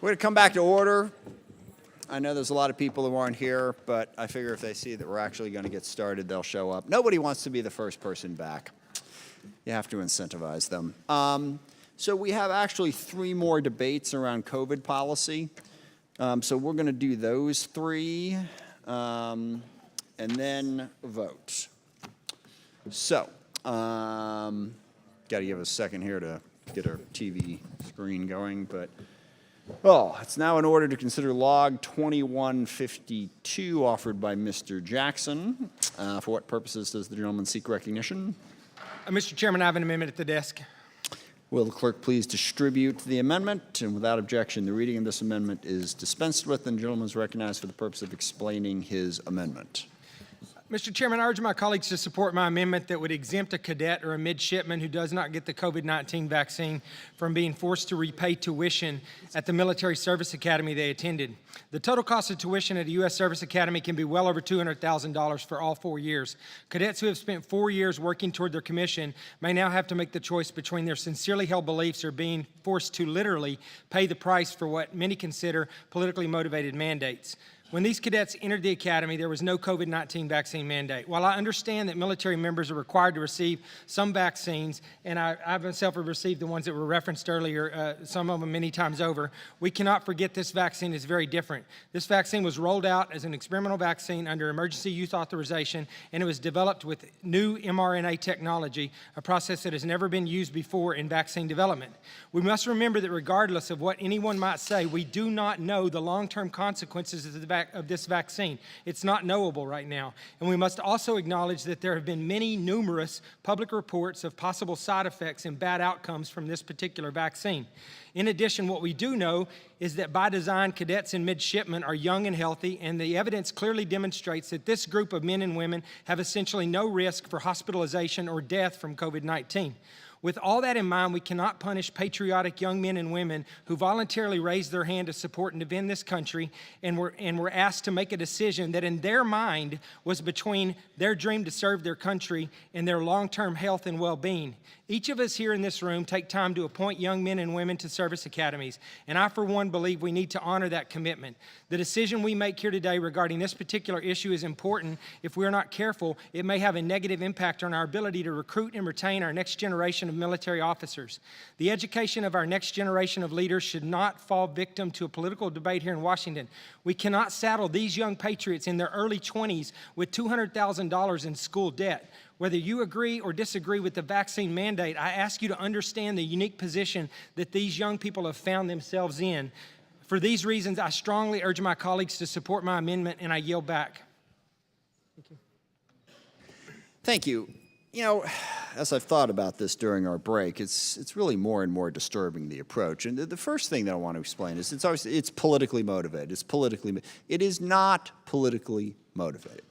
We're going to come back to order. I know there's a lot of people who aren't here, but I figure if they see that we're actually going to get started, they'll show up. Nobody wants to be the first person back. You have to incentivize them. So we have actually 3 more debates around COVID policy. So we're going to do those 3 and then vote. So, got to give a second here to get our TV screen going, but it's now in order to consider log 2152 offered by Mr. Jackson. For what purposes does the gentleman seek recognition? Mr. Chairman, I have an amendment at the desk. Will the clerk please distribute the amendment? And without objection, the reading of this amendment is dispensed with, and the gentleman is recognized for the purpose of explaining his amendment. Mr. Chairman, I urge my colleagues to support my amendment that would exempt a cadet or a midshipman who does not get the COVID-19 vaccine from being forced to repay tuition at the military service academy they attended. The total cost of tuition at a U.S. Service Academy can be well over $200,000 for all 4 years. Cadets who have spent 4 years working toward their commission may now have to make the choice between their sincerely held beliefs or being forced to literally pay the price for what many consider politically motivated mandates. When these cadets entered the academy, there was no COVID-19 vaccine mandate. While I understand that military members are required to receive some vaccines, and I myself have received the ones that were referenced earlier, some of them many times over, we cannot forget this vaccine is very different. This vaccine was rolled out as an experimental vaccine under emergency use authorization, and it was developed with new mRNA technology, a process that has never been used before in vaccine development. We must remember that regardless of what anyone might say, we do not know the long-term consequences of this vaccine. It's not knowable right now. And we must also acknowledge that there have been numerous public reports of possible side effects and bad outcomes from this particular vaccine. In addition, what we do know is that by design, cadets and midshipmen are young and healthy, and the evidence clearly demonstrates that this group of men and women have essentially no risk for hospitalization or death from COVID-19. With all that in mind, we cannot punish patriotic young men and women who voluntarily raised their hand to support and defend this country and were asked to make a decision that in their mind was between their dream to serve their country and their long-term health and well-being. Each of us here in this room take time to appoint young men and women to service academies, and I, for one, believe we need to honor that commitment. The decision we make here today regarding this particular issue is important. If we're not careful, it may have a negative impact on our ability to recruit and retain our next generation of military officers. The education of our next generation of leaders should not fall victim to a political debate here in Washington. We cannot saddle these young patriots in their early 20s with $200,000 in school debt. Whether you agree or disagree with the vaccine mandate, I ask you to understand the unique position that these young people have found themselves in. For these reasons, I strongly urge my colleagues to support my amendment, and I yield back. Thank you. Thank you. You know, as I've thought about this during our break, it's really more and more disturbing, the approach. And the first thing that I want to explain is it's politically motivated. It is not politically motivated.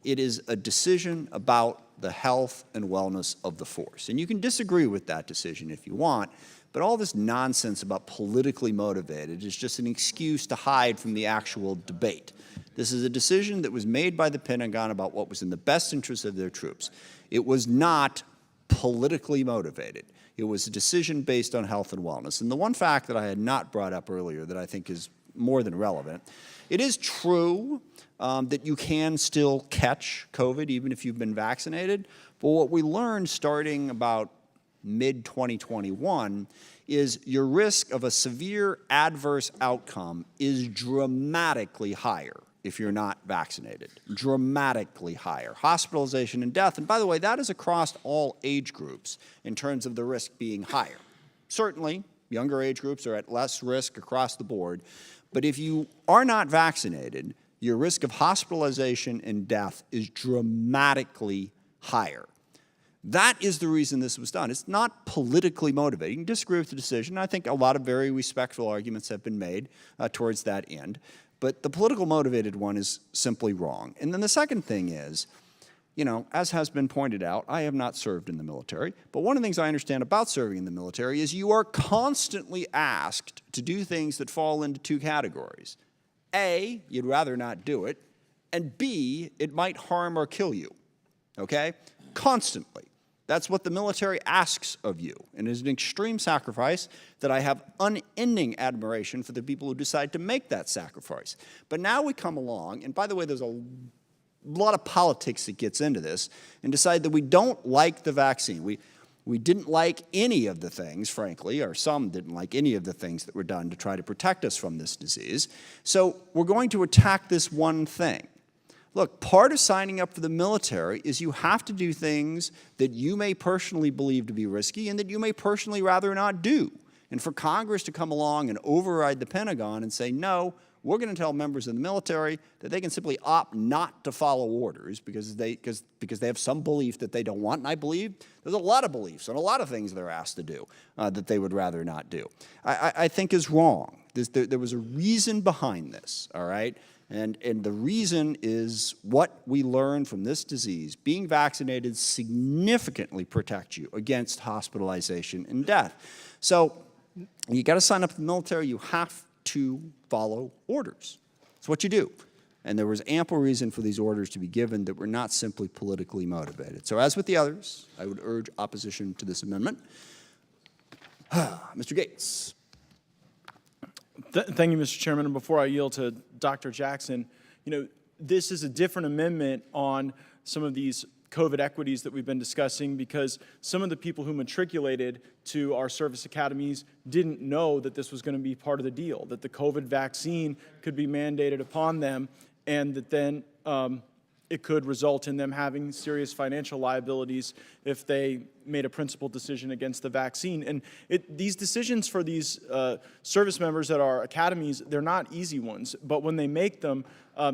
It is a decision about the health and wellness of the force. And you can disagree with that decision if you want, but all this nonsense about politically motivated is just an excuse to hide from the actual debate. This is a decision that was made by the Pentagon about what was in the best interest of their troops. It was not politically motivated. It was a decision based on health and wellness. And the one fact that I had not brought up earlier that I think is more than relevant, it is true that you can still catch COVID even if you've been vaccinated. But what we learned starting about mid-2021 is your risk of a severe adverse outcome is dramatically higher if you're not vaccinated, dramatically higher. Hospitalization and death, and by the way, that is across all age groups in terms of the risk being higher. Certainly, younger age groups are at less risk across the board, but if you are not vaccinated, your risk of hospitalization and death is dramatically higher. That is the reason this was done. It's not politically motivated. You can disagree with the decision. I think a lot of very respectful arguments have been made towards that end. But the political motivated one is simply wrong. And then the second thing is, you know, as has been pointed out, I have not served in the military, but one of the things I understand about serving in the military is you are constantly asked to do things that fall into 2 categories. A, you'd rather not do it, and B, it might harm or kill you, okay? Constantly. That's what the military asks of you. And it is an extreme sacrifice that I have unending admiration for the people who decide to make that sacrifice. But now we come along, and by the way, there's a lot of politics that gets into this, and decide that we don't like the vaccine. We didn't like any of the things, frankly, or some didn't like any of the things that were done to try to protect us from this disease. So we're going to attack this one thing. Look, part of signing up for the military is you have to do things that you may personally believe to be risky and that you may personally rather not do. And for Congress to come along and override the Pentagon and say, no, we're going to tell members of the military that they can simply opt not to follow orders because they have some belief that they don't want. And I believe there's a lot of beliefs on a lot of things they're asked to do that they would rather not do. I think is wrong. There was a reason behind this, all right? And the reason is what we learned from this disease. Being vaccinated significantly protects you against hospitalization and death. So you got to sign up for the military. You have to follow orders. It's what you do. And there was ample reason for these orders to be given that were not simply politically motivated. So as with the others, I would urge opposition to this amendment. Mr. Gates. Thank you, Mr. Chairman. And before I yield to Dr. Jackson, this is a different amendment on some of these COVID equities that we've been discussing because some of the people who matriculated to our service academies didn't know that this was going to be part of the deal, that the COVID vaccine could be mandated upon them and that then it could result in them having serious financial liabilities if they made a principled decision against the vaccine. And these decisions for these service members at our academies, they're not easy ones. But when they make them,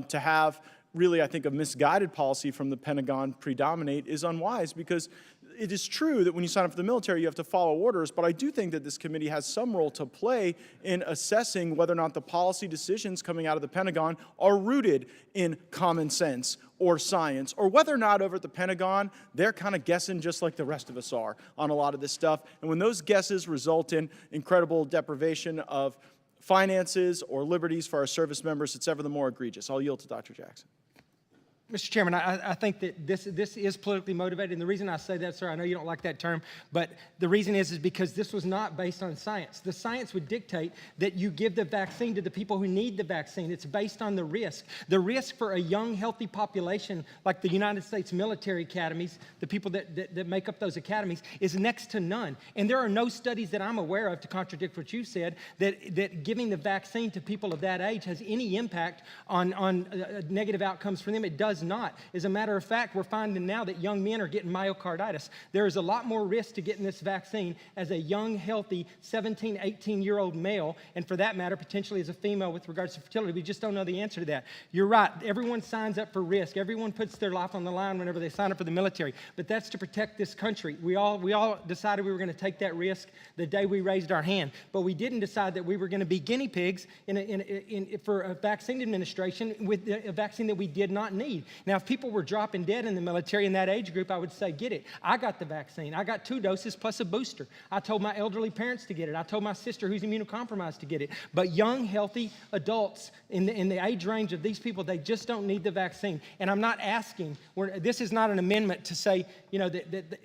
to have really, I think, a misguided policy from the Pentagon predominate is unwise because it is true that when you sign up for the military, you have to follow orders, but I do think that this committee has some role to play in assessing whether or not the policy decisions coming out of the Pentagon are rooted in common sense or science, or whether or not over at the Pentagon, they're kind of guessing just like the rest of us are on a lot of this stuff. And when those guesses result in incredible deprivation of finances or liberties for our service members, it's ever the more egregious. I'll yield to Dr. Jackson. Mr. Chairman, I think that this is politically motivated, and the reason I say that, sir, I know you don't like that term, but the reason is because this was not based on science. The science would dictate that you give the vaccine to the people who need the vaccine. It's based on the risk. The risk for a young, healthy population like the United States military academies, the people that make up those academies, is next to none. And there are no studies that I'm aware of to contradict what you said that giving the vaccine to people of that age has any impact on negative outcomes for them. It does not. As a matter of fact, we're finding now that young men are getting myocarditis. There is a lot more risk to getting this vaccine as a young, healthy 17, 18-year-old male, and for that matter, potentially as a female with regards to fertility. We just don't know the answer to that. You're right. Everyone signs up for risk. Everyone puts their life on the line whenever they sign up for the military, but that's to protect this country. We all decided we were going to take that risk the day we raised our hand, but we didn't decide that we were going to be guinea pigs for a vaccine administration with a vaccine that we did not need. Now, if people were dropping dead in the military in that age group, I would say, get it. I got the vaccine. I got 2 doses plus a booster. I told my elderly parents to get it. I told my sister who's immunocompromised to get it. But young, healthy adults in the age range of these people, they just don't need the vaccine. And I'm not asking, this is not an amendment to say, that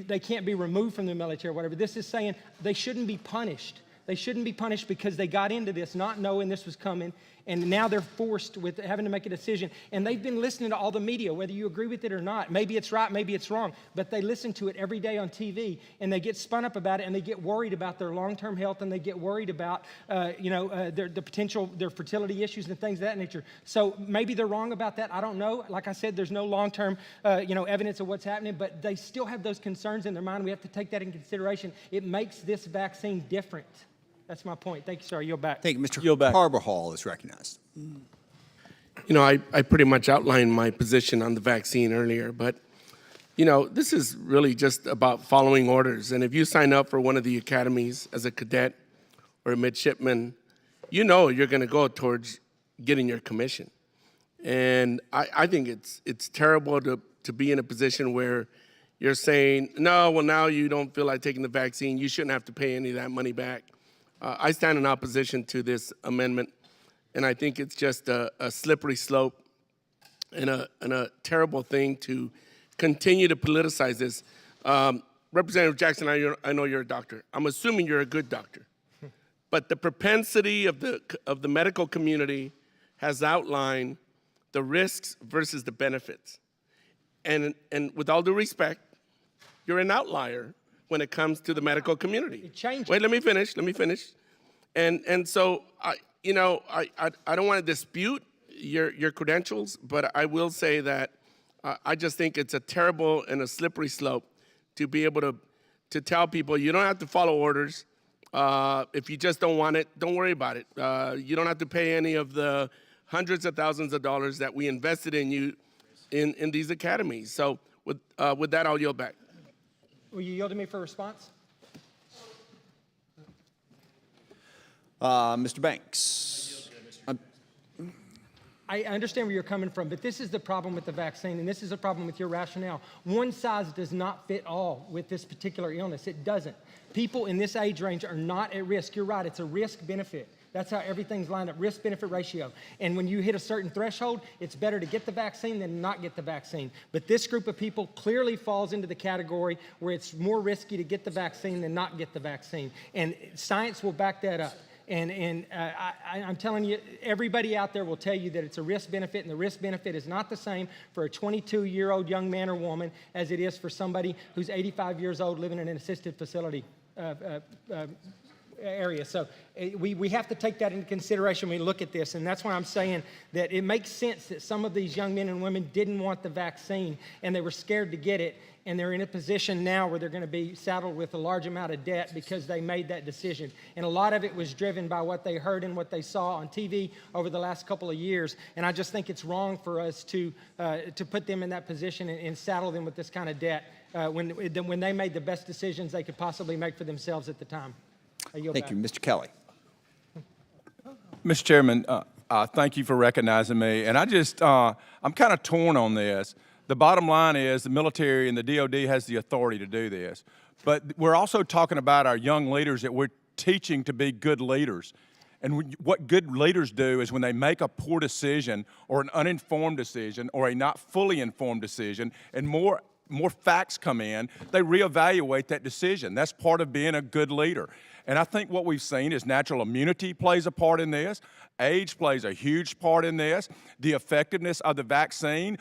they can't be removed from the military or whatever. This is saying they shouldn't be punished. They shouldn't be punished because they got into this not knowing this was coming, and now they're forced with having to make a decision. And they've been listening to all the media, whether you agree with it or not. Maybe it's right, maybe it's wrong, but they listen to it every day on TV, and they get spun up about it, and they get worried about their long-term health, and they get worried about, their fertility issues and things of that nature. So maybe they're wrong about that. I don't know. Like I said, there's no long-term, evidence of what's happening, but they still have those concerns in their mind. We have to take that in consideration. It makes this vaccine different. That's my point. Thank you, sir. You're back. Thank you. Mr. Carbajal is recognized. I pretty much outlined my position on the vaccine earlier, but, this is really just about following orders. And if you sign up for one of the academies as a cadet or a midshipman, you're going to go towards getting your commission. And I think it's terrible to be in a position where you're saying, no, well, now you don't feel like taking the vaccine. You shouldn't have to pay any of that money back. I stand in opposition to this amendment, and I think it's just a slippery slope and a terrible thing to continue to politicize this. Representative Jackson, I know you're a doctor. I'm assuming you're a good doctor. But the propensity of the medical community has outlined the risks versus the benefits. And with all due respect, you're an outlier when it comes to the medical community. It changes. Wait, let me finish. And so I don't want to dispute your credentials, but I will say that I just think it's a terrible and a slippery slope to be able to tell people you don't have to follow orders. If you just don't want it, don't worry about it. You don't have to pay any of the hundreds of thousands of dollars that we invested in you in these academies. So with that, I'll yield back. Will you yield to me for a response? Mr. Banks. I understand where you're coming from, but this is the problem with the vaccine, and this is a problem with your rationale. One size does not fit all with this particular illness. It doesn't. People in this age range are not at risk. You're right, it's a risk-benefit. That's how everything's lined up, risk-benefit ratio. And when you hit a certain threshold, it's better to get the vaccine than not get the vaccine. But this group of people clearly falls into the category where it's more risky to get the vaccine than not get the vaccine. And science will back that up. And I'm telling you, everybody out there will tell you that it's a risk-benefit, and the risk-benefit is not the same for a 22-year-old young man or woman as it is for somebody who's 85 years old living in an assisted facility area. So we have to take that into consideration when we look at this, and that's why I'm saying that it makes sense that some of these young men and women didn't want the vaccine, and they were scared to get it, and they're in a position now where they're going to be saddled with a large amount of debt because they made that decision. And a lot of it was driven by what they heard and what they saw on TV over the last couple of years. And I just think it's wrong for us to put them in that position and saddle them with this kind of debt when they made the best decisions they could possibly make for themselves at the time. Thank you. Mr. Kelly. Mr. Chairman, thank you for recognizing me. And I'm kind of torn on this. The bottom line is the military and the DOD has the authority to do this. But we're also talking about our young leaders that we're teaching to be good leaders. And what good leaders do is when they make a poor decision or an uninformed decision or a not fully informed decision and more facts come in, they reevaluate that decision. That's part of being a good leader. And I think what we've seen is natural immunity plays a part in this. Age plays a huge part in this. The effectiveness of the vaccine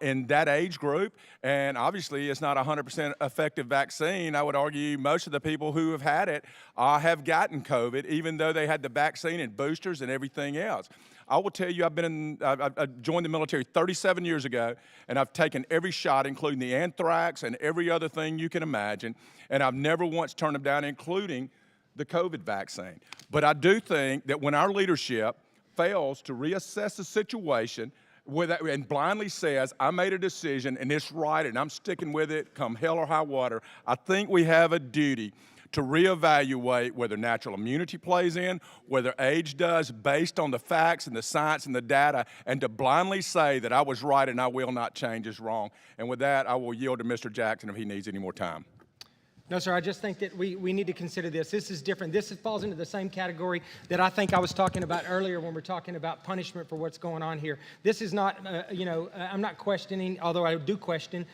in that age group. And obviously, it's not a 100% effective vaccine. I would argue most of the people who have had it have gotten COVID, even though they had the vaccine and boosters and everything else. I will tell you, I joined the military 37 years ago, and I've taken every shot, including the anthrax and every other thing you can imagine, and I've never once turned them down, including the COVID vaccine. But I do think that when our leadership fails to reassess the situation and blindly says, I made a decision and it's right and I'm sticking with it come hell or high water, I think we have a duty to reevaluate whether natural immunity plays in, whether age does, based on the facts and the science and the data, and to blindly say that I was right and I will not change is wrong. And with that, I will yield to Mr. Jackson if he needs any more time. No, sir, I just think that we need to consider this. This is different. This falls into the same category that I think I was talking about earlier when we're talking about punishment for what's going on here. This is not, I'm not questioning, although I do question,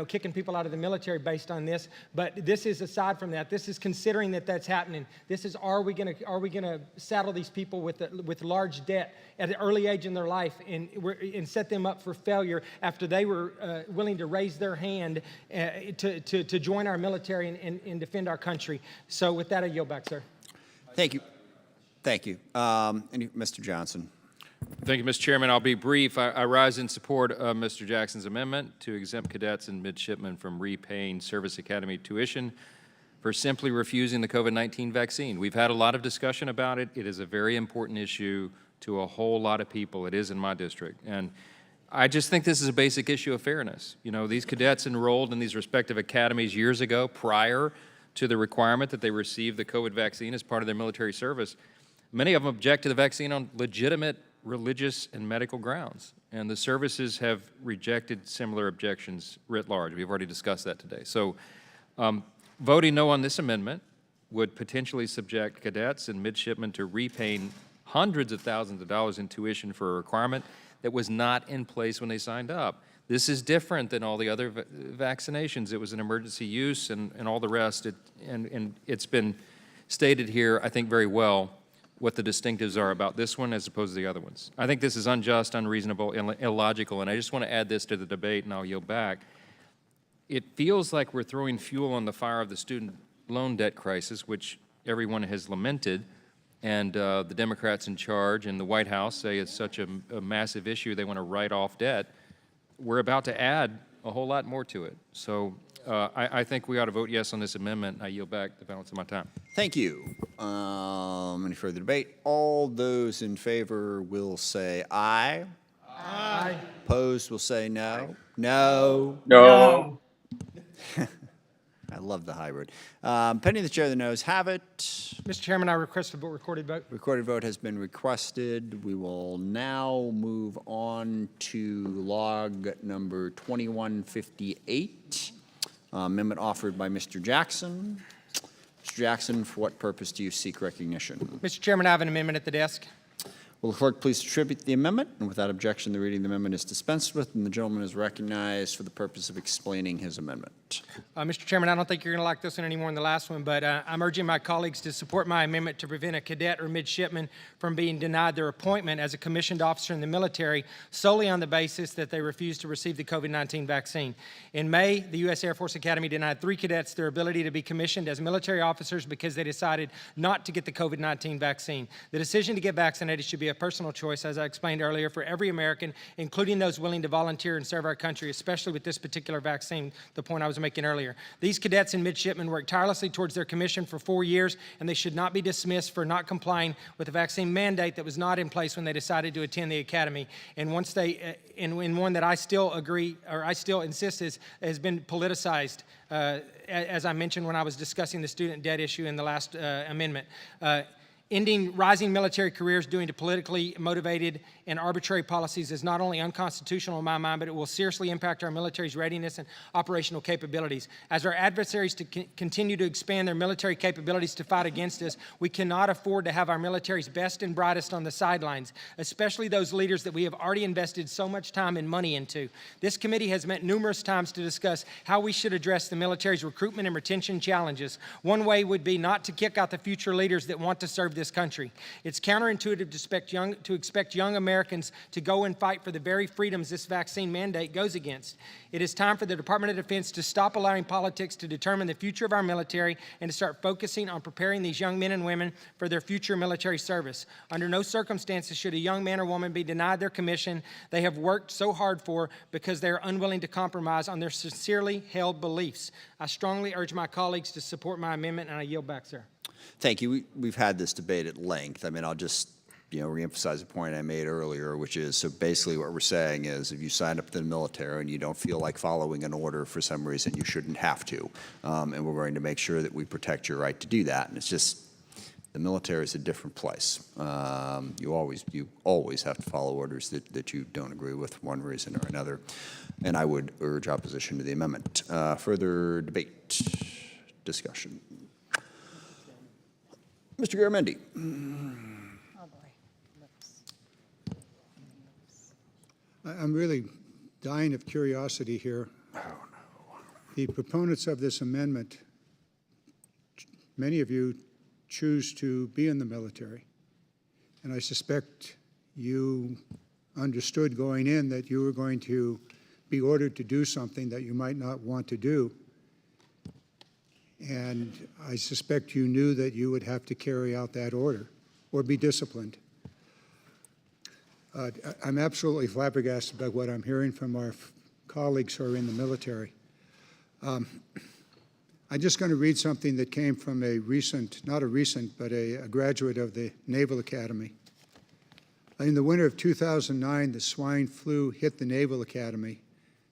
kicking people out of the military based on this, but this is aside from that. This is considering that that's happening. This is, are we gonna saddle these people with large debt at an early age in their life and set them up for failure after they were willing to raise their hand to join our military and defend our country. So with that, I yield back, sir. Thank you. Thank you. Mr. Johnson. Thank you, Mr. Chairman. I'll be brief. I rise in support of Mr. Jackson's amendment to exempt cadets and midshipmen from repaying service academy tuition for simply refusing the COVID-19 vaccine. We've had a lot of discussion about it. It is a very important issue to a whole lot of people. It is in my district. And I just think this is a basic issue of fairness. You know, these cadets enrolled in these respective academies years ago, prior to the requirement that they receive the COVID vaccine as part of their military service. Many of them object to the vaccine on legitimate religious and medical grounds. And the services have rejected similar objections writ large. We've already discussed that today. So voting no on this amendment would potentially subject cadets and midshipmen to repaying hundreds of thousands of dollars in tuition for a requirement that was not in place when they signed up. This is different than all the other vaccinations. It was an emergency use and all the rest. And it's been stated here, I think, very well what the distinctives are about this one as opposed to the other ones. I think this is unjust, unreasonable, illogical, and I just want to add this to the debate, and I'll yield back. It feels like we're throwing fuel on the fire of the student loan debt crisis, which everyone has lamented, and the Democrats in charge and the White House say it's such a massive issue they want to write off debt. We're about to add a whole lot more to it. So I think we ought to vote yes on this amendment. I yield back the balance of my time. Thank you. Any further debate? All those in favor will say aye. Aye. Opposed will say no. No. No. I love the hybrid. Pending the chair, the noes have it. Mr. Chairman, I request a recorded vote. Recorded vote has been requested. We will now move on to log number 2158, amendment offered by Mr. Jackson. Mr. Jackson, for what purpose do you seek recognition? Mr. Chairman, I have an amendment at the desk. Will the clerk please distribute the amendment? And without objection, the reading of the amendment is dispensed with, and the gentleman is recognized for the purpose of explaining his amendment. Mr. Chairman, I don't think you're going to like this one any more than the last one, but I'm urging my colleagues to support my amendment to prevent a cadet or midshipman from being denied their appointment as a commissioned officer in the military solely on the basis that they refuse to receive the COVID-19 vaccine. In May, the U.S. Air Force Academy denied 3 cadets their ability to be commissioned as military officers because they decided not to get the COVID-19 vaccine. The decision to get vaccinated should be a personal choice, as I explained earlier, for every American, including those willing to volunteer and serve our country, especially with this particular vaccine, the point I was making earlier. These cadets and midshipmen worked tirelessly towards their commission for 4 years, and they should not be dismissed for not complying with the vaccine mandate that was not in place when they decided to attend the academy. And once they, in one that I still agree, or I still insist has been politicized, as I mentioned when I was discussing the student debt issue in the last amendment. Ending rising military careers due to politically motivated and arbitrary policies is not only unconstitutional in my mind, but it will seriously impact our military's readiness and operational capabilities. As our adversaries continue to expand their military capabilities to fight against us, we cannot afford to have our military's best and brightest on the sidelines, especially those leaders that we have already invested so much time and money into. This committee has met numerous times to discuss how we should address the military's recruitment and retention challenges. One way would be not to kick out the future leaders that want to serve this country. It's counterintuitive to expect young Americans to go and fight for the very freedoms this vaccine mandate goes against. It is time for the Department of Defense to stop allowing politics to determine the future of our military and to start focusing on preparing these young men and women for their future military service. Under no circumstances should a young man or woman be denied their commission they have worked so hard for because they are unwilling to compromise on their sincerely held beliefs. I strongly urge my colleagues to support my amendment, and I yield back, sir. Thank you. We've had this debate at length. I mean, I'll just, reemphasize a point I made earlier, which is, so basically what we're saying is if you sign up to the military and you don't feel like following an order for some reason, you shouldn't have to. And we're going to make sure that we protect your right to do that. And it's just, the military is a different place. You always have to follow orders that you don't agree with for one reason or another. And I would urge opposition to the amendment. Further debate, discussion. Mr. Garamendi. Oh, boy. I'm really dying of curiosity here. Oh, no. The proponents of this amendment, many of you choose to be in the military. And I suspect you understood going in that you were going to be ordered to do something that you might not want to do. And I suspect you knew that you would have to carry out that order or be disciplined. I'm absolutely flabbergasted by what I'm hearing from our colleagues who are in the military. I'm just going to read something that came from a recent, not a recent, but a graduate of the Naval Academy. In the winter of 2009, the swine flu hit the Naval Academy,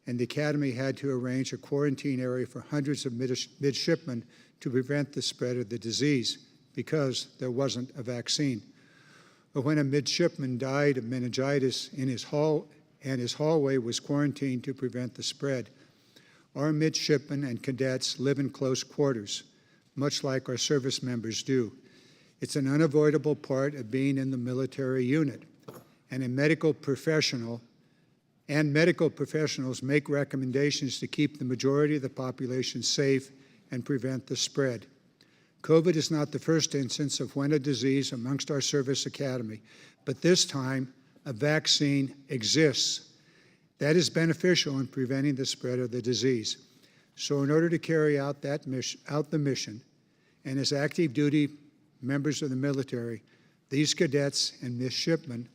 and the Academy had to arrange a quarantine area for hundreds of midshipmen to prevent the spread of the disease because there wasn't a vaccine. But when a midshipman died of meningitis in his hall, and his hallway was quarantined to prevent the spread, our midshipmen and cadets live in close quarters, much like our service members do. It's an unavoidable part of being in the military unit, and a medical professional and medical professionals make recommendations to keep the majority of the population safe and prevent the spread. COVID is not the first instance of when a disease amongst our service academy, but this time a vaccine exists that is beneficial in preventing the spread of the disease. So in order to carry out the mission, and as active duty members of the military, these cadets and midshipmen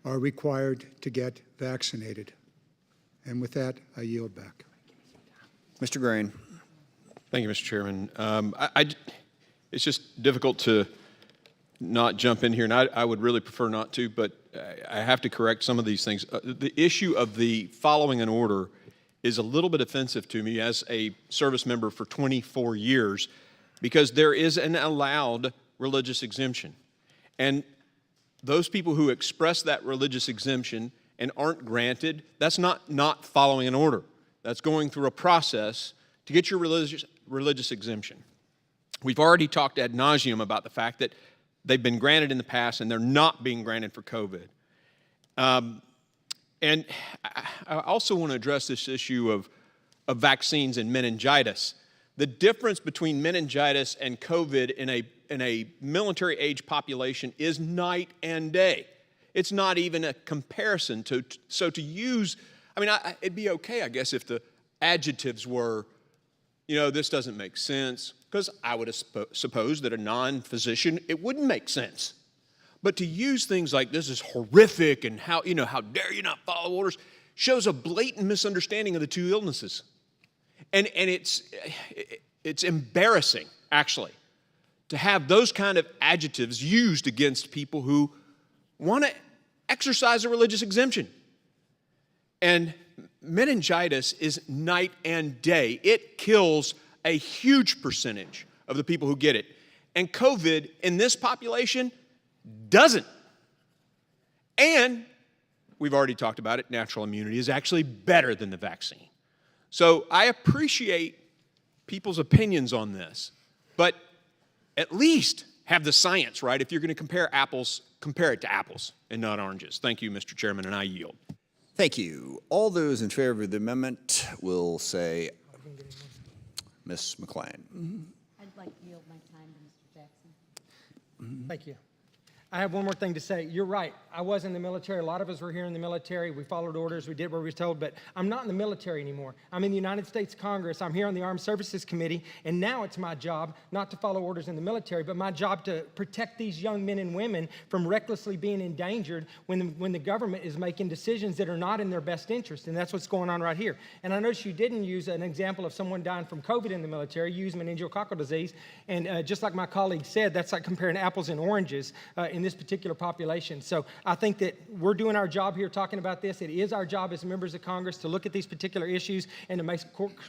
are required to get vaccinated. And with that, I yield back. Mr. Grain. Thank you, Mr. Chairman. It's just difficult to not jump in here, and I would really prefer not to, but I have to correct some of these things. The issue of the following an order is a little bit offensive to me as a service member for 24 years because there is an allowed religious exemption. And those people who express that religious exemption and aren't granted, that's not following an order. That's going through a process to get your religious exemption. We've already talked ad nauseum about the fact that they've been granted in the past and they're not being granted for COVID. And I also want to address this issue of vaccines and meningitis. The difference between meningitis and COVID in a military age population is night and day. It's not even a comparison so to use, I mean, it'd be okay, I guess, if the adjectives were, this doesn't make sense, because I would suppose that a non-physician, it wouldn't make sense. But to use things like this is horrific and how dare you not follow orders, shows a blatant misunderstanding of the two illnesses. And it's embarrassing, actually, to have those kind of adjectives used against people who want to exercise a religious exemption. And meningitis is night and day. It kills a huge percentage of the people who get it. And COVID in this population doesn't. And we've already talked about it, natural immunity is actually better than the vaccine. So I appreciate people's opinions on this, but at least have the science, right? If you're going to compare apples, compare it to apples and not oranges. Thank you, Mr. Chairman, and I yield. Thank you. All those in favor of the amendment will say, Ms. McLean. I'd like to yield my time to Mr. Jackson. Thank you. I have one more thing to say. You're right. I was in the military. A lot of us were here in the military. We followed orders. We did what we were told. But I'm not in the military anymore. I'm in the United States Congress. I'm here on the Armed Services Committee. And now it's my job not to follow orders in the military, but my job to protect these young men and women from recklessly being endangered when the government is making decisions that are not in their best interest. And that's what's going on right here. And I noticed you didn't use an example of someone dying from COVID in the military. You used meningococcal disease. And just like my colleague said, that's like comparing apples and oranges in this particular population. So I think that we're doing our job here talking about this. It is our job as members of Congress to look at these particular issues and to make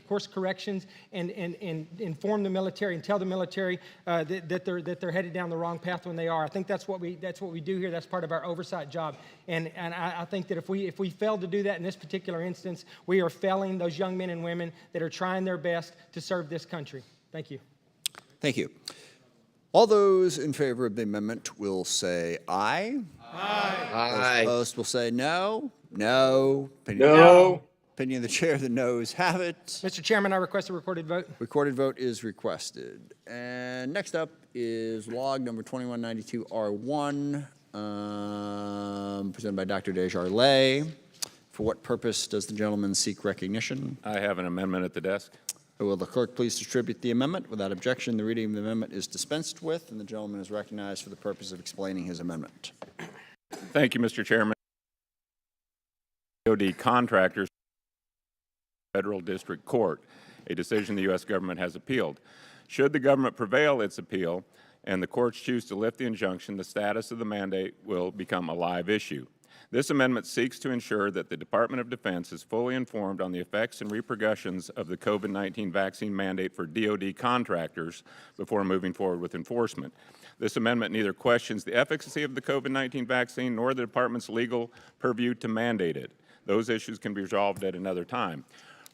course corrections and inform the military and tell the military that they're headed down the wrong path when they are. I think that's what we do here. That's part of our oversight job. And I think that if we fail to do that in this particular instance, we are failing those young men and women that are trying their best to serve this country. Thank you. Thank you. All those in favor of the amendment will say aye. Aye. Those opposed will say no. No. No. Opinion of the chair, the noes have it. Mr. Chairman, I request a recorded vote. Recorded vote is requested. And next up is log number 2192R1, presented by Dr. Desjardins. For what purpose does the gentleman seek recognition? I have an amendment at the desk. Will the clerk please distribute the amendment? Without objection, the reading of the amendment is dispensed with, and the gentleman is recognized for the purpose of explaining his amendment. Thank you, Mr. Chairman. DoD contractors, Federal District Court, a decision the U.S. government has appealed. Should the government prevail its appeal and the courts choose to lift the injunction, the status of the mandate will become a live issue. This amendment seeks to ensure that the Department of Defense is fully informed on the effects and repercussions of the COVID-19 vaccine mandate for DoD contractors before moving forward with enforcement. This amendment neither questions the efficacy of the COVID-19 vaccine nor the Department's legal purview to mandate it. Those issues can be resolved at another time.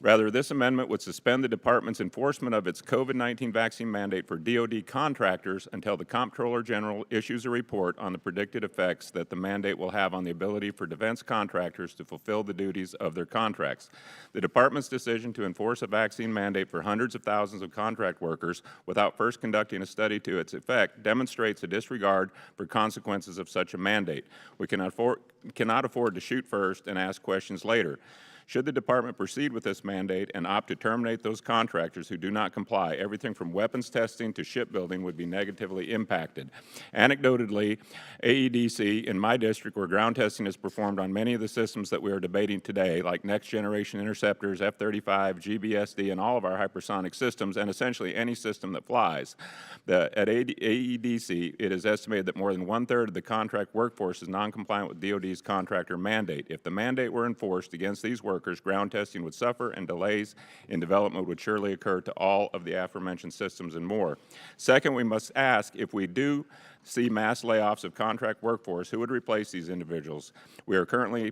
Rather, this amendment would suspend the Department's enforcement of its COVID-19 vaccine mandate for DoD contractors until the Comptroller General issues a report on the predicted effects that the mandate will have on the ability for defense contractors to fulfill the duties of their contracts. The Department's decision to enforce a vaccine mandate for hundreds of thousands of contract workers without first conducting a study to its effect demonstrates a disregard for consequences of such a mandate. We cannot afford to shoot first and ask questions later. Should the Department proceed with this mandate and opt to terminate those contractors who do not comply, everything from weapons testing to shipbuilding would be negatively impacted. Anecdotally, AEDC in my district, where ground testing is performed on many of the systems that we are debating today, like Next Generation Interceptors, F-35, GBSD, and all of our hypersonic systems, and essentially any system that flies. At AEDC, it is estimated that more than 1/3 of the contract workforce is non-compliant with DoD's contractor mandate. If the mandate were enforced against these workers, ground testing would suffer and delays in development would surely occur to all of the aforementioned systems and more. Second, we must ask, if we do see mass layoffs of contract workforce, who would replace these individuals? We are currently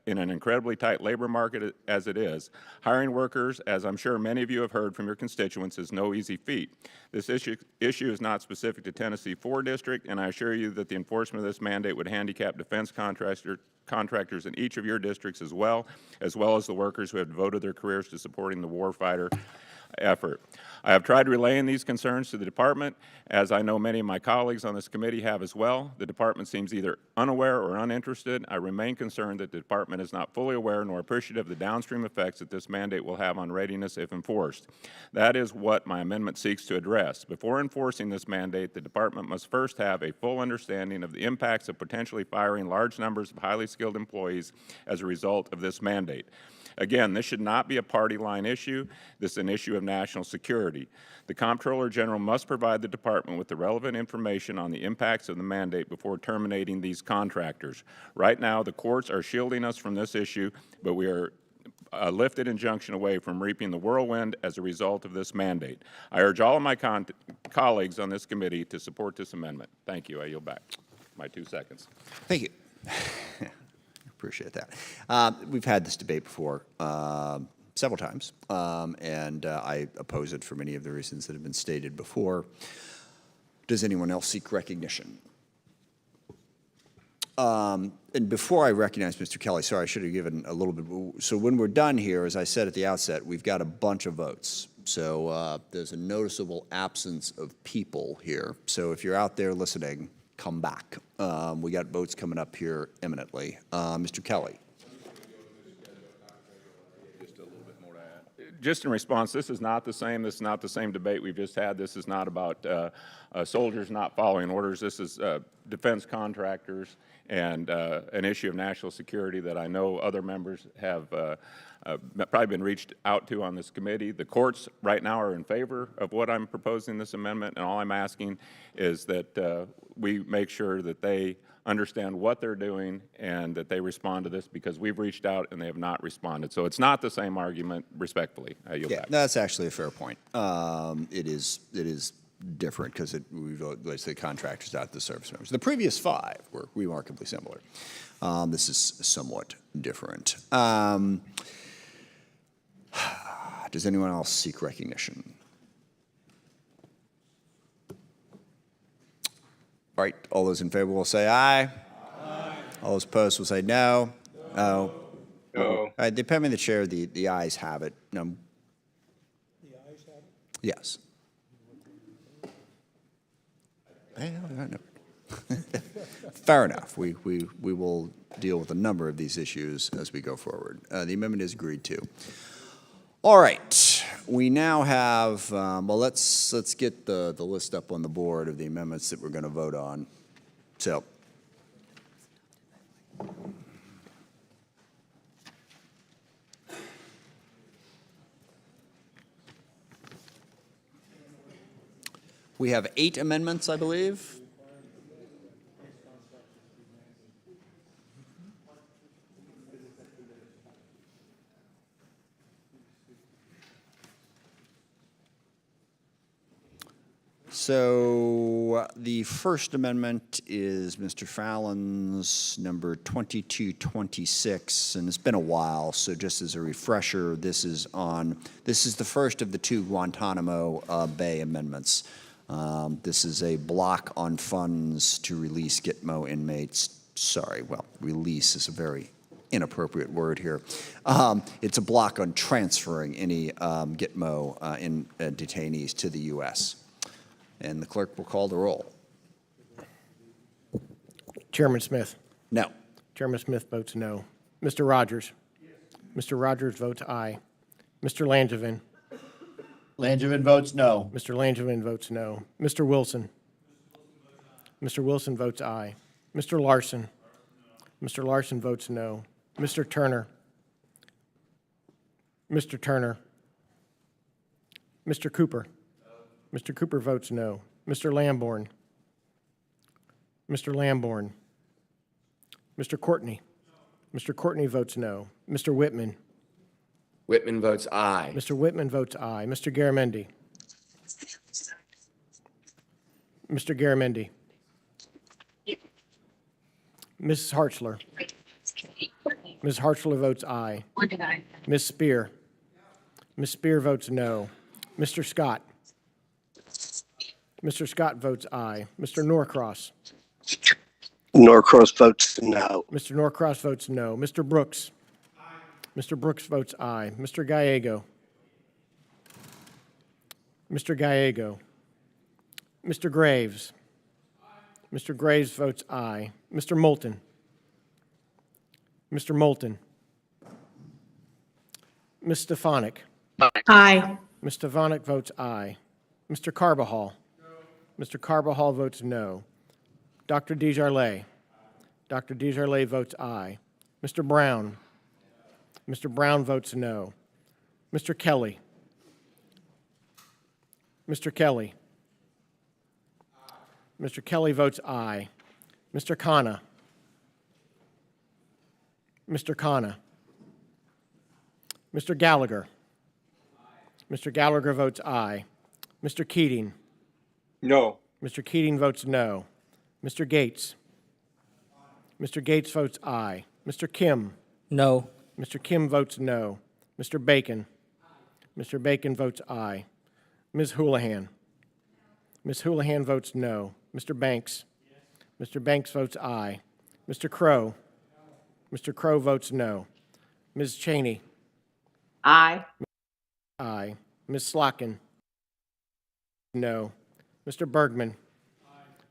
in an incredibly tight labor market as it is. Hiring workers, as I'm sure many of you have heard from your constituents, is no easy feat. This issue is not specific to Tennessee 4 District, and I assure you that the enforcement of this mandate would handicap defense contractors in each of your districts as well as the workers who have devoted their careers to supporting the warfighter effort. I have tried relaying these concerns to the Department, as I know many of my colleagues on this committee have as well. The Department seems either unaware or uninterested. I remain concerned that the Department is not fully aware nor appreciative of the downstream effects that this mandate will have on readiness if enforced. That is what my amendment seeks to address. Before enforcing this mandate, the Department must first have a full understanding of the impacts of potentially firing large numbers of highly skilled employees as a result of this mandate. Again, this should not be a party line issue. This is an issue of national security. The Comptroller General must provide the Department with the relevant information on the impacts of the mandate before terminating these contractors. Right now, the courts are shielding us from this issue, but we are a lifted injunction away from reaping the whirlwind as a result of this mandate. I urge all of my colleagues on this committee to support this amendment. Thank you. I yield back my 2 seconds. Thank you. Appreciate that. We've had this debate before several times, and I oppose it for many of the reasons that have been stated before. Does anyone else seek recognition? And before I recognize Mr. Kelly, sorry, I should have given a little bit. So when we're done here, as I said at the outset, we've got a bunch of votes. So there's a noticeable absence of people here. So if you're out there listening, come back. We got votes coming up here imminently. Mr. Kelly. Just in response, this is not the same. This is not the same debate we've just had. This is not about soldiers not following orders. This is defense contractors and an issue of national security that I know other members have probably been reached out to on this committee. The courts right now are in favor of what I'm proposing this amendment, and all I'm asking is that we make sure that they understand what they're doing and that they respond to this, because we've reached out and they have not responded. So it's not the same argument, respectfully. I yield back. That's actually a fair point. It is different because it relates to the contractors, not the service members. The previous 5 were remarkably similar. This is somewhat different. Does anyone else seek recognition? All right, all those in favor will say aye. Aye. All those opposed will say no. No. No. All right, depending on the chair, the ayes have it. No. The ayes have it? Yes. Fair enough. We will deal with a number of these issues as we go forward. The amendment is agreed to. All right, we now have, well, let's get the list up on the board of the amendments that we're going to vote on. So, we have 8 amendments, I believe. So the First Amendment is Mr. Fallon's number 2226, and it's been a while, so just as a refresher, this is the first of the two Guantanamo Bay Amendments. This is a block on funds to release Gitmo inmates. Release is a very inappropriate word here. It's a block on transferring any Gitmo detainees to the U.S. And the clerk will call the roll. Chairman Smith. No. Chairman Smith votes no. Mr. Rogers. Mr. Rogers votes aye. Mr. Langevin. Langevin votes no. Mr. Langevin votes no. Mr. Wilson. Mr. Wilson votes aye. Mr. Larson. Mr. Larson votes no. Mr. Turner. Mr. Turner. Mr. Cooper. Mr. Cooper votes no. Mr. Lamborn. Mr. Lamborn. Mr. Courtney. Mr. Courtney votes no. Mr. Whitman. Whitman votes aye. Mr. Whitman votes aye. Mr. Garamendi. Mr. Garamendi. Mrs. Hartzler. Ms. Hartzler votes aye. Ms. Spear. Ms. Spear votes no. Mr. Scott. Mr. Scott votes aye. Mr. Norcross. Norcross votes no. Mr. Norcross votes no. Mr. Brooks. Mr. Brooks votes aye. Mr. Gallego. Mr. Gallego. Mr. Graves. Mr. Graves votes aye. Mr. Moulton. Mr. Moulton. Ms. Stefanik. Aye. Ms. Stefanik votes aye. Mr. Carbajal. Mr. Carbajal votes no. Dr. Desjardins. Dr. Desjardins votes aye. Mr. Brown. Mr. Brown votes no. Mr. Kelly. Mr. Kelly. Mr. Kelly votes aye. Mr. Khanna. Mr. Khanna. Mr. Gallagher. Mr. Gallagher votes aye. Mr. Keating. No. Mr. Keating votes no. Mr. Gates. Mr. Gates votes aye. Mr. Kim. No. Mr. Kim votes no. Mr. Bacon. Mr. Bacon votes aye. Ms. Houlihan. Ms. Houlihan votes no. Mr. Banks. Mr. Banks votes aye. Mr. Crow. Mr. Crow votes no. Ms. Cheney. Aye. Aye. Ms. Slotkin. No. Mr. Bergman.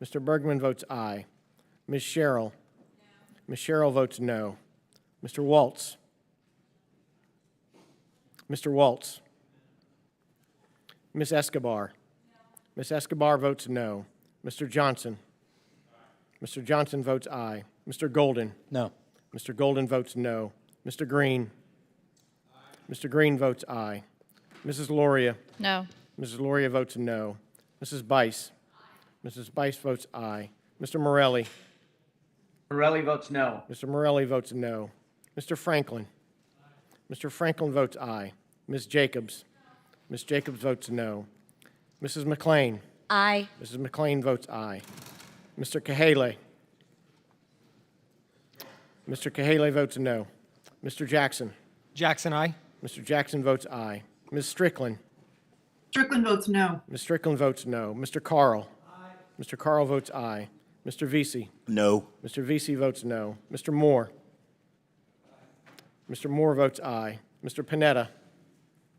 Mr. Bergman votes aye. Ms. Sheryl. Ms. Sheryl votes no. Mr. Waltz. Mr. Waltz. Ms. Escobar. Ms. Escobar votes no. Mr. Johnson. Mr. Johnson votes aye. Mr. Golden. No. Mr. Golden votes no. Mr. Green. Mr. Green votes aye. Mrs. Loria. No. Mrs. Loria votes no. Mrs. Bice. Mrs. Bice votes aye. Mr. Morelli. Morelli votes no. Mr. Morelli votes no. Mr. Franklin. Mr. Franklin votes aye. Ms. Jacobs. Ms. Jacobs votes no. Mrs. McLean. Aye. Mrs. McLean votes aye. Mr. Kahale. Mr. Kahale votes no. Mr. Jackson. Jackson, aye. Mr. Jackson votes aye. Ms. Strickland. Strickland votes no. Ms. Strickland votes no. Mr. Carl. Mr. Carl votes aye. Mr. Vesey. No. Mr. Vesey votes no. Mr. Moore. Mr. Moore votes aye. Mr. Panetta.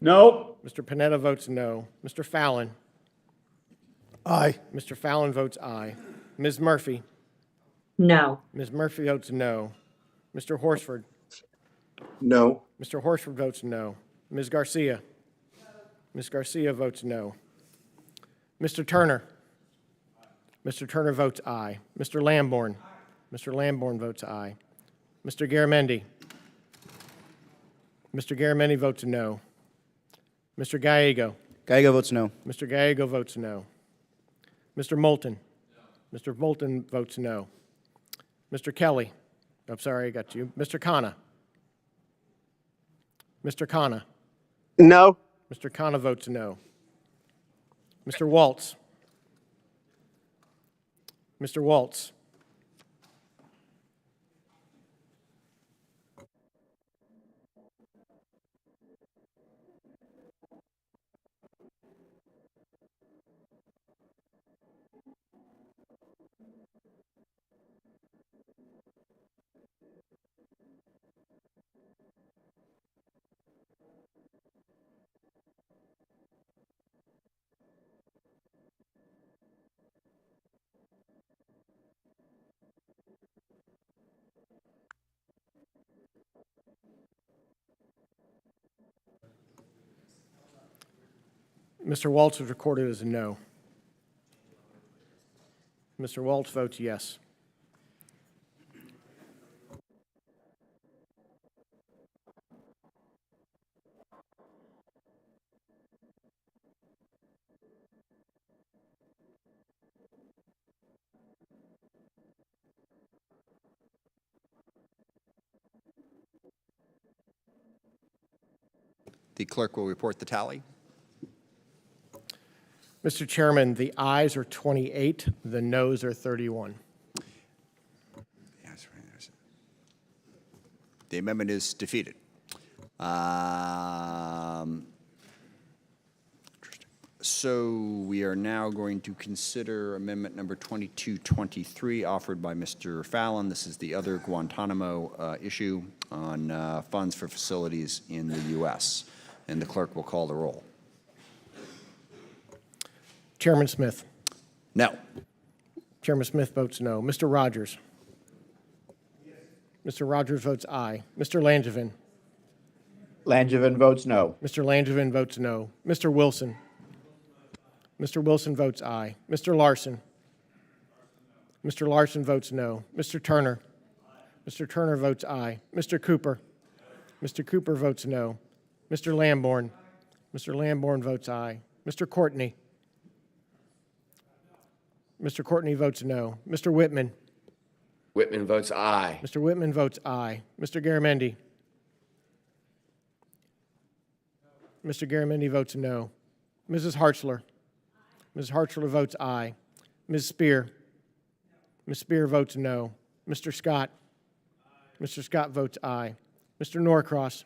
No. Mr. Panetta votes no. Mr. Fallon. Aye. Mr. Fallon votes aye. Ms. Murphy. No. Ms. Murphy votes no. Mr. Horsford. No. Mr. Horsford votes no. Ms. Garcia. Ms. Garcia votes no. Mr. Turner. Mr. Turner votes aye. Mr. Lamborn. Mr. Lamborn votes aye. Mr. Garamendi. Mr. Garamendi votes no. Mr. Gallego. Gallego votes no. Mr. Gallego votes no. Mr. Moulton. Mr. Moulton votes no. Mr. Kelly. I'm sorry, I got you. Mr. Khanna. Mr. Khanna. No. Mr. Khanna votes no. Mr. Waltz. Mr. Waltz. Mr. Waltz is recorded as a no. Mr. Waltz votes yes. The clerk will report the tally. Mr. Chairman, the ayes are 28, the noes are 31. The amendment is defeated. So we are now going to consider amendment number 2223 offered by Mr. Fallon. This is the other Guantanamo issue on funds for facilities in the U.S. And the clerk will call the roll. Chairman Smith. No. Chairman Smith votes no. Mr. Rogers. Mr. Rogers votes aye. Mr. Langevin. Langevin votes no. Mr. Langevin votes no. Mr. Wilson. Mr. Wilson votes aye. Mr. Larson. Mr. Larson votes no. Mr. Turner. Mr. Turner votes aye. Mr. Cooper. Mr. Cooper votes no. Mr. Lamborn. Mr. Lamborn votes aye. Mr. Courtney. Mr. Courtney votes no. Mr. Whitman. Whitman votes aye. Mr. Whitman votes aye. Mr. Garamendi. Mr. Garamendi votes no. Mrs. Hartzler. Mrs. Hartzler votes aye. Ms. Spear. Ms. Spear votes no. Mr. Scott. Mr. Scott votes aye. Mr. Norcross.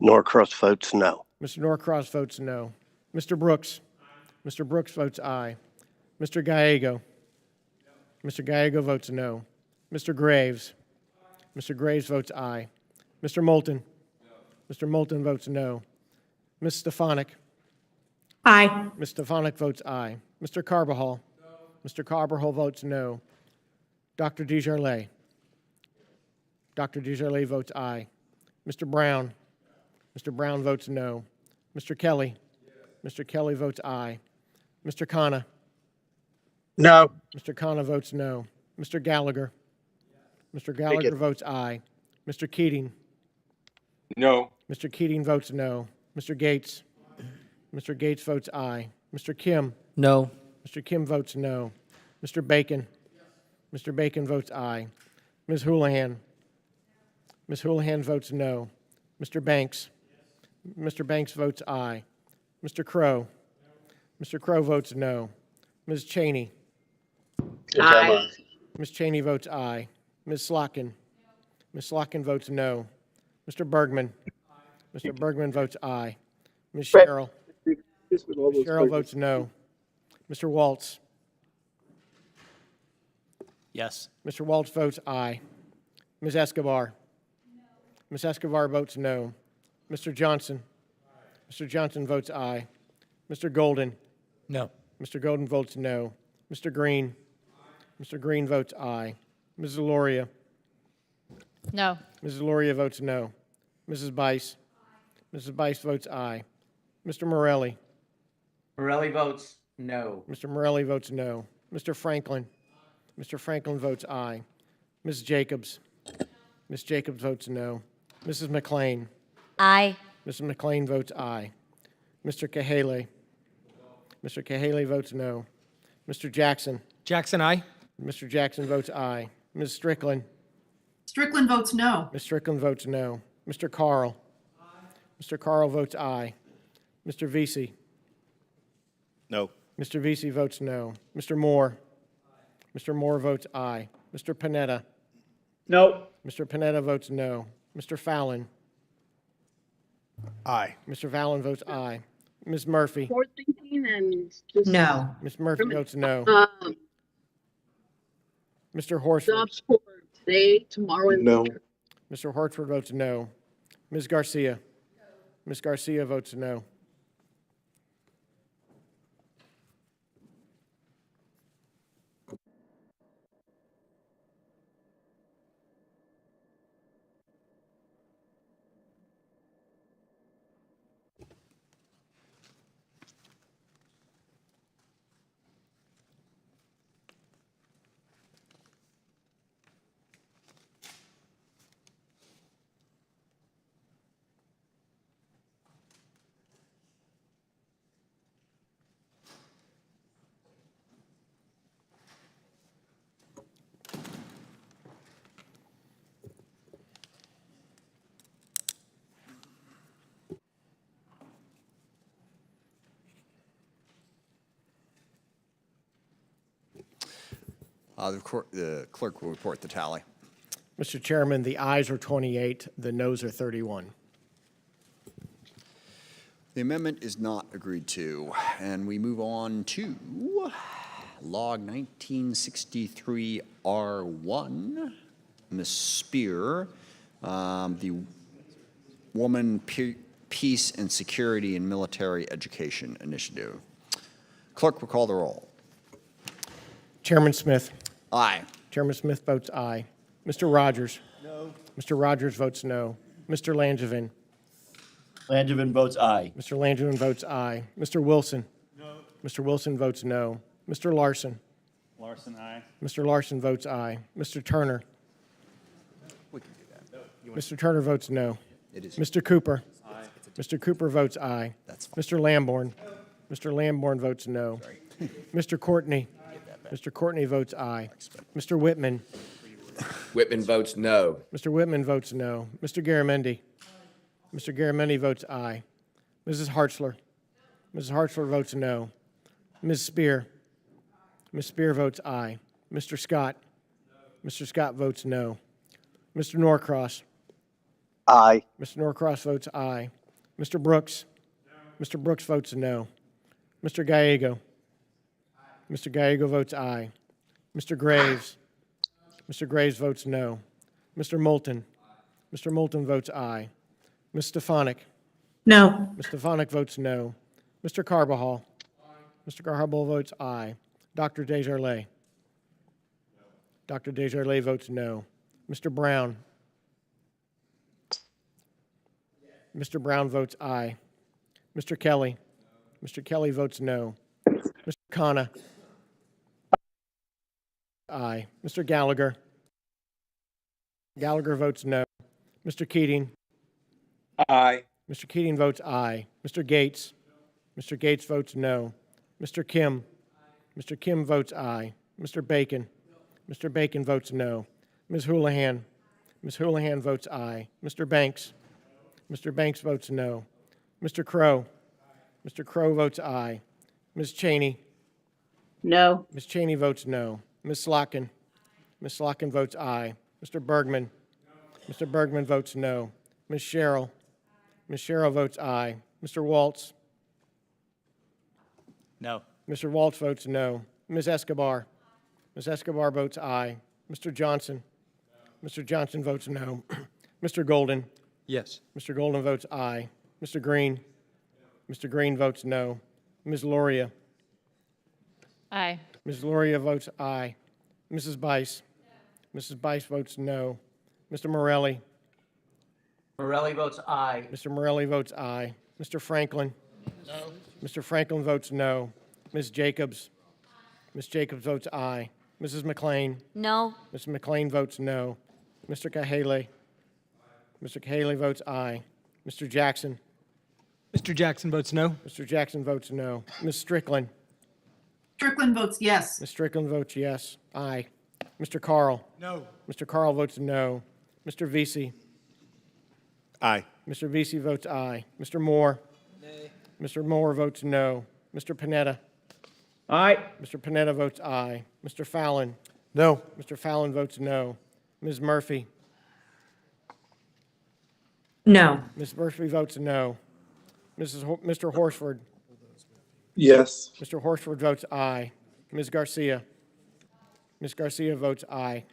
Norcross votes no. Mr. Norcross votes no. Mr. Brooks. Mr. Brooks votes aye. Mr. Gallego. Mr. Gallego votes no. Mr. Graves. Mr. Graves votes aye. Mr. Moulton. Mr. Moulton votes no. Ms. Stefanik. Aye. Ms. Stefanik votes aye. Mr. Carbajal. Mr. Carbajal votes no. Dr. Desjardins. Dr. Desjardins votes aye. Mr. Brown. Mr. Brown votes no. Mr. Kelly. Mr. Kelly votes aye. Mr. Khanna. No. Mr. Khanna votes no. Mr. Gallagher. Mr. Gallagher votes aye. Mr. Keating. No. Mr. Keating votes no. Mr. Gates. Mr. Gates votes aye. Mr. Kim. No. Mr. Kim votes no. Mr. Bacon. Mr. Bacon votes aye. Ms. Houlihan. Ms. Houlihan votes no. Mr. Banks. Mr. Banks votes aye. Mr. Crow. Mr. Crow votes no. Ms. Cheney. Aye. Ms. Cheney votes aye. Ms. Slotkin. Ms. Slotkin votes no. Mr. Bergman. Mr. Bergman votes aye. Ms. Sheryl. Ms. Sheryl votes no. Mr. Waltz. Yes. Mr. Waltz votes aye. Ms. Escobar. Ms. Escobar votes no. Mr. Johnson. Mr. Johnson votes aye. Mr. Golden. No. Mr. Golden votes no. Mr. Green. Mr. Green votes aye. Mrs. Loria. No. Mrs. Loria votes no. Mrs. Bice. Mrs. Bice votes aye. Mr. Morelli. Morelli votes no. Mr. Morelli votes no. Mr. Franklin. Mr. Franklin votes aye. Ms. Jacobs. Ms. Jacobs votes no. Mrs. McLean. Aye. Mrs. McLean votes aye. Mr. Cahaley. Mr. Cahaley votes no. Mr. Jackson. Jackson, aye. Mr. Jackson votes aye. Ms. Strickland. Strickland votes no. Ms. Strickland votes no. Mr. Carl. Mr. Carl votes aye. Mr. Vesey. No. Mr. Vesey votes no. Mr. Moore. Mr. Moore votes aye. Mr. Panetta. No. Mr. Panetta votes no. Mr. Fallon. Aye. Mr. Fallon votes aye. Ms. Murphy. More thinking and just. No. Ms. Murphy votes no. Mr. Horsford. Jobs for today, tomorrow, and No. later. Mr. Hartsford votes no. Ms. Garcia. Ms. Garcia votes no. The clerk will report the tally. Mr. Chairman, the ayes are 28, the noes are 31. The amendment is not agreed to, and we move on to Log 1963R1. Ms. Spear, the Woman, Peace and Security in Military Education Initiative. Clerk will call the roll. Chairman Smith. Aye. Chairman Smith votes aye. Mr. Rogers. No. Mr. Rogers votes no. Mr. Langevin. Langevin votes aye. Mr. Langevin votes aye. Mr. Wilson. No. Mr. Wilson votes no. Mr. Larson. Larson, aye. Mr. Larson votes aye. Mr. Turner. We can do that. Mr. Turner votes no. It is. Mr. Cooper. Aye. Mr. Cooper votes aye. That's fine. Mr. Lamborn. Mr. Lamborn votes no. Mr. Courtney. Mr. Courtney votes aye. Mr. Whitman. Whitman votes no. Mr. Whitman votes no. Mr. Garamendi. Mr. Garamendi votes aye. Mrs. Hartzler. Mrs. Hartzler votes no. Ms. Spear. Ms. Spear votes aye. Mr. Scott. Mr. Scott votes no. Mr. Norcross. Aye. Mr. Norcross votes aye. Mr. Brooks. Mr. Brooks votes no. Mr. Gallego. Mr. Gallego votes aye. Mr. Graves. Mr. Graves votes no. Mr. Moulton. Mr. Moulton votes aye. Ms. Stefanik. No. Ms. Stefanik votes no. Mr. Carbajal. Mr. Carbajal votes aye. Dr. Desjardins. Dr. Desjardins votes no. Mr. Brown. Mr. Brown votes aye. Mr. Kelly. Mr. Kelly votes no. Mr. Khanna. Aye. Mr. Gallagher. Gallagher votes no. Mr. Keating. Aye. Mr. Keating votes aye. Mr. Gates. Mr. Gates votes no. Mr. Kim. Mr. Kim votes aye. Mr. Bacon. Mr. Bacon votes no. Ms. Houlihan. Ms. Houlihan votes aye. Mr. Banks. Mr. Banks votes no. Mr. Crow. Mr. Crow votes aye. Ms. Cheney. No. Ms. Cheney votes no. Ms. Slotkin. Ms. Slotkin votes aye. Mr. Bergman. Mr. Bergman votes no. Ms. Sheryl. Ms. Sheryl votes aye. Mr. Waltz. No. Mr. Waltz votes no. Ms. Escobar. Ms. Escobar votes aye. Mr. Johnson. Mr. Johnson votes no. Mr. Golden. Yes. Mr. Golden votes aye. Mr. Green. Mr. Green votes no. Ms. Loria. Aye. Ms. Loria votes aye. Mrs. Bice. Mrs. Bice votes no. Mr. Morelli. Morelli votes aye. Mr. Morelli votes aye. Mr. Franklin. No. Mr. Franklin votes no. Ms. Jacobs. Ms. Jacobs votes aye. Mrs. McLean. No. Mrs. McLean votes no. Mr. Cahaley. Mr. Cahaley votes aye. Mr. Jackson. Mr. Jackson votes no. Mr. Jackson votes no. Ms. Strickland. Strickland votes yes. Ms. Strickland votes yes. Aye. Mr. Carl. No. Mr. Carl votes no. Mr. Vesey. Aye. Mr. Vesey votes aye. Mr. Moore. Nay. Mr. Moore votes no. Mr. Panetta. Aye. Mr. Panetta votes aye. Mr. Fallon. No. Mr. Fallon votes no. Ms. Murphy. No. Ms. Murphy votes no. Mr. Horsford. Yes. Mr. Horsford votes aye. Ms. Garcia. Ms. Garcia votes aye.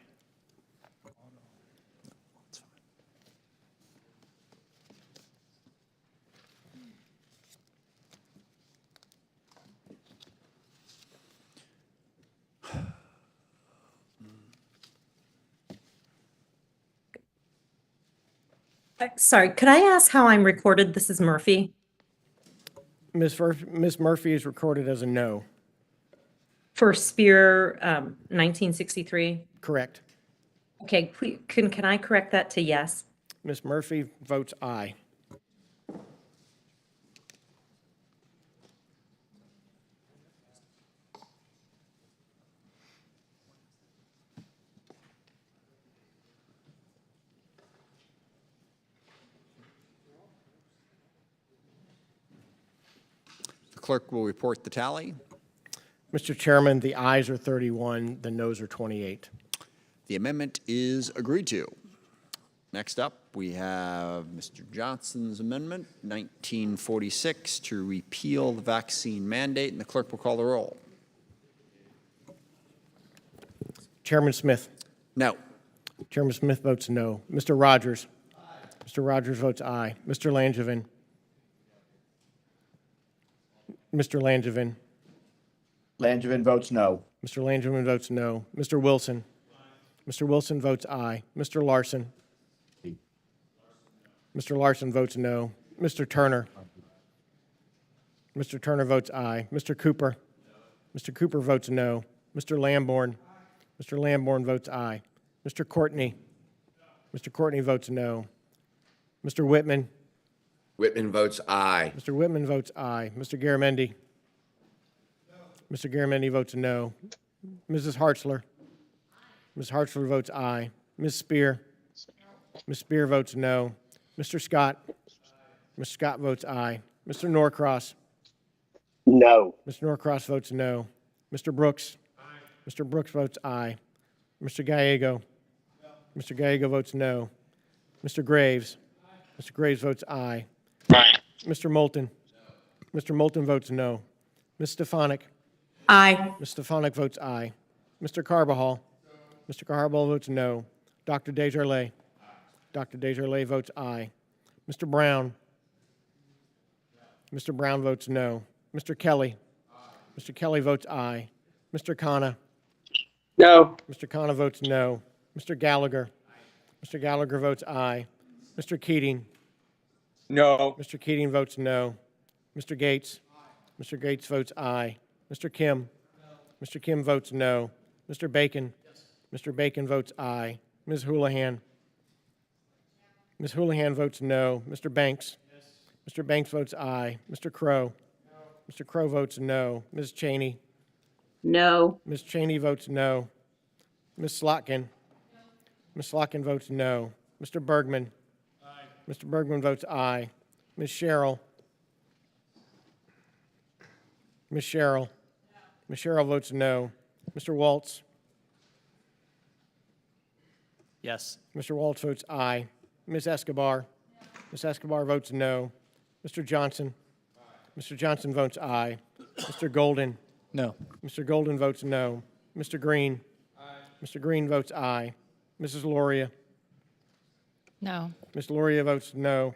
Sorry, could I ask how I'm recorded? This is Murphy. Ms. Murphy is recorded as a no. For Spear, 1963. Correct. Okay, can I correct that to yes? Ms. Murphy votes aye. The clerk will report the tally. Mr. Chairman, the ayes are 31, the noes are 28. The amendment is agreed to. Next up, we have Mr. Johnson's amendment, 1946, to repeal the vaccine mandate, and the clerk will call the roll. Chairman Smith. No. Chairman Smith votes no. Mr. Rogers. Mr. Rogers votes aye. Mr. Langevin. Mr. Langevin. Langevin votes no. Mr. Langevin votes no. Mr. Wilson. Mr. Wilson votes aye. Mr. Larson. Mr. Larson votes no. Mr. Turner. Mr. Turner votes aye. Mr. Cooper. Mr. Cooper votes no. Mr. Lamborn. Mr. Lamborn votes aye. Mr. Courtney. Mr. Courtney votes no. Mr. Whitman. Whitman votes aye. Mr. Whitman votes aye. Mr. Garamendi. Mr. Garamendi votes no. Mrs. Hartzler. Ms. Hartzler votes aye. Ms. Spear. Ms. Spear votes no. Mr. Scott. Mr. Scott votes aye. Mr. Norcross. No. Mr. Norcross votes no. Mr. Brooks. Mr. Brooks votes aye. Mr. Gallego. Mr. Gallego votes no. Mr. Graves. Mr. Graves votes aye. Mr. Moulton. Mr. Moulton votes no. Ms. Stefanik. Aye. Ms. Stefanik votes aye. Mr. Carbajal. Mr. Carbajal votes no. Dr. Desjardins. Dr. Desjardins votes aye. Mr. Brown. Mr. Brown votes no. Mr. Kelly. Mr. Kelly votes aye. Mr. Khanna. No. Mr. Khanna votes no. Mr. Gallagher. Mr. Gallagher votes aye. Mr. Keating. No. Mr. Keating votes no. Mr. Gates. Mr. Gates votes aye. Mr. Kim. Mr. Kim votes no. Mr. Bacon. Mr. Bacon votes aye. Ms. Houlihan. Ms. Houlihan votes no. Mr. Banks. Mr. Banks votes aye. Mr. Crow. Mr. Crow votes no. Ms. Cheney. No. Ms. Cheney votes no. Ms. Slotkin. Ms. Slotkin votes no. Mr. Bergman. Mr. Bergman votes aye. Ms. Sheryl. Ms. Sheryl. Ms. Sheryl votes no. Mr. Waltz. Yes. Mr. Waltz votes aye. Ms. Escobar. Ms. Escobar votes no. Mr. Johnson. Mr. Johnson votes aye. Mr. Golden. No. Mr. Golden votes no. Mr. Green. Mr. Green votes aye. Mrs. Loria. No. Ms. Loria votes no.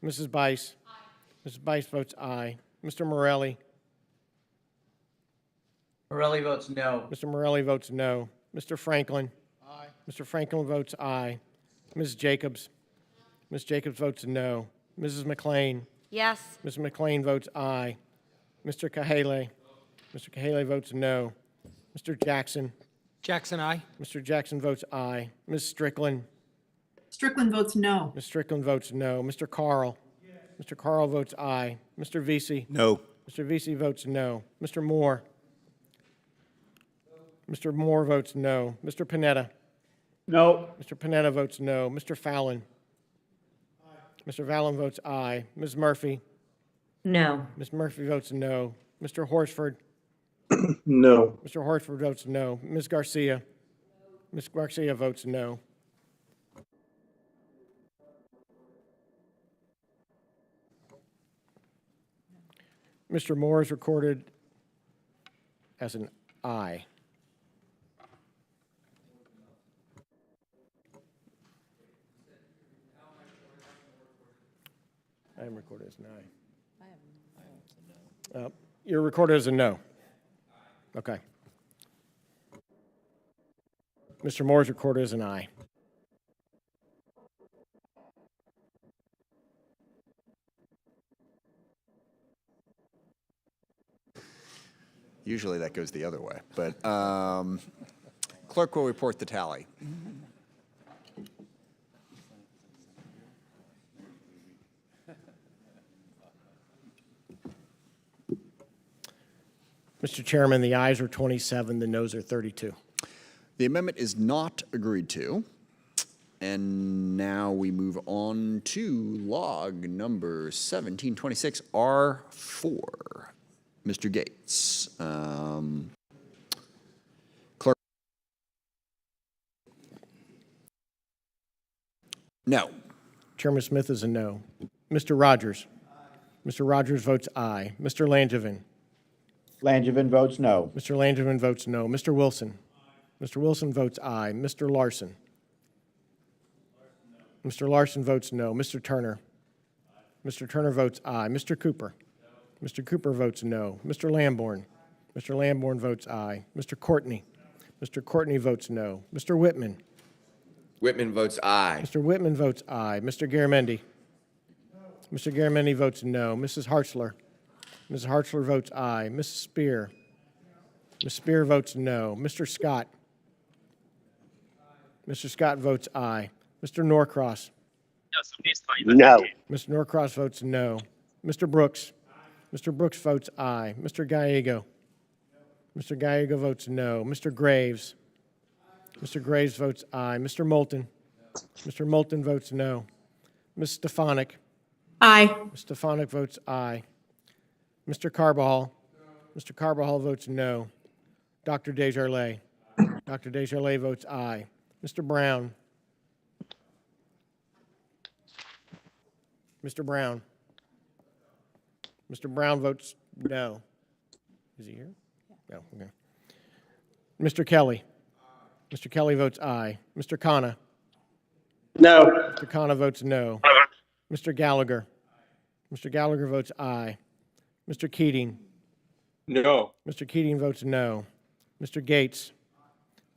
Mrs. Bice. Mrs. Bice votes aye. Mr. Morelli. Morelli votes no. Mr. Morelli votes no. Mr. Franklin. Mr. Franklin votes aye. Ms. Jacobs. Ms. Jacobs votes no. Mrs. McLean. Yes. Mrs. McLean votes aye. Mr. Kahale. Mr. Kahale votes no. Mr. Jackson. Jackson, aye. Mr. Jackson votes aye. Ms. Strickland. Strickland votes no. Ms. Strickland votes no. Mr. Carl. Mr. Carl votes aye. Mr. Vesey. No. Mr. Vesey votes no. Mr. Moore. Mr. Moore votes no. Mr. Panetta. No. Mr. Panetta votes no. Mr. Fallon. Mr. Fallon votes aye. Ms. Murphy. No. Ms. Murphy votes no. Mr. Horsford. No. Mr. Horsford votes no. Ms. Garcia? Ms. Garcia votes no. Mr. Moore is recorded as an aye. I am recorded as an aye. You're recorded as a no. Okay. Mr. Moore is recorded as an aye. Usually that goes the other way, but clerk will report the tally. Mr. Chairman, the ayes are 27, the noes are 32. The amendment is not agreed to. And now we move on to log number 1726, R4. Mr. Gates. Clerk. No. Chairman Smith is a no. Mr. Rogers. Mr. Rogers votes aye. Mr. Langevin. Langevin votes no. Mr. Langevin votes no. Mr. Wilson. Mr. Wilson votes aye. Mr. Larson. Mr. Larson votes no. Mr. Turner. Mr. Turner votes aye. Mr. Cooper. Mr. Cooper votes no. Mr. Lamborn. Mr. Lamborn votes aye. Mr. Courtney. Mr. Courtney votes no. Mr. Whitman. Whitman votes aye. Mr. Whitman votes aye. Mr. Garamendi. Mr. Garamendi votes no. Mrs. Hartzler. Mrs. Hartzler votes aye. Mrs. Spear. Ms. Spear votes no. Mr. Scott. Mr. Scott votes aye. Mr. Norcross. No. Mr. Norcross votes no. Mr. Brooks. Mr. Brooks votes aye. Mr. Gallego. Mr. Gallego votes no. Mr. Graves. Mr. Graves votes aye. Mr. Moulton. Mr. Moulton votes no. Ms. Stefanik. Aye. Ms. Stefanik votes aye. Mr. Carbajal. Mr. Carbajal votes no. Dr. Desjardins. Dr. Desjardins votes aye. Mr. Brown. Mr. Brown. Mr. Brown votes no. Is he here? No, okay. Mr. Kelly. Mr. Kelly votes aye. Mr. Khanna. No. Mr. Khanna votes no. Mr. Gallagher. Mr. Gallagher votes aye. Mr. Keating. No. Mr. Keating votes no. Mr. Gates.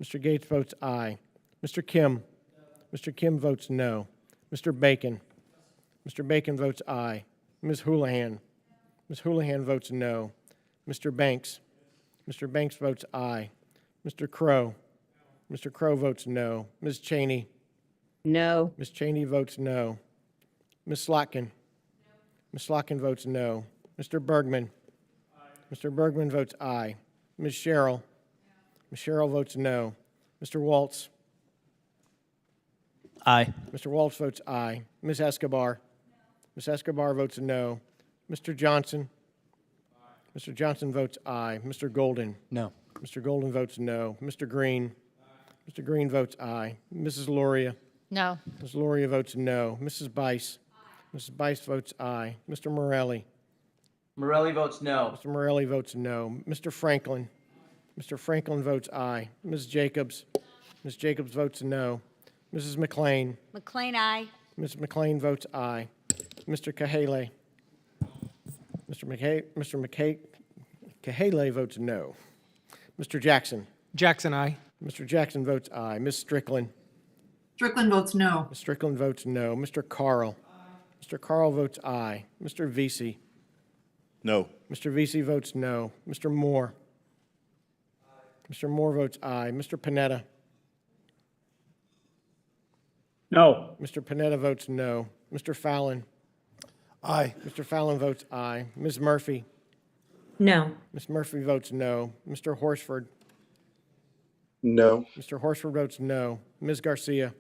Mr. Gates votes aye. Mr. Kim. Mr. Kim votes no. Mr. Bacon. Mr. Bacon votes aye. Ms. Houlihan. Ms. Houlihan votes no. Mr. Banks. Mr. Banks votes aye. Mr. Crow. Mr. Crow votes no. Ms. Cheney. No. Ms. Cheney votes no. Ms. Slotkin. Ms. Slotkin votes no. Mr. Bergman. Mr. Bergman votes aye. Ms. Sheryl. Ms. Sheryl votes no. Mr. Waltz. Aye. Mr. Waltz votes aye. Ms. Escobar. Ms. Escobar votes no. Mr. Johnson. Mr. Johnson votes aye. Mr. Golden. No. Mr. Golden votes no. Mr. Green. Mr. Green votes aye. Mrs. Loria. No. Mrs. Loria votes no. Mrs. Bice. Mrs. Bice votes aye. Mr. Morelli. Morelli votes no. Mr. Morelli votes no. Mr. Franklin. Mr. Franklin votes aye. Ms. Jacobs. Ms. Jacobs votes no. Mrs. McLean. McLean, aye. Ms. McLean votes aye. Mr. Kahale. Mr. Kahale votes no. Mr. Jackson. Jackson, aye. Mr. Jackson votes aye. Ms. Strickland. Strickland votes no. Ms. Strickland votes no. Mr. Carl. Mr. Carl votes aye. Mr. Vesey. No. Mr. Vesey votes no. Mr. Moore. Mr. Moore votes aye. Mr. Panetta. No. Mr. Panetta votes no. Mr. Fallon. Aye. Mr. Fallon votes aye. Ms. Murphy. No. Ms. Murphy votes no. Mr. Horsford. No. Mr. Horsford votes no. Ms. Garcia.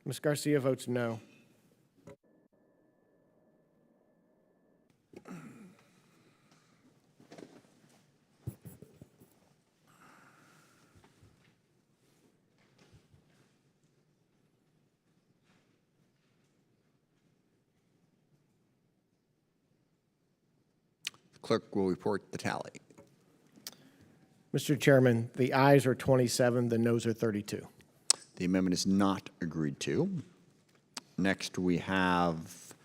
Ms. Garcia votes no. Clerk will report the tally. Mr. Chairman, the ayes are 27, the noes are 32. The amendment is not agreed to. Next, we have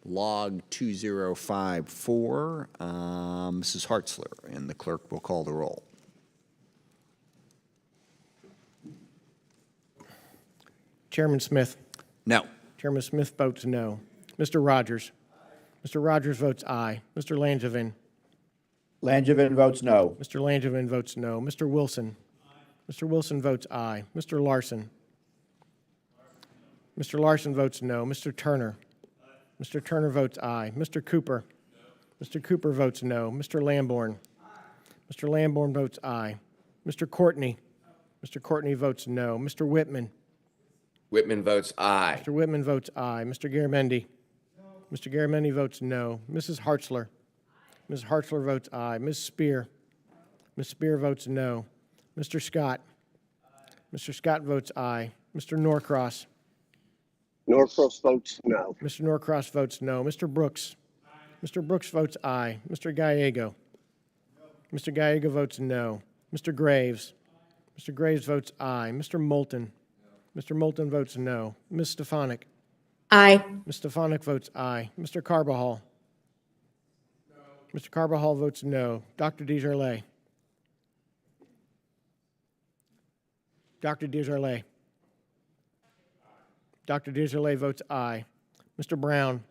log 2054, Mrs. Hartzler, and the clerk will call the roll. Chairman Smith. No. Chairman Smith votes no. Mr. Rogers. Mr. Rogers votes aye. Mr. Langevin. Langevin votes no. Mr. Langevin votes no. Mr. Wilson. Mr. Wilson votes aye. Mr. Larson. Mr. Larson votes no. Mr. Turner. Mr. Turner votes aye. Mr. Cooper. Mr. Cooper votes no. Mr. Lamborn. Mr. Lamborn votes aye. Mr. Courtney. Mr. Courtney votes no. Mr. Whitman. Whitman votes aye. Mr. Whitman votes aye. Mr. Garamendi. Mr. Garamendi votes no. Mrs. Hartzler. Ms. Hartzler votes aye. Ms. Spear. Ms. Spear votes no. Mr. Scott. Mr. Scott votes aye. Mr. Norcross. Norcross votes no. Mr. Norcross votes no. Mr. Brooks. Mr. Brooks votes aye. Mr. Gallego. Mr. Gallego votes no. Mr. Graves. Mr. Graves votes aye. Mr. Moulton. Mr. Moulton votes no. Ms. Stefanik. Aye. Ms. Stefanik votes aye. Mr. Carbajal. Mr. Carbajal votes no. Dr. Desjardins. Dr. Desjardins. Dr. Desjardins votes aye. Mr. Brown.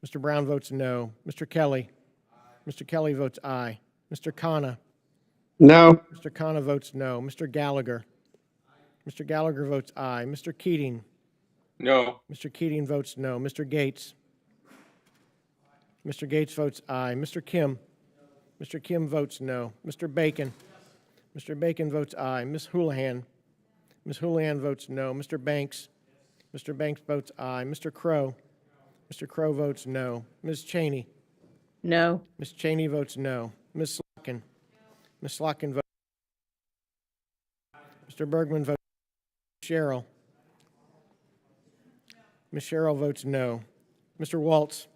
Mr. Brown votes no. Mr. Kelly. Mr. Kelly votes aye. Mr. Khanna. No. Mr. Khanna votes no. Mr. Gallagher. Mr. Gallagher votes aye. Mr. Keating. No. Mr. Keating votes no. Mr. Gates. Mr. Gates votes aye. Mr. Kim. Mr. Kim votes no. Mr. Bacon. Mr. Bacon votes aye. Ms. Houlihan. Ms. Houlihan votes no. Mr. Banks. Mr. Banks votes aye. Mr. Crow. Mr. Crow votes no. Ms. Cheney. No. Ms. Cheney votes no. Ms. Slotkin. Ms. Slotkin votes. Mr. Bergman votes. Sheryl. Ms. Sheryl votes no. Mr. Waltz.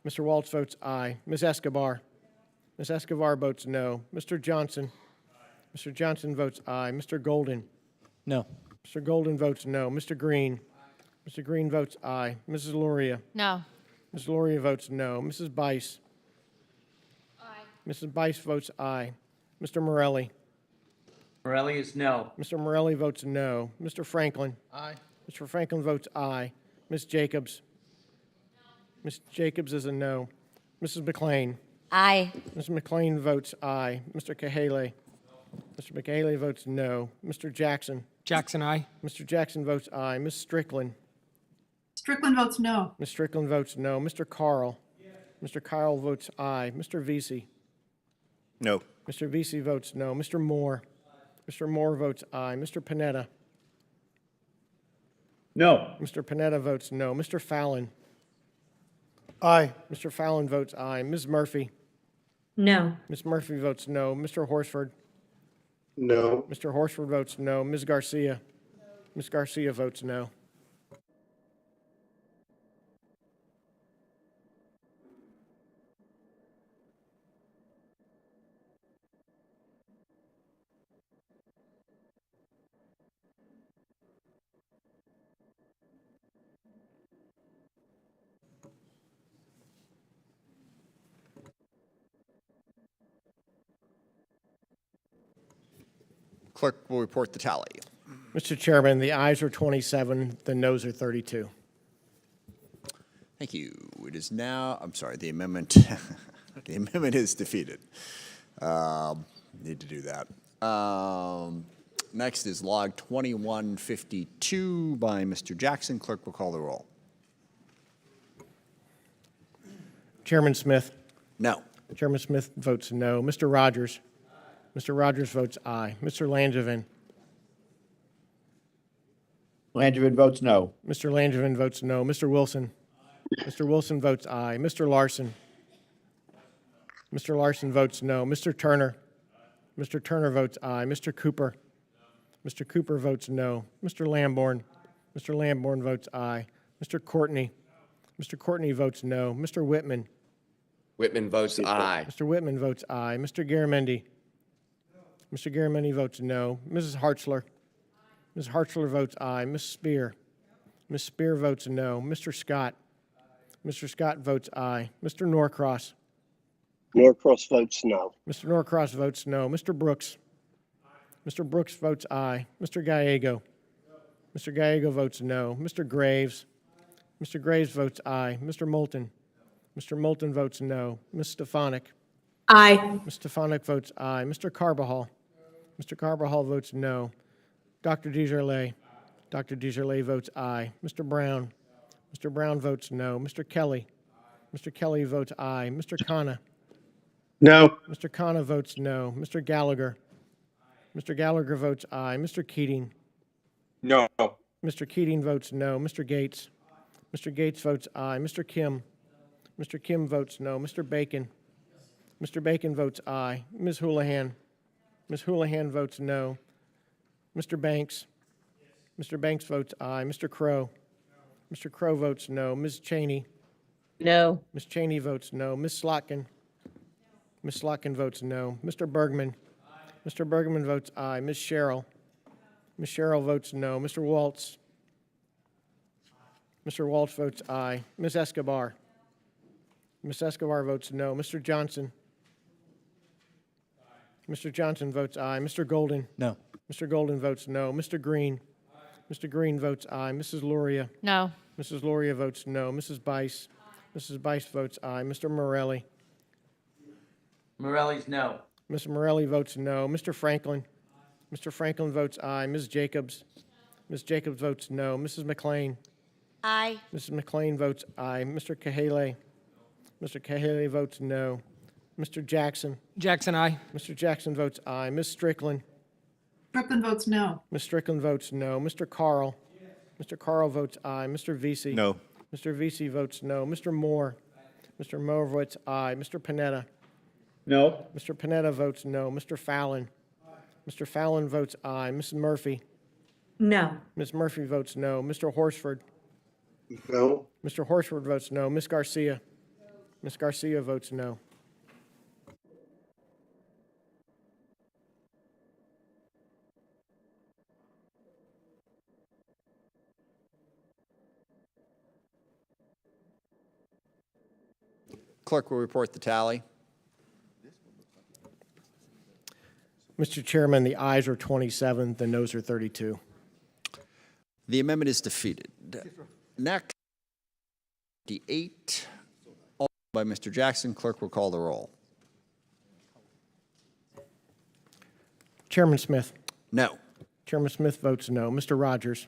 Mr. Waltz votes aye. Ms. Escobar. Ms. Escobar votes no. Mr. Johnson. Mr. Johnson votes aye. Mr. Golden. No. Mr. Golden votes no. Mr. Green. Mr. Green votes aye. Mrs. Luria. No. Mrs. Luria votes no. Mrs. Bice. Aye. Mrs. Bice votes aye. Mr. Morelli. Morelli is no. Mr. Morelli votes no. Mr. Franklin. Aye. Mr. Franklin votes aye. Ms. Jacobs. Ms. Jacobs is a no. Mrs. McLean. Aye. Mrs. McLean votes aye. Mr. Cahale. Mr. Cahale votes no. Mr. Jackson. Jackson, aye. Mr. Jackson votes aye. Ms. Strickland. Strickland votes no. Ms. Strickland votes no. Mr. Carl. Mr. Carl votes aye. Mr. Vesey. No. Mr. Vesey votes no. Mr. Moore. Mr. Moore votes aye. Mr. Panetta. No. Mr. Panetta votes no. Mr. Fallon. Aye. Mr. Fallon votes aye. Ms. Murphy. No. Ms. Murphy votes no. Mr. Horsford. No. Mr. Horsford votes no. Ms. Garcia. Ms. Garcia votes no. Clerk will report the tally. Mr. Chairman, the ayes are 27, the noes are 32. Thank you. It is now, I'm sorry, the amendment, the amendment is defeated. Need to do that. Next is log 2152 by Mr. Jackson. Clerk will call the roll. Chairman Smith. No. Chairman Smith votes no. Mr. Rogers. Mr. Rogers votes aye. Mr. Langevin. Langevin votes no. Mr. Langevin votes no. Mr. Wilson. Mr. Wilson votes aye. Mr. Larson. Mr. Larson votes no. Mr. Turner. Mr. Turner votes aye. Mr. Cooper. Mr. Cooper votes no. Mr. Lamborn. Mr. Lamborn votes aye. Mr. Courtney. Mr. Courtney votes no. Mr. Whitman. Whitman votes aye. Mr. Whitman votes aye. Mr. Garamendi. Mr. Garamendi votes no. Mrs. Hartzler. Ms. Hartzler votes aye. Ms. Spear. Ms. Spear votes no. Mr. Scott. Mr. Scott votes aye. Mr. Norcross. Norcross votes no. Mr. Norcross votes no. Mr. Brooks. Mr. Brooks votes aye. Mr. Gallego. Mr. Gallego votes no. Mr. Graves. Mr. Graves votes aye. Mr. Moulton. Mr. Moulton votes no. Ms. Stefanik. Aye. Ms. Stefanik votes aye. Mr. Carbajal. Mr. Carbajal votes no. Dr. Desjardins. Dr. Desjardins votes aye. Mr. Brown. Mr. Brown votes no. Mr. Kelly. Mr. Kelly votes aye. Mr. Khanna. No. Mr. Khanna votes no. Mr. Gallagher. Mr. Gallagher votes aye. Mr. Keating. No. Mr. Keating votes no. Mr. Gates. Mr. Gates votes aye. Mr. Kim. Mr. Kim votes no. Mr. Bacon. Mr. Bacon votes aye. Ms. Houlihan. Ms. Houlihan votes no. Mr. Banks. Mr. Banks votes aye. Mr. Crow. Mr. Crow votes no. Ms. Cheney. No. Ms. Cheney votes no. Ms. Slotkin. Ms. Slotkin votes no. Mr. Bergman. Mr. Bergman votes aye. Ms. Sheryl. Ms. Sheryl votes no. Mr. Waltz. Mr. Waltz votes aye. Ms. Escobar. Ms. Escobar votes no. Mr. Johnson. Mr. Johnson votes aye. Mr. Golden. No. Mr. Golden votes no. Mr. Green. Mr. Green votes aye. Mrs. Luria. No. Mrs. Luria votes no. Mrs. Bice. Mrs. Bice votes aye. Mr. Morelli. Morelli's no. Mr. Morelli votes no. Mr. Franklin. Mr. Franklin votes aye. Ms. Jacobs. Ms. Jacobs votes no. Mrs. McLean. Aye. Mrs. McLean votes aye. Mr. Kahale. Mr. Kahale votes no. Mr. Jackson. Jackson, aye. Mr. Jackson votes aye. Ms. Strickland. Strickland votes no. Ms. Strickland votes no. Mr. Carl. Mr. Carl votes aye. Mr. Vesey. No. Mr. Vesey votes no. Mr. Moore. Mr. Moore votes aye. Mr. Panetta. No. Mr. Panetta votes no. Mr. Fallon. Mr. Fallon votes aye. Mrs. Murphy. No. Ms. Murphy votes no. Mr. Horsford. No. Mr. Horsford votes no. Ms. Garcia. Ms. Garcia votes no. Clerk will report the tally. Mr. Chairman, the ayes are 27, the noes are 32. The amendment is defeated. Next, 58, by Mr. Jackson. Clerk will call the roll. Chairman Smith. No. Chairman Smith votes no. Mr. Rogers.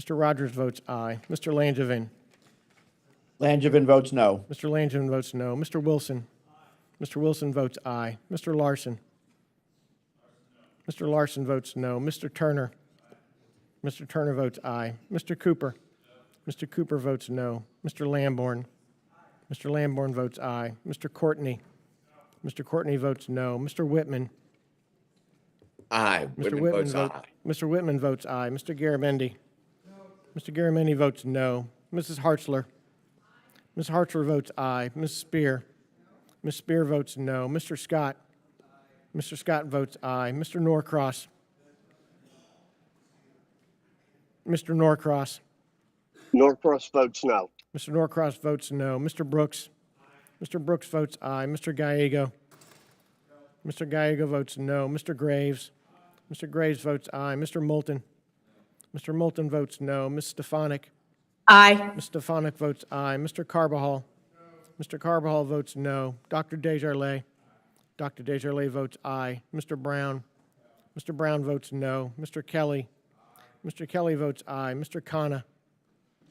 Mr. Rogers votes aye. Mr. Langevin. Langevin votes no. Mr. Langevin votes no. Mr. Wilson. Mr. Wilson votes aye. Mr. Larson. Mr. Larson votes no. Mr. Turner. Mr. Turner votes aye. Mr. Cooper. Mr. Cooper votes no. Mr. Lamborn. Mr. Lamborn votes aye. Mr. Courtney. Mr. Courtney votes no. Mr. Whitman. Aye. Mr. Whitman votes aye. Mr. Whitman votes aye. Mr. Garamendi. Mr. Garamendi votes no. Mrs. Hartzler. Ms. Hartzler votes aye. Ms. Spear. Ms. Spear votes no. Mr. Scott. Mr. Scott votes aye. Mr. Norcross. Mr. Norcross. Norcross votes no. Mr. Norcross votes no. Mr. Brooks. Mr. Brooks votes aye. Mr. Gallego. Mr. Gallego votes no. Mr. Graves. Mr. Graves votes aye. Mr. Moulton. Mr. Moulton votes no. Ms. Stefanik. Aye. Ms. Stefanik votes aye. Mr. Carbajal. Mr. Carbajal votes no. Dr. Desjardins. Dr. Desjardins votes aye. Mr. Brown. Mr. Brown votes no. Mr. Kelly. Mr. Kelly votes aye. Mr. Khanna.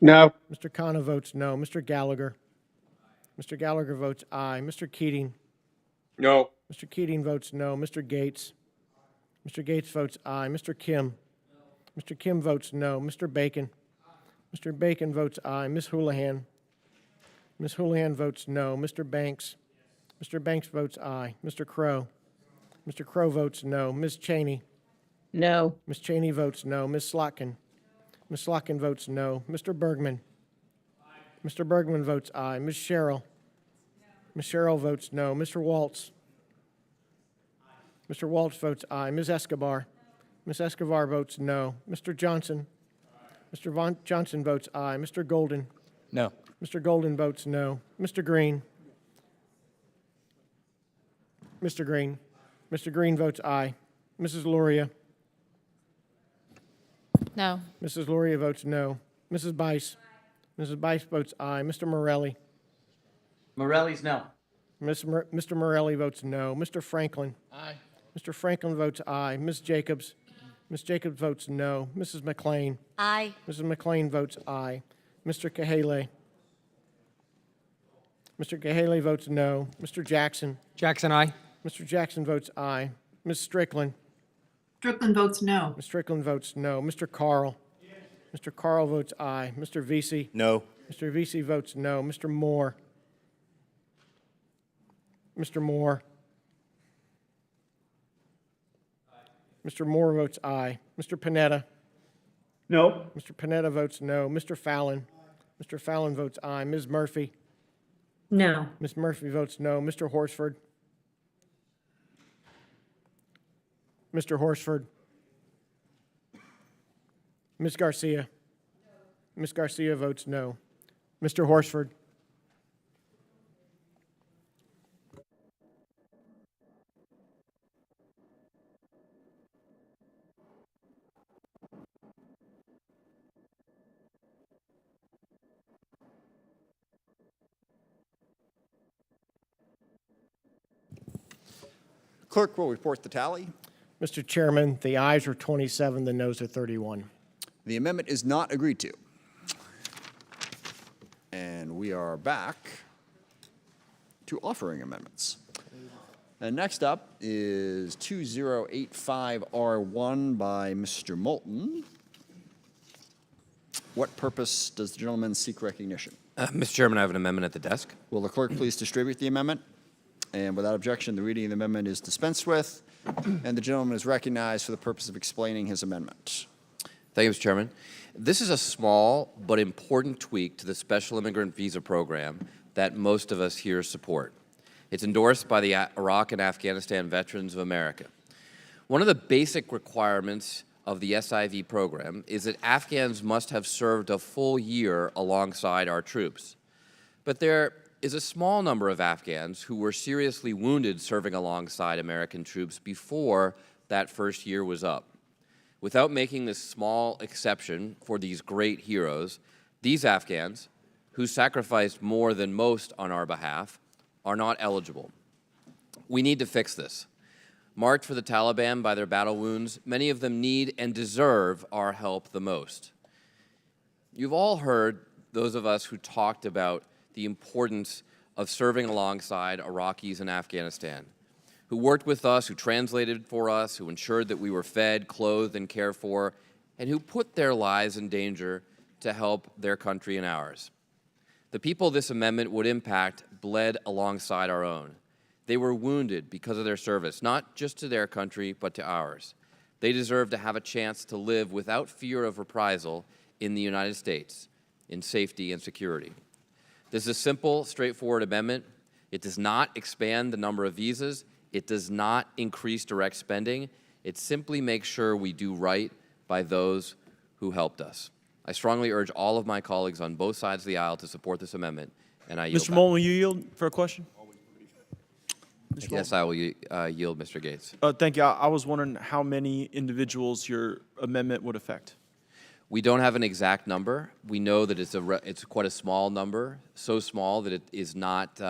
No. Mr. Khanna votes no. Mr. Gallagher. Mr. Gallagher votes aye. Mr. Keating. No. Mr. Keating votes no. Mr. Gates. Mr. Gates votes aye. Mr. Kim. Mr. Kim votes no. Mr. Bacon. Mr. Bacon votes aye. Ms. Houlihan. Ms. Houlihan votes no. Mr. Banks. Mr. Banks votes aye. Mr. Crow. Mr. Crow votes no. Ms. Cheney. No. Ms. Cheney votes no. Ms. Slotkin. Ms. Slotkin votes no. Mr. Bergman. Mr. Bergman votes aye. Ms. Sheryl. Ms. Sheryl votes no. Mr. Waltz? Mr. Waltz votes aye. Ms. Escobar? Ms. Escobar votes no. Mr. Johnson? Mr. Johnson votes aye. Mr. Golden? No. Mr. Golden votes no. Mr. Green? Mr. Green? Mr. Green votes aye. Mrs. Luria? No. Mrs. Luria votes no. Mrs. Bice? Mrs. Bice votes aye. Mr. Morelli? Morelli's no. Mr. Morelli votes no. Mr. Franklin? Aye. Mr. Franklin votes aye. Ms. Jacobs? Ms. Jacobs votes no. Mrs. McLean? Aye. Mrs. McLean votes aye. Mr. Kahale? Mr. Kahale votes no. Mr. Jackson? Jackson, aye. Mr. Jackson votes aye. Ms. Strickland? Strickland votes no. Ms. Strickland votes no. Mr. Carl? Mr. Carl votes aye. Mr. Vesey? No. Mr. Vesey votes no. Mr. Moore? Mr. Moore? Mr. Moore votes aye. Mr. Panetta? No. Mr. Panetta votes no. Mr. Fallon? Mr. Fallon votes aye. Ms. Murphy? No. Ms. Murphy votes no. Mr. Horsford? Mr. Horsford? Ms. Garcia? Ms. Garcia votes no. Mr. Horsford? Clerk will report the tally. Mr. Chairman, the ayes are 27, the noes are 31. The amendment is not agreed to. And we are back to offering amendments. And next up is 2085R1 by Mr. Moulton. What purpose does the gentleman seek recognition? Mr. Chairman, I have an amendment at the desk. Will the clerk please distribute the amendment? And without objection, the reading of the amendment is dispensed with, and the gentleman is recognized for the purpose of explaining his amendment. Thank you, Mr. Chairman. This is a small but important tweak to the Special Immigrant Visa Program that most of us here support. It's endorsed by the Iraq and Afghanistan Veterans of America. One of the basic requirements of the SIV program is that Afghans must have served a full year alongside our troops. But there is a small number of Afghans who were seriously wounded serving alongside American troops before that first year was up. Without making this small exception for these great heroes, these Afghans, who sacrificed more than most on our behalf, are not eligible. We need to fix this. Marked for the Taliban by their battle wounds, many of them need and deserve our help the most. You've all heard, those of us who talked about the importance of serving alongside Iraqis in Afghanistan, who worked with us, who translated for us, who ensured that we were fed, clothed, and cared for, and who put their lives in danger to help their country and ours. The people this amendment would impact bled alongside our own. They were wounded because of their service, not just to their country, but to ours. They deserve to have a chance to live without fear of reprisal in the United States, in safety and security. This is a simple, straightforward amendment. It does not expand the number of visas. It does not increase direct spending. It simply makes sure we do right by those who helped us. I strongly urge all of my colleagues on both sides of the aisle to support this amendment, and I yield Mr. back. Moulton, will you yield for a question? Yes, I will yield, Mr. Gates. Thank you. I was wondering how many individuals your amendment would affect. We don't have an exact number. We know that it's quite a small number, so small that it is not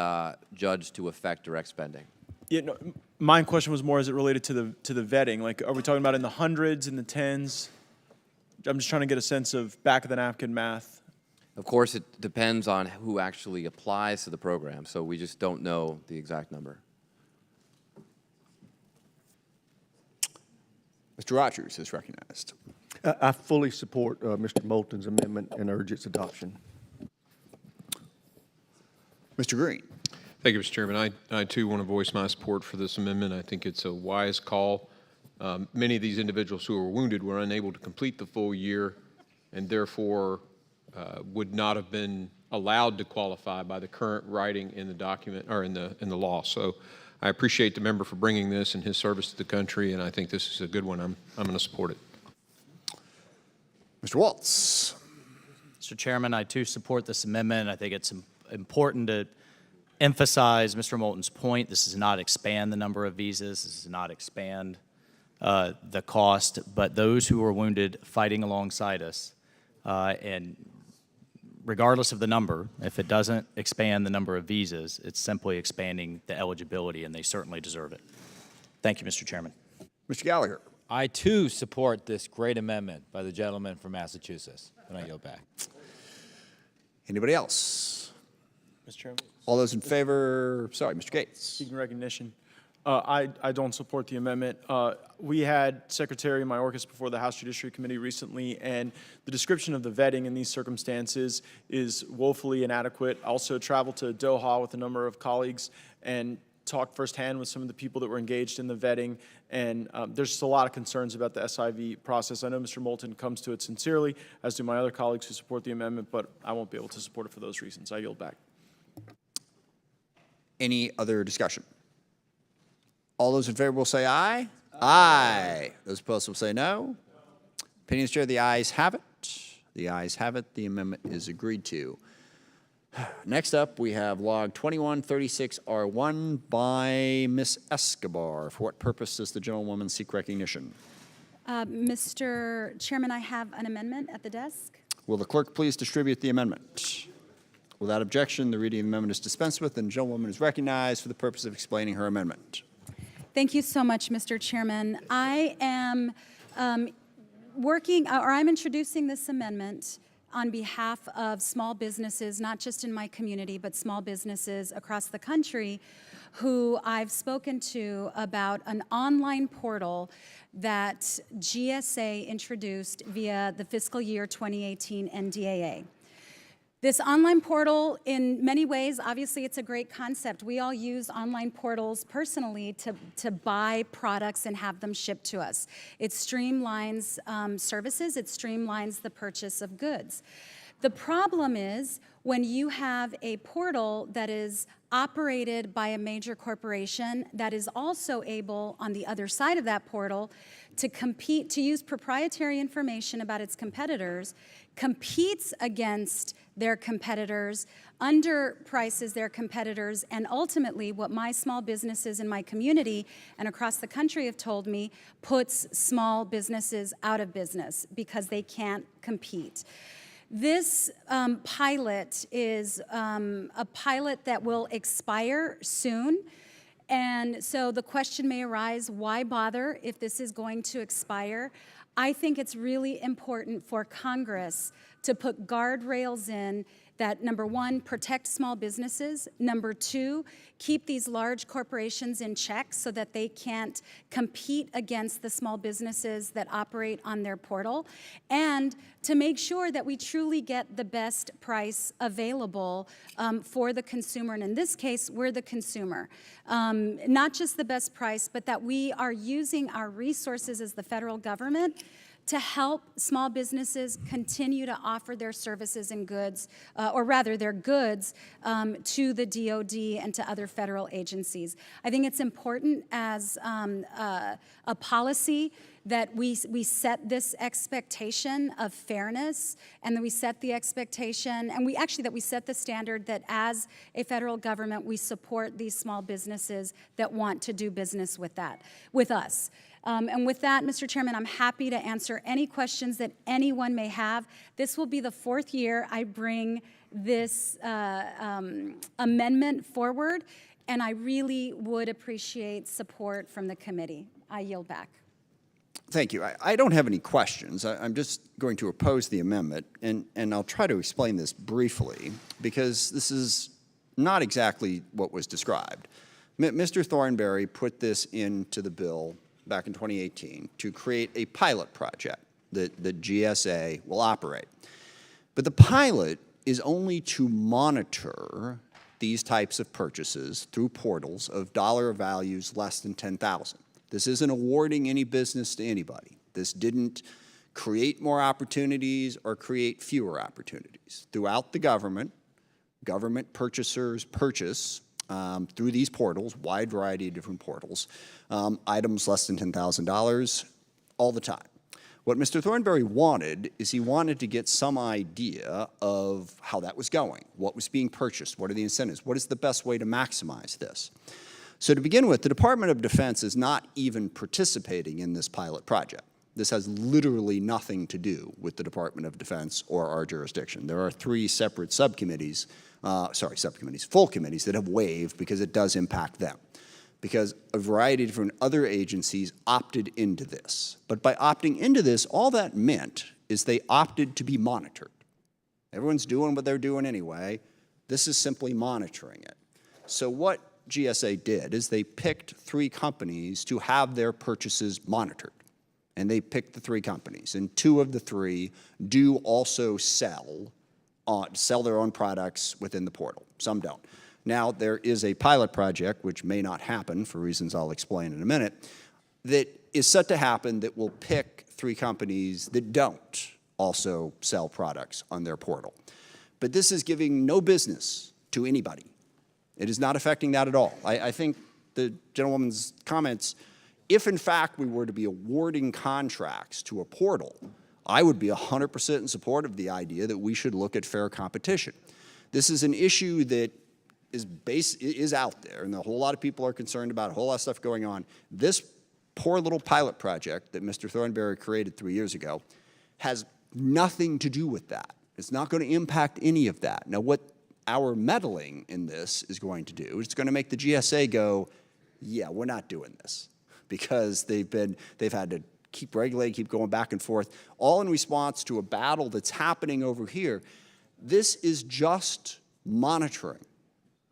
judged to affect direct spending. Yeah, no, my question was more as it related to the vetting. Like, are we talking about in the hundreds, in the tens? I'm just trying to get a sense of back of the napkin math. Of course, it depends on who actually applies to the program, so we just don't know the exact number. Mr. Rogers is recognized. I fully support Mr. Moulton's amendment and urge its adoption. Mr. Green. Thank you, Mr. Chairman. I too want to voice my support for this amendment. I think it's a wise call. Many of these individuals who were wounded were unable to complete the full year and therefore would not have been allowed to qualify by the current writing in the document or in the law. So I appreciate the member for bringing this and his service to the country, and I think this is a good one. I'm going to support it. Mr. Waltz. Mr. Chairman, I too support this amendment. I think it's important to emphasize Mr. Moulton's point. This does not expand the number of visas. This does not expand the cost, but those who are wounded fighting alongside us, and regardless of the number, if it doesn't expand the number of visas, it's simply expanding the eligibility, and they certainly deserve it. Thank you, Mr. Chairman. Mr. Gallagher. I too support this great amendment by the gentleman from Massachusetts. And I yield back. Anybody else? Mr. Chairman. All those in favor? Sorry, Mr. Gates. Seeking recognition. I don't support the amendment. We had Secretary Mayorkas before the House Judiciary Committee recently, and the description of the vetting in these circumstances is woefully inadequate. I also traveled to Doha with a number of colleagues and talked firsthand with some of the people that were engaged in the vetting, and there's just a lot of concerns about the SIV process. I know Mr. Moulton comes to it sincerely, as do my other colleagues who support the amendment, but I won't be able to support it for those reasons. I yield back. Any other discussion? All those in favor will say aye. Aye. Those opposed will say no. Opinions, Chair, the ayes have it. The ayes have it. The amendment is agreed to. Next up, we have log 2136R1 by Ms. Escobar. For what purpose does the gentlewoman seek recognition? Mr. Chairman, I have an amendment at the desk. Will the clerk please distribute the amendment? Without objection, the reading of the amendment is dispensed with, and the gentlewoman is recognized for the purpose of explaining her amendment. Thank you so much, Mr. Chairman. I am I'm introducing this amendment on behalf of small businesses, not just in my community, but small businesses across the country who I've spoken to about an online portal that GSA introduced via the fiscal year 2018 NDAA. This online portal, in many ways, obviously it's a great concept. We all use online portals personally to buy products and have them shipped to us. It streamlines services, it streamlines the purchase of goods. The problem is when you have a portal that is operated by a major corporation that is also able, on the other side of that portal, to compete, to use proprietary information about its competitors, competes against their competitors, underprices their competitors, and ultimately what my small businesses in my community and across the country have told me puts small businesses out of business because they can't compete. This pilot is a pilot that will expire soon. And so the question may arise, why bother if this is going to expire? I think it's really important for Congress to put guardrails in that, number one, protect small businesses, number two, keep these large corporations in check so that they can't compete against the small businesses that operate on their portal, and to make sure that we truly get the best price available for the consumer. And in this case, we're the consumer. Not just the best price, but that we are using our resources as the federal government to help small businesses continue to offer their services and goods, or rather their goods, to the DOD and to other federal agencies. I think it's important as a policy that we set this expectation of fairness, and that we set the expectation, and that we set the standard that as a federal government, we support these small businesses that want to do business with us. And with that, Mr. Chairman, I'm happy to answer any questions that anyone may have. This will be the fourth year I bring this amendment forward, and I really would appreciate support from the committee. I yield back. Thank you. I don't have any questions. I'm just going to oppose the amendment, and I'll try to explain this briefly, because this is not exactly what was described. Mr. Thornberry put this into the bill back in 2018 to create a pilot project that GSA will operate. But the pilot is only to monitor these types of purchases through portals of dollar values less than $10,000. This isn't awarding any business to anybody. This didn't create more opportunities or create fewer opportunities. Throughout the government, government purchasers purchase through these portals, wide variety of different portals, items less than $10,000 all the time. What Mr. Thornberry wanted is he wanted to get some idea of how that was going, what was being purchased, what are the incentives, what is the best way to maximize this. So to begin with, the Department of Defense is not even participating in this pilot project. This has literally nothing to do with the Department of Defense or our jurisdiction. There are 3 separate subcommittees, full committees that have waived because it does impact them, because a variety of different other agencies opted into this. But by opting into this, all that meant is they opted to be monitored. Everyone's doing what they're doing anyway. This is simply monitoring it. So what GSA did is they picked 3 companies to have their purchases monitored. And they picked the 3 companies, and 2 of the 3 do also sell their own products within the portal. Some don't. Now, there is a pilot project, which may not happen for reasons I'll explain in a minute, that is set to happen that will pick 3 companies that don't also sell products on their portal. But this is giving no business to anybody. It is not affecting that at all. I think the gentlewoman's comments, if in fact we were to be awarding contracts to a portal, I would be 100% in support of the idea that we should look at fair competition. This is an issue that is out there, and a whole lot of people are concerned about, a whole lot of stuff going on. This poor little pilot project that Mr. Thornberry created 3 years ago has nothing to do with that. It's not going to impact any of that. Now, what our meddling in this is going to do, it's going to make the GSA go, yeah, we're not doing this, because they've had to keep regulating, keep going back and forth, all in response to a battle that's happening over here. This is just monitoring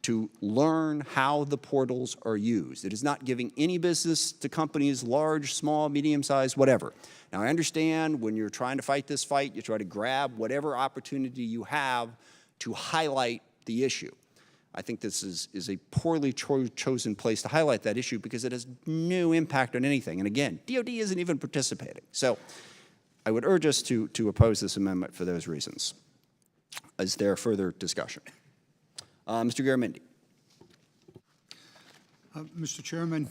to learn how the portals are used. It is not giving any business to companies, large, small, medium-sized, whatever. Now, I understand when you're trying to fight this fight, you try to grab whatever opportunity you have to highlight the issue. I think this is a poorly chosen place to highlight that issue because it has no impact on anything. And again, DOD isn't even participating. So I would urge us to oppose this amendment for those reasons. Is there further discussion? Mr. Garamendi. Mr. Chairman,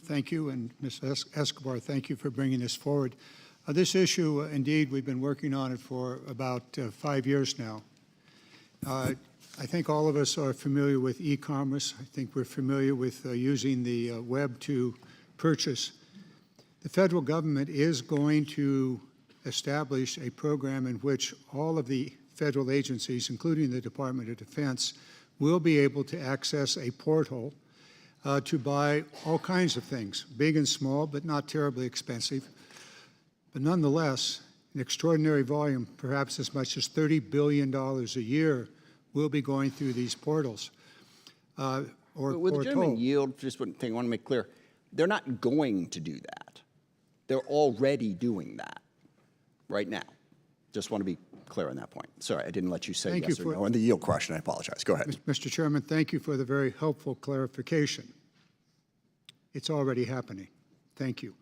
thank you, and Ms. Escobar, thank you for bringing this forward. This issue, indeed, we've been working on it for about 5 years now. I think all of us are familiar with e-commerce. I think we're familiar with using the web to purchase. The federal government is going to establish a program in which all of the federal agencies, including the Department of Defense, will be able to access a portal to buy all kinds of things, big and small, but not terribly expensive. But nonetheless, an extraordinary volume, perhaps as much as $30 billion a year, will be going through these portals. Would the gentleman yield? Just one thing I want to make clear. They're not going to do that. They're already doing that right now. Just want to be clear on that point. Sorry, I didn't let you say yes or no on the yield question. I apologize. Go ahead. Mr. Chairman, thank you for the very helpful clarification. It's already happening. Thank you.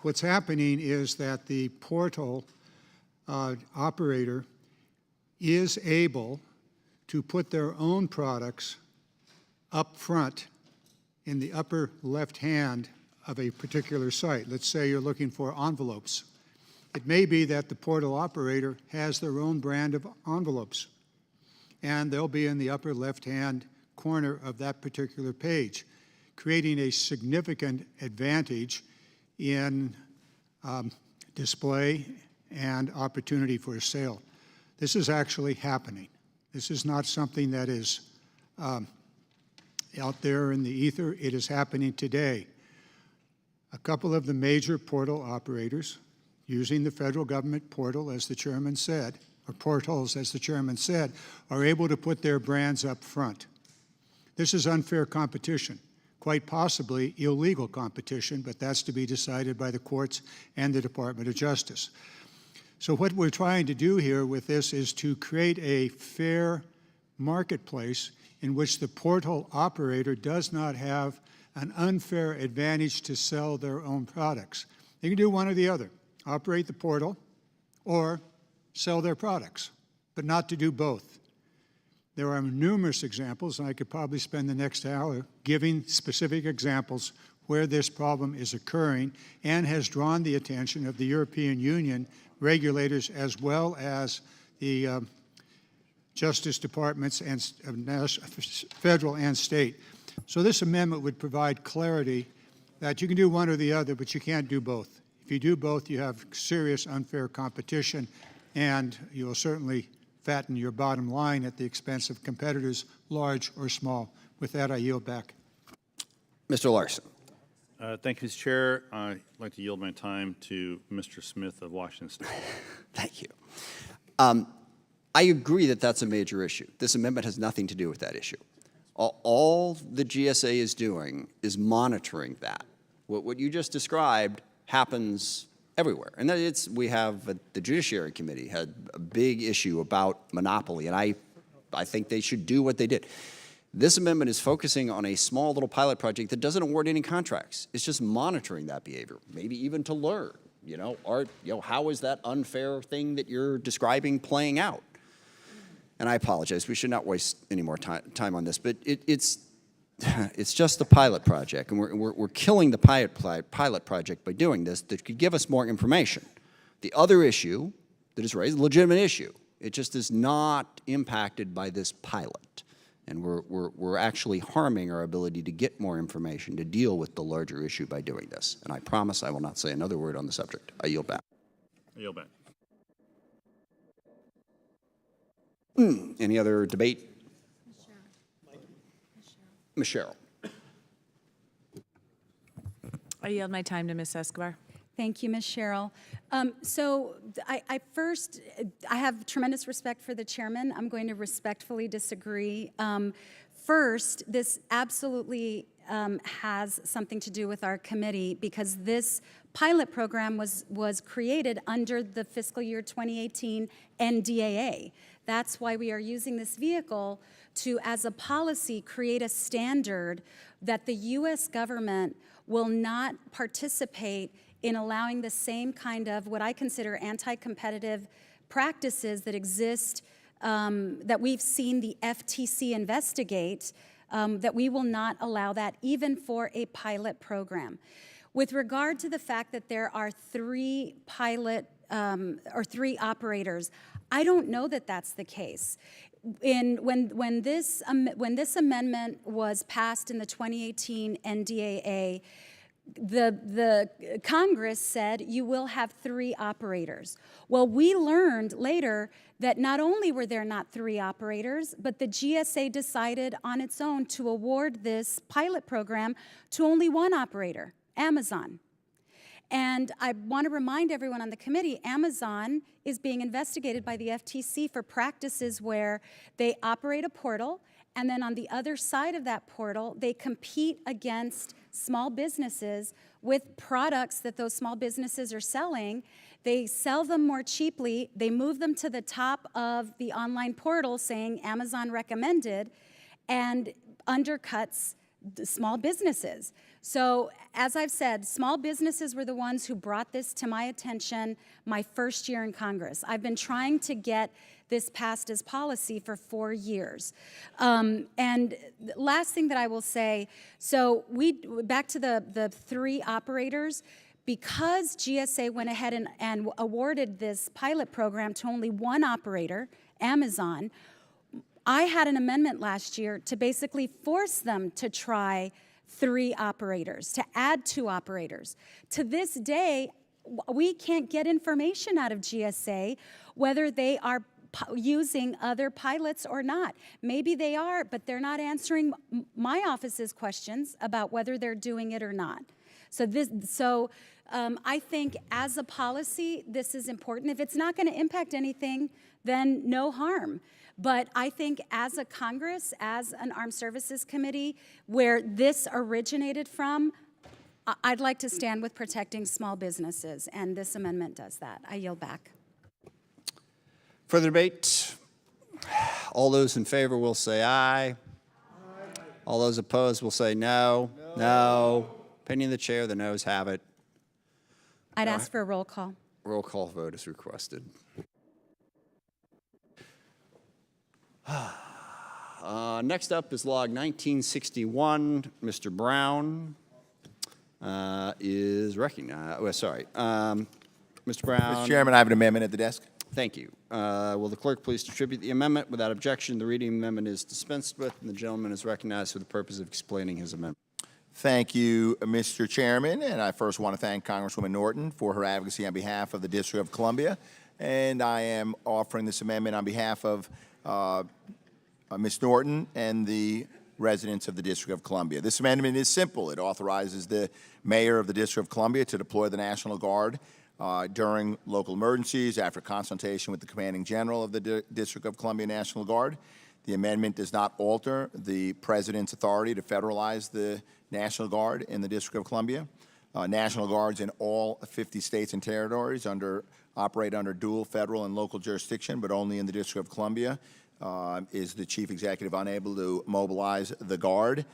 What's happening is that the portal operator is able to put their own products up front in the upper left hand of a particular site. Let's say you're looking for envelopes. It may be that the portal operator has their own brand of envelopes, and they'll be in the upper left-hand corner of that particular page, creating a significant advantage in display and opportunity for a sale. This is actually happening. This is not something that is out there in the ether. It is happening today. A couple of the major portal operators, using the federal government portal, as the chairman said, or portals, as the chairman said, are able to put their brands up front. This is unfair competition, quite possibly illegal competition, but that's to be decided by the courts and the Department of Justice. So what we're trying to do here with this is to create a fair marketplace in which the portal operator does not have an unfair advantage to sell their own products. They can do one or the other, operate the portal or sell their products, but not to do both. There are numerous examples, and I could probably spend the next hour giving specific examples where this problem is occurring and has drawn the attention of the European Union regulators as well as the Justice Departments and federal and state. So this amendment would provide clarity that you can do one or the other, but you can't do both. If you do both, you have serious unfair competition, and you will certainly fatten your bottom line at the expense of competitors, large or small. With that, I yield back. Mr. Larson. Thank you, Mr. Chair. I'd like to yield my time to Mr. Smith of Washington State. Thank you. I agree that that's a major issue. This amendment has nothing to do with that issue. All the GSA is doing is monitoring that. What you just described happens everywhere. And we have the Judiciary Committee had a big issue about monopoly, and I think they should do what they did. This amendment is focusing on a small little pilot project that doesn't award any contracts. It's just monitoring that behavior, maybe even to learn, how is that unfair thing that you're describing playing out? And I apologize, we should not waste any more time on this, but it's just a pilot project, and we're killing the pilot project by doing this that could give us more information. The other issue that is raised, a legitimate issue, it just is not impacted by this pilot. And we're actually harming our ability to get more information to deal with the larger issue by doing this. And I promise I will not say another word on the subject. I yield back. I yield back. Any other debate? Ms. Sheryl. I yield my time to Ms. Escobar. Thank you, Ms. Sheryl. So I have tremendous respect for the chairman. I'm going to respectfully disagree. First, this absolutely has something to do with our committee because this pilot program was created under the fiscal year 2018 NDAA. That's why we are using this vehicle to, as a policy, create a standard that the U.S. government will not participate in allowing the same kind of what I consider anti-competitive practices that exist, that we've seen the FTC investigate, that we will not allow that even for a pilot program. With regard to the fact that there are three operators, I don't know that that's the case. When this amendment was passed in the 2018 NDAA, the Congress said you will have three operators. Well, we learned later that not only were there not three operators, but the GSA decided on its own to award this pilot program to only one operator, Amazon. And I want to remind everyone on the committee, Amazon is being investigated by the FTC for practices where they operate a portal, and then on the other side of that portal, they compete against small businesses with products that those small businesses are selling. They sell them more cheaply. They move them to the top of the online portal saying Amazon recommended and undercuts the small businesses. So as I've said, small businesses were the ones who brought this to my attention my first year in Congress. I've been trying to get this passed as policy for 4 years. And last thing that I will say, so back to the three operators, because GSA went ahead and awarded this pilot program to only one operator, Amazon, I had an amendment last year to basically force them to try three operators, to add two operators. To this day, we can't get information out of GSA whether they are using other pilots or not. Maybe they are, but they're not answering my office's questions about whether they're doing it or not. So I think as a policy, this is important. If it's not going to impact anything, then no harm. But I think as a Congress, as an Armed Services Committee, where this originated from, I'd like to stand with protecting small businesses, and this amendment does that. I yield back. Further debate? All those in favor will say aye. Aye. All those opposed will say no. No. Opinion of the chair, the noes have it. I'd ask for a roll call. Roll call vote is requested. Next up is log 1961. Mr. Brown is recognized. Mr. Brown. Mr. Chairman, I have an amendment at the desk. Thank you. Will the clerk please distribute the amendment? Without objection, the reading of the amendment is dispensed with, and the gentleman is recognized for the purpose of explaining his amendment. Thank you, Mr. Chairman, and I first want to thank Congresswoman Norton for her advocacy on behalf of the District of Columbia, and I am offering this amendment on behalf of Ms. Norton and the residents of the District of Columbia. This amendment is simple. It authorizes the mayor of the District of Columbia to deploy the National Guard during local emergencies after consultation with the commanding general of the District of Columbia National Guard. The amendment does not alter the president's authority to federalize the National Guard in the District of Columbia. National Guards in all 50 states and territories operate under dual federal and local jurisdiction, but only in the District of Columbia is the chief executive unable to mobilize the Guard.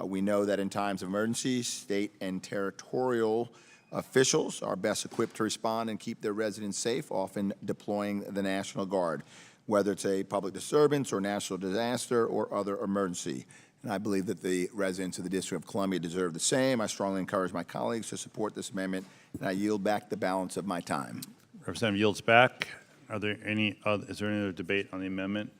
We know that in times of emergency, state and territorial officials are best equipped to respond and keep their residents safe, often deploying the National Guard, whether it's a public disturbance or national disaster or other emergency. And I believe that the residents of the District of Columbia deserve the same. I strongly encourage my colleagues to support this amendment, and I yield back the balance of my time. Representative yields back. Is there any other debate on the amendment?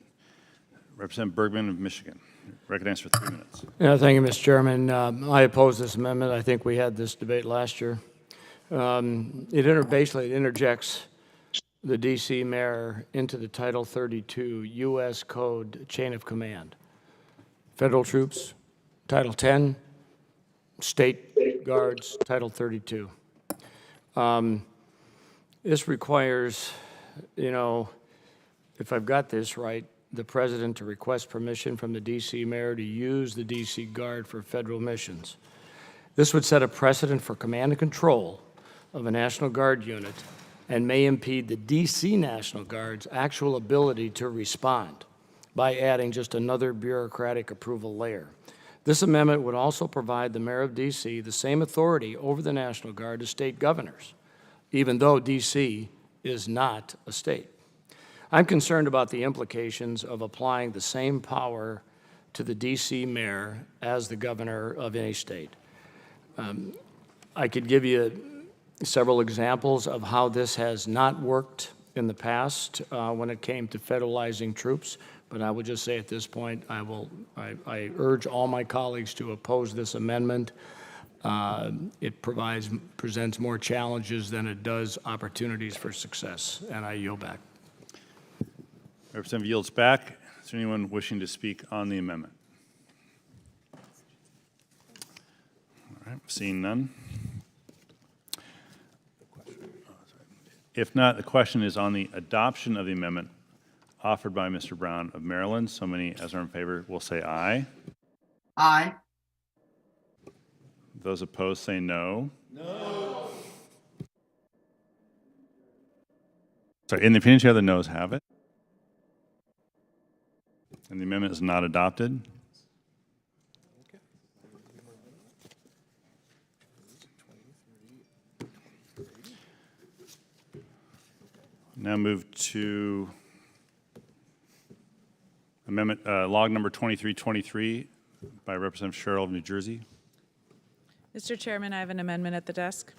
Representative Bergman of Michigan, recognized for 3 minutes. Yeah, thank you, Mr. Chairman. I oppose this amendment. I think we had this debate last year. Basically, it interjects the D.C. mayor into the Title 32 U.S. Code chain of command. Federal troops, Title 10, state guards, Title 32. This requires, if I've got this right, the president to request permission from the D.C. mayor to use the D.C. Guard for federal missions. This would set a precedent for command and control of a National Guard unit and may impede the D.C. National Guard's actual ability to respond by adding just another bureaucratic approval layer. This amendment would also provide the mayor of D.C. the same authority over the National Guard as state governors, even though D.C. is not a state. I'm concerned about the implications of applying the same power to the D.C. mayor as the governor of any state. I could give you several examples of how this has not worked in the past when it came to federalizing troops, but I would just say at this point, I urge all my colleagues to oppose this amendment. It presents more challenges than it does opportunities for success, and I yield back. Representative yields back. Is there anyone wishing to speak on the amendment? All right, seeing none. If not, the question is on the adoption of the amendment offered by Mr. Brown of Maryland. So many as are in favor will say aye. Aye. Those opposed say no. No. Sorry, in the opinion chair, the noes have it. And the amendment is not adopted. Now move to amendment log number 2323 by Representative Sheryl of New Jersey. Mr. Chairman, I have an amendment at the desk.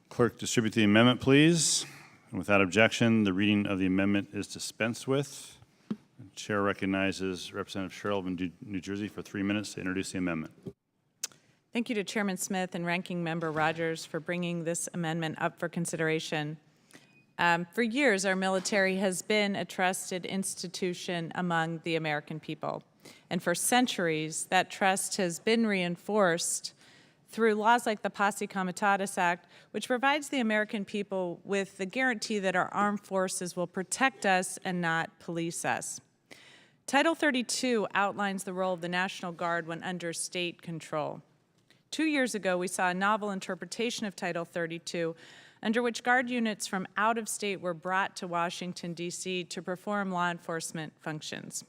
Clerk, distribute the amendment, please. And without objection, the reading of the amendment is dispensed with. The chair recognizes Representative Sheryl of New Jersey for 3 minutes to introduce the amendment. Thank you to Chairman Smith and Ranking Member Rogers for bringing this amendment up for consideration. For years, our military has been a trusted institution among the American people. And for centuries, that trust has been reinforced through laws like the Posse Comitatus Act, which provides the American people with the guarantee that our armed forces will protect us and not police us. Title 32 outlines the role of the National Guard when under state control. 2 years ago, we saw a novel interpretation of Title 32, under which Guard units from out of state were brought to Washington, D.C. to perform law enforcement functions.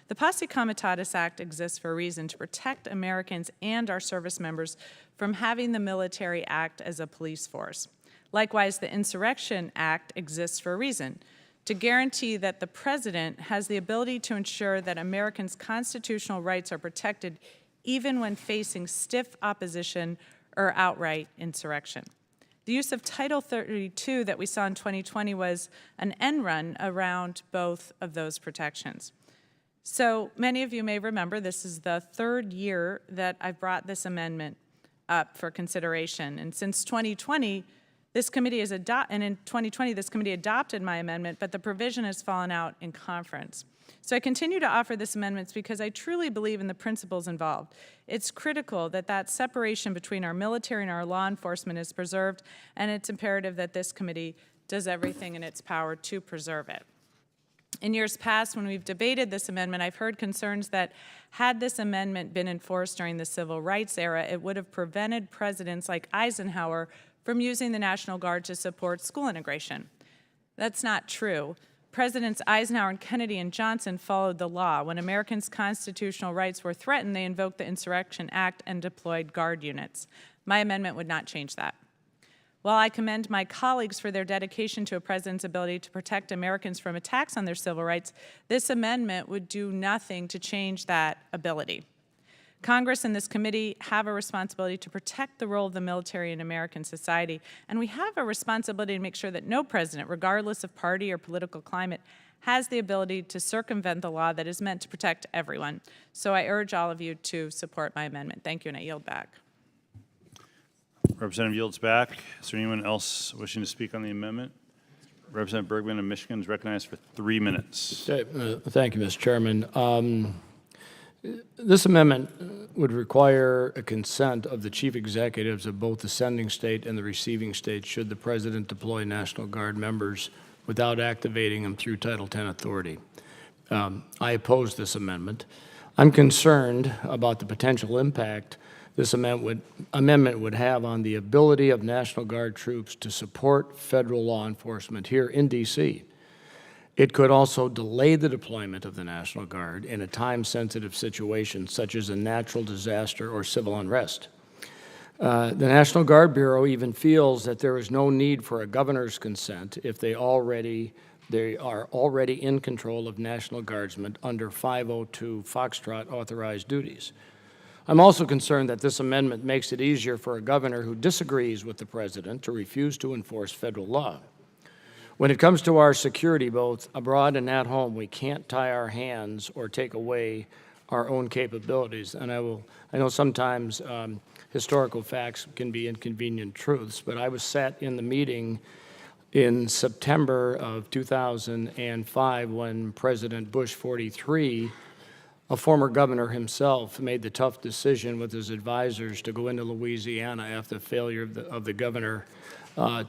The Posse Comitatus Act exists for a reason: to protect Americans and our service members from having the military act as a police force. Likewise, the Insurrection Act exists for a reason: to guarantee that the President has the ability to ensure that Americans' constitutional rights are protected even when facing stiff opposition or outright insurrection. The use of Title 32 that we saw in 2020 was an end run around both of those protections. So many of you may remember this is the third year that I've brought this amendment up for consideration. And since 2020, this committee has this committee adopted my amendment, but the provision has fallen out in conference. So I continue to offer this amendment because I truly believe in the principles involved. It's critical that that separation between our military and our law enforcement is preserved, and it's imperative that this committee does everything in its power to preserve it. In years past, when we've debated this amendment, I've heard concerns that had this amendment been enforced during the civil rights era, it would have prevented presidents like Eisenhower from using the National Guard to support school integration. That's not true. Presidents Eisenhower and Kennedy and Johnson followed the law. When Americans' constitutional rights were threatened, they invoked the Insurrection Act and deployed Guard units. My amendment would not change that. While I commend my colleagues for their dedication to a president's ability to protect Americans from attacks on their civil rights, this amendment would do nothing to change that ability. Congress and this committee have a responsibility to protect the role of the military in American society, and we have a responsibility to make sure that no president, regardless of party or political climate, has the ability to circumvent the law that is meant to protect everyone. So I urge all of you to support my amendment. Thank you, and I yield back. Representative yields back. Is there anyone else wishing to speak on the amendment? Representative Bergman of Michigan is recognized for 3 minutes. Thank you, Mr. Chairman. This amendment would require a consent of the chief executives of both the sending state and the receiving state should the president deploy National Guard members without activating them through Title 10 authority. I oppose this amendment. I'm concerned about the potential impact this amendment would have on the ability of National Guard troops to support federal law enforcement here in D.C. It could also delay the deployment of the National Guard in a time-sensitive situation such as a natural disaster or civil unrest. The National Guard Bureau even feels that there is no need for a governor's consent if they are already in control of National Guardsmen under 502 Foxtrot authorized duties. I'm also concerned that this amendment makes it easier for a governor who disagrees with the president to refuse to enforce federal law. When it comes to our security, both abroad and at home, we can't tie our hands or take away our own capabilities. And I know sometimes historical facts can be inconvenient truths, but I was sat in the meeting in September of 2005 when President Bush 43, a former governor himself, made the tough decision with his advisors to go into Louisiana after the failure of the governor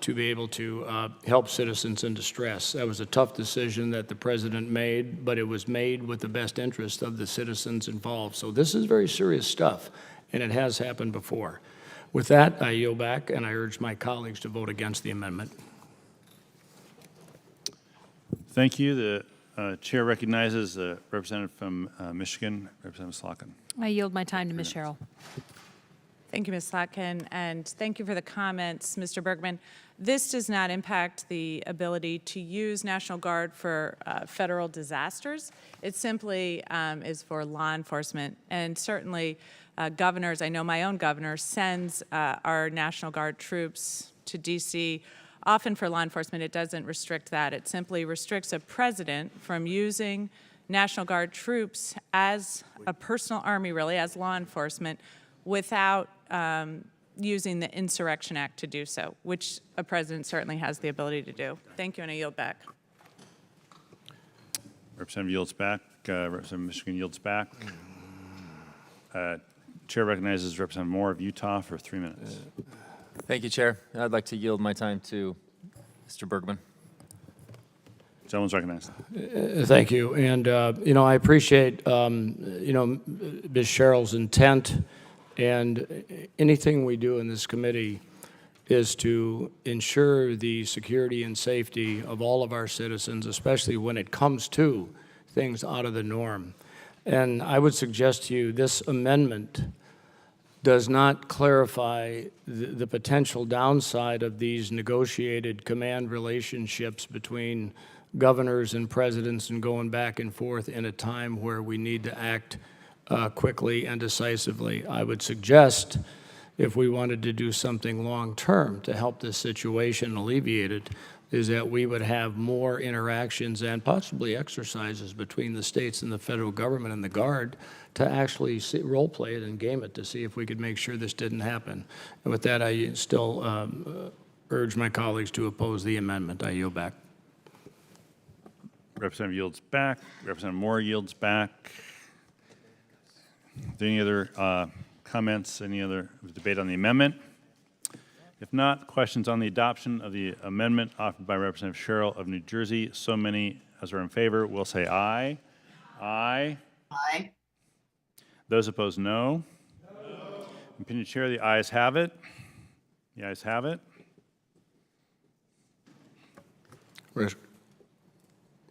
to be able to help citizens in distress. That was a tough decision that the president made, but it was made with the best interest of the citizens involved. So this is very serious stuff, and it has happened before. With that, I yield back, and I urge my colleagues to vote against the amendment. Thank you. The chair recognizes the representative from Michigan, Representative Slotkin. I yield my time to Ms. Sheryl. Thank you, Ms. Slotkin, and thank you for the comments, Mr. Bergman. This does not impact the ability to use National Guard for federal disasters. It simply is for law enforcement, and certainly governors, I know my own governor sends our National Guard troops to D.C. often for law enforcement. It doesn't restrict that. It simply restricts a president from using National Guard troops as a personal army, really, as law enforcement, without using the Insurrection Act to do so, which a president certainly has the ability to do. Thank you, and I yield back. Representative yields back. Representative Michigan yields back. Chair recognizes Representative Moore of Utah for 3 minutes. Thank you, Chair. I'd like to yield my time to Mr. Bergman. Gentleman's recognized. Thank you. And, I appreciate, Ms. Sheryl's intent. And anything we do in this committee is to ensure the security and safety of all of our citizens, especially when it comes to things out of the norm. And I would suggest to you this amendment does not clarify the potential downside of these negotiated command relationships between governors and presidents and going back and forth in a time where we need to act quickly and decisively. I would suggest, if we wanted to do something long-term to help this situation alleviate it, is that we would have more interactions and possibly exercises between the states and the federal government and the Guard to actually role play it and game it to see if we could make sure this didn't happen. And with that, I still urge my colleagues to oppose the amendment. I yield back. Representative yields back. Representative Moore yields back. Are there any other comments, any other debate on the amendment? If not, questions on the adoption of the amendment offered by Representative Sheryl of New Jersey. So many as are in favor will say aye. Aye. Aye. Those opposed, no. Opinion Chair, the ayes have it. The ayes have it.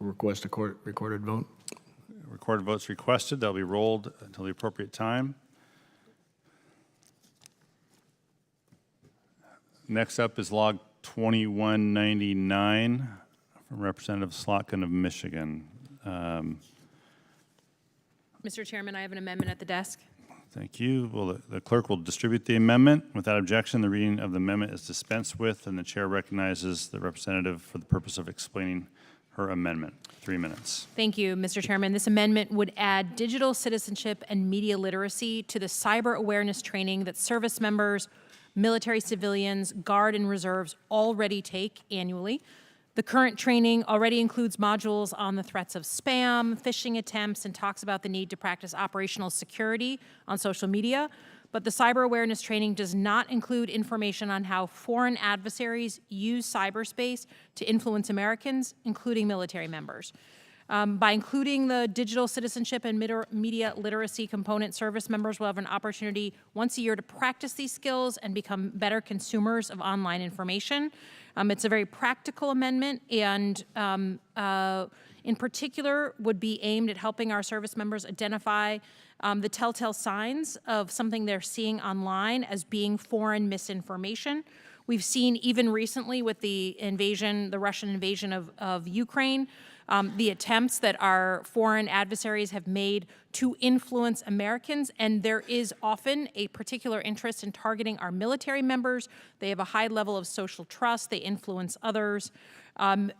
Request a recorded vote. Recorded votes requested. They'll be rolled until the appropriate time. Next up is log 2199 from Representative Slotkin of Michigan. Mr. Chairman, I have an amendment at the desk. Thank you. Well, the clerk will distribute the amendment. Without objection, the reading of the amendment is dispensed with, and the chair recognizes the representative for the purpose of explaining her amendment. 3 minutes. Thank you, Mr. Chairman. This amendment would add digital citizenship and media literacy to the cyber awareness training that service members, military civilians, Guard, and reserves already take annually. The current training already includes modules on the threats of spam, phishing attempts, and talks about the need to practice operational security on social media. But the cyber awareness training does not include information on how foreign adversaries use cyberspace to influence Americans, including military members. By including the digital citizenship and media literacy component, service members will have an opportunity once a year to practice these skills and become better consumers of online information. It's a very practical amendment, and in particular would be aimed at helping our service members identify the telltale signs of something they're seeing online as being foreign misinformation. We've seen even recently with the invasion, the Russian invasion of Ukraine, the attempts that our foreign adversaries have made to influence Americans, and there is often a particular interest in targeting our military members. They have a high level of social trust. They influence others. I know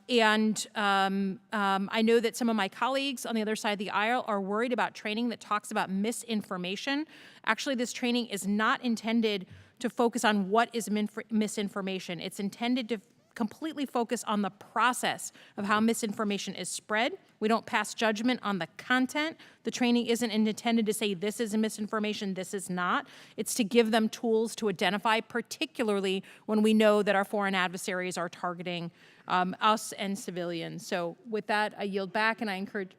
that some of my colleagues on the other side of the aisle are worried about training that talks about misinformation. Actually, this training is not intended to focus on what is misinformation. It's intended to completely focus on the process of how misinformation is spread. We don't pass judgment on the content. The training isn't intended to say this is a misinformation, this is not. It's to give them tools to identify, particularly when we know that our foreign adversaries are targeting us and civilians. So with that, I yield back and I encourage,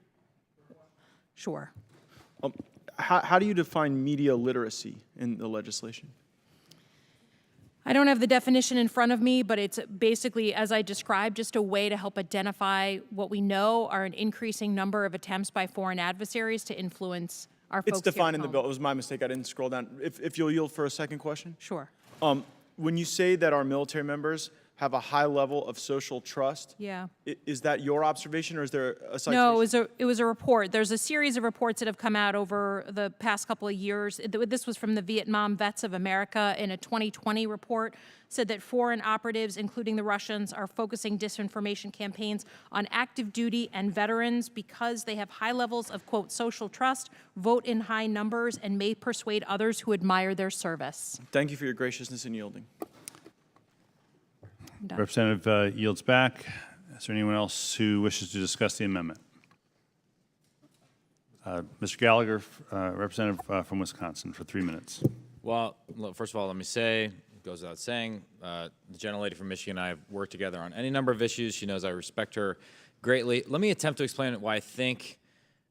sure. How do you define media literacy in the legislation? I don't have the definition in front of me, but it's basically, as I described, just a way to help identify what we know are an increasing number of attempts by foreign adversaries to influence our folks. It's defined in the bill. It was my mistake. I didn't scroll down. If you'll yield for a second question. Sure. When you say that our military members have a high level of social trust, Yeah. Is that your observation, or is there a citation? No, it was a report. There's a series of reports that have come out over the past couple of years. This was from the Vietnam Vets of America in a 2020 report, said that foreign operatives, including the Russians, are focusing disinformation campaigns on active duty and veterans because they have high levels of, quote, social trust, vote in high numbers, and may persuade others who admire their service. Thank you for your graciousness in yielding. Representative yields back. Is there anyone else who wishes to discuss the amendment? Mr. Gallagher, representative from Wisconsin, for 3 minutes. Well, look, first of all, let me say, it goes without saying, the gentlelady from Michigan and I have worked together on any number of issues. She knows I respect her greatly. Let me attempt to explain why I think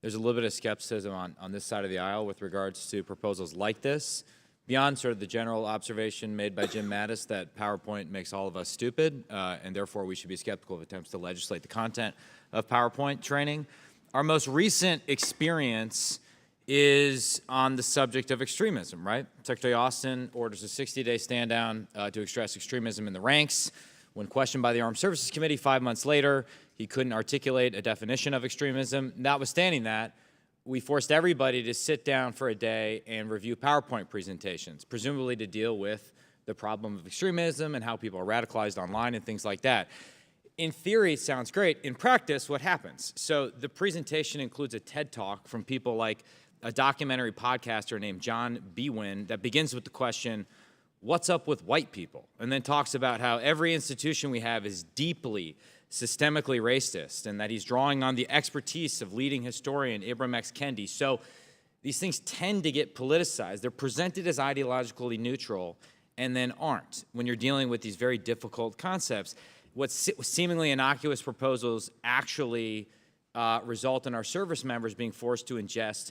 there's a little bit of skepticism on this side of the aisle with regards to proposals like this. Beyond sort of the general observation made by Jim Mattis that PowerPoint makes all of us stupid, and therefore we should be skeptical of attempts to legislate the content of PowerPoint training, our most recent experience is on the subject of extremism, right? Secretary Austin orders a 60-day stand down to address extremism in the ranks. When questioned by the Armed Services Committee 5 months later, He couldn't articulate a definition of extremism. Notwithstanding that, we forced everybody to sit down for a day and review PowerPoint presentations, presumably to deal with the problem of extremism and how people are radicalized online and things like that. In theory, it sounds great. In practice, what happens? So the presentation includes a TED Talk from people like a documentary podcaster named John Bwin that begins with the question, what's up with white people? And then talks about how every institution we have is deeply, systemically racist, and that he's drawing on the expertise of leading historian Ibram X. Kendi. So these things tend to get politicized. They're presented as ideologically neutral and then aren't when you're dealing with these very difficult concepts. What seemingly innocuous proposals actually result in our service members being forced to ingest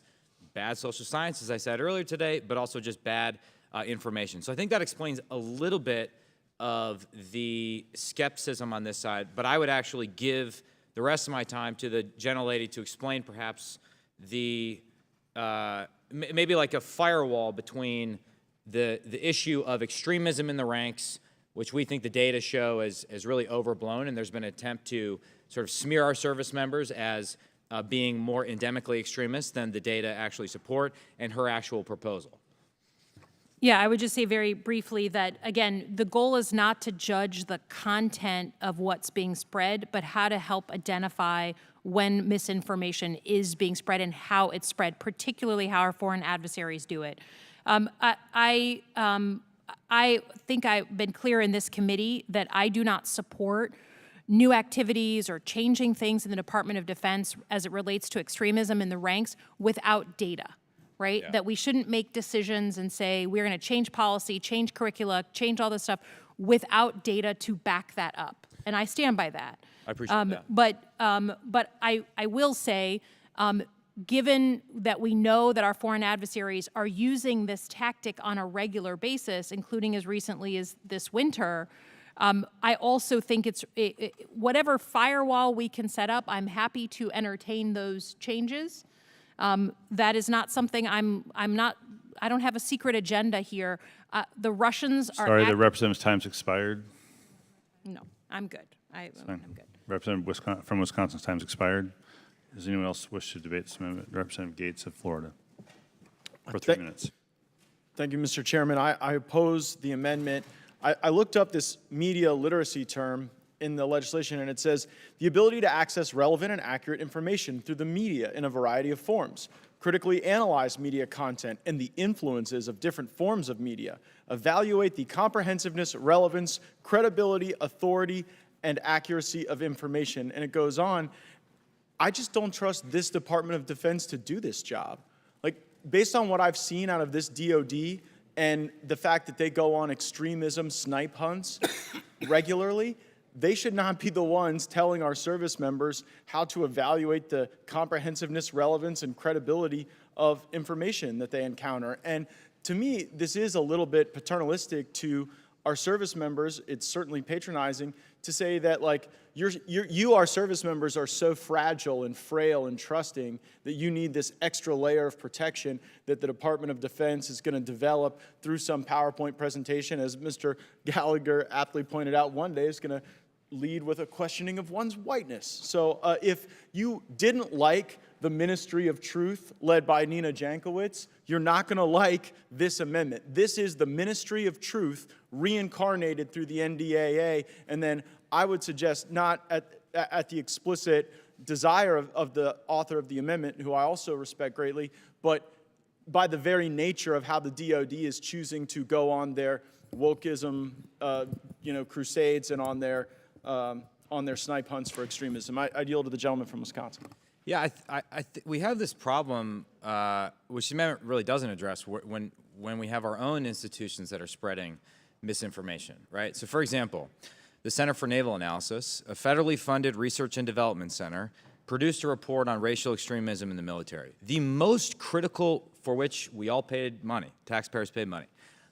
bad social science, as I said earlier today, but also just bad information. So I think that explains a little bit of the skepticism on this side, but I would actually give the rest of my time to the gentlelady to explain perhaps the, maybe like a firewall between the issue of extremism in the ranks, which we think the data show is really overblown, and there's been an attempt to sort of smear our service members as being more endemically extremist than the data actually support, and her actual proposal. Yeah, I would just say very briefly that, again, the goal is not to judge the content of what's being spread, but how to help identify when misinformation is being spread and how it's spread, particularly how our foreign adversaries do it. I think I've been clear in this committee that I do not support new activities or changing things in the Department of Defense as it relates to extremism in the ranks without data. Right? Yeah. That we shouldn't make decisions and say we're going to change policy, change curricula, change all this stuff without data to back that up. And I stand by that. I appreciate that. But I will say, given that we know that our foreign adversaries are using this tactic on a regular basis, including as recently as this winter, I also think whatever firewall we can set up, I'm happy to entertain those changes. That is not something I don't have a secret agenda here. The Russians are— Sorry, the representative's time's expired. No, I'm good. I'm good. Representative from Wisconsin's time's expired. Does anyone else wish to debate this amendment? Representative Gates of Florida for 3 minutes. Thank you, Mr. Chairman. I oppose the amendment. I looked up this media literacy term in the legislation, and it says, the ability to access relevant and accurate information through the media in a variety of forms, critically analyze media content and the influences of different forms of media, evaluate the comprehensiveness, relevance, credibility, authority, and accuracy of information. And it goes on. I just don't trust this Department of Defense to do this job. Like, based on what I've seen out of this DOD and the fact that they go on extremism snipe hunts regularly, they should not be the ones telling our service members how to evaluate the comprehensiveness, relevance, and credibility of information that they encounter. And to me, this is a little bit paternalistic to our service members. It's certainly patronizing to say that, like, you, our service members, are so fragile and frail and trusting that you need this extra layer of protection that the Department of Defense is going to develop through some PowerPoint presentation. As Mr. Gallagher aptly pointed out, one day it's going to lead with a questioning of one's whiteness. So if you didn't like the Ministry of Truth led by Nina Jankowicz, you're not going to like this amendment. This is the Ministry of Truth reincarnated through the NDAA, and then I would suggest not at the explicit desire of the author of the amendment, who I also respect greatly, but by the very nature of how the DOD is choosing to go on their wokeism crusades and on their snipe hunts for extremism. I yield to the gentleman from Wisconsin. Yeah, we have this problem, which the amendment really doesn't address, when we have our own institutions that are spreading misinformation, right? So, for example, the Center for Naval Analysis, a federally funded research and development center, produced a report on racial extremism in the military, the most critical, for which we all paid money, taxpayers paid money.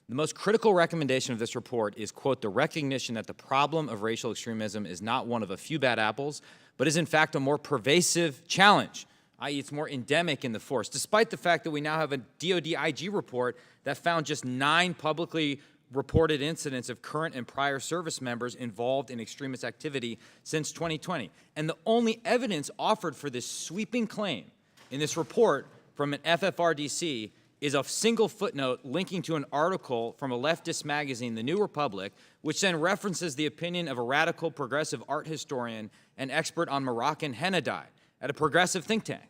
The most critical recommendation of this report is, quote, the recognition that the problem of racial extremism is not one of a few bad apples, but is in fact a more pervasive challenge, i.e. it's more endemic in the force, despite the fact that we now have a DoD IG report that found just 9 publicly reported incidents of current and prior service members involved in extremist activity since 2020. And the only evidence offered for this sweeping claim in this report from an FFRDC is a single footnote linking to an article from a leftist magazine, The New Republic, which then references the opinion of a radical progressive art historian and expert on Moroccan henna dye at a progressive think tank.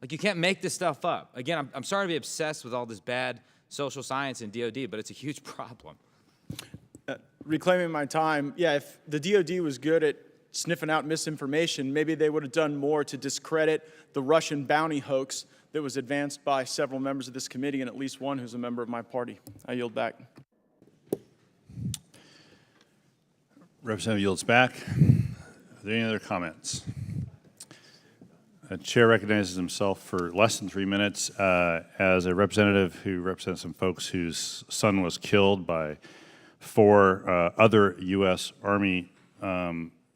Like, you can't make this stuff up. Again, I'm sorry to be obsessed with all this bad social science and DOD, but it's a huge problem. Reclaiming my time, yeah, if the DOD was good at sniffing out misinformation, maybe they would have done more to discredit the Russian bounty hoax that was advanced by several members of this committee and at least one who's a member of my party. I yield back. Representative yields back. Are there any other comments? The chair recognizes himself for less than 3 minutes as a representative who represents some folks whose son was killed by 4 other U.S. Army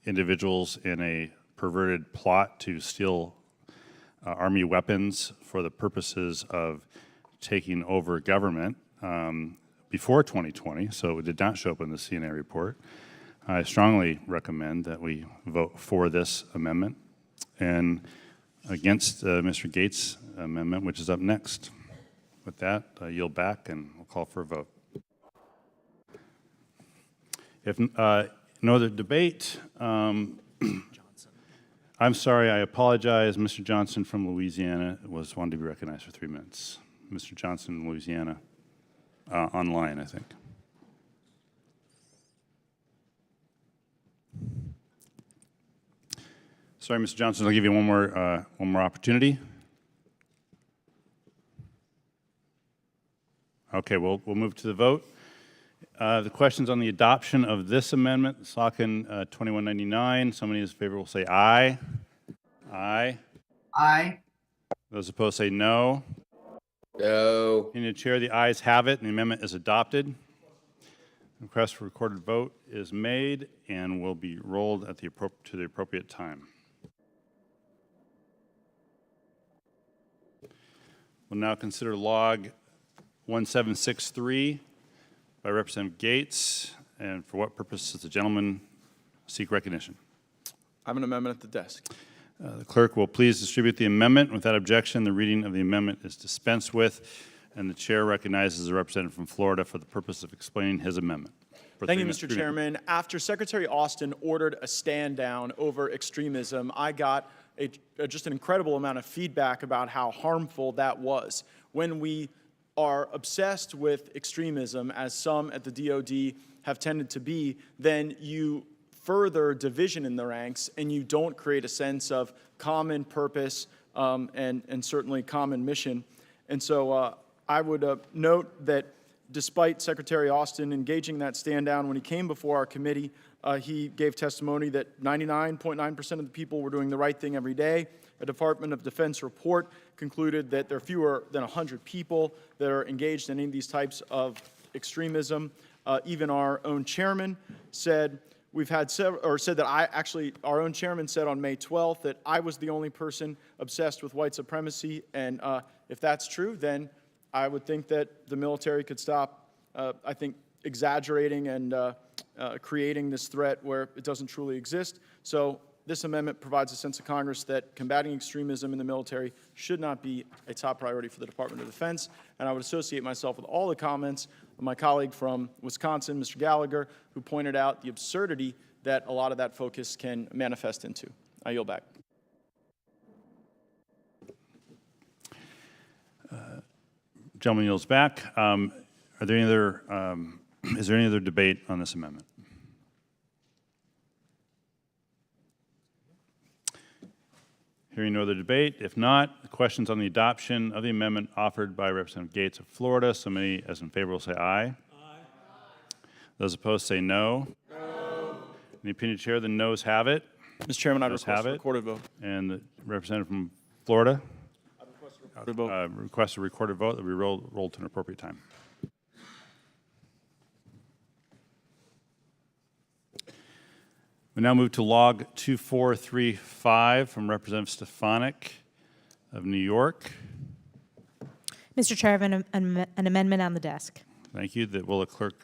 individuals in a perverted plot to steal Army weapons for the purposes of taking over government before 2020, so it did not show up in the CNA report. I strongly recommend that we vote for this amendment and against Mr. Gates' amendment, which is up next. With that, I yield back and we'll call for a vote. If no other debate, I'm sorry, I apologize. Mr. Johnson from Louisiana wanted to be recognized for 3 minutes. Mr. Johnson, Louisiana, online, I think. Sorry, Mr. Johnson, I'll give you one more opportunity. Okay, we'll move to the vote. The questions on the adoption of this amendment, Slotkin 2199. Somebody in favor will say aye. Aye. Aye. Those opposed say no. No. In the chair, the ayes have it, and the amendment is adopted. The request for recorded vote is made and will be rolled at to the appropriate time. We'll now consider log 1763 by Representative Gates. And for what purpose does the gentleman seek recognition? I have an amendment at the desk. The clerk will please distribute the amendment. Without objection, the reading of the amendment is dispensed with, and the chair recognizes the representative from Florida for the purpose of explaining his amendment. Thank you, Mr. Chairman. After Secretary Austin ordered a stand down over extremism, I got just an incredible amount of feedback about how harmful that was. When we are obsessed with extremism, as some at the DOD have tended to be, then you further division in the ranks and you don't create a sense of common purpose and certainly common mission. And so I would note that despite Secretary Austin engaging that stand down when he came before our committee, he gave testimony that 99.9% of the people were doing the right thing every day. A Department of Defense report concluded that there are fewer than 100 people that are engaged in any of these types of extremism. Even our own chairman said our own chairman said on May 12th that I was the only person obsessed with white supremacy. And if that's true, then I would think that the military could stop, I think, exaggerating and creating this threat where it doesn't truly exist. So this amendment provides a sense of Congress that combating extremism in the military should not be a top priority for the Department of Defense. And I would associate myself with all the comments of my colleague from Wisconsin, Mr. Gallagher, who pointed out the absurdity that a lot of that focus can manifest into. I yield back. Gentleman yields back. Are there any other, is there any other debate on this amendment? Hearing no other debate. If not, questions on the adoption of the amendment offered by Representative Gates of Florida. Somebody as in favor will say aye. Aye. Those opposed say no. No. In the opinion of the chair, the noes have it. Mr. Chairman, I request a recorded vote. And the representative from Florida? Request Request a recorded vote. a recorded vote that we rolled to an appropriate time. We now move to log 2435 from Representative Stefanik of New York. Mr. Chair, I have an amendment on the desk. Thank you. Will the clerk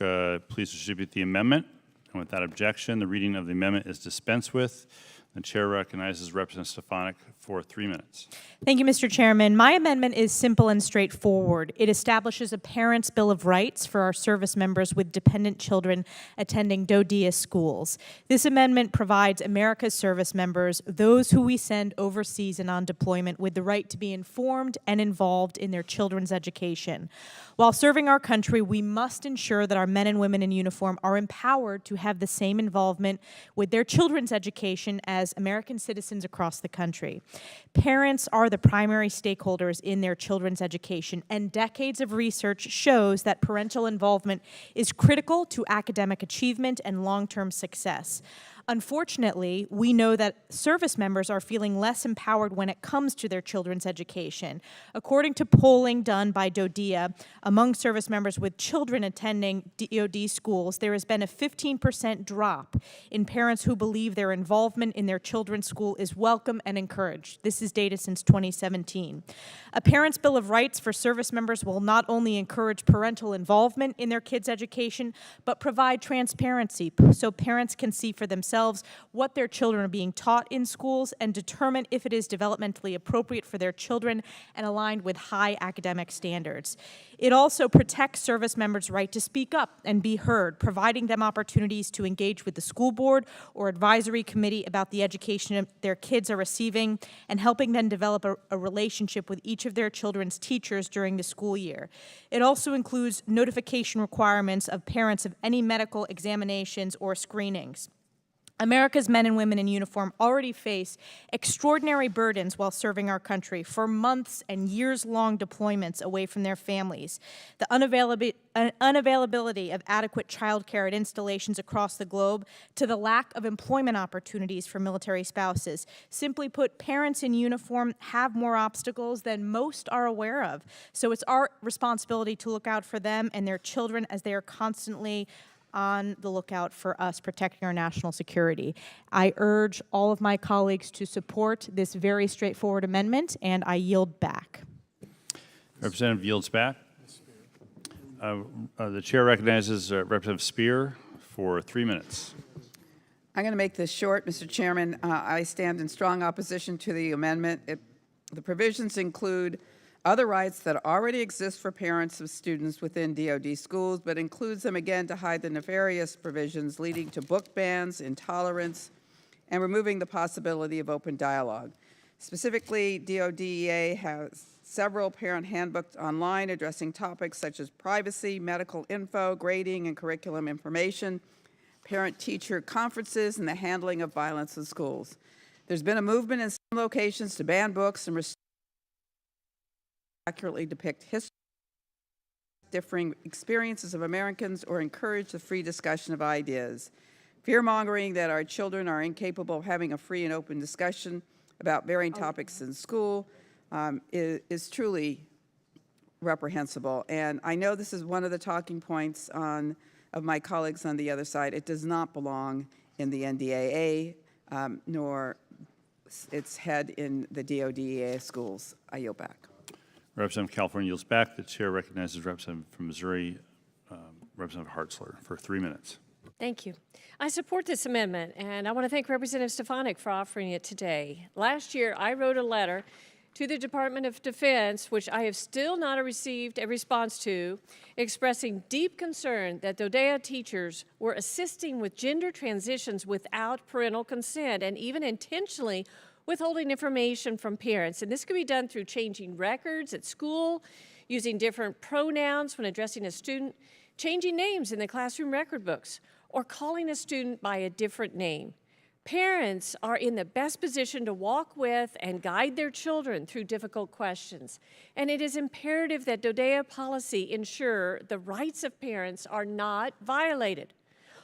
please distribute the amendment? And without objection, the reading of the amendment is dispensed with. The chair recognizes Representative Stefanik for 3 minutes. Thank you, Mr. Chairman. My amendment is simple and straightforward. It establishes a parent's bill of rights for our service members with dependent children attending DODEA schools. This amendment provides America's service members, those who we send overseas and on deployment, with the right to be informed and involved in their children's education. While serving our country, we must ensure that our men and women in uniform are empowered to have the same involvement with their children's education as American citizens across the country. Parents are the primary stakeholders in their children's education, and decades of research shows that parental involvement is critical to academic achievement and long-term success. Unfortunately, we know that service members are feeling less empowered when it comes to their children's education. According to polling done by DODEA among service members with children attending DoD schools, there has been a 15% drop in parents who believe their involvement in their children's school is welcome and encouraged. This is data since 2017. A parent's bill of rights for service members will not only encourage parental involvement in their kids' education, but provide transparency so parents can see for themselves what their children are being taught in schools and determine if it is developmentally appropriate for their children and aligned with high academic standards. It also protects service members' right to speak up and be heard, providing them opportunities to engage with the school board or advisory committee about the education their kids are receiving and helping them develop a relationship with each of their children's teachers during the school year. It also includes notification requirements of parents of any medical examinations or screenings. America's men and women in uniform already face extraordinary burdens while serving our country for months and years-long deployments away from their families. The unavailability of adequate child care at installations across the globe to the lack of employment opportunities for military spouses. Simply put, parents in uniform have more obstacles than most are aware of. So it's our responsibility to look out for them and their children as they are constantly on the lookout for us protecting our national security. I urge all of my colleagues to support this very straightforward amendment, and I yield back. Representative yields back. The chair recognizes Representative Spear for 3 minutes. I'm going to make this short, Mr. Chairman. I stand in strong opposition to the amendment. The provisions include other rights that already exist for parents of students within DoD schools, but includes them again to hide the nefarious provisions leading to book bans, intolerance, and removing the possibility of open dialogue. Specifically, DODEA has several parent handbooks online addressing topics such as privacy, medical info, grading, and curriculum information, parent-teacher conferences, and the handling of violence in schools. There's been a movement in some locations to ban books and accurately depict history, differing experiences of Americans, or encourage the free discussion of ideas. Fear-mongering that our children are incapable of having a free and open discussion about varying topics in school is truly reprehensible. And I know this is one of the talking points of my colleagues on the other side. It does not belong in the NDAA, nor its head in the DODEA schools. I yield back. Representative California yields back. The chair recognizes Representative from Missouri, Representative Hartzler, for 3 minutes. Thank you. I support this amendment, and I want to thank Representative Stefanik for offering it today. Last year, I wrote a letter to the Department of Defense, which I have still not received a response to, expressing deep concern that DODEA teachers were assisting with gender transitions without parental consent and even intentionally withholding information from parents. And this could be done through changing records at school, using different pronouns when addressing a student, changing names in the classroom record books, or calling a student by a different name. Parents are in the best position to walk with and guide their children through difficult questions. And it is imperative that DODEA policy ensure the rights of parents are not violated.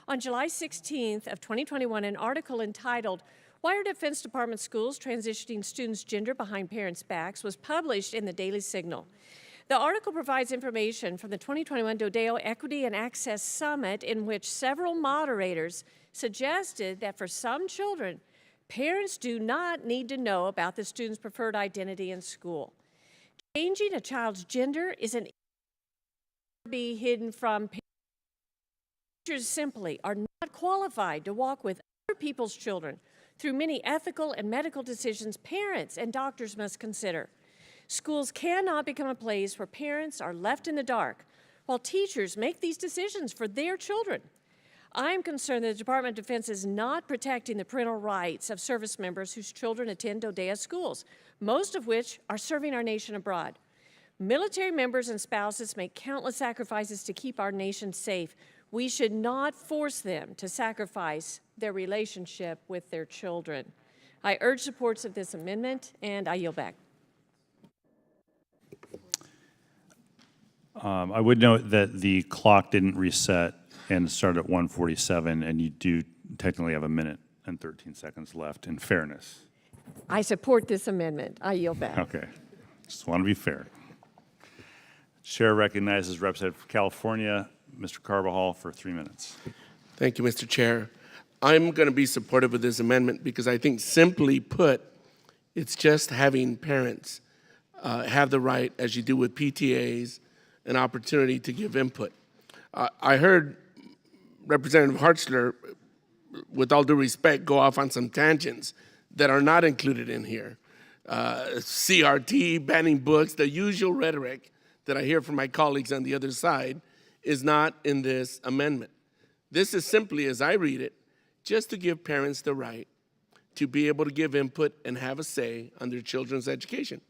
On July 16th of 2021, an article entitled "Why Are Defense Department Schools Transitioning Students' Gender Behind Parents' Backs" was published in the Daily Signal. The article provides information from the 2021 DODEA Equity and Access Summit, in which several moderators suggested that for some children, parents do not need to know about the student's preferred identity in school. Changing a child's gender is an be hidden from parents. Teachers simply are not qualified to walk with other people's children through many ethical and medical decisions parents and doctors must consider. Schools cannot become a place where parents are left in the dark while teachers make these decisions for their children. I'm concerned that the Department of Defense is not protecting the parental rights of service members whose children attend ODEA schools, most of which are serving our nation abroad. Military members and spouses make countless sacrifices to keep our nation safe. We should not force them to sacrifice their relationship with their children. I urge supports of this amendment, and I yield back. I would note that the clock didn't reset and started at 1:47, and you do technically have 1 minute and 13 seconds left, in fairness. I support this amendment. I yield back. Okay. Just want to be fair. Chair recognizes Representative from California, Mr. Carbajal, for 3 minutes. Thank you, Mr. Chair. I'm going to be supportive of this amendment because I think, simply put, it's just having parents have the right, as you do with PTAs, an opportunity to give input. I heard Representative Hartzler, with all due respect, go off on some tangents that are not included in here. CRT, banning books, the usual rhetoric that I hear from my colleagues on the other side is not in this amendment. This is simply, as I read it, just to give parents the right to be able to give input and have a say on their children's education.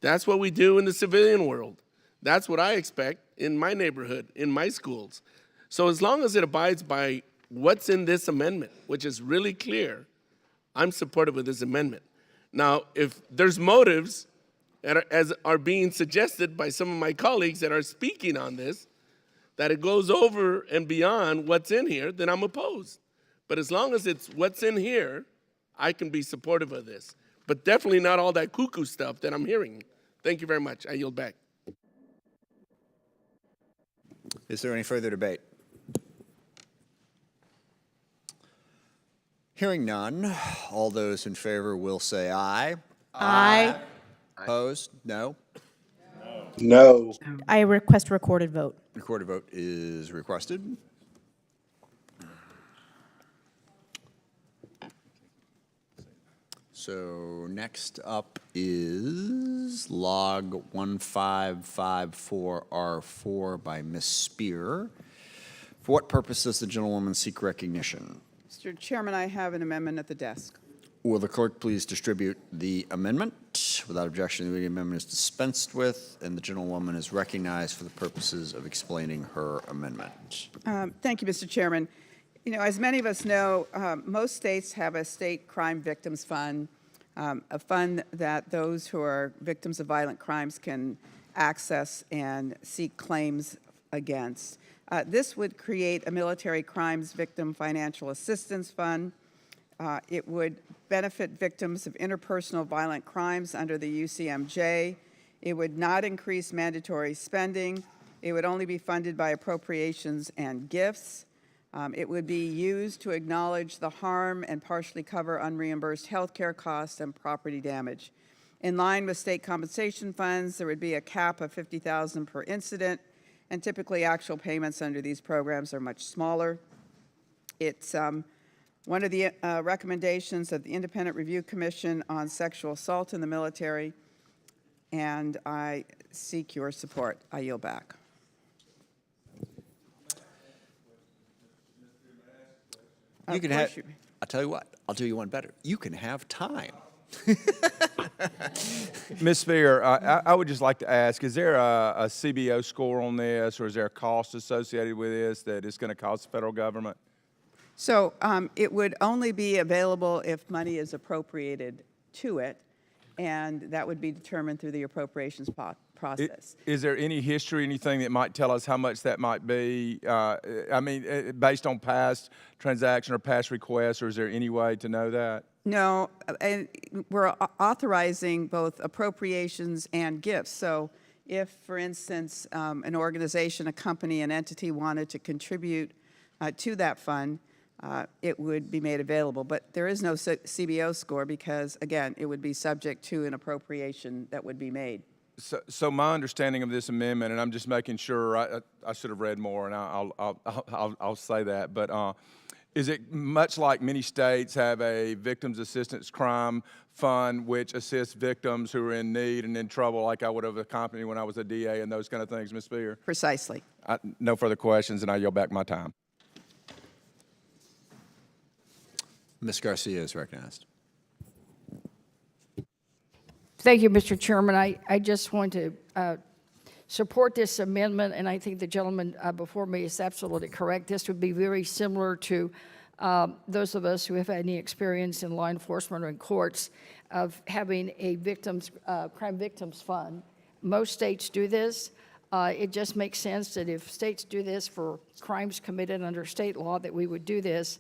That's what we do in the civilian world. That's what I expect in my neighborhood, in my schools. So as long as it abides by what's in this amendment, which is really clear, I'm supportive of this amendment. Now, if there's motives, as are being suggested by some of my colleagues that are speaking on this, that it goes over and beyond what's in here, then I'm opposed. But as long as it's what's in here, I can be supportive of this. But definitely not all that cuckoo stuff that I'm hearing. Thank you very much. I yield back. Is there any further debate? Hearing none, all those in favor will say aye. Aye. Opposed? No. No. I request a recorded vote. Recorded vote is requested. So next up is log 1554R4 by Ms. Spear. For what purpose does the gentlewoman seek recognition? Mr. Chairman, I have an amendment at the desk. Will the clerk please distribute the amendment? Without objection, the reading amendment is dispensed with, and the gentlewoman is recognized for the purposes of explaining her amendment. Thank you, Mr. Chairman. You know, as many of us know, most states have a state crime victims fund, a fund that those who are victims of violent crimes can access and seek claims against. This would create a military crimes victim financial assistance fund. It would benefit victims of interpersonal violent crimes under the UCMJ. It would not increase mandatory spending. It would only be funded by appropriations and gifts. It would be used to acknowledge the harm and partially cover unreimbursed health care costs and property damage. In line with state compensation funds, there would be a cap of $50,000 per incident, and typically actual payments under these programs are much smaller. It's one of the recommendations of the Independent Review Commission on Sexual Assault in the Military, and I seek your support. I yield back. You can have, I'll tell you what, I'll do you one better. You can have time. Ms. Spear, I would just like to ask, is there a CBO score on this, or is there a cost associated with this that is going to cost the federal government? So it would only be available if money is appropriated to it, and that would be determined through the appropriations process. Is there any history, anything that might tell us how much that might be? I mean, based on past transaction or past requests, or is there any way to know that? No, and we're authorizing both appropriations and gifts. So if, for instance, an organization, a company, an entity wanted to contribute to that fund, it would be made available. But there is no CBO score because, again, it would be subject to an appropriation that would be made. So my understanding of this amendment, and I'm just making sure, I should have read more, and I'll say that, but is it much like many states have a victims assistance crime fund which assists victims who are in need and in trouble, like I would have accompanied when I was a DA and those kind of things, Ms. Spear? Precisely. No further questions, and I yield back my time. Ms. Garcia is recognized. Thank you, Mr. Chairman. I just want to support this amendment, and I think the gentleman before me is absolutely correct. This would be very similar to those of us who have had any experience in law enforcement or in courts of having a crime victims fund. Most states do this. It just makes sense that if states do this for crimes committed under state law, that we would do this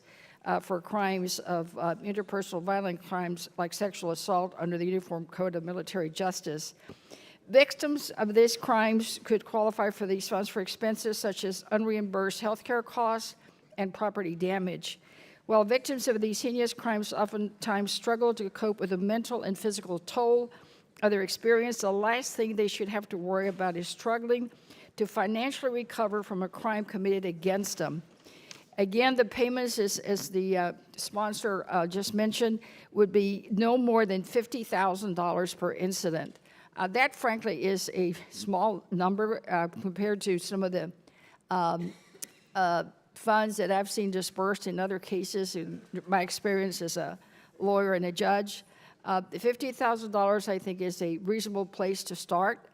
for crimes of interpersonal violent crimes like sexual assault under the Uniform Code of Military Justice. Victims of these crimes could qualify for these funds for expenses such as unreimbursed health care costs and property damage. While victims of these heinous crimes oftentimes struggle to cope with the mental and physical toll of their experience, the last thing they should have to worry about is struggling to financially recover from a crime committed against them. Again, the payments, as the sponsor just mentioned, would be no more than $50,000 per incident. That, frankly, is a small number compared to some of the funds that I've seen dispersed in other cases, in my experience as a lawyer and a judge. The $50,000, I think, is a reasonable place to start.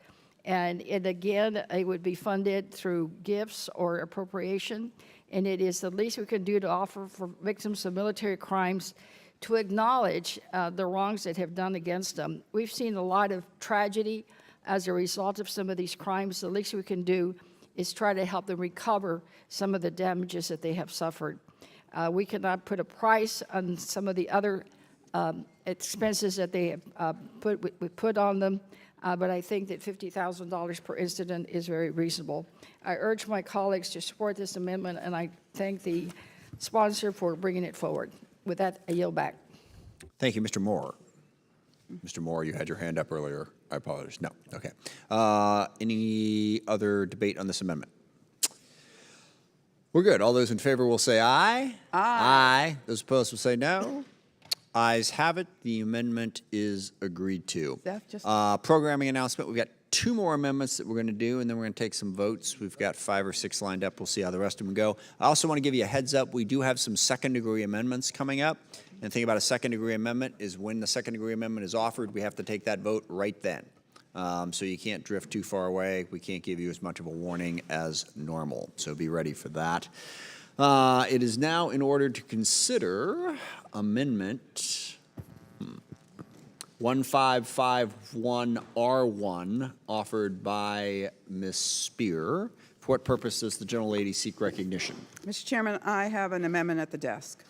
And again, it would be funded through gifts or appropriation. And it is the least we can do to offer for victims of military crimes to acknowledge the wrongs that have done against them. We've seen a lot of tragedy as a result of some of these crimes. The least we can do is try to help them recover some of the damages that they have suffered. We cannot put a price on some of the other expenses that they have put on them, but I think that $50,000 per incident is very reasonable. I urge my colleagues to support this amendment, and I thank the sponsor for bringing it forward. With that, I yield back. Thank you, Mr. Moore. Mr. Moore, you had your hand up earlier. I apologize. No. Okay. Any other debate on this amendment? We're good. All those in favor will say aye. Aye. Aye. Those opposed will say no. Ayes have it. The amendment is agreed to. Programming announcement. We've got 2 more amendments that we're going to do, and then we're going to take some votes. We've got 5 or 6 lined up. We'll see how the rest of them go. I also want to give you a heads up. We do have some second-degree amendments coming up. And the thing about a second-degree amendment is when the second-degree amendment is offered, we have to take that vote right then. So you can't drift too far away. We can't give you as much of a warning as normal. So be ready for that. It is now in order to consider Amendment 1551R1 offered by Ms. Spear. For what purpose does the gentlelady seek recognition? Mr. Chairman, I have an amendment at the desk.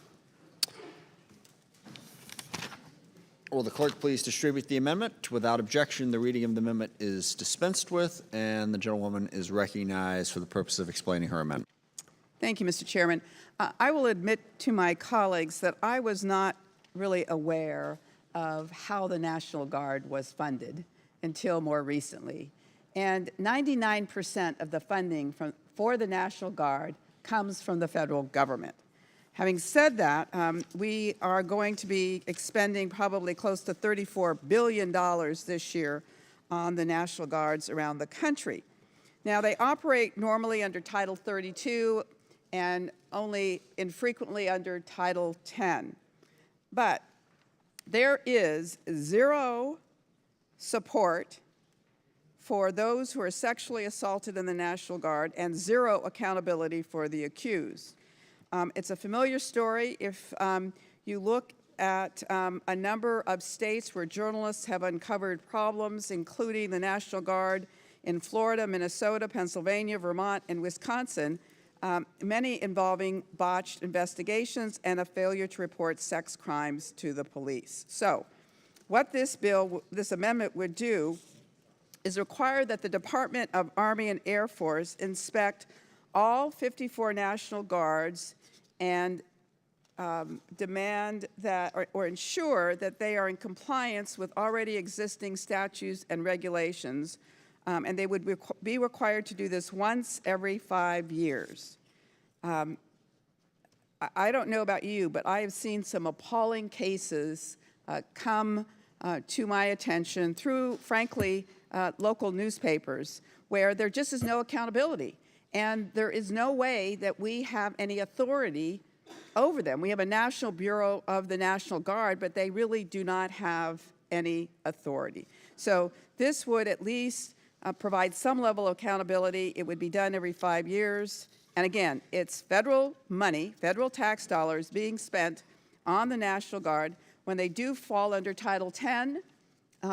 Will the clerk please distribute the amendment? Without objection, the reading of the amendment is dispensed with, and the gentlewoman is recognized for the purpose of explaining her amendment. Thank you, Mr. Chairman. I will admit to my colleagues that I was not really aware of how the National Guard was funded until more recently. And 99% of the funding for the National Guard comes from the federal government. Having said that, we are going to be expending probably close to $34 billion this year on the National Guards around the country. Now, they operate normally under Title 32 and only infrequently under Title 10. But there is zero support for those who are sexually assaulted in the National Guard and zero accountability for the accused. It's a familiar story. If you look at a number of states where journalists have uncovered problems, including the National Guard in Florida, Minnesota, Pennsylvania, Vermont, and Wisconsin, many involving botched investigations and a failure to report sex crimes to the police. So what this amendment would do is require that the Department of Army and Air Force inspect all 54 National Guards and demand that, or ensure that they are in compliance with already existing statutes and regulations, and they would be required to do this once every 5 years. I don't know about you, but I have seen some appalling cases come to my attention through, frankly, local newspapers, where there just is no accountability. And there is no way that we have any authority over them. We have a National Bureau of the National Guard, but they really do not have any authority. So this would at least provide some level of accountability. It would be done every 5 years. And again, it's federal money, federal tax dollars being spent on the National Guard. When they do fall under Title X,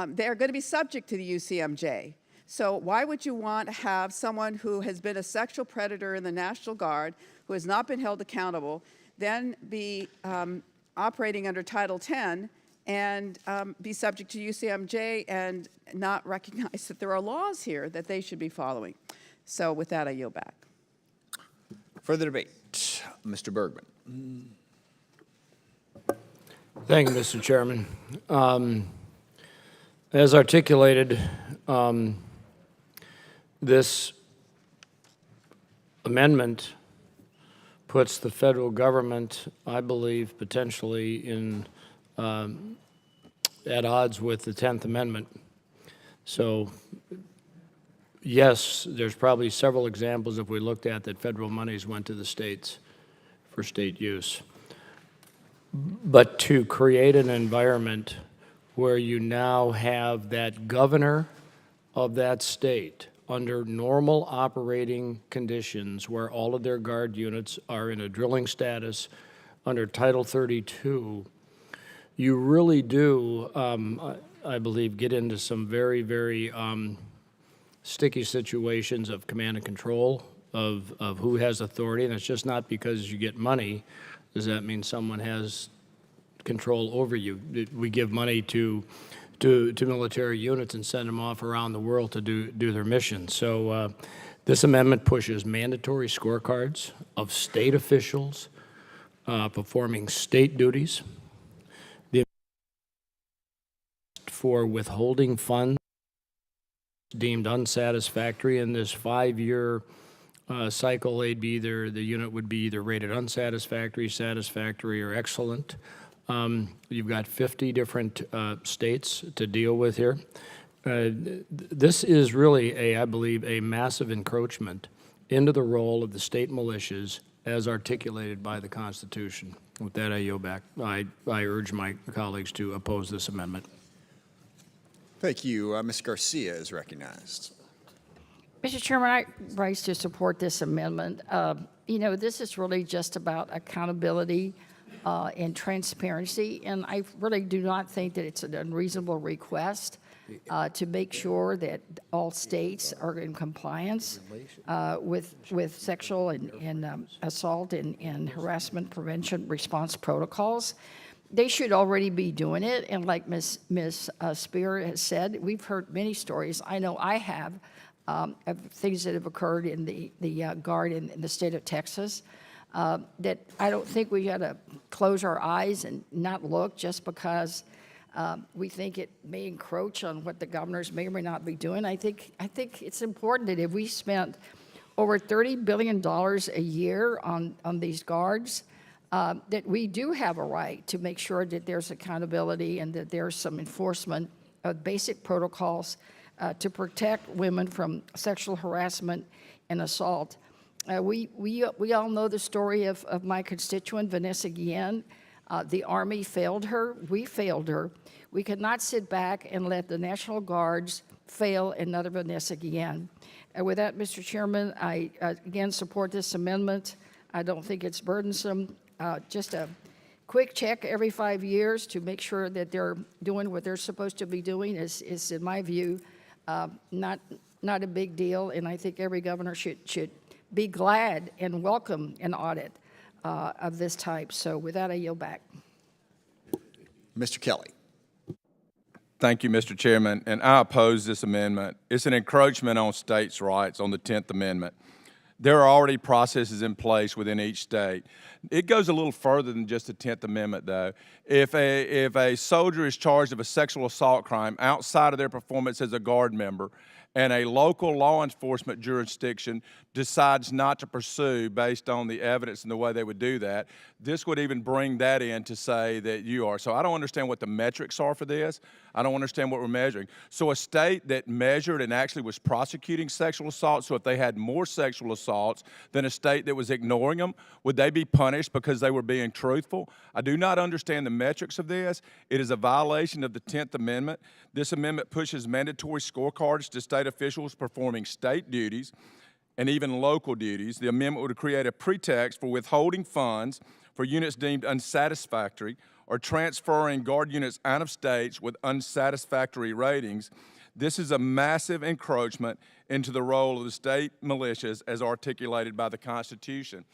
they're going to be subject to the UCMJ. So why would you want to have someone who has been a sexual predator in the National Guard, who has not been held accountable, then be operating under Title X and be subject to UCMJ and not recognize that there are laws here that they should be following? So with that, I yield back. Further debate. Mr. Bergman. Thank you, Mr. Chairman. As articulated, this amendment puts the federal government, I believe, potentially in at odds with the 10th Amendment. So, yes, there's probably several examples, if we looked at, that federal monies went to the states for state use. But to create an environment where you now have that governor of that state under normal operating conditions, where all of their guard units are in a drilling status under Title 32, you really do, I believe, get into some very, very sticky situations of command and control of who has authority. And it's just not because you get money does that mean someone has control over you. We give money to military units and send them off around the world to do their mission. So this amendment pushes mandatory scorecards of state officials performing state duties, the for withholding funds deemed unsatisfactory in this 5-year cycle. The unit would be either rated unsatisfactory, satisfactory, or excellent. You've got 50 different states to deal with here. This is really, I believe, a massive encroachment into the role of the state militias as articulated by the Constitution. With that, I yield back. I urge my colleagues to oppose this amendment. Thank you. Ms. Garcia is recognized. Mr. Chairman, I rise to support this amendment. You know, this is really just about accountability and transparency, and I really do not think that it's an unreasonable request to make sure that all states are in compliance with sexual and assault and harassment prevention response protocols. They should already be doing it, and like Ms. Spear has said, we've heard many stories. I know I have of things that have occurred in the Guard in the state of Texas that I don't think we got to close our eyes and not look just because we think it may encroach on what the governors may or may not be doing. I think it's important that if we spent over $30 billion a year on these guards, that we do have a right to make sure that there's accountability and that there's some enforcement of basic protocols to protect women from sexual harassment and assault. We all know the story of my constituent, Vanessa Guillen. The Army failed her. We failed her. We could not sit back and let the National Guards fail another Vanessa Guillen. With that, Mr. Chairman, I again support this amendment. I don't think it's burdensome. Just a quick check every 5 years to make sure that they're doing what they're supposed to be doing is in my view, not a big deal, and I think every governor should be glad and welcome an audit of this type. So with that, I yield back. Mr. Kelly. Thank you, Mr. Chairman, and I oppose this amendment. It's an encroachment on states' rights on the 10th Amendment. There are already processes in place within each state. It goes a little further than just the 10th Amendment, though. If a soldier is charged of a sexual assault crime outside of their performance as a Guard member, and a local law enforcement jurisdiction decides not to pursue based on the evidence and the way they would do that, this would even bring that in to say that you are. So I don't understand what the metrics are for this. I don't understand what we're measuring. So a state that measured and actually was prosecuting sexual assault, so if they had more sexual assaults than a state that was ignoring them, would they be punished because they were being truthful? I do not understand the metrics of this. It is a violation of the 10th Amendment. This amendment pushes mandatory scorecards to state officials performing state duties and even local duties. The amendment would create a pretext for withholding funds for units deemed unsatisfactory or transferring Guard units out of states with unsatisfactory ratings. This is a massive encroachment into the role of the state militias as articulated by the Constitution.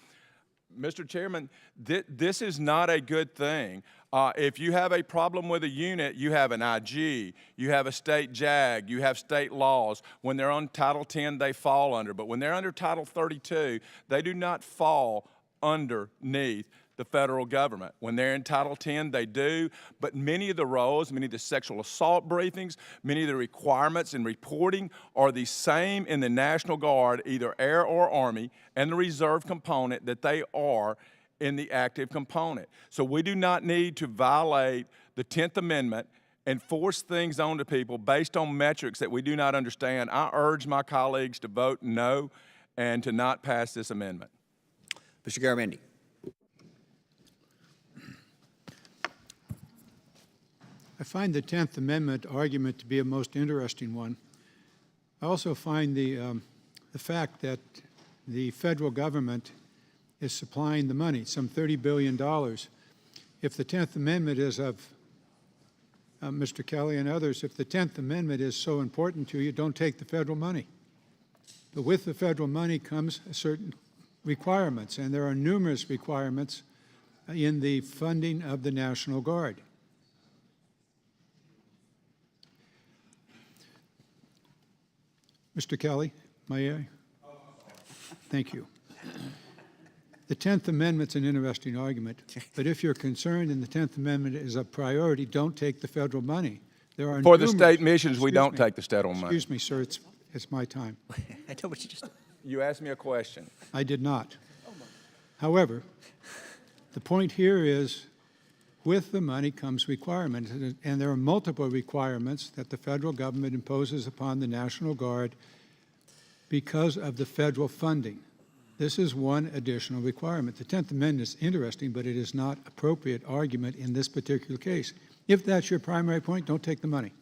Mr. Chairman, this is not a good thing. If you have a problem with a unit, you have an IG, you have a state JAG, you have state laws. When they're on Title 10, they fall under. But when they're under Title 32, they do not fall underneath the federal government. When they're in Title 10, they do, but many of the roles, many of the sexual assault briefings, many of the requirements in reporting are the same in the National Guard, either Air or Army, and the reserve component that they are in the active component. So we do not need to violate the 10th Amendment and force things onto people based on metrics that we do not understand. I urge my colleagues to vote no and to not pass this amendment. Mr. Garamendi. I find the 10th Amendment argument to be a most interesting one. I also find the fact that the federal government is supplying the money, some $30 billion. If the 10th Amendment is of, Mr. Kelly and others, if the 10th Amendment is so important to you, don't take the federal money. But with the federal money comes certain requirements, and there are numerous requirements in the funding of the National Guard. Mr. Kelly, may I? Thank you. The 10th Amendment's an interesting argument, but if you're concerned and the 10th Amendment is a priority, don't take the federal money. There are For the state missions, we don't take the federal money. Excuse me, sir, it's my time. I know what you just... You asked me a question. I did not. However, the point here is, with the money comes requirements, and there are multiple requirements that the federal government imposes upon the National Guard because of the federal funding. This is one additional requirement. The 10th Amendment is interesting, but it is not appropriate argument in this particular case. If that's your primary point, don't take the money.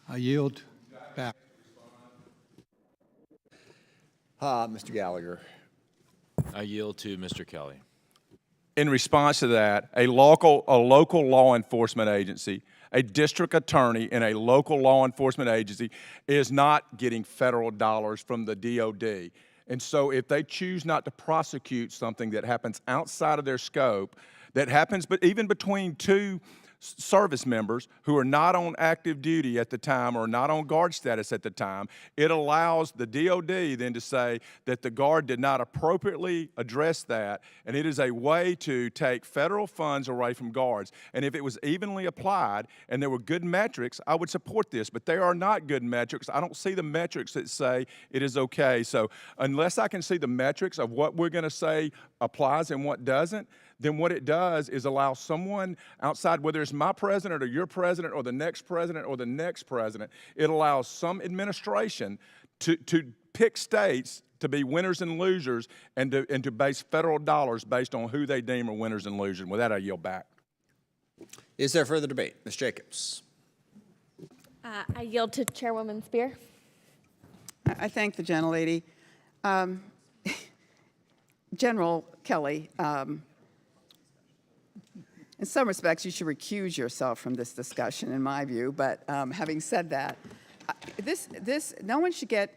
I yield back. Mr. Gallagher. I yield to Mr. Kelly. In response to that, a local law enforcement agency, a district attorney in a local law enforcement agency is not getting federal dollars from the DOD. And so if they choose not to prosecute something that happens outside of their scope, that happens but even between two service members who are not on active duty at the time or not on Guard status at the time, it allows the DOD then to say that the Guard did not appropriately address that, and it is a way to take federal funds away from Guards. And if it was evenly applied and there were good metrics, I would support this, but there are not good metrics. I don't see the metrics that say it is okay. So unless I can see the metrics of what we're going to say applies and what doesn't, then what it does is allow someone outside, whether it's my president or your president or the next president or the next president, it allows some administration to pick states to be winners and losers and to base federal dollars based on who they deem are winners and losers. With that, I yield back. Is there further debate? Ms. Jacobs. I yield to Chairwoman Spear. I thank the gentlelady. General Kelly, in some respects, you should recuse yourself from this discussion, in my view. But having said that, no one should get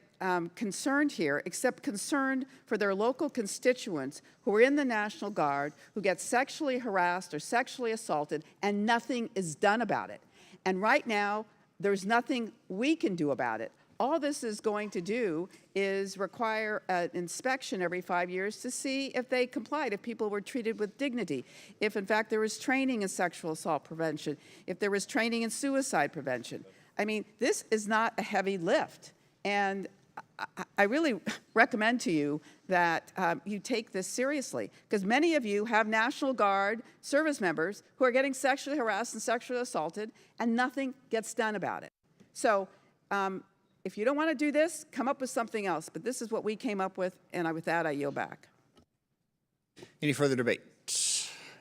concerned here, except concerned for their local constituents who are in the National Guard, who get sexually harassed or sexually assaulted, and nothing is done about it. And right now, there's nothing we can do about it. all this is going to do is require an inspection every 5 years to see if they complied, if people were treated with dignity, if in fact there was training in sexual assault prevention, if there was training in suicide prevention. I mean, this is not a heavy lift. And I really recommend to you that you take this seriously, because many of you have National Guard service members who are getting sexually harassed and sexually assaulted, and nothing gets done about it. So if you don't want to do this, come up with something else. But this is what we came up with, and with that, I yield back. Any further debate?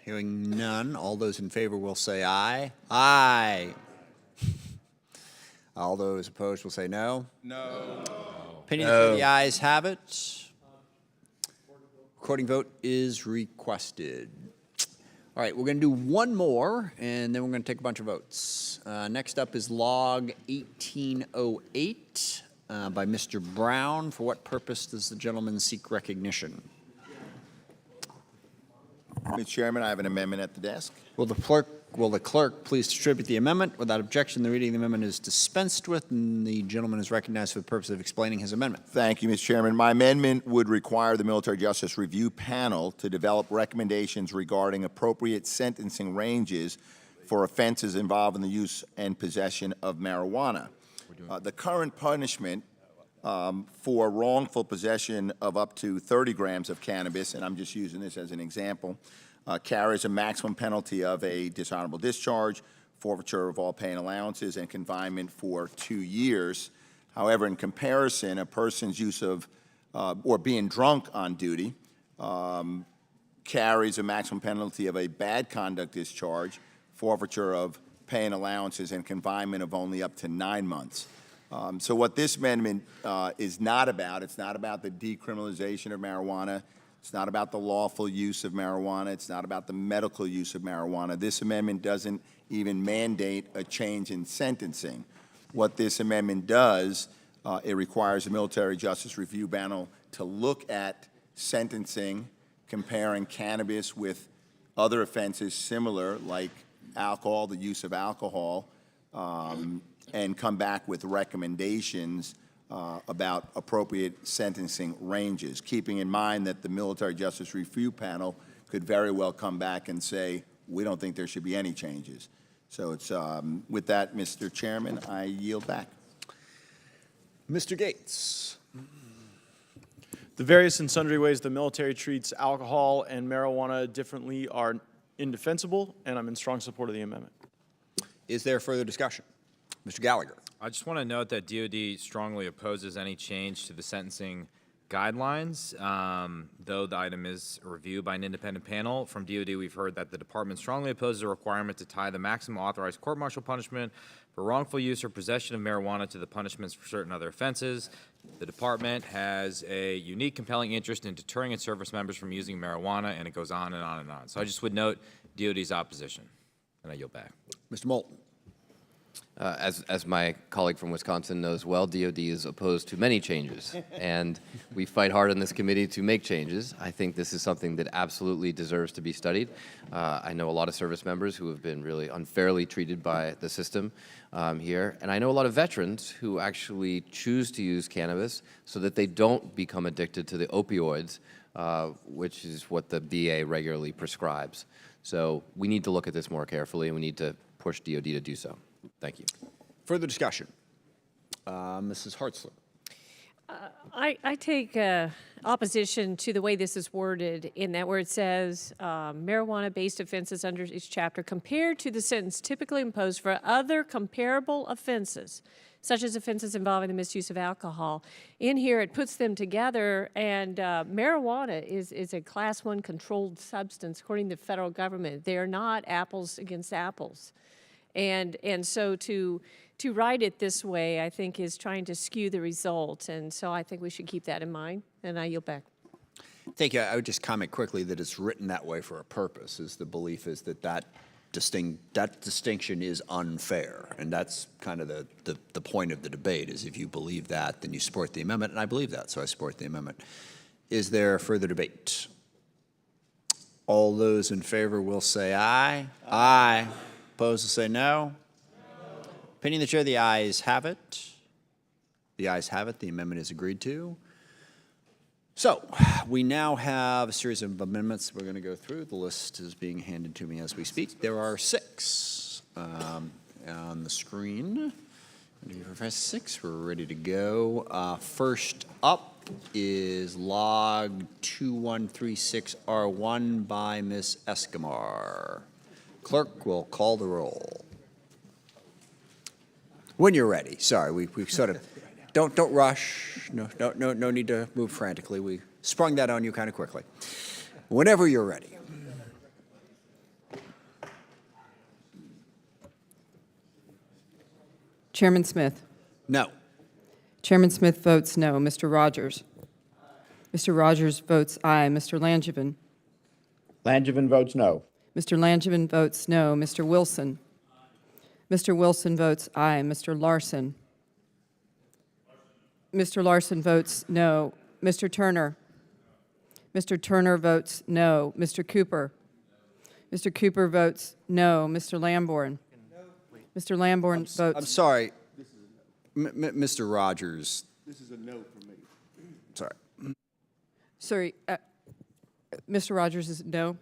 Hearing none, all those in favor will say aye. Aye. All those opposed will say no. No. Opinion of the ayes have it. Recording vote is requested. All right, we're going to do one more, and then we're going to take a bunch of votes. Next up is log 1808 by Mr. Brown. For what purpose does the gentleman seek recognition? Mr. Chairman, I have an amendment at the desk. Will the clerk please distribute the amendment? Without objection, the reading of the amendment is dispensed with, and the gentleman is recognized for the purpose of explaining his amendment. Thank you, Mr. Chairman. My amendment would require the Military Justice Review Panel to develop recommendations regarding appropriate sentencing ranges for offenses involving the use and possession of marijuana. The current punishment for wrongful possession of up to 30 grams of cannabis, and I'm just using this as an example, carries a maximum penalty of a dishonorable discharge, forfeiture of all pay and allowances, and confinement for 2 years. However, in comparison, a person's use of or being drunk on duty carries a maximum penalty of a bad conduct discharge, forfeiture of pay and allowances, and confinement of only up to 9 months. So what this amendment is not about, it's not about the decriminalization of marijuana. It's not about the lawful use of marijuana. It's not about the medical use of marijuana. This amendment doesn't even mandate a change in sentencing. What this amendment does, it requires the Military Justice Review Panel to look at sentencing, comparing cannabis with other offenses similar, like alcohol, the use of alcohol, and come back with recommendations about appropriate sentencing ranges, keeping in mind that the Military Justice Review Panel could very well come back and say, we don't think there should be any changes. So it's, with that, Mr. Chairman, I yield back. Mr. Gates. The various and sundry ways the military treats alcohol and marijuana differently are indefensible, and I'm in strong support of the amendment. Is there further discussion? Mr. Gallagher. I just want to note that DOD strongly opposes any change to the sentencing guidelines, though the item is reviewed by an independent panel. From DOD, we've heard that the department strongly opposes a requirement to tie the maximum authorized court-martial punishment for wrongful use or possession of marijuana to the punishments for certain other offenses. The department has a unique, compelling interest in deterring its service members from using marijuana, and it goes on and on and on. So I just would note DOD's opposition, and I yield back. Mr. Moulton. As my colleague from Wisconsin knows well, DOD is opposed to many changes, and we fight hard in this committee to make changes. I think this is something that absolutely deserves to be studied. I know a lot of service members who have been really unfairly treated by the system here, and I know a lot of veterans who actually choose to use cannabis so that they don't become addicted to the opioids, which is what the VA regularly prescribes. So we need to look at this more carefully, and we need to push DOD to do so. Thank you. Further discussion. Mrs. Hartzler. I take opposition to the way this is worded, in that where it says marijuana-based offenses under each chapter compared to the sentence typically imposed for other comparable offenses, such as offenses involving the misuse of alcohol. In here, it puts them together, and marijuana is a Class 1 controlled substance according to the federal government. They are not apples against apples. And so to write it this way, I think, is trying to skew the result. And so I think we should keep that in mind. And I yield back. Thank you. I would just comment quickly that it's written that way for a purpose. Is the belief is that distinction is unfair, and that's kind of the point of the debate. Is if you believe that, then you support the amendment, and I believe that, so I support the amendment. Is there further debate? All those in favor will say aye. Aye. Opposed will say no. Opinion of the chair, the ayes have it. The ayes have it. The amendment is agreed to. So we now have a series of amendments we're going to go through. The list is being handed to me as we speak. There are 6 on the screen. If you press 6, we're ready to go. First up is log 2136R1 by Ms. Escobar. Clerk will call the roll. When you're ready. Sorry, we sort of don't rush. No need to move frantically. We sprung that on you kind of quickly. Whenever you're ready. Chairman Smith. No. Chairman Smith votes no. Mr. Rogers. Mr. Rogers votes aye. Mr. Langevin. Langevin votes no. Mr. Langevin votes no. Mr. Wilson. Mr. Wilson votes aye. Mr. Larson. Mr. Larson votes no. Mr. Turner. Mr. Turner votes no. Mr. Cooper. Mr. Cooper votes no. Mr. Lamborn. Mr. Lamborn votes. I'm sorry. Mr. Rogers. This is a no for me. Sorry. Sorry, Mr. Rogers is no.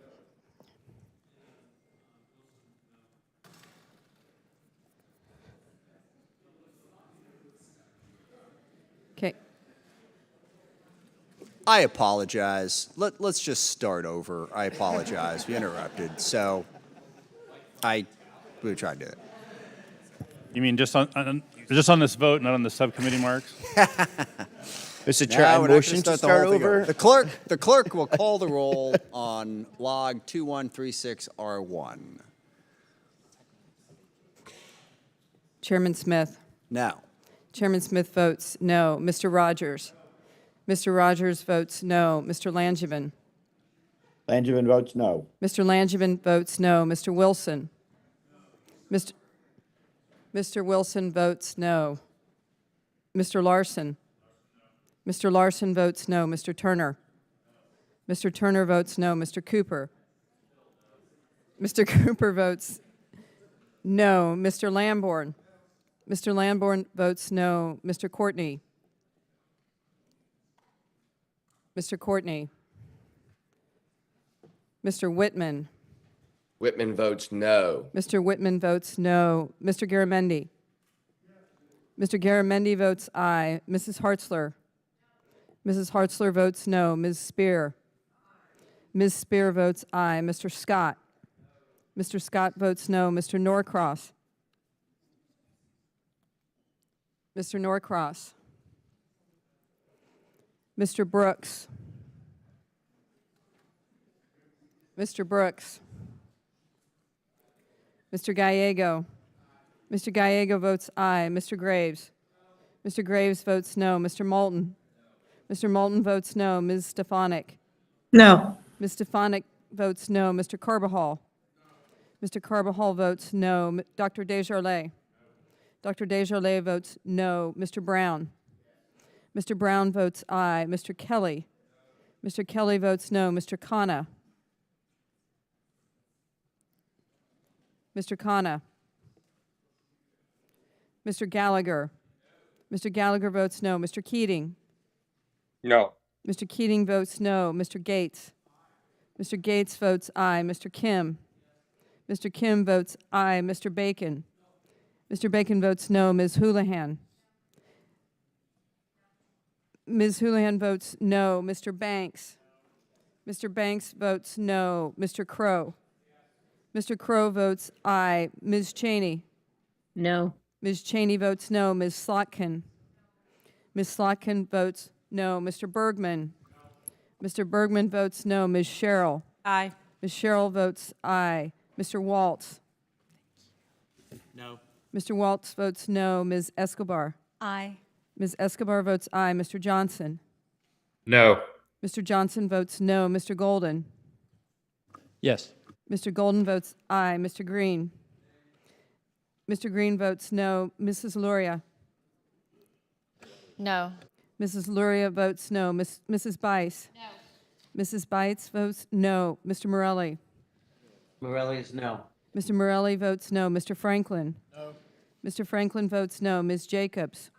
Okay. I apologize. Let's just start over. I apologize. We interrupted. So we tried to do it. You mean just on this vote, not on the subcommittee marks? Mr. Chair, Now I we're not motion gonna to start the whole start thing over. The clerk will call the roll on log 2136R1. Chairman Smith. No. Chairman Smith votes no. Mr. Rogers. Mr. Rogers votes no. Mr. Langevin. Langevin votes no. Mr. Langevin votes no. Mr. Wilson. Mr. Wilson votes no. Mr. Larson. Mr. Larson votes no. Mr. Turner. Mr. Turner votes no. Mr. Cooper. Mr. Cooper votes no. Mr. Lamborn. Mr. Lamborn votes no. Mr. Courtney. Mr. Courtney. Mr. Whitman. Whitman votes no. Mr. Whitman votes no. Mr. Garamendi. Mr. Garamendi votes aye. Mrs. Hartzler. Mrs. Hartzler votes no. Ms. Spear. Ms. Spear votes aye. Mr. Scott. Mr. Scott votes no. Mr. Norcross. Mr. Norcross. Mr. Brooks. Mr. Brooks. Mr. Gallego. Mr. Gallego votes aye. Mr. Graves. Mr. Graves votes no. Mr. Moulton. Mr. Moulton votes no. Ms. Stefanik. No. Ms. Stefanik votes no. Mr. Carbajal. Mr. Carbajal votes no. Dr. Desjardins. Dr. Desjardins votes no. Mr. Brown. Mr. Brown votes aye. Mr. Kelly. Mr. Kelly votes no. Mr. Khanna. Mr. Khanna. Mr. Gallagher. Mr. Gallagher votes no. Mr. Keating. No. Mr. Keating votes no. Mr. Gates. Mr. Gates votes aye. Mr. Kim. Mr. Kim votes aye. Mr. Bacon. Mr. Bacon votes no. Ms. Houlihan. Ms. Houlihan votes no. Mr. Banks. Mr. Banks votes no. Mr. Crow. Mr. Crow votes aye. Ms. Cheney. No. Ms. Cheney votes no. Ms. Slotkin. Ms. Slotkin votes no. Mr. Bergman. Mr. Bergman votes no. Ms. Sheryl. Aye. Ms. Sheryl votes aye. Mr. Waltz. No. Mr. Waltz votes no. Ms. Escobar. Aye. Ms. Escobar votes aye. Mr. Johnson. No. Mr. Johnson votes no. Mr. Golden. Yes. Mr. Golden votes aye. Mr. Green. Mr. Green votes no. Mrs. Luria. No. Mrs. Luria votes no. Mrs. Bice. No. Mrs. Bice votes no. Mr. Morelli. Morelli is no. Mr. Morelli votes no. Mr. Franklin. No. Mr. Franklin votes no. Ms. Jacobs.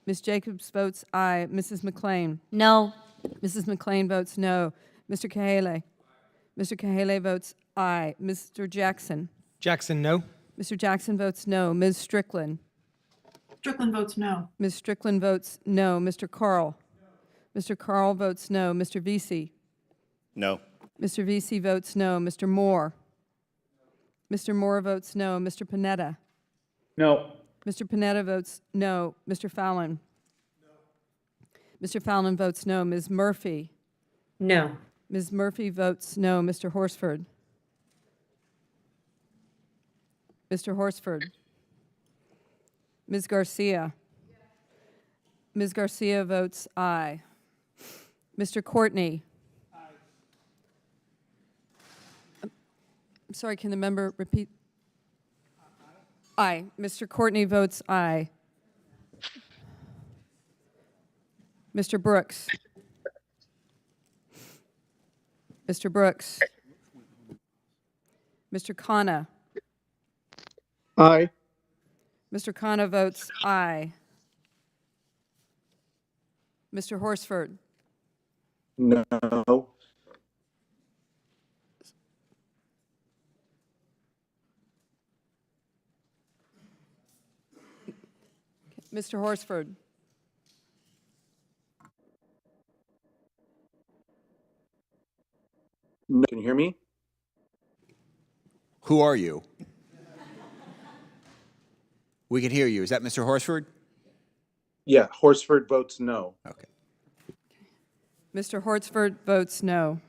Ms. Jacobs votes aye. Mrs. McLean? No. Mrs. McLean votes no. Mr. Kahale? Mr. Kahale votes aye. Mr. Jackson? Jackson, no. Mr. Jackson votes no. Ms. Strickland? Strickland votes no. Ms. Strickland votes no. Mr. Carl? Mr. Carl votes no. Mr. Vesey? No. Mr. Vesey votes no. Mr. Moore? Mr. Moore votes no. Mr. Panetta? No. Mr. Panetta votes no. Mr. Fallon? Mr. Fallon votes no. Ms. Murphy? No. Ms. Murphy votes no. Mr. Horsford? Mr. Horsford? Ms. Garcia? Ms. Garcia votes aye. Mr. Courtney? I'm sorry, can the member repeat? Aye. Mr. Courtney votes aye. Mr. Brooks? Mr. Brooks? Mr. Khanna? Aye. Mr. Khanna votes aye. Mr. Horsford? No. Mr. Horsford? No. Can you hear me? Who are you? We can hear you. Is that Mr. Horsford? Yeah, Horsford votes no. Okay. Mr. Horsford votes no.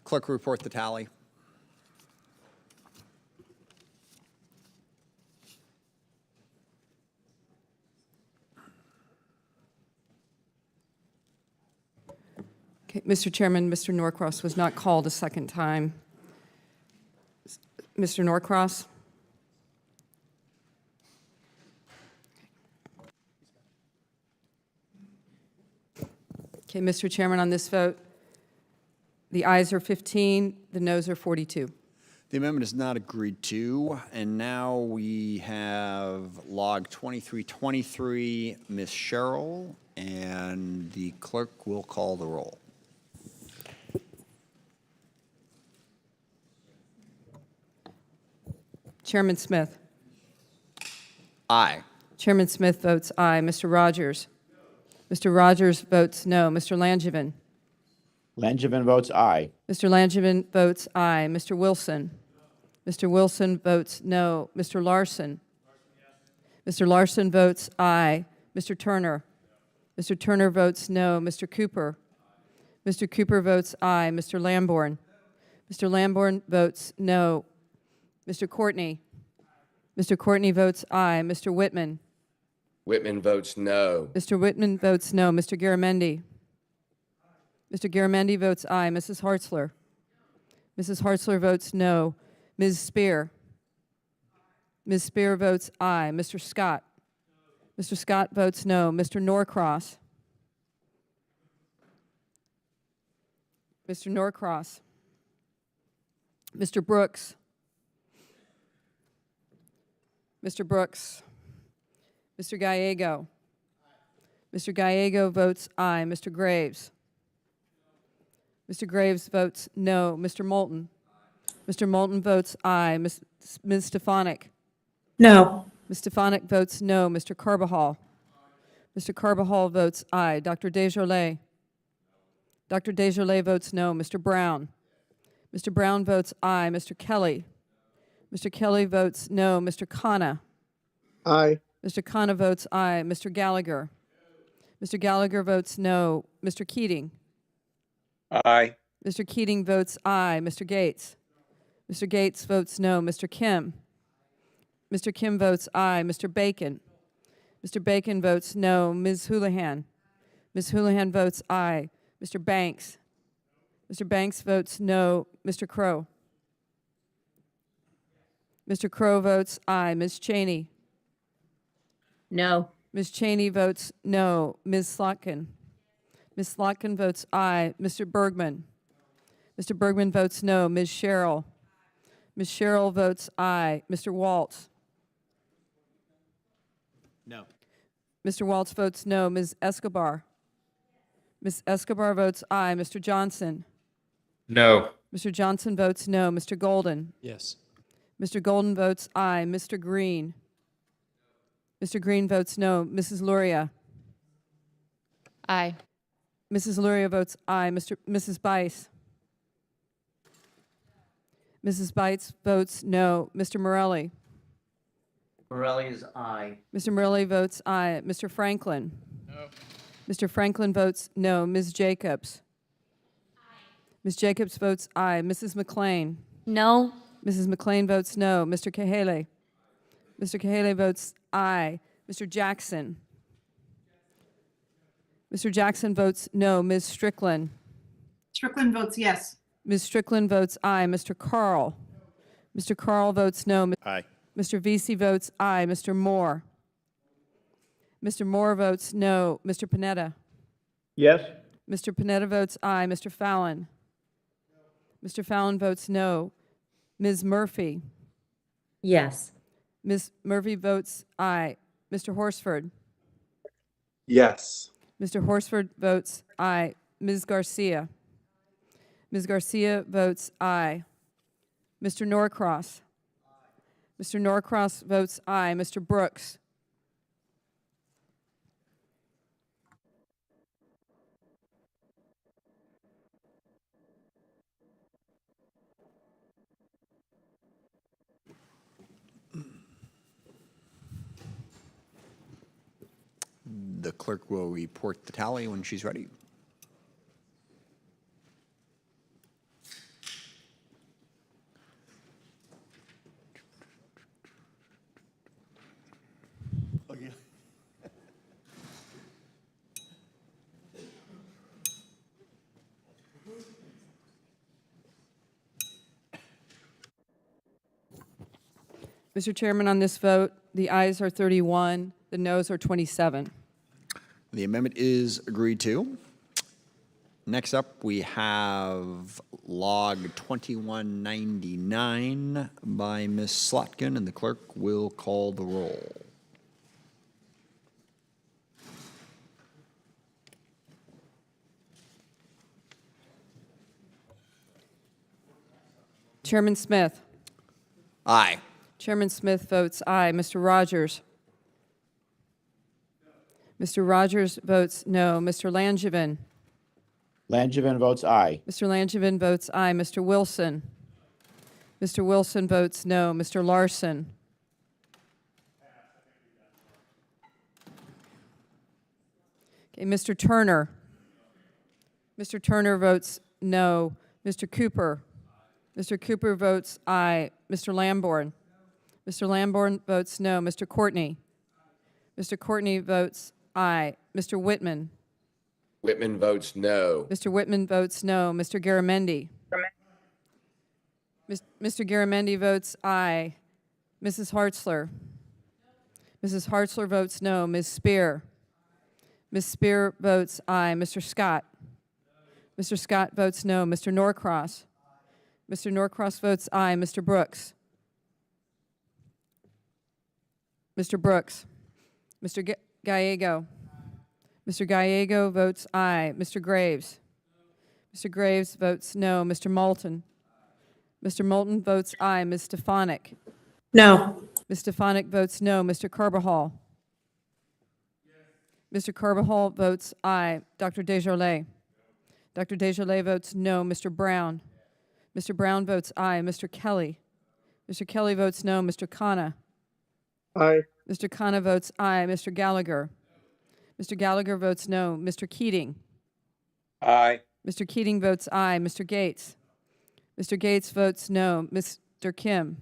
Clerk, report the tally. Okay, Mr. Chairman, Mr. Norcross was not called a second time. Mr. Norcross? Okay, Mr. Chairman, on this vote, the ayes are 15, the noes are 42. The amendment is not agreed to, and now we have log 2323, Ms. Sheryl, and the clerk will call the roll. Chairman Smith? Aye. Chairman Smith votes aye. Mr. Rogers? Mr. Rogers votes no. Mr. Langevin? Langevin votes aye. Mr. Langevin votes aye. Mr. Wilson? Mr. Wilson votes no. Mr. Larson? Mr. Larson votes aye. Mr. Turner? Mr. Turner votes no. Mr. Cooper? Mr. Cooper votes aye. Mr. Lamborn? Mr. Lamborn votes no. Mr. Courtney? Mr. Courtney votes aye. Mr. Whitman? Whitman votes no. Mr. Whitman votes no. Mr. Garamendi? Mr. Garamendi votes aye. Mrs. Hartzler? Mrs. Hartzler votes no. Ms. Spear? Ms. Spear votes aye. Mr. Scott? Mr. Scott votes no. Mr. Norcross? Mr. Norcross? Mr. Brooks? Mr. Brooks? Mr. Gallego? Mr. Gallego votes aye. Mr. Graves? Mr. Graves votes no. Mr. Moulton? Mr. Moulton votes aye. Ms. Stefanik? No. Ms. Stefanik votes no. Mr. Carbajal? Mr. Carbajal votes aye. Dr. Desjardins? Dr. Desjardins votes no. Mr. Brown? Mr. Brown votes aye. Mr. Kelly? Mr. Kelly votes no. Mr. Khanna? Aye. Mr. Khanna votes aye. Mr. Gallagher? Mr. Gallagher votes no. Mr. Keating? Aye. Mr. Keating votes aye. Mr. Gates? Mr. Gates votes no. Mr. Kim? Mr. Kim votes aye. Mr. Bacon? Mr. Bacon votes no. Ms. Houlihan? Ms. Houlihan votes aye. Mr. Banks? Mr. Banks votes no. Mr. Crow? Mr. Crow votes aye. Ms. Cheney? No. Ms. Cheney votes no. Ms. Slotkin? Ms. Slotkin votes aye. Mr. Bergman? Mr. Bergman votes no. Ms. Sheryl? Ms. Sheryl votes aye. Mr. Waltz? No. Mr. Waltz votes no. Ms. Escobar? Ms. Escobar votes aye. Mr. Johnson? No. Mr. Johnson votes no. Mr. Golden? Yes. Mr. Golden votes aye. Mr. Green? Mr. Green votes no. Mrs. Luria? Aye. Mrs. Luria votes aye. Mrs. Bice? Mrs. Bice votes no. Mr. Morelli? Morelli is aye. Mr. Morelli votes aye. Mr. Franklin? No. Mr. Franklin votes no. Ms. Jacobs? Ms. Jacobs votes aye. Mrs. McLean? No. Mrs. McLean votes no. Mr. Kahele? Mr. Kahele votes aye. Mr. Jackson? Mr. Jackson votes no. Ms. Strickland? Strickland votes yes. Ms. Strickland votes aye. Mr. Carl? Mr. Carl votes no. Aye. Mr. Vesey votes aye. Mr. Moore? Mr. Moore votes no. Mr. Panetta? Yes. Mr. Panetta votes aye. Mr. Fallon? Mr. Fallon votes no. Ms. Murphy? Yes. Ms. Murphy votes aye. Mr. Horsford? Yes. Mr. Horsford votes aye. Ms. Garcia? Ms. Garcia votes aye. Mr. Norcross? Mr. Norcross votes aye. Mr. Brooks? The clerk will report the tally when she's ready. Mr. Chairman, on this vote, the ayes are 31, the noes are 27. The amendment is agreed to. Next up, we have log 2199 by Ms. Slotkin, and the clerk will call the roll. Chairman Smith? Aye. Chairman Smith votes aye. Mr. Rogers? Mr. Rogers votes no. Mr. Langevin? Langevin votes aye. Mr. Langevin votes aye. Mr. Wilson? Mr. Wilson votes no. Mr. Larson? Okay, Mr. Turner? Mr. Turner votes no. Mr. Cooper? Mr. Cooper votes aye. Mr. Lamborn? Mr. Lamborn votes no. Mr. Courtney? Mr. Courtney votes aye. Mr. Whitman? Whitman votes no. Mr. Whitman votes no. Mr. Garamendi? Mr. Garamendi votes aye. Mrs. Hartzler? Mrs. Hartzler votes no. Ms. Spear? Ms. Spear votes aye. Mr. Scott? Mr. Scott votes no. Mr. Norcross? Mr. Norcross votes aye. Mr. Brooks? Mr. Brooks? Mr. Gallego? Mr. Gallego votes aye. Mr. Graves? Mr. Graves votes no. Mr. Moulton? Mr. Moulton votes aye. Ms. Stefanik? No. Ms. Stefanik votes no. Mr. Carbajal? Mr. Carbajal votes aye. Dr. Desjardins? Dr. Desjardins votes no. Mr. Brown? Mr. Brown votes aye. Mr. Kelly? Mr. Kelly votes no. Mr. Khanna? Aye. Mr. Khanna votes aye. Mr. Gallagher? Mr. Gallagher votes no. Mr. Keating? Aye. Mr. Keating votes aye. Mr. Gates? Mr. Gates votes no. Mr. Kim?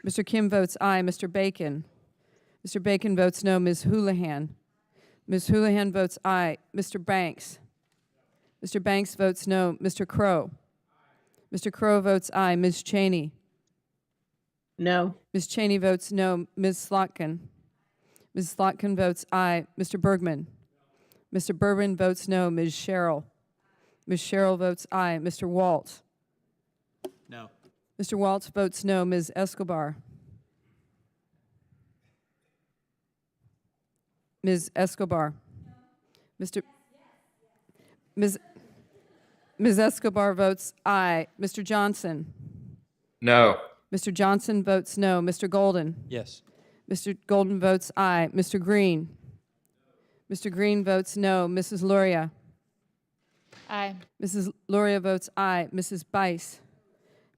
Mr. Kim votes aye. Mr. Bacon? Mr. Bacon votes no. Ms. Houlihan? Ms. Houlihan votes aye. Mr. Banks? Mr. Banks votes no. Mr. Crow? Mr. Crow votes aye. Ms. Cheney? No. Ms. Cheney votes no. Ms. Slotkin? Ms. Slotkin votes aye. Mr. Bergman? Mr. Bergman votes no. Ms. Sheryl? Ms. Sheryl votes aye. Mr. Waltz? No. Mr. Waltz votes no. Ms. Escobar? Ms. Escobar? Mr. Ms. Escobar votes aye. Mr. Johnson? No. Mr. Johnson votes no. Mr. Golden? Yes. Mr. Golden votes aye. Mr. Green? Mr. Green votes no. Mrs. Luria? Aye. Mrs. Luria votes aye. Mrs. Bice?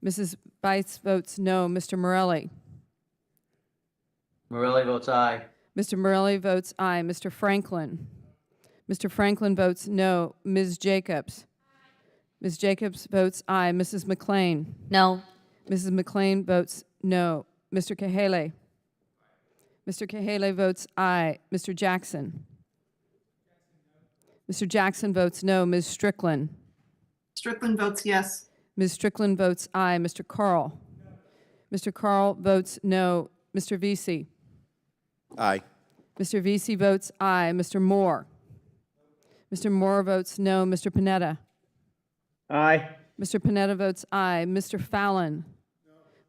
Mrs. Bice votes no. Mr. Morelli? Morelli votes aye. Mr. Morelli votes aye. Mr. Franklin? Mr. Franklin votes no. Ms. Jacobs? Ms. Jacobs votes aye. Mrs. McLean? No. Mrs. McLean votes no. Mr. Kahele? Mr. Kahele votes aye. Mr. Jackson? Mr. Jackson votes no. Ms. Strickland? Strickland votes yes. Ms. Strickland votes aye. Mr. Carl? Mr. Carl votes no. Mr. Vesey? Aye. Mr. Vesey votes aye. Mr. Moore? Mr. Moore votes no. Mr. Panetta? Aye. Mr. Panetta votes aye. Mr. Fallon?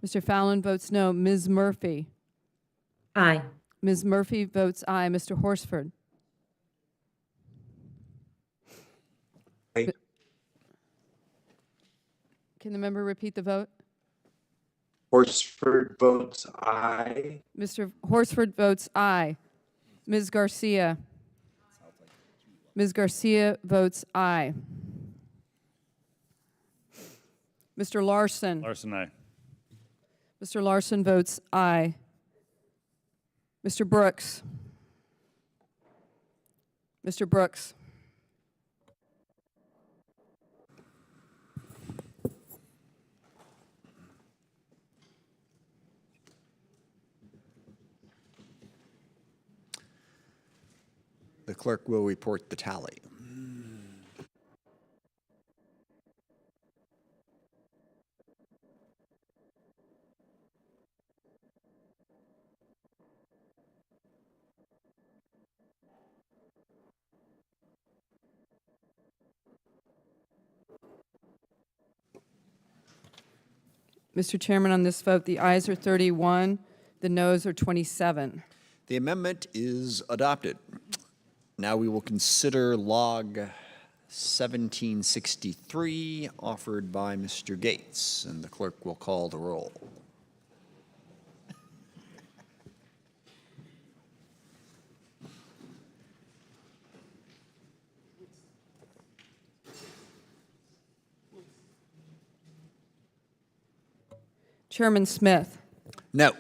Mr. Fallon votes no. Ms. Murphy? Aye. Ms. Murphy votes aye. Mr. Horsford? Aye. Can the member repeat the vote? Horsford votes aye. Mr. Horsford votes aye. Ms. Garcia? Ms. Garcia votes aye. Mr. Larson? Larson, aye. Mr. Larson votes aye. Mr. Brooks? Mr. Brooks? The clerk will report the tally. Mr. Chairman, on this vote, the ayes are 31, the noes are 27. The amendment is adopted. Now we will consider log 1763 offered by Mr. Gates, and the clerk will call the roll. Chairman Smith? No.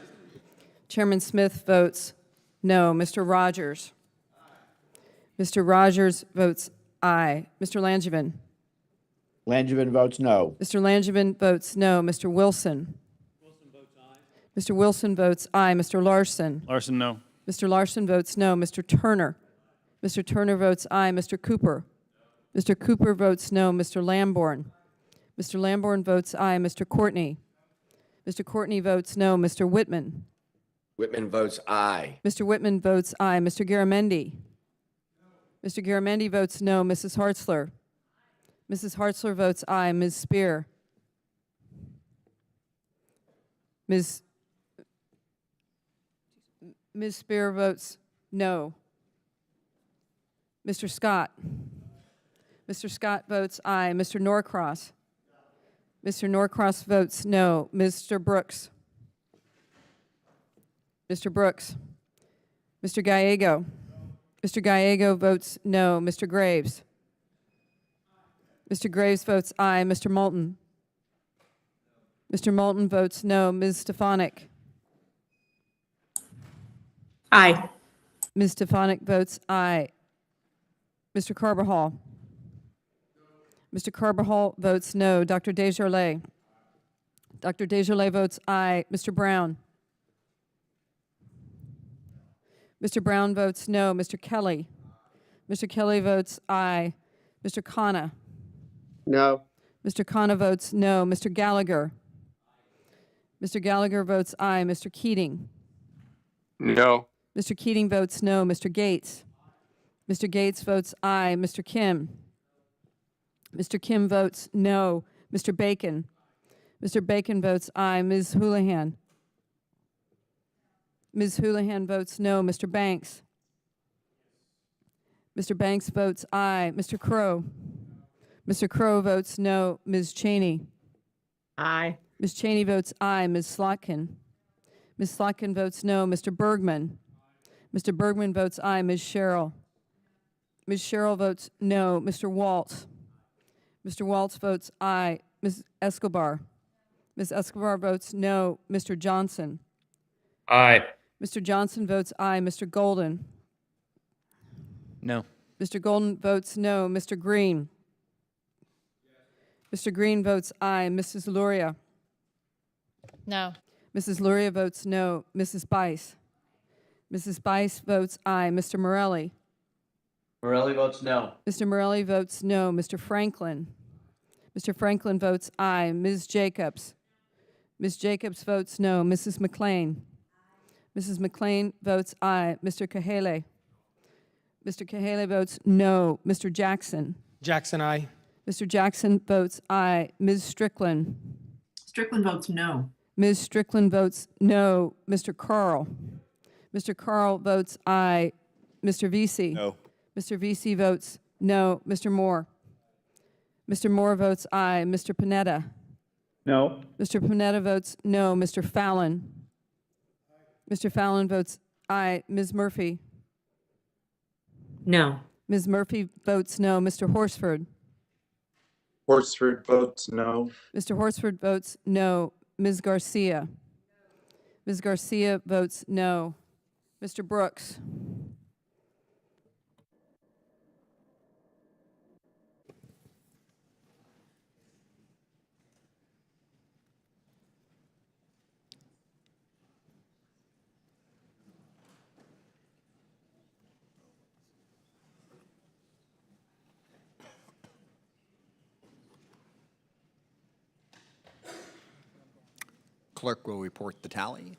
Chairman Smith votes no. Mr. Rogers? Mr. Rogers votes aye. Mr. Langevin? Langevin votes no. Mr. Langevin votes no. Mr. Wilson? Mr. Wilson votes aye. Mr. Larson? Larson, no. Mr. Larson votes no. Mr. Turner? Mr. Turner votes aye. Mr. Cooper? Mr. Cooper votes no. Mr. Lamborn? Mr. Lamborn votes aye. Mr. Courtney? Mr. Courtney votes no. Mr. Whitman? Whitman votes aye. Mr. Whitman votes aye. Mr. Garamendi? Mr. Garamendi votes no. Mrs. Hartzler? Mrs. Hartzler votes aye. Ms. Spear? Ms. Spear votes no. Mr. Scott? Mr. Scott votes aye. Mr. Norcross? Mr. Norcross votes no. Mr. Brooks? Mr. Brooks? Mr. Gallego? Mr. Gallego votes no. Mr. Graves? Mr. Graves votes aye. Mr. Moulton? Mr. Moulton votes no. Ms. Stefanik? Aye. Ms. Stefanik votes aye. Mr. Carbajal? Mr. Carbajal votes no. Dr. Desjardins? Dr. Desjardins votes aye. Mr. Brown? Mr. Brown votes no. Mr. Kelly? Mr. Kelly votes aye. Mr. Khanna? No. Mr. Khanna votes no. Mr. Gallagher? Mr. Gallagher votes aye. Mr. Keating? No. Mr. Keating votes no. Mr. Gates? Mr. Gates votes aye. Mr. Kim? Mr. Kim votes no. Mr. Bacon? Mr. Bacon votes aye. Ms. Houlihan? Ms. Houlihan votes no. Mr. Banks? Mr. Banks votes aye. Mr. Crow? Mr. Crow votes no. Ms. Cheney? Aye. Ms. Cheney votes aye. Ms. Slotkin? Ms. Slotkin votes no. Mr. Bergman? Mr. Bergman votes aye. Ms. Sheryl? Ms. Sheryl votes no. Mr. Waltz? Mr. Waltz votes aye. Ms. Escobar? Ms. Escobar votes no. Mr. Johnson? Aye. Mr. Johnson votes aye. Mr. Golden? No. Mr. Golden votes no. Mr. Green? Mr. Green votes aye. Mrs. Luria? No. Mrs. Luria votes no. Mrs. Bice? Mrs. Bice votes aye. Mr. Morelli? Morelli votes no. Mr. Morelli votes no. Mr. Franklin? Mr. Franklin votes aye. Ms. Jacobs? Ms. Jacobs votes no. Mrs. McLean? Mrs. McLean votes aye. Mr. Kahele? Mr. Kahele votes no. Mr. Jackson? Jackson, aye. Mr. Jackson votes aye. Ms. Strickland? Strickland votes no. Ms. Strickland votes no. Mr. Carl? Mr. Carl votes aye. Mr. Vesey? No. Mr. Vesey votes no. Mr. Moore? Mr. Moore votes aye. Mr. Panetta? No. Mr. Panetta votes no. Mr. Fallon? Mr. Fallon votes aye. Ms. Murphy? No. Ms. Murphy votes no. Mr. Horsford? Horsford votes no. Mr. Horsford votes no. Ms. Garcia? Ms. Garcia votes no. Mr. Brooks? Clerk will report the tally.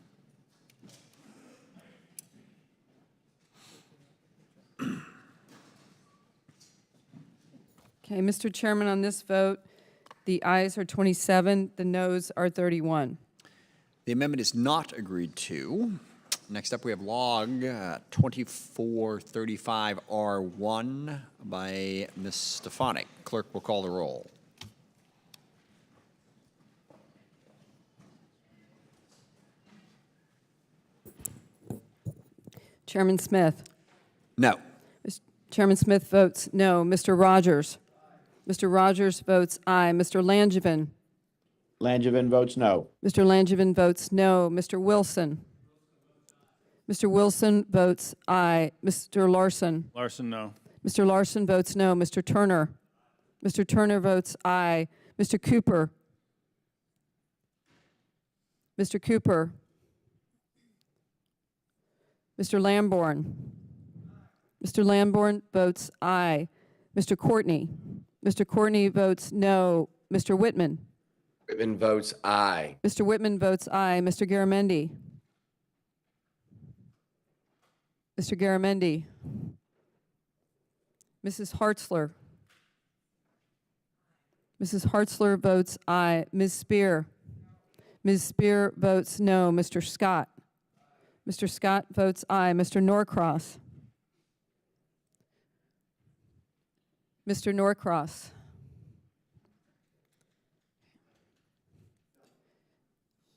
Okay, Mr. Chairman, on this vote, the ayes are 27, the noes are 31. The amendment is not agreed to. Next up, we have log 2435R1 by Ms. Stefanik. Clerk will call the roll. Chairman Smith? No. Chairman Smith votes no. Mr. Rogers? Mr. Rogers votes aye. Mr. Langevin? Langevin votes no. Mr. Langevin votes no. Mr. Wilson? Mr. Wilson votes aye. Mr. Larson? Larson, no. Mr. Larson votes no. Mr. Turner? Mr. Turner votes aye. Mr. Cooper? Mr. Cooper? Mr. Lamborn? Mr. Lamborn votes aye. Mr. Courtney? Mr. Courtney votes no. Mr. Whitman? Whitman votes aye. Mr. Whitman votes aye. Mr. Garamendi? Mr. Garamendi? Mrs. Hartzler? Mrs. Hartzler votes aye. Ms. Spear? Ms. Spear votes no. Mr. Scott? Mr. Scott votes aye. Mr. Norcross? Mr. Norcross?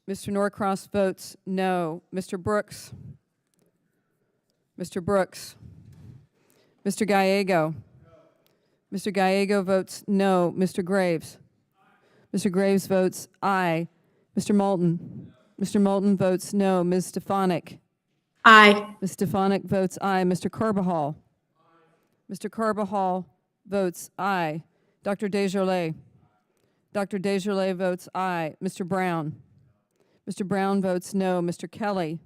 Mr. Norcross votes no. Mr. Brooks? Mr. Brooks? Mr. Gallego? Mr. Gallego votes no. Mr. Graves? Mr. Graves votes aye. Mr. Moulton? Mr. Moulton votes no. Ms. Stefanik? Aye. Ms. Stefanik votes aye. Mr. Carbajal? Mr. Carbajal votes aye. Dr. Desjardins? Dr. Desjardins votes aye. Mr. Brown? Mr. Brown votes no. Mr. Kelly?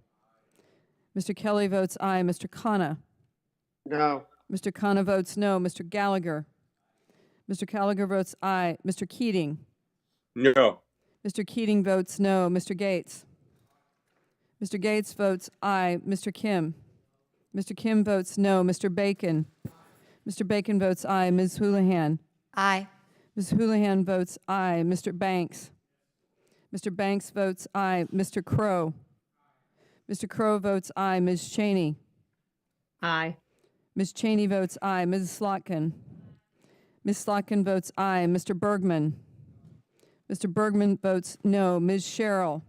Mr. Kelly votes aye. Mr. Khanna? No. Mr. Khanna votes no. Mr. Gallagher? Mr. Gallagher votes aye. Mr. Keating? No. Mr. Keating votes no. Mr. Gates? Mr. Gates votes aye. Mr. Kim? Mr. Kim votes no. Mr. Bacon? Mr. Bacon votes aye. Ms. Houlihan? Aye. Ms. Houlihan votes aye. Mr. Banks? Mr. Banks votes aye. Mr. Crow? Mr. Crow votes aye. Ms. Cheney? Aye. Ms. Cheney votes aye. Ms. Slotkin? Ms. Slotkin votes aye. Mr. Bergman? Mr. Bergman votes no. Ms. Sheryl?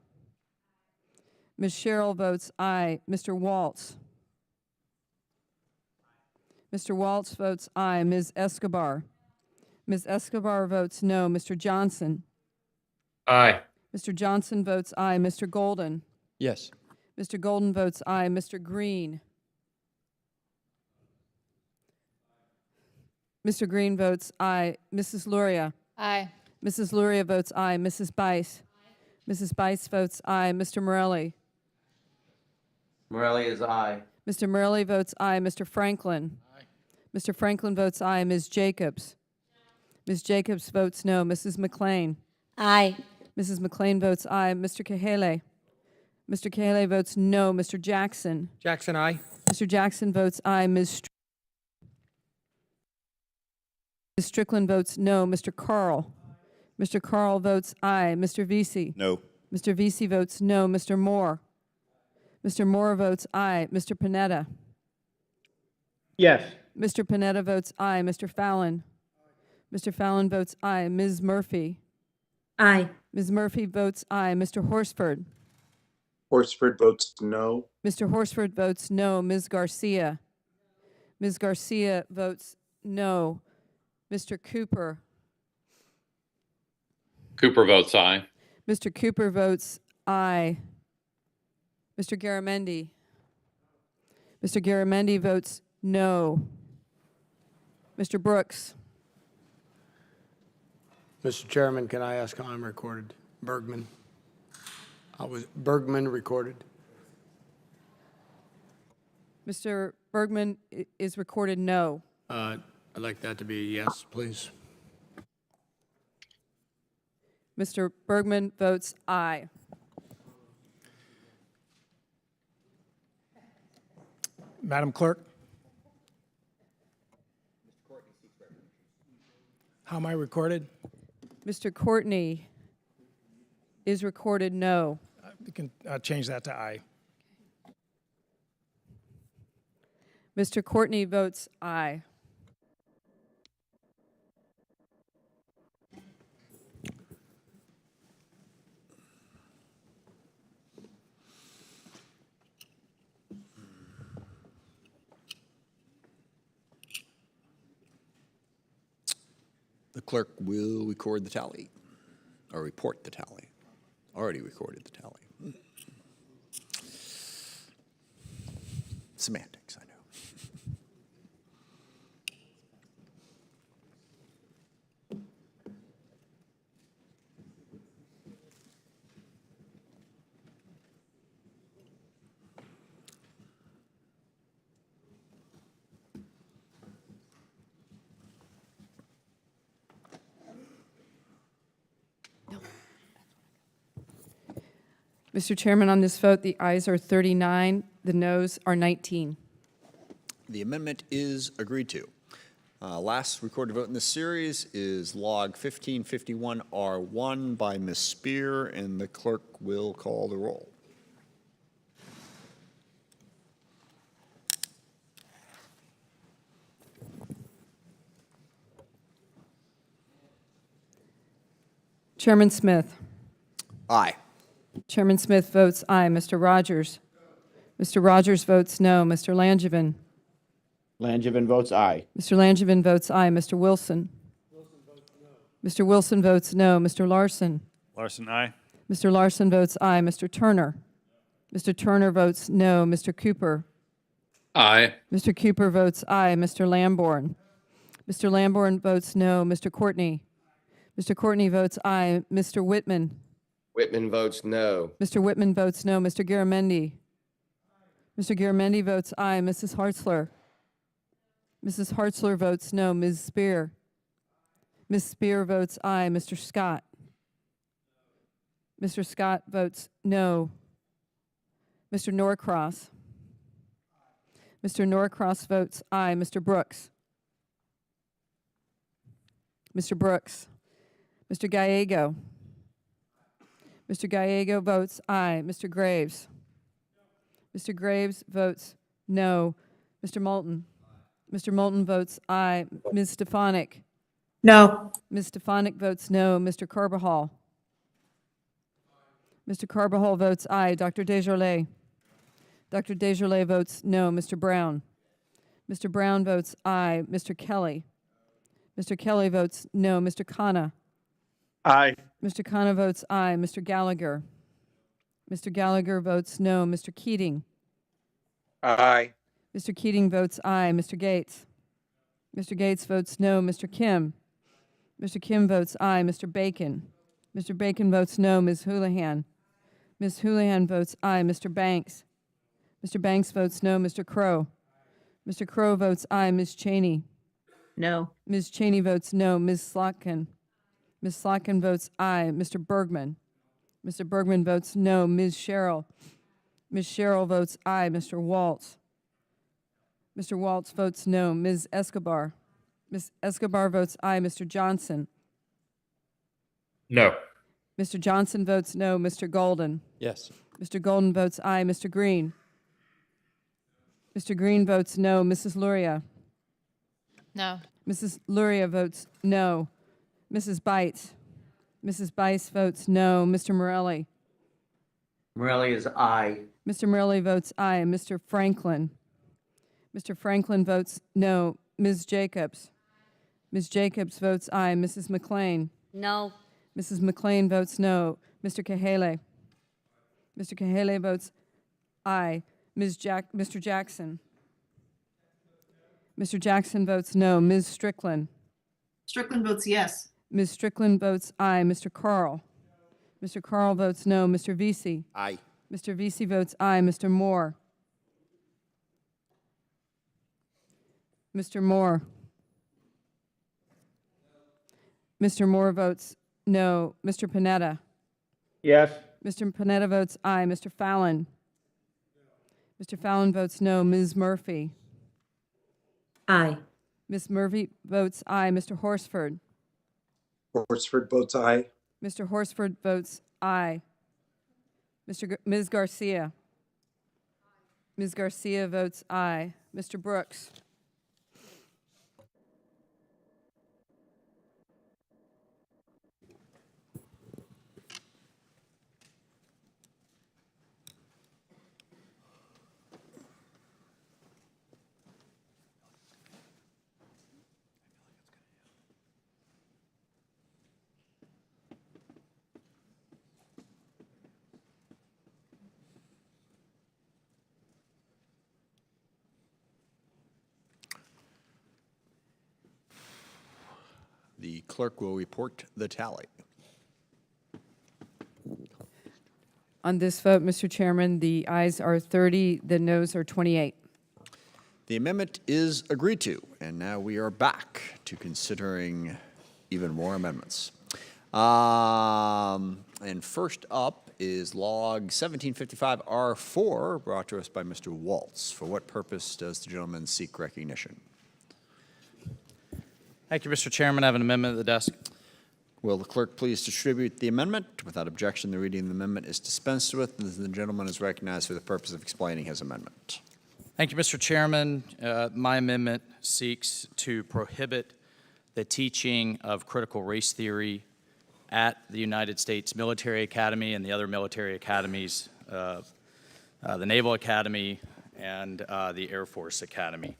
Ms. Sheryl votes aye. Mr. Waltz? Mr. Waltz votes aye. Ms. Escobar? Ms. Escobar votes no. Mr. Johnson? Aye. Mr. Johnson votes aye. Mr. Golden? Yes. Mr. Golden votes aye. Mr. Green? Mr. Green votes aye. Mrs. Luria? Aye. Mrs. Luria votes aye. Mrs. Bice? Mrs. Bice votes aye. Mr. Morelli? Morelli is aye. Mr. Morelli votes aye. Mr. Franklin? Mr. Franklin votes aye. Ms. Jacobs? Ms. Jacobs votes no. Mrs. McLean? Aye. Mrs. McLean votes aye. Mr. Kahele? Mr. Kahele votes no. Mr. Jackson? Jackson, aye. Mr. Jackson votes aye. Ms. Strickland votes no. Mr. Carl? Mr. Carl votes aye. Mr. Vesey? No. Mr. Vesey votes no. Mr. Moore? Mr. Moore votes aye. Mr. Panetta? Yes. Mr. Panetta votes aye. Mr. Fallon? Mr. Fallon votes aye. Ms. Murphy? Aye. Ms. Murphy votes aye. Mr. Horsford? Horsford votes no. Mr. Horsford votes no. Ms. Garcia? Ms. Garcia votes no. Mr. Cooper? Cooper votes aye. Mr. Cooper votes aye. Mr. Garamendi? Mr. Garamendi votes no. Mr. Brooks? Mr. Chairman, can I ask how I'm recorded? Bergman. I was Bergman recorded. Mr. Bergman is recorded no. I'd like that to be a yes, please. Mr. Bergman votes aye. Madam Clerk? How am I recorded? Mr. Courtney is recorded no. You can change that to aye. Mr. Courtney votes aye. The clerk will record the tally, or report the tally. Already recorded the tally. Semantics, I know. Mr. Chairman, on this vote, the ayes are 39, the noes are 19. The amendment is agreed to. Last recorded vote in this series is log 1551R1 by Ms. Spear, and the clerk will call the roll. Chairman Smith? Aye. Chairman Smith votes aye. Mr. Rogers? Mr. Rogers votes no. Mr. Langevin? Langevin votes aye. Mr. Langevin votes aye. Mr. Wilson? Mr. Wilson votes no. Mr. Larson? Larson, aye. Mr. Larson votes aye. Mr. Turner? Mr. Turner votes no. Mr. Cooper? Aye. Mr. Cooper votes aye. Mr. Lamborn? Mr. Lamborn votes no. Mr. Courtney? Mr. Courtney votes aye. Mr. Whitman? Whitman votes no. Mr. Whitman votes no. Mr. Garamendi? Mr. Garamendi votes aye. Mrs. Hartzler? Mrs. Hartzler votes no. Ms. Spear? Ms. Spear votes aye. Mr. Scott? Mr. Scott votes no. Mr. Norcross? Mr. Norcross votes aye. Mr. Brooks? Mr. Brooks? Mr. Gallego? Mr. Gallego votes aye. Mr. Graves? Mr. Graves votes no. Mr. Moulton? Mr. Moulton votes aye. Ms. Stefanik? No. Ms. Stefanik votes no. Mr. Carbajal? Mr. Carbajal votes aye. Dr. Desjardins? Dr. Desjardins votes no. Mr. Brown? Mr. Brown votes aye. Mr. Kelly? Mr. Kelly votes no. Mr. Khanna? Aye. Mr. Khanna votes aye. Mr. Gallagher? Mr. Gallagher votes no. Mr. Keating? Aye. Mr. Keating votes aye. Mr. Gates? Mr. Gates votes no. Mr. Kim? Mr. Kim votes aye. Mr. Bacon? Mr. Bacon votes no. Ms. Houlihan? Ms. Houlihan votes aye. Mr. Banks? Mr. Banks votes no. Mr. Crow? Mr. Crow votes aye. Ms. Cheney? No. Ms. Cheney votes no. Ms. Slotkin? Ms. Slotkin votes aye. Mr. Bergman? Mr. Bergman votes no. Ms. Sheryl? Ms. Sheryl votes aye. Mr. Waltz? Mr. Waltz votes no. Ms. Escobar? Ms. Escobar votes aye. Mr. Johnson? No. Mr. Johnson votes no. Mr. Golden? Yes. Mr. Golden votes aye. Mr. Green? Mr. Green votes no. Mrs. Luria? No. Mrs. Luria votes no. Mrs. Bites? Mrs. Bice votes no. Mr. Morelli? Morelli is aye. Mr. Morelli votes aye. Mr. Franklin? Mr. Franklin votes no. Ms. Jacobs? Ms. Jacobs votes aye. Mrs. McLean? No. Mrs. McLean votes no. Mr. Kahele? Mr. Kahele votes aye. Mr. Jackson? Mr. Jackson votes no. Ms. Strickland? Strickland votes yes. Ms. Strickland votes aye. Mr. Carl? Mr. Carl votes no. Mr. Vesey? Aye. Mr. Vesey votes aye. Mr. Moore? Mr. Moore? Mr. Moore votes no. Mr. Panetta? Yes. Mr. Panetta votes aye. Mr. Fallon? Mr. Fallon votes no. Ms. Murphy? Aye. Ms. Murphy votes aye. Mr. Horsford? Horsford votes aye. Mr. Horsford votes aye. Ms. Garcia? Ms. Garcia votes aye. Mr. Brooks? The clerk will report the tally. On this vote, Mr. Chairman, the ayes are 30, the noes are 28. The amendment is agreed to, and now we are back to considering even more amendments. And first up is log 1755R4, brought to us by Mr. Waltz. For what purpose does the gentleman seek recognition? Thank you, Mr. Chairman. I have an amendment at the desk. Will the clerk please distribute the amendment? Without objection, the reading of the amendment is dispensed with, and the gentleman is recognized for the purpose of explaining his amendment. Thank you, Mr. Chairman. My amendment seeks to prohibit the teaching of critical race theory at the United States Military Academy and the other military academies, the Naval Academy and the Air Force Academy.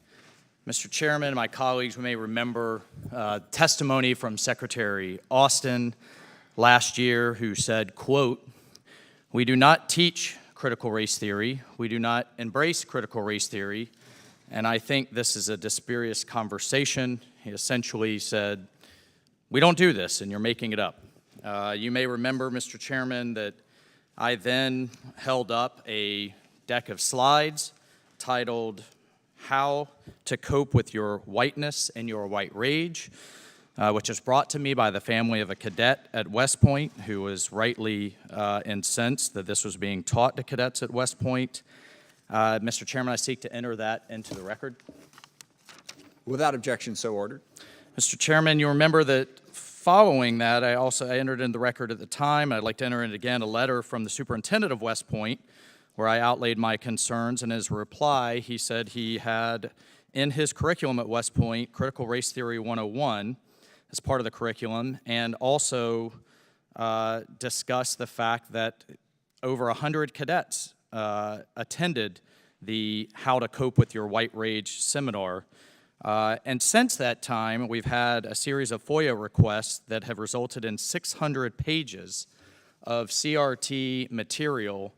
Mr. Chairman, my colleagues may remember testimony from Secretary Austin last year who said, quote, "We do not teach critical race theory. We do not embrace critical race theory. And I think this is a spurious conversation. He essentially said, we don't do this, and you're making it up. You may remember, Mr. Chairman, that I then held up a deck of slides titled, How to Cope with Your Whiteness and Your White Rage, which was brought to me by the family of a cadet at West Point who was rightly incensed that this was being taught to cadets at West Point. Mr. Chairman, I seek to enter that into the record. Without objection, so ordered. Mr. Chairman, you remember that following that, I entered in the record at the time. I'd like to enter in again a letter from the superintendent of West Point where I outlaid my concerns. And as a reply, he said he had in his curriculum at West Point Critical Race Theory 101 as part of the curriculum, and also discussed the fact that over 100 cadets attended the How to Cope with Your White Rage seminar. And since that time, we've had a series of FOIA requests that have resulted in 600 pages of CRT material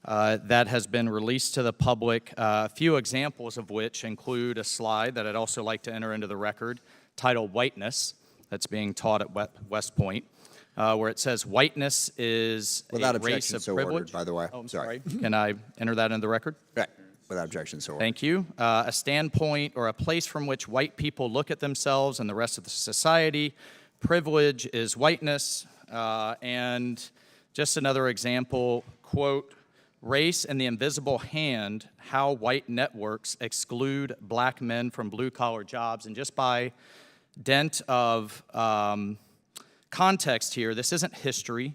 that has been released to the public, a few examples of which include a slide that I'd also like to enter into the record titled Whiteness, that's being taught at West Point, where it says whiteness is Without a race objection, of so privilege. ordered, by the way. Oh, I'm sorry. Can I enter that into the record? Right. Without objection, so ordered. Thank you. A standpoint or a place from which white people look at themselves and the rest of the society. Privilege is whiteness. And just another example, quote, race and the invisible hand, how white networks exclude black men from blue-collar jobs. And just by dint of context here, this isn't history,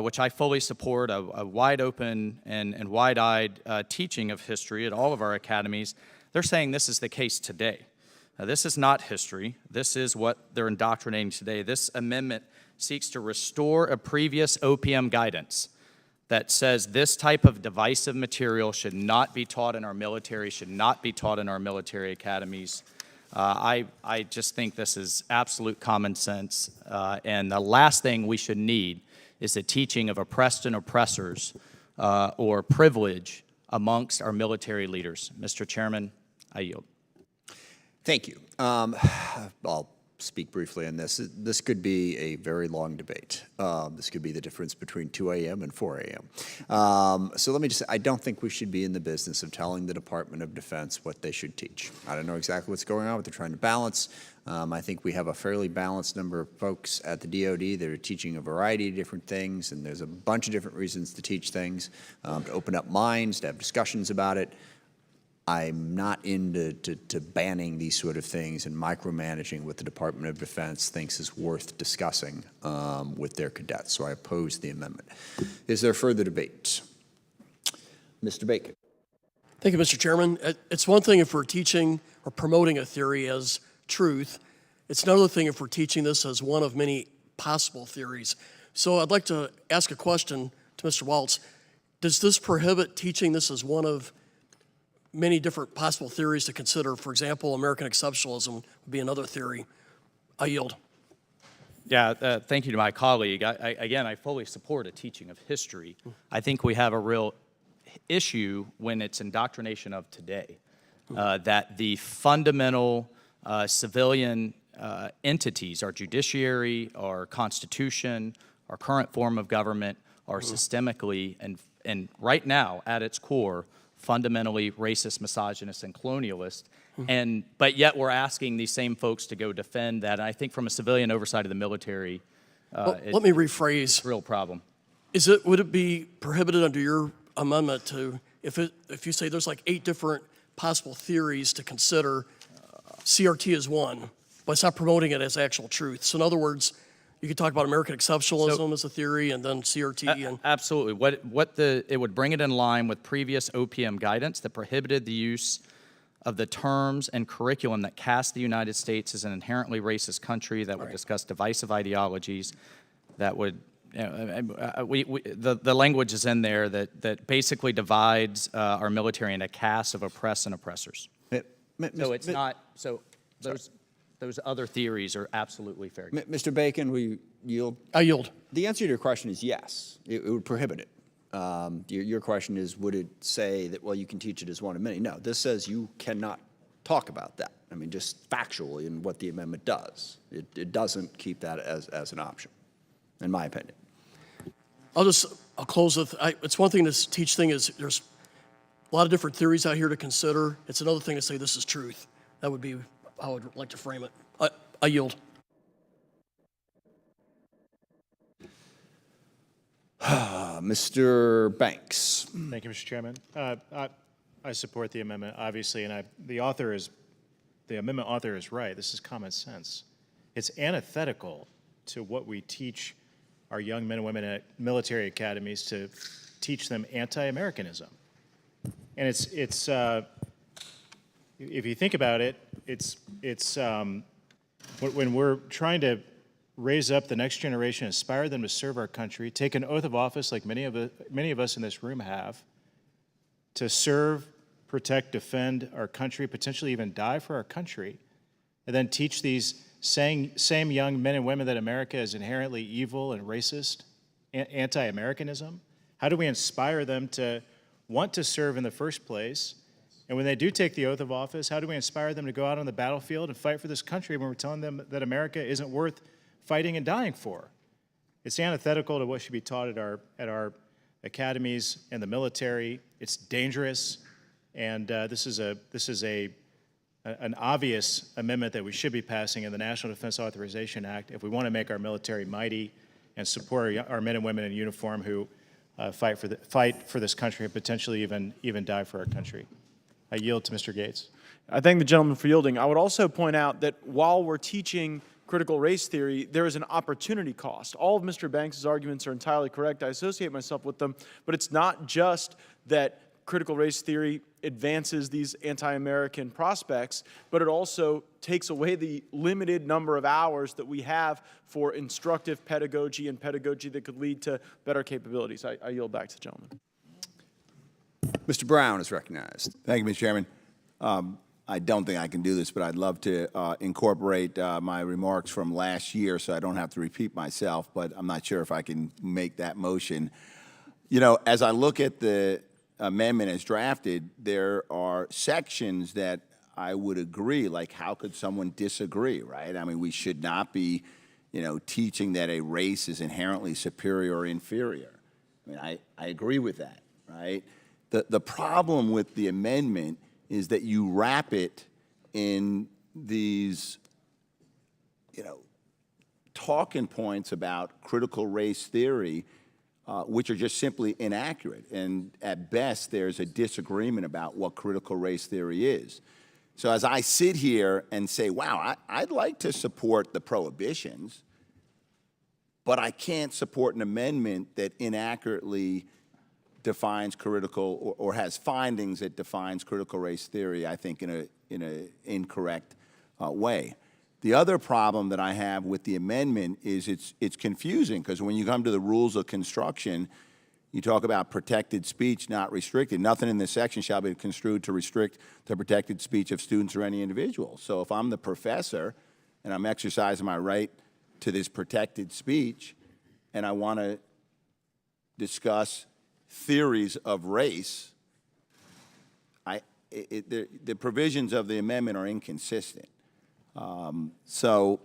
which I fully support, a wide-open and wide-eyed teaching of history at all of our academies. They're saying this is the case today. Now, this is not history. This is what they're indoctrinating today. This amendment seeks to restore a previous OPM guidance that says this type of divisive material should not be taught in our military, should not be taught in our military academies. I just think this is absolute common sense. And the last thing we should need is the teaching of oppressed and oppressors or privilege amongst our military leaders. Mr. Chairman, I yield. Thank you. I'll speak briefly on this. This could be a very long debate. This could be the difference between 2 a.m. and 4 a.m. So let me just say, I don't think we should be in the business of telling the Department of Defense what they should teach. I don't know exactly what's going on, what they're trying to balance. I think we have a fairly balanced number of folks at the DoD that are teaching a variety of different things, and there's a bunch of different reasons to teach things, to open up minds, to have discussions about it. I'm not into banning these sort of things and micromanaging what the Department of Defense thinks is worth discussing with their cadets, so I oppose the amendment. Is there further debate? Mr. Bacon. Thank you, Mr. Chairman. It's one thing if we're teaching or promoting a theory as truth. It's another thing if we're teaching this as one of many possible theories. So I'd like to ask a question to Mr. Waltz. Does this prohibit teaching this as one of many different possible theories to consider? For example, American exceptionalism would be another theory. I yield. Yeah, thank you to my colleague. I fully support a teaching of history. I think we have a real issue when it's indoctrination of today, that the fundamental civilian entities, our judiciary, our Constitution, our current form of government, are systemically and right now at its core fundamentally racist, misogynist, and colonialist. But yet we're asking these same folks to go defend that. And I think from a civilian oversight of the military, let me rephrase. It's a real problem. Would it be prohibited under your amendment to, if you say there's like 8 different possible theories to consider, CRT is one, but it's not promoting it as actual truth. So in other words, you could talk about American exceptionalism as a theory, and then CRT. And absolutely. It would bring it in line with previous OPM guidance that prohibited the use of the terms and curriculum that cast the United States as an inherently racist country, that would discuss divisive ideologies, that would, the language is in there that basically divides our military in a caste of oppressed and oppressors. So it's not, so those other theories are absolutely fair. Mr. Bacon, will you yield? I yield. The answer to your question is yes. It would prohibit it. Your question is, would it say that, well, you can teach it as one of many? No, this says you cannot talk about that. I mean, just factually in what the amendment does. It doesn't keep that as an option, in my opinion. I'll close with, it's one thing to teach thing is there's a lot of different theories out here to consider. It's another thing to say this is truth. That would be how I would like to frame it. I yield. Mr. Banks. Thank you, Mr. Chairman. I support the amendment, obviously, and the amendment author is right. This is common sense. It's antithetical to what we teach our young men and women at military academies, to teach them anti-Americanism. And it's if you think about it, when we're trying to raise up the next generation, inspire them to serve our country, take an oath of office like many of us in this room have, to serve, protect, defend our country, potentially even die for our country, and then teach these same young men and women that America is inherently evil and racist, anti-Americanism. How do we inspire them to want to serve in the first place? And when they do take the oath of office, how do we inspire them to go out on the battlefield and fight for this country when we're telling them that America isn't worth fighting and dying for? It's antithetical to what should be taught at our academies and the military. It's dangerous, and this is an obvious amendment that we should be passing in the National Defense Authorization Act if we want to make our military mighty and support our men and women in uniform who fight for this country and potentially even die for our country. I yield to Mr. Gates. I thank the gentleman for yielding. I would also point out that while we're teaching critical race theory, there is an opportunity cost. All of Mr. Banks' arguments are entirely correct. I associate myself with them, but it's not just that critical race theory advances these anti-American prospects, but it also takes away the limited number of hours that we have for instructive pedagogy and pedagogy that could lead to better capabilities. I yield back to the gentleman. Mr. Brown is recognized. Thank you, Mr. Chairman. I don't think I can do this, but I'd love to incorporate my remarks from last year so I don't have to repeat myself, but I'm not sure if I can make that motion. You know, as I look at the amendment as drafted, there are sections that I would agree, like how could someone disagree, right? I mean, we should not be, teaching that a race is inherently superior or inferior. I mean, I agree with that, right? The problem with the amendment is that you wrap it in these, talking points about critical race theory, which are just simply inaccurate. And at best, there's a disagreement about what critical race theory is. So as I sit here and say, wow, I'd like to support the prohibitions, but I can't support an amendment that inaccurately defines critical or has findings that defines critical race theory, I think, in an incorrect way. The other problem that I have with the amendment is it's confusing, because when you come to the rules of construction, you talk about protected speech, not restricted. Nothing in this section shall be construed to restrict the protected speech of students or any individual. So if I'm the professor and I'm exercising my right to this protected speech and I want to discuss theories of race, the provisions of the amendment are inconsistent. So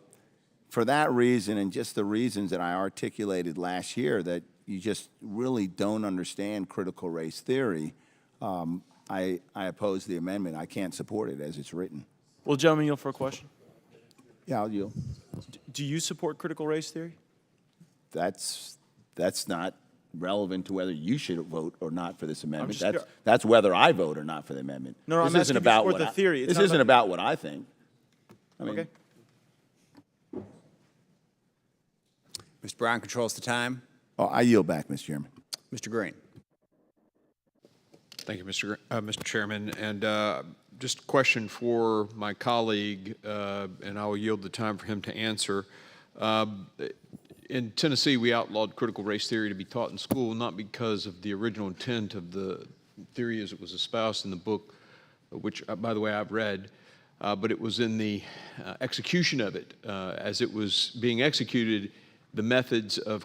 for that reason and just the reasons that I articulated last year, that you just really don't understand critical race theory, I oppose the amendment. I can't support it as it's written. Will the gentleman yield for a question? Yeah, I'll yield. Do you support critical race theory? That's not relevant to whether you should vote or not for this amendment. That's whether I vote or not for the amendment. No, I'm asking if you support the theory. This isn't about what I think. I mean, okay. Mr. Brown controls the time. I yield back, Mr. Chairman. Mr. Green. Thank you, Mr. Chairman. And just a question for my colleague, and I will yield the time for him to answer. In Tennessee, we outlawed critical race theory to be taught in school, not because of the original intent of the theory as it was espoused in the book, which, by the way, I've read, but it was in the execution of it. As it was being executed, the methods of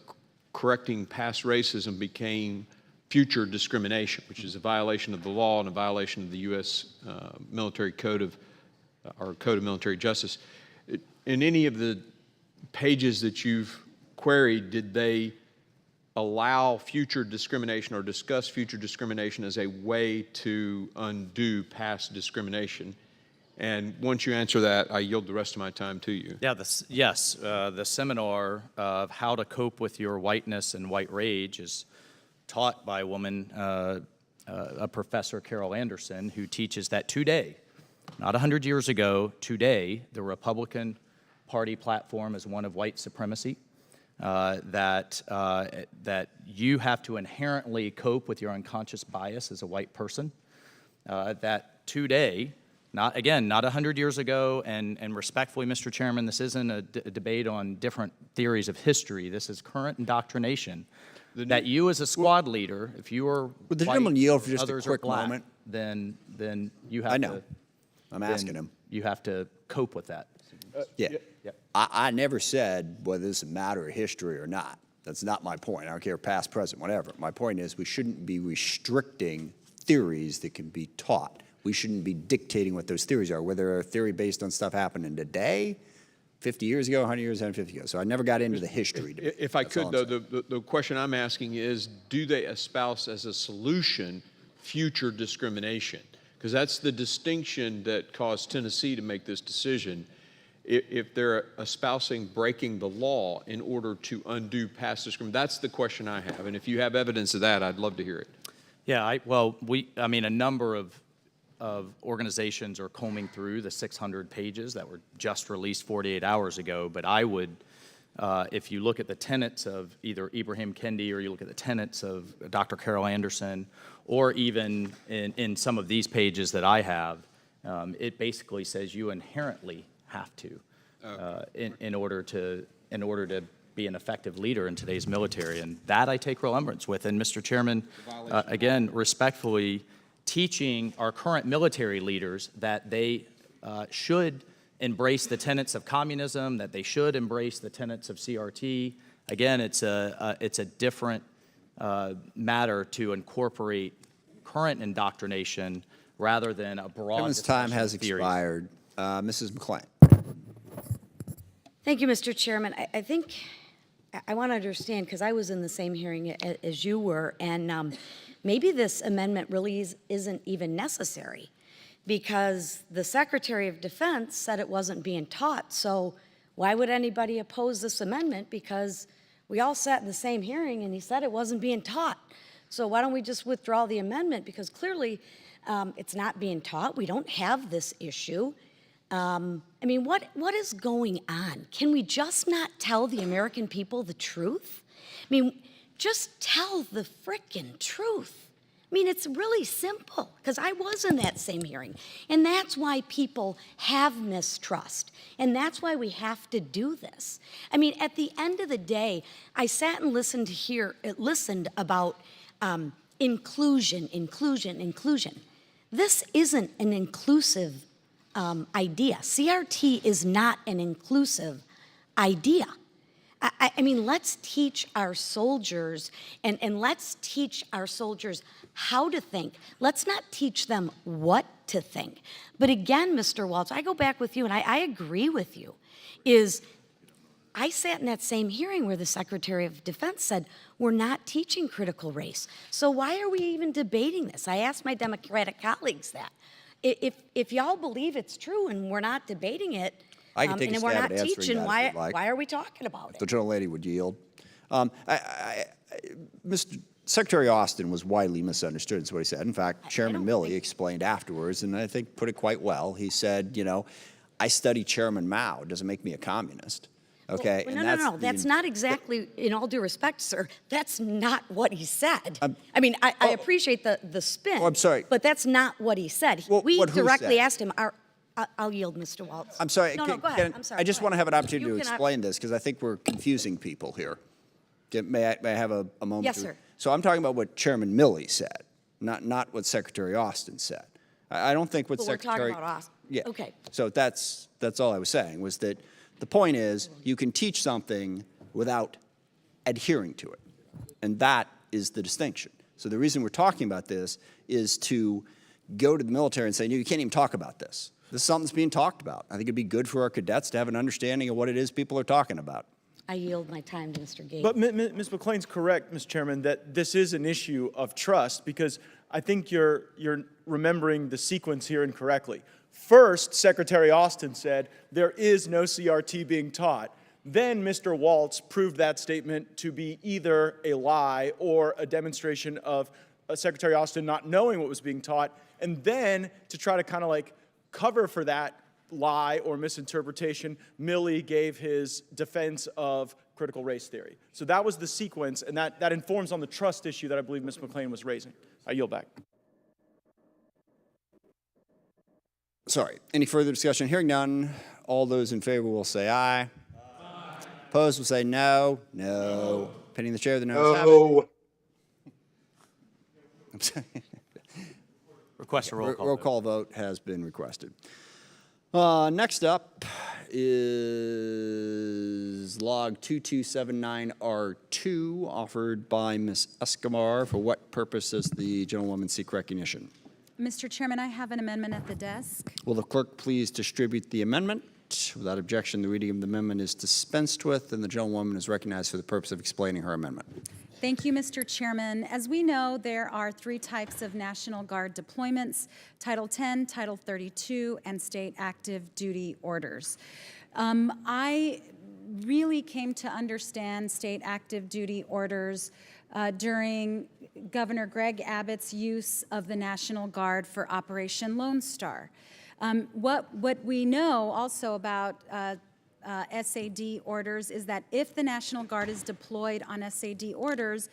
correcting past racism became future discrimination, which is a violation of the law and a violation of the U.S. Military Code of, or Code of Military Justice. In any of the pages that you've queried, did they allow future discrimination or discuss future discrimination as a way to undo past discrimination? And once you answer that, I yield the rest of my time to you. Yeah, yes, the seminar of how to cope with your whiteness and white rage is taught by a woman, a professor, Carol Anderson, who teaches that today, not 100 years ago, today, the Republican Party platform is one of white supremacy, that you have to inherently cope with your unconscious bias as a white person, that today, not 100 years ago, and respectfully, Mr. Chairman, this isn't a debate on different theories of history. This is current indoctrination. That you as a squad leader, if you are Would the white, gentleman yield for just a others quick are black, moment? then you have I know. to. I'm asking him. You have to cope with that. Yeah. I never said whether this is a matter of history or not. That's not my point. I don't care, past, present, whatever. My point is we shouldn't be restricting theories that can be taught. We shouldn't be dictating what those theories are, whether they're a theory based on stuff happening today, 50 years ago, 100 years, 150 ago. So I never got into the history debate. If I could, though, the question I'm asking is, do they espouse as a solution future discrimination? Because that's the distinction that caused Tennessee to make this decision. If they're espousing breaking the law in order to undo past discrimination, that's the question I have. And if you have evidence of that, I'd love to hear it. Yeah, I mean, a number of organizations are combing through the 600 pages that were just released 48 hours ago, but I would, if you look at the tenets of either Ibrahim Kendi or you look at the tenets of Dr. Carol Anderson, or even in some of these pages that I have, it basically says you inherently have to, in order to be an effective leader in today's military, and that I take real umbrance with. And Mr. Chairman, again, respectfully, teaching our current military leaders that they should embrace the tenets of communism, that they should embrace the tenets of CRT. Again, it's a different matter to incorporate current indoctrination rather than a broad. Chairman's time has expired. Mrs. McClain. Thank you, Mr. Chairman. I think I want to understand, because I was in the same hearing as you were, and maybe this amendment really isn't even necessary, because the Secretary of Defense said it wasn't being taught. So why would anybody oppose this amendment? Because we all sat in the same hearing, and he said it wasn't being taught. So why don't we just withdraw the amendment? Because clearly it's not being taught. We don't have this issue. I mean, what is going on? Can we just not tell the American people the truth? I mean, just tell the frickin' truth. I mean, it's really simple, because I was in that same hearing, and that's why people have mistrust, and that's why we have to do this. I mean, at the end of the day, I sat and listened about inclusion. This isn't an inclusive idea. CRT is not an inclusive idea. I mean, let's teach our soldiers, and let's teach our soldiers how to think. Let's not teach them what to think. But again, Mr. Waltz, I go back with you, and I agree with you, I sat in that same hearing where the Secretary of Defense said, we're not teaching critical race. So why are we even debating this? I asked my Democratic colleagues that. If y'all believe it's true and we're not debating it, I can take a and we're stab not at answering teaching, that why if you'd like. are we talking about If it? the gentlelady would yield. Mr. Secretary Austin was widely misunderstood, is what he said. In fact, Chairman Milley explained afterwards, and I think put it quite well. He said, you know, I study Chairman Mao. It doesn't make me a communist. Okay? Well, and no. That's not exactly, in all due respect, sir, that's not what he said. I mean, I appreciate the spin. Oh, I'm sorry. But that's not what he said. Well, We who directly said? asked him, I'll yield, Mr. Waltz. I'm sorry. No, go ahead. I'm sorry. I just go want to have an ahead. opportunity You to cannot- explain this, because I think we're confusing people here. May I have a moment? Yes, to- sir. So I'm talking about what Chairman Milley said, not what Secretary Austin said. I don't think what But we're Secretary... talking about Austin. Yeah. Okay. So that's all I was saying, was that the point is you can teach something without adhering to it. And that is the distinction. So the reason we're talking about this is to go to the military and say, no, you can't even talk about this. This is something that's being talked about. I think it'd be good for our cadets to have an understanding of what it is people are talking about. I yield my time to Mr. Gates. But Ms. McLean's correct, Mr. Chairman, that this is an issue of trust, because I think you're remembering the sequence here incorrectly. First, Secretary Austin said there is no CRT being taught. Then Mr. Waltz proved that statement to be either a lie or a demonstration of Secretary Austin not knowing what was being taught. And then, to try to kind of like cover for that lie or misinterpretation, Milley gave his defense of critical race theory. So that was the sequence, and that informs on the trust issue that I believe Ms. McLean was raising. I yield back. Sorry, any further discussion? Hearing none, all those in favor will say aye. Aye. Opposed will say no. No. Pending the chair, the noes have it. Request a roll call. Roll call vote has been requested. Next up is log 2279R2, offered by Ms. Escobar. For what purpose does the gentlewoman seek recognition? Mr. Chairman, I have an amendment at the desk. Will the clerk please distribute the amendment? Without objection, the reading of the amendment is dispensed with, and the gentlewoman is recognized for the purpose of explaining her amendment. Thank you, Mr. Chairman. As we know, there are 3 types of National Guard deployments: Title 10, Title 32, and state active duty orders. I really came to understand state active duty orders during Governor Greg Abbott's use of the National Guard for Operation Lone Star. What we know also about SAD orders is that if the National Guard is deployed on SAD orders,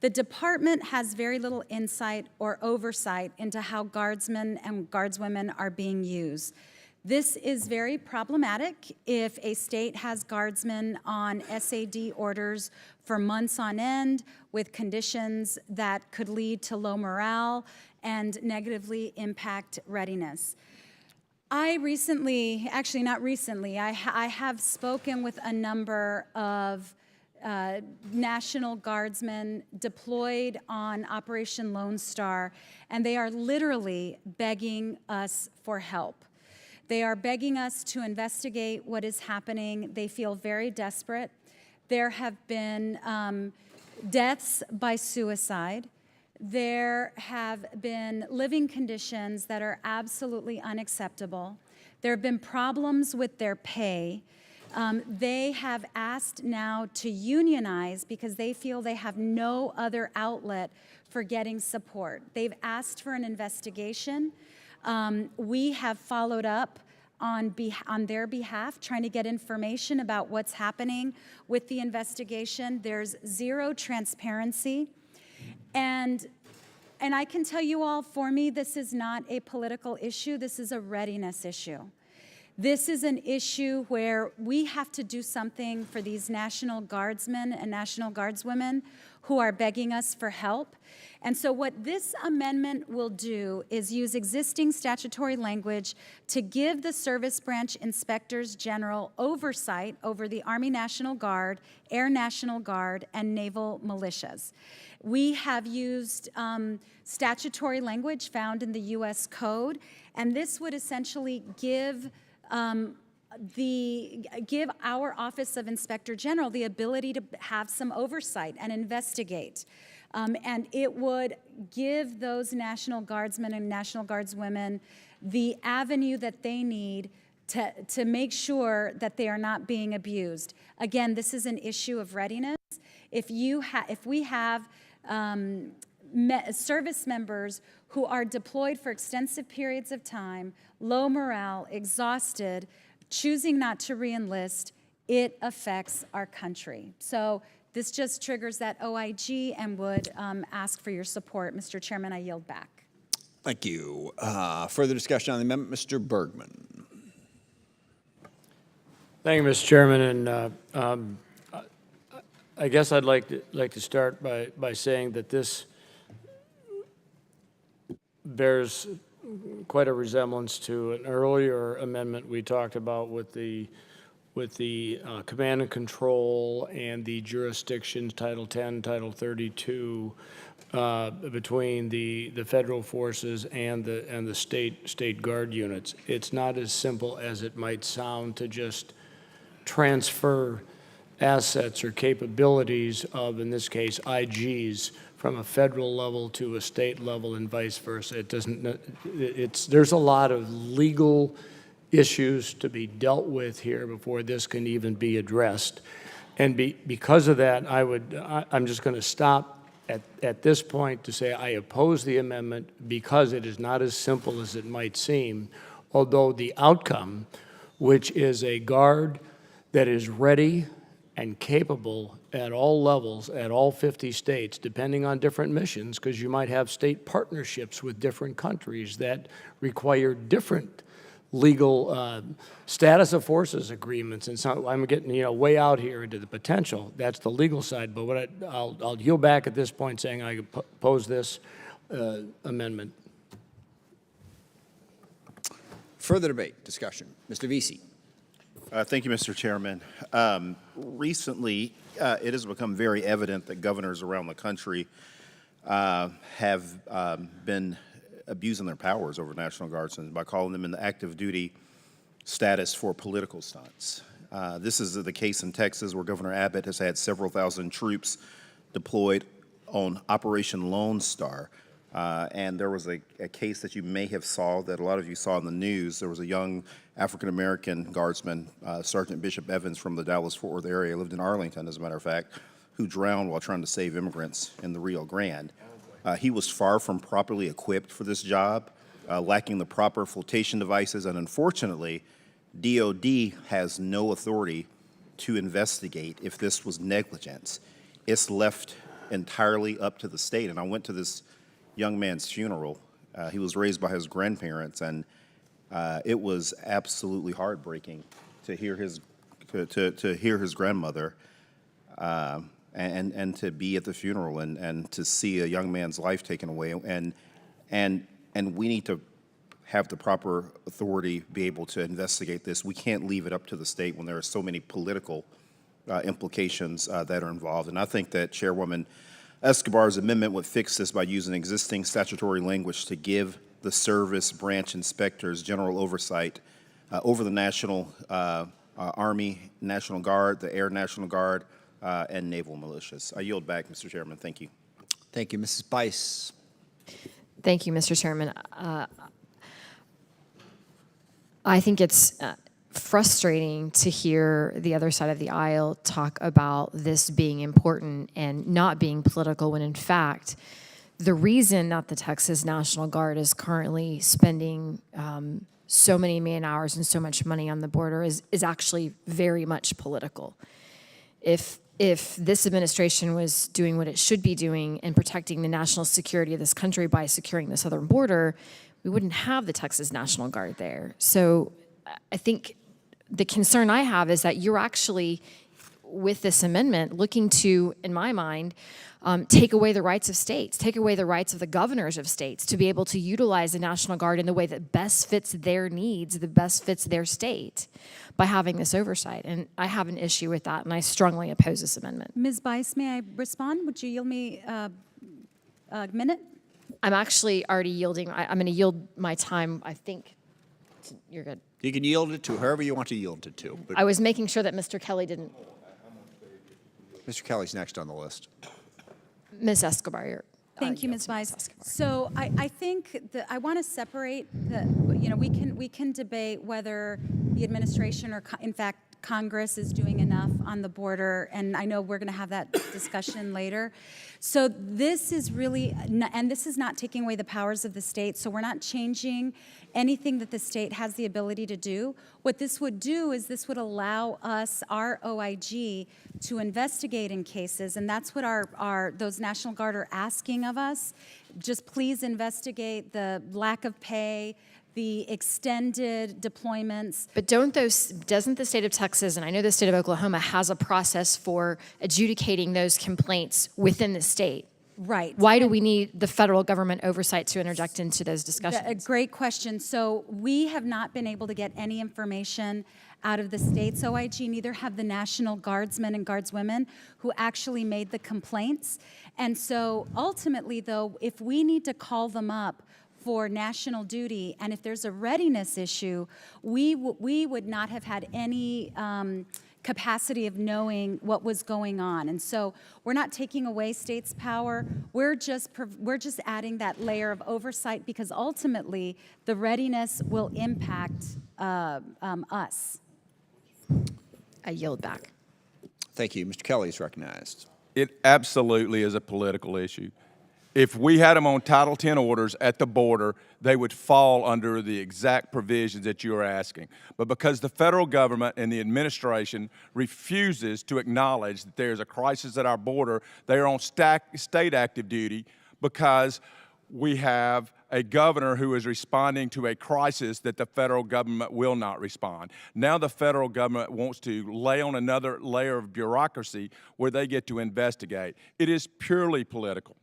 the department has very little insight or oversight into how guardsmen and guardswomen are being used. This is very problematic if a state has guardsmen on SAD orders for months on end with conditions that could lead to low morale and negatively impact readiness. I recently, actually not recently, I have spoken with a number of National Guardsmen deployed on Operation Lone Star, and they are literally begging us for help. They are begging us to investigate what is happening. They feel very desperate. There have been deaths by suicide. There have been living conditions that are absolutely unacceptable. There have been problems with their pay. They have asked now to unionize because they feel they have no other outlet for getting support. They've asked for an investigation. We have followed up on their behalf, trying to get information about what's happening with the investigation. There's zero transparency. And I can tell you all, for me, this is not a political issue. This is a readiness issue. This is an issue where we have to do something for these National Guardsmen and National Guardswomen who are begging us for help. And so what this amendment will do is use existing statutory language to give the Service Branch Inspectors General oversight over the Army National Guard, Air National Guard, and Naval militias. We have used statutory language found in the U.S. Code, and this would essentially give our Office of Inspector General the ability to have some oversight and investigate. And it would give those National Guardsmen and National Guardswomen the avenue that they need to make sure that they are not being abused. Again, this is an issue of readiness. If we have service members who are deployed for extensive periods of time, low morale, exhausted, choosing not to re-enlist, it affects our country. So this just triggers that OIG and would ask for your support. Mr. Chairman, I yield back. Thank you. Further discussion on the amendment, Mr. Bergman. Thank you, Mr. Chairman. And I guess I'd like to start by saying that this bears quite a resemblance to an earlier amendment we talked about with the with the command and control and the jurisdictions, Title 10, Title 32, between the federal forces and the state guard units. It's not as simple as it might sound to just transfer assets or capabilities of, in this case, IGs from a federal level to a state level and vice versa. It doesn't, there's a lot of legal issues to be dealt with here before this can even be addressed. And because of that, I'm just going to stop at this point to say I oppose the amendment because it is not as simple as it might seem, although the outcome, which is a guard that is ready and capable at all levels, at all 50 states, depending on different missions, because you might have state partnerships with different countries that require different legal status of forces agreements. And so I'm getting way out here into the potential. That's the legal side. But I'll yield back at this point saying I oppose this amendment. Further debate, discussion. Mr. Vesey. Thank you, Mr. Chairman. Recently, it has become very evident that governors around the country have been abusing their powers over National Guardsmen by calling them in the active duty status for political stunts. This is the case in Texas, where Governor Abbott has had several thousand troops deployed on Operation Lone Star. And there was a case that you may have saw, that a lot of you saw in the news. There was a young African-American guardsman, Sergeant Bishop Evans from the Dallas-Fort Worth area, lived in Arlington, as a matter of fact, who drowned while trying to save immigrants in the Rio Grande. He was far from properly equipped for this job, lacking the proper flotation devices, and unfortunately, DOD has no authority to investigate if this was negligence. It's left entirely up to the state, and I went to this young man's funeral. He was raised by his grandparents, and it was absolutely heartbreaking to hear his grandmother and to be at the funeral and to see a young man's life taken away. And we need to have the proper authority be able to investigate this. We can't leave it up to the state when there are so many political implications that are involved. And I think that Chairwoman Escobar's amendment would fix this by using existing statutory language to give the service branch inspectors general oversight over the National Army, National Guard, the Air National Guard, and naval militias. I yield back, Mr. Chairman. Thank you. Thank you. Mrs. Bice. Thank you, Mr. Chairman. I think it's frustrating to hear the other side of the aisle talk about this being important and not being political, when in fact, the reason that the Texas National Guard is currently spending so many man hours and so much money on the border is actually very much political. If this administration was doing what it should be doing and protecting the national security of this country by securing the southern border, we wouldn't have the Texas National Guard there. So I think the concern I have is that you're actually, with this amendment, looking to, in my mind, take away the rights of states, take away the rights of the governors of states to be able to utilize the National Guard in the way that best fits their needs, that best fits their state, by having this oversight. And I have an issue with that, and I strongly oppose this amendment. Ms. Bice, may I respond? Would you yield me a minute? I'm actually already yielding. I'm going to yield my time, I think. You're good. You can yield it to whoever you want to yield it to. But I was making sure that Mr. Kelly didn't. Mr. Kelly's next on the list. Ms. Escobar, you're. Thank you, Ms. Bice. So I think that I want to separate the, we can debate whether the administration or in fact Congress is doing enough on the border, and I know we're going to have that discussion later. So this is really, and this is not taking away the powers of the state, so we're not changing anything that the state has the ability to do. What this would do is this would allow us, our OIG, to investigate in cases, and that's what those National Guard are asking of us. Just please investigate the lack of pay, the extended deployments. But doesn't the state of Texas, and I know the state of Oklahoma, has a process for adjudicating those complaints within the state? Right. Why do we need the federal government oversight to interject into those discussions? A great question. So we have not been able to get any information out of the state's OIG, neither have the National Guardsmen and Guardswomen who actually made the complaints. And so ultimately, though, if we need to call them up for national duty, and if there's a readiness issue, we would not have had any capacity of knowing what was going on. And so we're not taking away states' power. We're just adding that layer of oversight because ultimately the readiness will impact us. I yield back. Thank you. Mr. Kelly is recognized. It absolutely is a political issue. If we had them on Title X orders at the border, they would fall under the exact provisions that you're asking. But because the federal government and the administration refuses to acknowledge that there's a crisis at our border, they are on state active duty because we have a governor who is responding to a crisis that the federal government will not respond. Now the federal government wants to lay on another layer of bureaucracy where they get to investigate. It is purely political.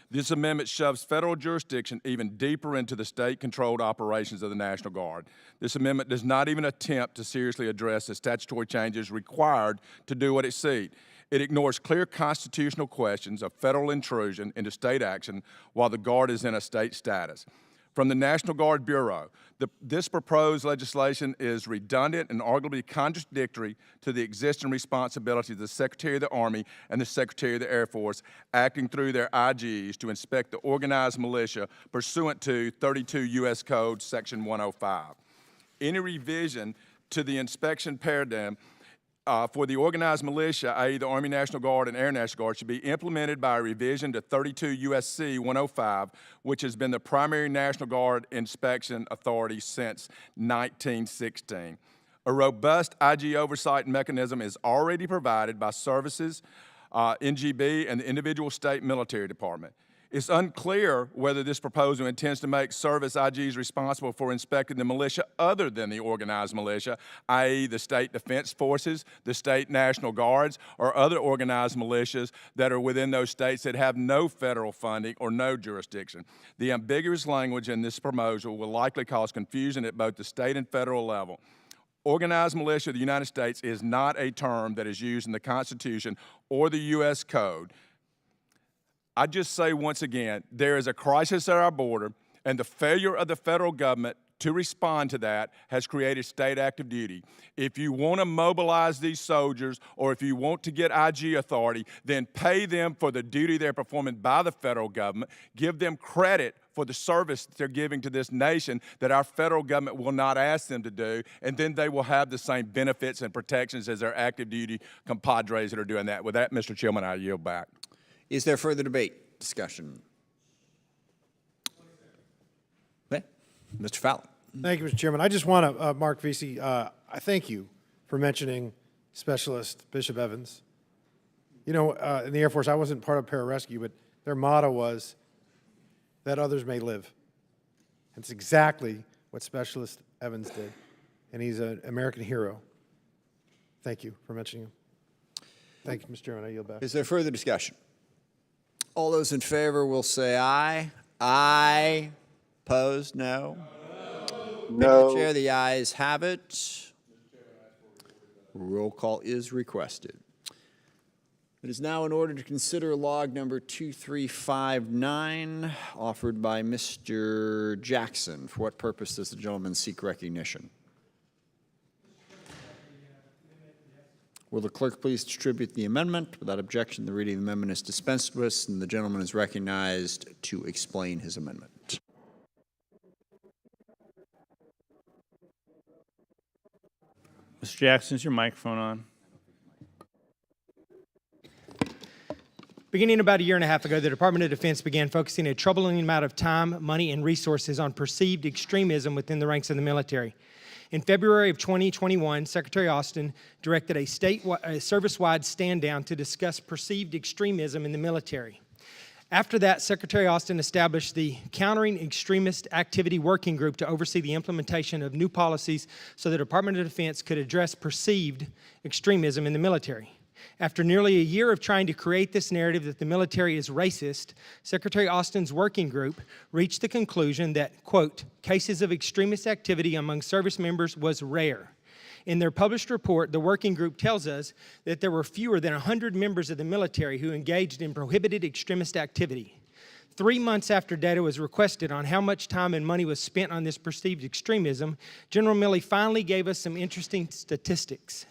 This amendment shoves federal jurisdiction even deeper into the state-controlled operations of the National Guard. This amendment does not even attempt to seriously address the statutory changes required to do what it seeks. It ignores clear constitutional questions of federal intrusion into state action while the Guard is in a state status. From the National Guard Bureau, this proposed legislation is redundant and arguably contradictory to the existing responsibilities of the Secretary of the Army and the Secretary of the Air Force, acting through their IGs to inspect the organized militia pursuant to 32 U.S. Code Section 105. Any revision to the inspection paradigm for the organized militia, i.e. the Army National Guard and Air National Guard, should be implemented by a revision to 32 U.S.C. 105, which has been the primary National Guard inspection authority since 1916. A robust IG oversight mechanism is already provided by services, NGB, and the individual state military department. It's unclear whether this proposal intends to make service IGs responsible for inspecting the militia other than the organized militia, i.e. the state defense forces, the state National Guards, or other organized militias that are within those states that have no federal funding or no jurisdiction. The ambiguous language in this proposal will likely cause confusion at both the state and federal level. Organized militia of the United States is not a term that is used in the Constitution or the U.S. Code. I just say once again, there is a crisis at our border, and the failure of the federal government to respond to that has created state active duty. If you want to mobilize these soldiers, or if you want to get IG authority, then pay them for the duty they're performing by the federal government. Give them credit for the service they're giving to this nation that our federal government will not ask them to do, and then they will have the same benefits and protections as their active duty compadres that are doing that. With that, Mr. Chairman, I yield back. Is there further debate, discussion? Okay. Mr. Fallon. Thank you, Mr. Chairman. I just want to, Mark Vesey, I thank you for mentioning Specialist Bishop Evans. You know, in the Air Force, I wasn't part of pararescue, but their motto was that others may live. It's exactly what Specialist Evans did, and he's an American hero. Thank you for mentioning him. Thank you, Mr. Chairman. I yield back. Is there further discussion? All those in favor will say aye. Aye. Opposed? No. No. Mr. Chair, the ayes have it. Roll call is requested. It is now in order to consider log number 2359, offered by Mr. Jackson. For what purpose does the gentleman seek recognition? Will the clerk please distribute the amendment? Without objection, the reading of the amendment is dispensed with, and the gentleman is recognized to explain his amendment. Mr. Jackson, is your microphone on? Beginning about a year and a half ago, the Department of Defense began focusing a troubling amount of time, money, and resources on perceived extremism within the ranks of the military. In February of 2021, Secretary Austin directed a service-wide stand-down to discuss perceived extremism in the military. After that, Secretary Austin established the Countering Extremist Activity Working Group to oversee the implementation of new policies so the Department of Defense could address perceived extremism in the military. After nearly a year of trying to create this narrative that the military is racist, Secretary Austin's working group reached the conclusion that, quote, cases of extremist activity among service members was rare. In their published report, the working group tells us that there were fewer than 100 members of the military who engaged in prohibited extremist activity. 3 months after data was requested on how much time and money was spent on this perceived extremism, General Milley finally gave us some interesting statistics.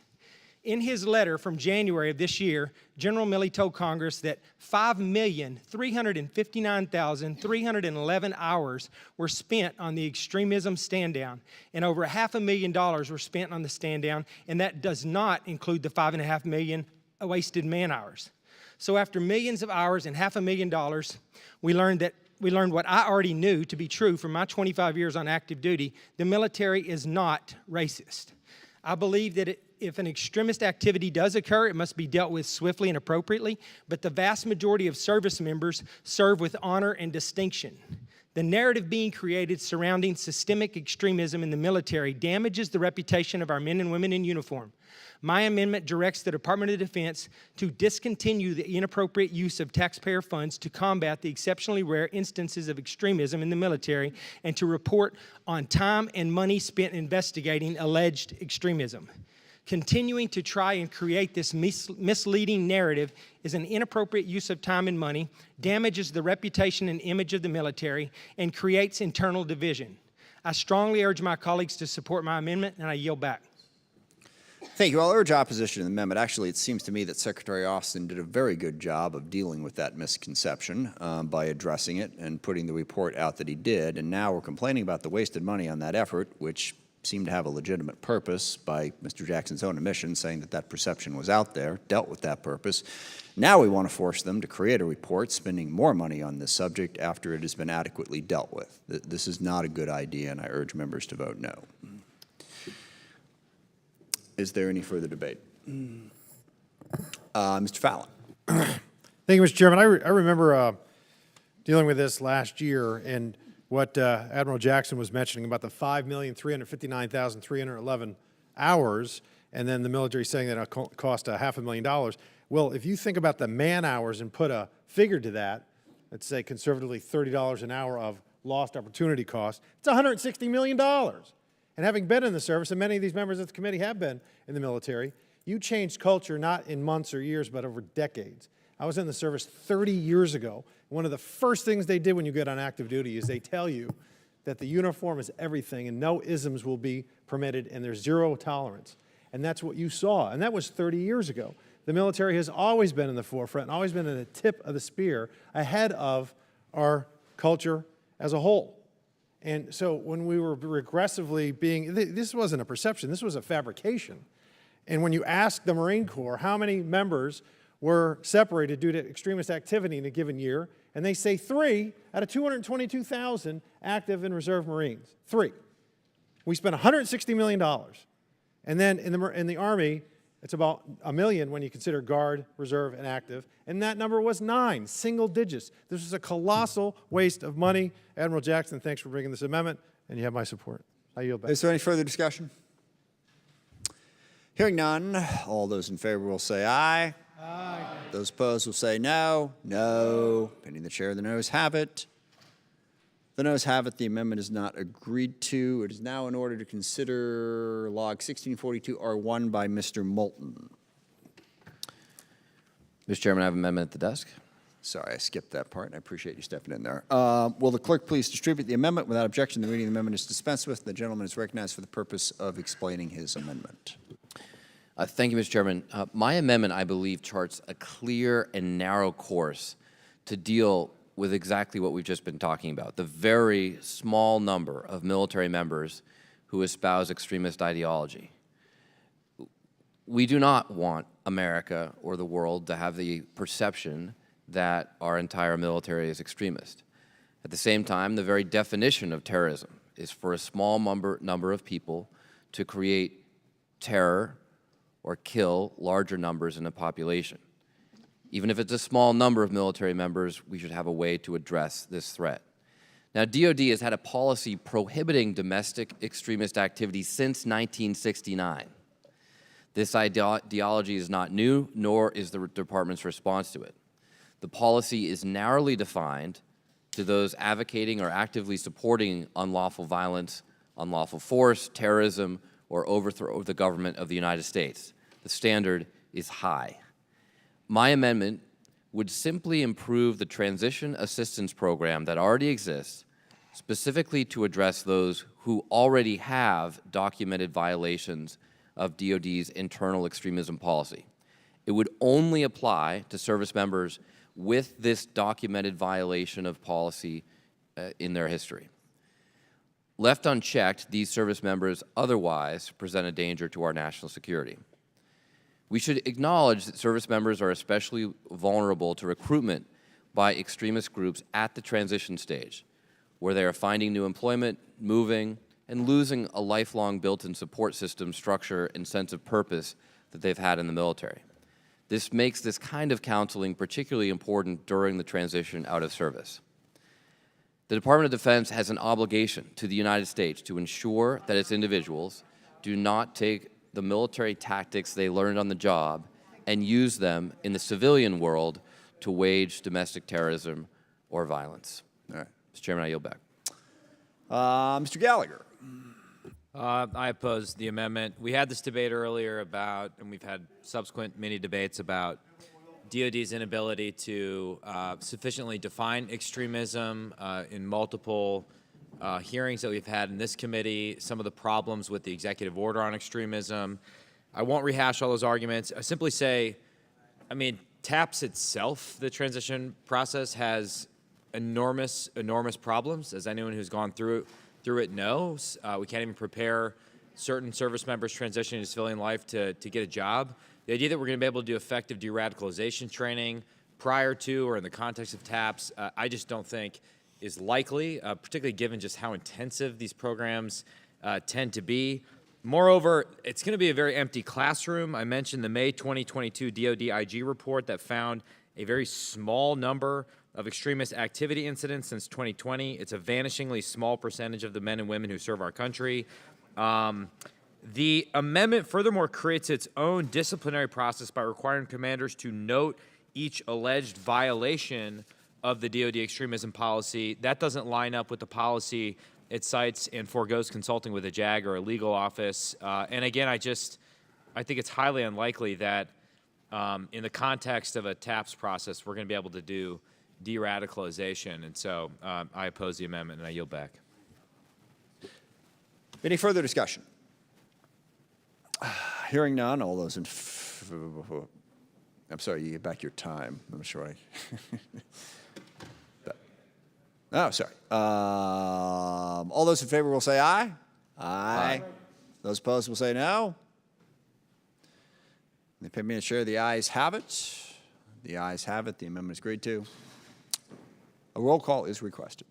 In his letter from January of this year, General Milley told Congress that 5,359,311 hours were spent on the extremism stand-down, and over $500,000 were spent on the stand-down, and that does not include the 5.5 million wasted man-hours. So after millions of hours and $500,000, we learned what I already knew to be true from my 25 years on active duty: the military is not racist. I believe that if an extremist activity does occur, it must be dealt with swiftly and appropriately, but the vast majority of service members serve with honor and distinction. The narrative being created surrounding systemic extremism in the military damages the reputation of our men and women in uniform. My amendment directs the Department of Defense to discontinue the inappropriate use of taxpayer funds to combat the exceptionally rare instances of extremism in the military and to report on time and money spent investigating alleged extremism. Continuing to try and create this misleading narrative is an inappropriate use of time and money, damages the reputation and image of the military, and creates internal division. I strongly urge my colleagues to support my amendment, and I yield back. Thank you. I'll urge opposition to the amendment. Actually, it seems to me that Secretary Austin did a very good job of dealing with that misconception by addressing it and putting the report out that he did. And now we're complaining about the wasted money on that effort, which seemed to have a legitimate purpose by Mr. Jackson's own admission, saying that that perception was out there, dealt with that purpose. Now we want to force them to create a report spending more money on this subject after it has been adequately dealt with. This is not a good idea, and I urge members to vote no. Is there any further debate? Mr. Fallon. Thank you, Mr. Chairman. I remember dealing with this last year, and what Admiral Jackson was mentioning about the 5,359,311 hours, and then the military saying that it cost $500,000. Well, if you think about the man hours and put a figure to that, let's say conservatively $30 an hour of lost opportunity cost, it's $160 million. And having been in the service, and many of these members of the committee have been in the military, you changed culture not in months or years, but over decades. I was in the service 30 years ago. One of the first things they did when you get on active duty is they tell you that the uniform is everything and no isms will be permitted and there's zero tolerance. And that's what you saw. And that was 30 years ago. The military has always been in the forefront and always been in the tip of the spear ahead of our culture as a whole. And so when we were regressively being, this wasn't a perception, this was a fabrication. And when you ask the Marine Corps how many members were separated due to extremist activity in a given year, and they say 3 out of 222,000 active and reserve Marines. 3. We spent $160 million. And then in the Army, it's about $1 million when you consider Guard, Reserve, and Active. And that number was 9, single digits. This was a colossal waste of money. Admiral Jackson, thanks for bringing this amendment, and you have my support. I yield back. Is there any further discussion? Hearing none, all those in favor will say aye. Aye. Those opposed will say no. No. Pending the chair, the noes have it. The noes have it. The amendment is not agreed to. It is now in order to consider log 1642R1 by Mr. Moulton. Mr. Chairman, I have an amendment at the desk. Sorry, I skipped that part, and I appreciate you stepping in there. Will the clerk please distribute the amendment? Without objection, the reading of the amendment is dispensed with. The gentleman is recognized for the purpose of explaining his amendment. Thank you, Mr. Chairman. My amendment, I believe, charts a clear and narrow course to deal with exactly what we've just been talking about, the very small number of military members who espouse extremist ideology. We do not want America or the world to have the perception that our entire military is extremist. At the same time, the very definition of terrorism is for a small number of people to create terror or kill larger numbers in a population. Even if it's a small number of military members, we should have a way to address this threat. Now, DOD has had a policy prohibiting domestic extremist activity since 1969. This ideology is not new, nor is the department's response to it. The policy is narrowly defined to those advocating or actively supporting unlawful violence, unlawful force, terrorism, or overthrow of the government of the United States. The standard is high. My amendment would simply improve the transition assistance program that already exists, specifically to address those who already have documented violations of DOD's internal extremism policy. It would only apply to service members with this documented violation of policy in their history. Left unchecked, these service members otherwise present a danger to our national security. We should acknowledge that service members are especially vulnerable to recruitment by extremist groups at the transition stage, where they are finding new employment, moving, and losing a lifelong built-in support system, structure, and sense of purpose that they've had in the military. This makes this kind of counseling particularly important during the transition out of service. The Department of Defense has an obligation to the United States to ensure that its individuals do not take the military tactics they learned on the job and use them in the civilian world to wage domestic terrorism or violence. All right. Mr. Chairman, I yield back. Mr. Gallagher. I oppose the amendment. We had this debate earlier about, and we've had subsequent mini debates about DOD's inability to sufficiently define extremism in multiple hearings that we've had in this committee, some of the problems with the executive order on extremism. I won't rehash all those arguments. I simply say, I mean, TAPS itself, the transition process, has enormous problems, as anyone who's gone through it knows. We can't even prepare certain service members transitioning to civilian life to get a job. The idea that we're going to be able to do effective de-radicalization training prior to or in the context of TAPS, I just don't think is likely, particularly given just how intensive these programs tend to be. Moreover, it's going to be a very empty classroom. I mentioned the May 2022 DOD IG report that found a very small number of extremist activity incidents since 2020. It's a vanishingly small percentage of the men and women who serve our country. The amendment furthermore creates its own disciplinary process by requiring commanders to note each alleged violation of the DOD extremism policy. That doesn't line up with the policy it cites and forgoes consulting with a JAG or a legal office. And again, I think it's highly unlikely that in the context of a TAPS process, we're going to be able to do de-radicalization. And so I oppose the amendment and I yield back. Any further discussion? Hearing none, all those in I'm sorry, you get back your time. I'm sure oh, sorry. All those in favor will say aye. Aye. Those opposed will say no. The opinion and share the ayes have it. The ayes have it. The amendment is agreed to. A roll call is requested.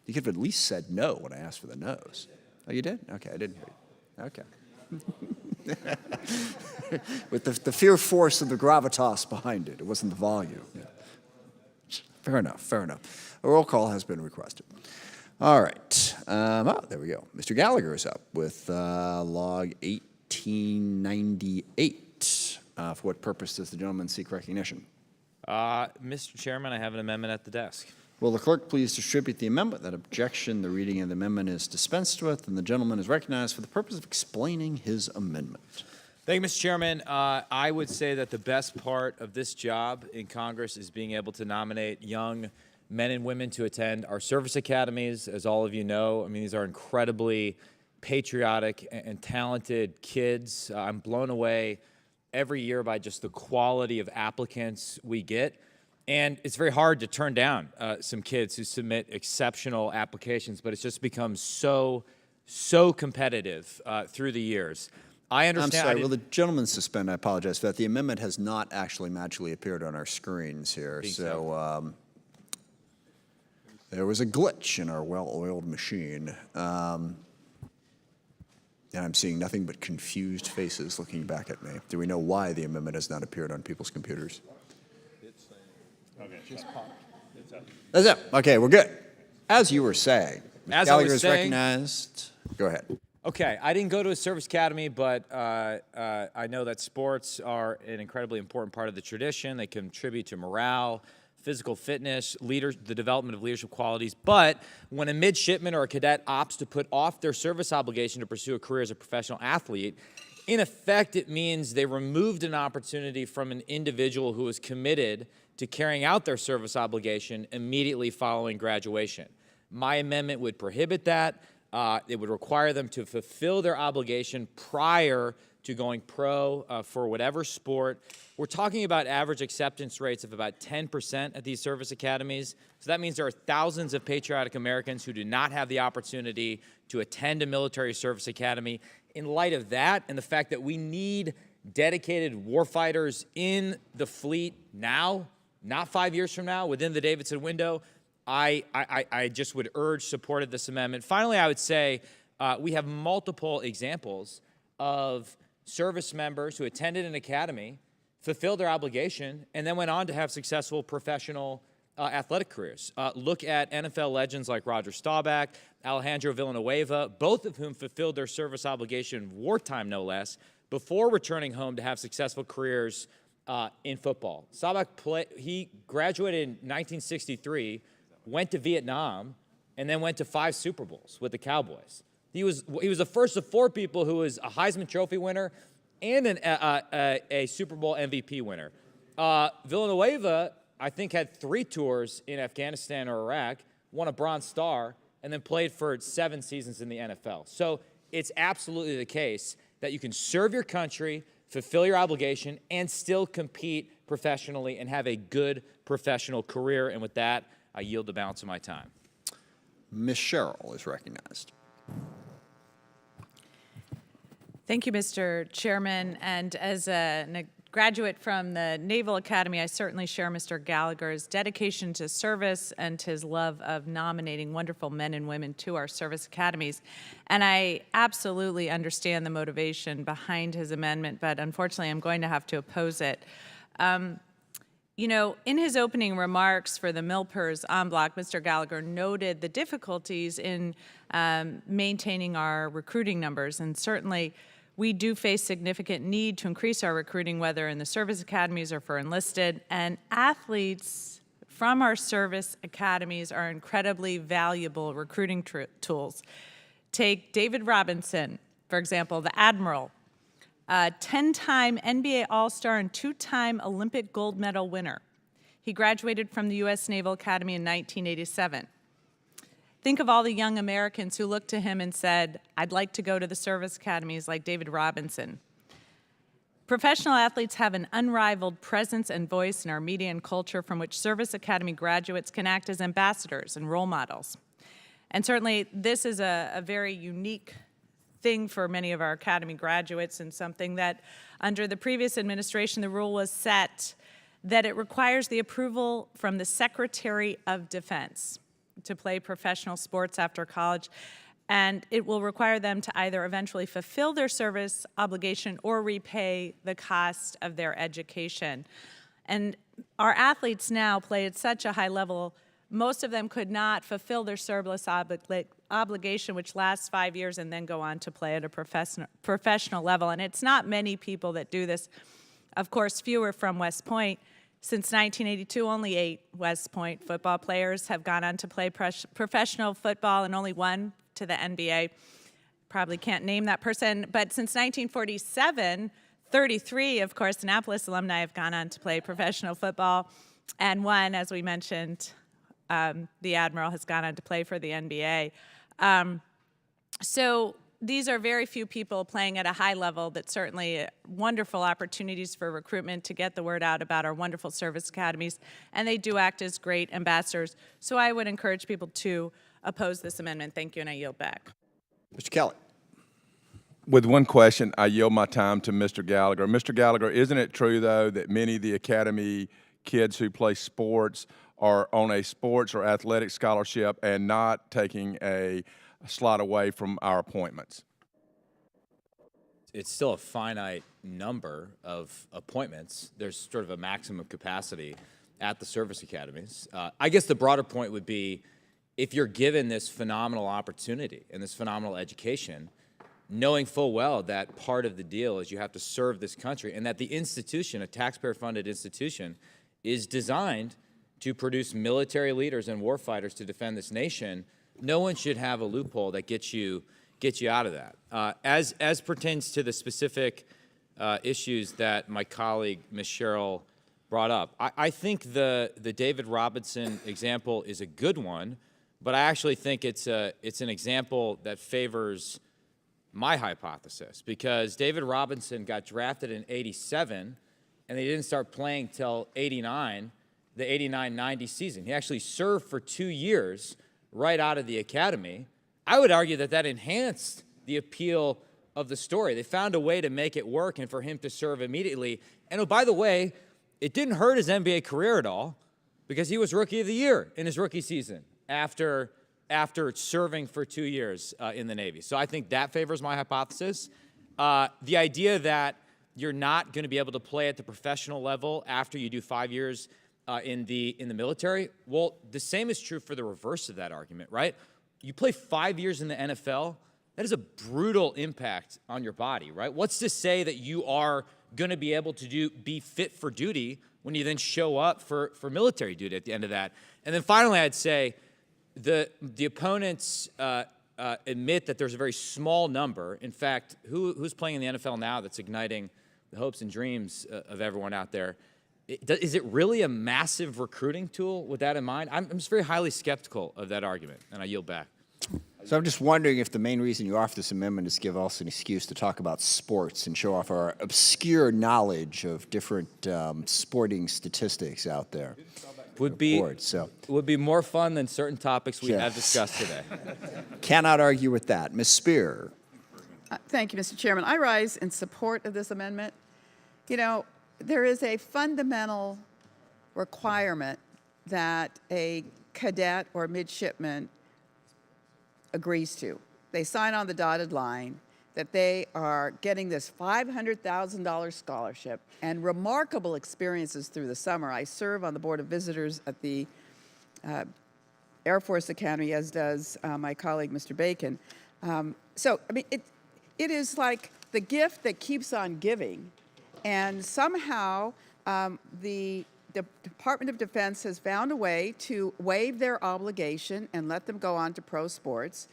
You could have at least said no when I asked for the no's. Oh, you did? Okay, I didn't hear you. Okay. With the sheer force of the gravitas behind it. It wasn't the volume. Yeah. Fair enough, fair enough. A roll call has been requested. All right. There we go. Mr. Gallagher is up with log 1898. For what purpose does the gentleman seek recognition? Mr. Chairman, I have an amendment at the desk. Will the clerk please distribute the amendment? That objection, the reading of the amendment is dispensed with, and the gentleman is recognized for the purpose of explaining his amendment. Thank you, Mr. Chairman. I would say that the best part of this job in Congress is being able to nominate young men and women to attend our service academies. As all of you know, I mean, these are incredibly patriotic and talented kids. I'm blown away every year by just the quality of applicants we get. And it's very hard to turn down some kids who submit exceptional applications, but it's just become so competitive through the years. I understand. I'm sorry, will the gentleman suspend? I apologize for that. The amendment has not actually magically appeared on our screens here. So there was a glitch in our well-oiled machine. And I'm seeing nothing but confused faces looking back at me. Do we know why the amendment has not appeared on people's computers? That's it. Okay, we're good. As you were saying, Mr. Gallagher is recognized. Go ahead. Okay, I didn't go to a service academy, but I know that sports are an incredibly important part of the tradition. They contribute to morale, physical fitness, the development of leadership qualities. But when a midshipman or a cadet opts to put off their service obligation to pursue a career as a professional athlete, in effect, it means they removed an opportunity from an individual who was committed to carrying out their service obligation immediately following graduation. My amendment would prohibit that. It would require them to fulfill their obligation prior to going pro for whatever sport. We're talking about average acceptance rates of about 10% at these service academies. So that means there are thousands of patriotic Americans who do not have the opportunity to attend a military service academy. In light of that and the fact that we need dedicated warfighters in the fleet now, not 5 years from now, within the Davidson window, I just would urge support of this amendment. Finally, I would say we have multiple examples of service members who attended an academy, fulfilled their obligation, and then went on to have successful professional athletic careers. Look at NFL legends like Roger Staubach, Alejandro Villanueva, both of whom fulfilled their service obligation in wartime, no less, before returning home to have successful careers in football. Staubach he graduated in 1963, went to Vietnam, and then went to 5 Super Bowls with the Cowboys. He was the first of 4 people who was a Heisman Trophy winner and a Super Bowl MVP winner. Villanueva, I think, had 3 tours in Afghanistan or Iraq, won a Bronze Star, and then played for 7 seasons in the NFL. So it's absolutely the case that you can serve your country, fulfill your obligation, and still compete professionally and have a good professional career. And with that, I yield the balance of my time. Ms. Sheryl is recognized. Thank you, Mr. Chairman. And as a graduate from the Naval Academy, I certainly share Mr. Gallagher's dedication to service and his love of nominating wonderful men and women to our service academies. And I absolutely understand the motivation behind his amendment, but unfortunately I'm going to have to oppose it. You know, in his opening remarks for the Milpers en bloc, Mr. Gallagher noted the difficulties in maintaining our recruiting numbers, and certainly we do face significant need to increase our recruiting, whether in the service academies or for enlisted, and athletes from our service academies are incredibly valuable recruiting tools. Take David Robinson, for example, the Admiral, a 10-time NBA All-Star and 2-time Olympic gold medal winner. He graduated from the U.S. Naval Academy in 1987. Think of all the young Americans who looked to him and said, I'd like to go to the service academies like David Robinson. Professional athletes have an unrivaled presence and voice in our media and culture from which service academy graduates can act as ambassadors and role models. And certainly this is a very unique thing for many of our academy graduates, and something that under the previous administration the rule was set that it requires the approval from the Secretary of Defense to play professional sports after college, and it will require them to either eventually fulfill their service obligation or repay the cost of their education. And our athletes now play at such a high level, most of them could not fulfill their service obligation, which lasts 5 years, and then go on to play at a professional level. And it's not many people that do this. Of course, fewer from West Point. Since 1982, only 8 West Point football players have gone on to play professional football, and only 1 to the NBA. Probably can't name that person. But since 1947, 33, of course, Annapolis alumni have gone on to play professional football, and 1, as we mentioned, the Admiral has gone on to play for the NBA. So these are very few people playing at a high level, that certainly wonderful opportunities for recruitment to get the word out about our wonderful service academies, and they do act as great ambassadors. So I would encourage people to oppose this amendment. Thank you, and I yield back. Mr. Kelly. With one question, I yield my time to Mr. Gallagher. Mr. Gallagher, isn't it true, though, that many of the academy kids who play sports are on a sports or athletic scholarship and not taking a slot away from our appointments? It's still a finite number of appointments. There's sort of a maximum capacity at the service academies. I guess the broader point would be, if you're given this phenomenal opportunity and this phenomenal education, knowing full well that part of the deal is you have to serve this country, and that the institution, a taxpayer-funded institution, is designed to produce military leaders and warfighters to defend this nation. No one should have a loophole that gets you out of that. As pertains to the specific issues that my colleague, Ms. Sheryl, brought up, I think the David Robinson example is a good one, but I actually think it's an example that favors my hypothesis, because David Robinson got drafted in '87, and they didn't start playing till '89, the '89-90 season. He actually served for 2 years right out of the academy. I would argue that that enhanced the appeal of the story. They found a way to make it work and for him to serve immediately. And oh, by the way, it didn't hurt his NBA career at all, because he was Rookie of the Year in his rookie season after serving for 2 years in the Navy. So I think that favors my hypothesis. The idea that you're not going to be able to play at the professional level after you do 5 years in the military, well, the same is true for the reverse of that argument, right? You play 5 years in the NFL, that is a brutal impact on your body, right? What's to say that you are going to be able to be fit for duty when you then show up for military duty at the end of that? And then finally, I'd say the opponents admit that there's a very small number. In fact, who's playing in the NFL now that's igniting the hopes and dreams of everyone out there? Is it really a massive recruiting tool with that in mind? I'm just very highly skeptical of that argument, and I yield back. So I'm just wondering if the main reason you offer this amendment is to give us an excuse to talk about sports and show off our obscure knowledge of different sporting statistics out there. Would be more fun than certain topics we have discussed today. Cannot argue with that. Ms. Spear. Thank you, Mr. Chairman. I rise in support of this amendment. You know, there is a fundamental requirement that a cadet or midshipman agrees to. They sign on the dotted line that they are getting this $500,000 scholarship and remarkable experiences through the summer. I serve on the Board of Visitors at the Air Force Academy, as does my colleague, Mr. Bacon. So, I mean, it is like the gift that keeps on giving. And somehow the Department of Defense has found a way to waive their obligation and let them go on to pro sports.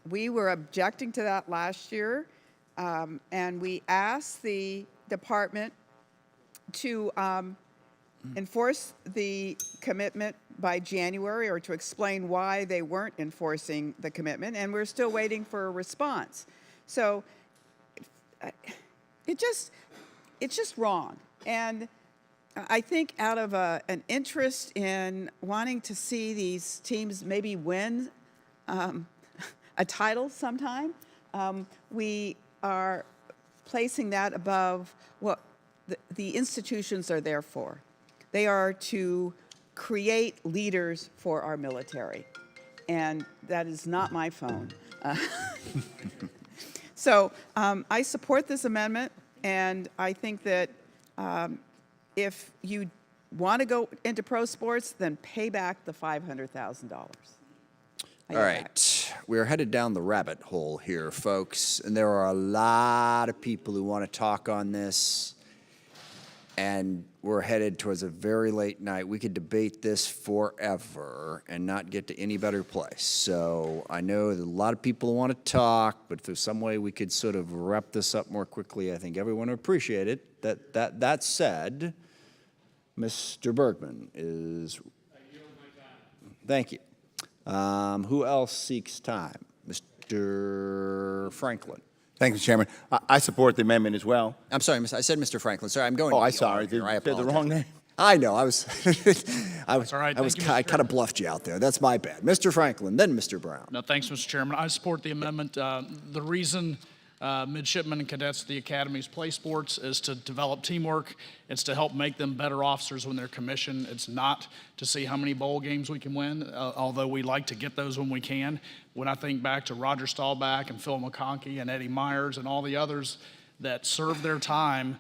We were objecting to that last year, and we asked the department to enforce the commitment by January, or to explain why they weren't enforcing the commitment, and we're still waiting for a response. So it's just wrong. And I think out of an interest in wanting to see these teams maybe win a title sometime, we are placing that above what the institutions are there for. They are to create leaders for our military, and that is not my phone. So I support this amendment, and I think that if you want to go into pro sports, then pay back the $500,000. All right, we're headed down the rabbit hole here, folks, and there are a lot of people who want to talk on this, and we're headed towards a very late night. We could debate this forever and not get to any better place. So I know that a lot of people want to talk, but if there's some way we could sort of wrap this up more quickly, I think everyone would appreciate it. That said, Mr. Bergman is. Thank you. Who else seeks time? Mr. Franklin. Thank you, Chairman. I support the amendment as well. I'm sorry, I said Mr. Franklin. Sorry, I'm going. Oh, I'm sorry. Did I say the wrong name? I know. I was. I kind of bluffed you out there. That's my bad. Mr. Franklin, then Mr. Brown. No, thanks, Mr. Chairman. I support the amendment. The reason midshipmen and cadets at the academies play sports is to develop teamwork. It's to help make them better officers when they're commissioned. It's not to see how many bowl games we can win, although we like to get those when we can. When I think back to Roger Staubach and Phil McConkey and Eddie Myers and all the others that served their time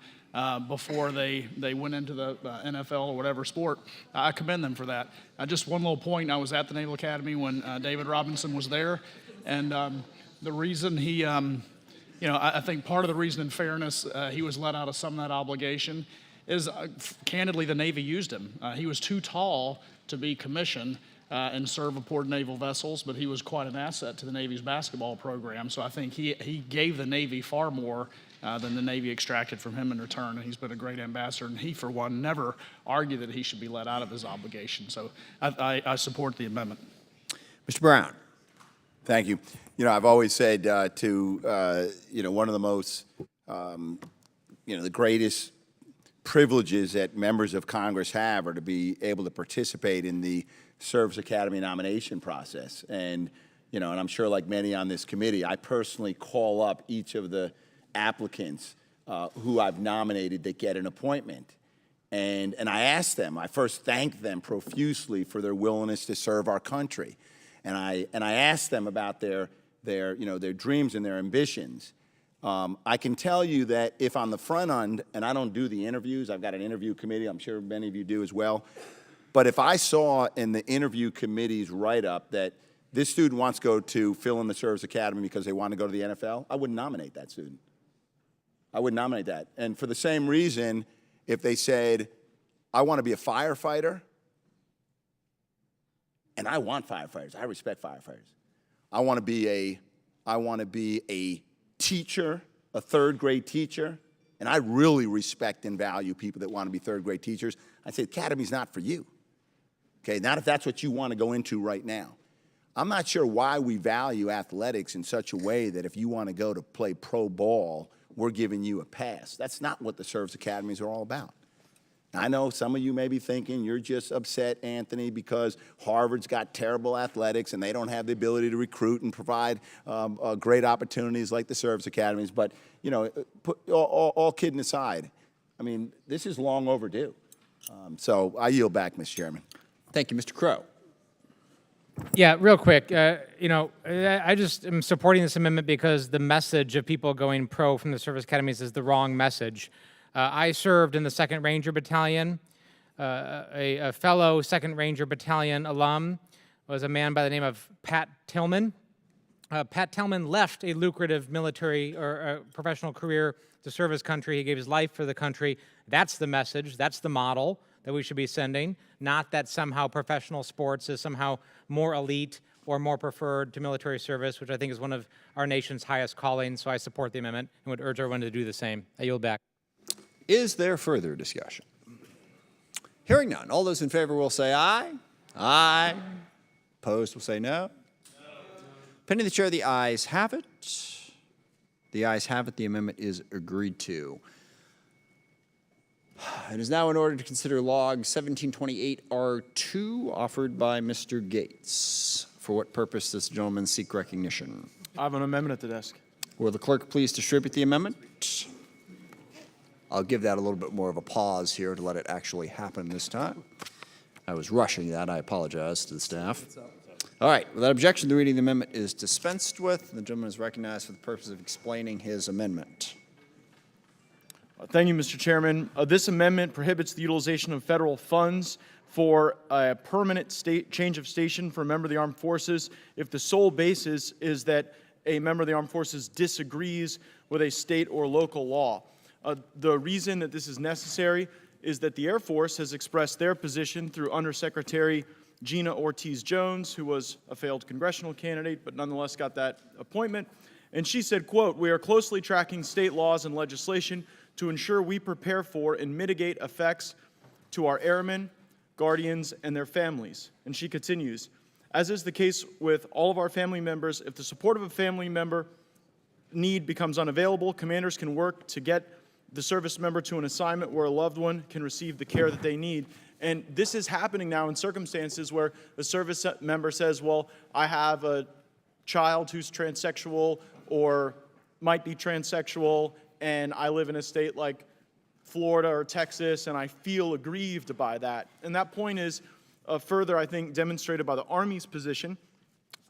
before they went into the NFL or whatever sport, I commend them for that. Just one little point, I was at the Naval Academy when David Robinson was there, and The reason he, I think part of the reason, in fairness, he was let out of some of that obligation is, candidly, the Navy used him. He was too tall to be commissioned and serve aboard naval vessels, but he was quite an asset to the Navy's basketball program. So I think he gave the Navy far more than the Navy extracted from him in return, and he's been a great ambassador. And he, for one, never argued that he should be let out of his obligation. So I support the amendment. Mr. Brown. Thank you. I've always said one of the most, the greatest privileges that members of Congress have are to be able to participate in the Service Academy nomination process. And I'm sure, like many on this committee, I personally call up each of the applicants who I've nominated that get an appointment. And I ask them, I first thank them profusely for their willingness to serve our country. And I ask them about their dreams and their ambitions. I can tell you that if on the front end, and I don't do the interviews, I've got an interview committee, I'm sure many of you do as well, but if I saw in the interview committee's write-up that this student wants to go to fill in the Service Academy because they want to go to the NFL, I wouldn't nominate that student. I wouldn't nominate that. And for the same reason, if they said, I want to be a firefighter, and I want firefighters, I respect firefighters. I want to be a teacher, a third-grade teacher, and I really respect and value people that want to be third-grade teachers. I say, Academy's not for you. Okay, not if that's what you want to go into right now. I'm not sure why we value athletics in such a way that if you want to go to play pro ball, we're giving you a pass. That's not what the Service Academies are all about. I know some of you may be thinking you're just upset, Anthony, because Harvard's got terrible athletics and they don't have the ability to recruit and provide great opportunities like the Service Academies. But, all kidding aside, I mean, this is long overdue. So I yield back, Mr. Chairman. Thank you, Mr. Crow. Yeah, real quick. I just am supporting this amendment because the message of people going pro from the service academies is the wrong message. I served in the 2nd Ranger Battalion. A fellow 2nd Ranger Battalion alum was a man by the name of Pat Tillman. Pat Tillman left a lucrative military or professional career to serve his country. He gave his life for the country. That's the message. That's the model that we should be sending, not that somehow professional sports is somehow more elite or more preferred to military service, which I think is one of our nation's highest callings. So I support the amendment and would urge everyone to do the same. I yield back. Is there further discussion? Hearing none, all those in favor will say aye. Aye. Opposed will say no. Pending the chair, the ayes have it. The ayes have it. The amendment is agreed to. It is now in order to consider log 1728R2 offered by Mr. Gates. For what purpose does the gentleman seek recognition? I have an amendment at the desk. Will the clerk please distribute the amendment? I'll give that a little bit more of a pause here to let it actually happen this time. I was rushing that. I apologize to the staff. All right. Without objection, the reading of the amendment is dispensed with. The gentleman is recognized for the purpose of explaining his amendment. Thank you, Mr. Chairman. This amendment prohibits the utilization of federal funds for a permanent change of station for a member of the armed forces if the sole basis is that a member of the armed forces disagrees with a state or local law. The reason that this is necessary is that the Air Force has expressed their position through Undersecretary Gina Ortiz-Jones, who was a failed congressional candidate but nonetheless got that appointment. And she said, quote, "We are closely tracking state laws and legislation to ensure we prepare for and mitigate effects to our airmen, guardians, and their families." And she continues, "As is the case with all of our family members, if the support of a family member need becomes unavailable, commanders can work to get the service member to an assignment where a loved one can receive the care that they need." And this is happening now in circumstances where the service member says, well, I have a child who's transsexual or might be transsexual, and I live in a state like Florida or Texas, and I feel aggrieved by that. And that point is further, I think, demonstrated by the Army's position,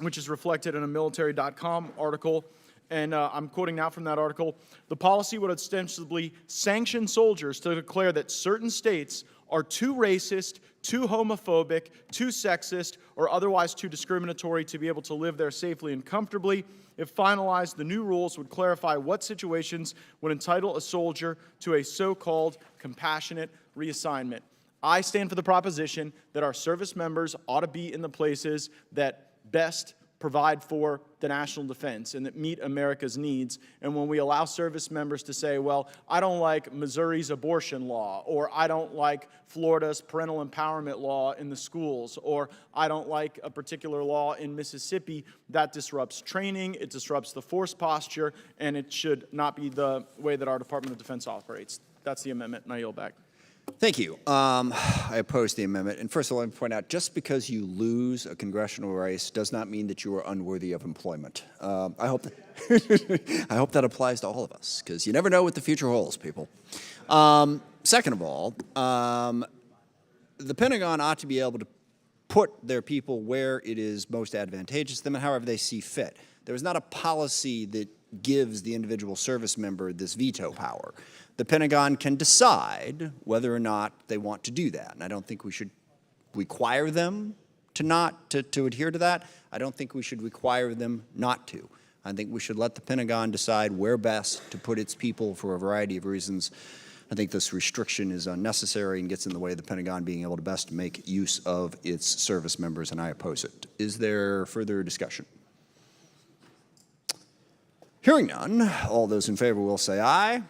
which is reflected in a military.com article. And I'm quoting now from that article. "The policy would ostensibly sanction soldiers to declare that certain states are too racist, too homophobic, too sexist, or otherwise too discriminatory to be able to live there safely and comfortably. If finalized, the new rules would clarify what situations would entitle a soldier to a so-called compassionate reassignment. I stand for the proposition that our service members ought to be in the places that best provide for the national defense and that meet America's needs. And when we allow service members to say, well, I don't like Missouri's abortion law, or I don't like Florida's parental empowerment law in the schools, or I don't like a particular law in Mississippi, that disrupts training, it disrupts the force posture, and it should not be the way that our Department of Defense operates. That's the amendment, and I yield back. Thank you. I oppose the amendment. And first of all, let me point out, just because you lose a congressional race does not mean that you are unworthy of employment. I hope that applies to all of us, because you never know what the future holds, people. Second of all, the Pentagon ought to be able to put their people where it is most advantageous to them and however they see fit. There is not a policy that gives the individual service member this veto power. The Pentagon can decide whether or not they want to do that. And I don't think we should require them to adhere to that. I don't think we should require them not to. I think we should let the Pentagon decide where best to put its people for a variety of reasons. I think this restriction is unnecessary and gets in the way of the Pentagon being able to best make use of its service members, and I oppose it. Is there further discussion? Hearing none, all those in favor will say aye.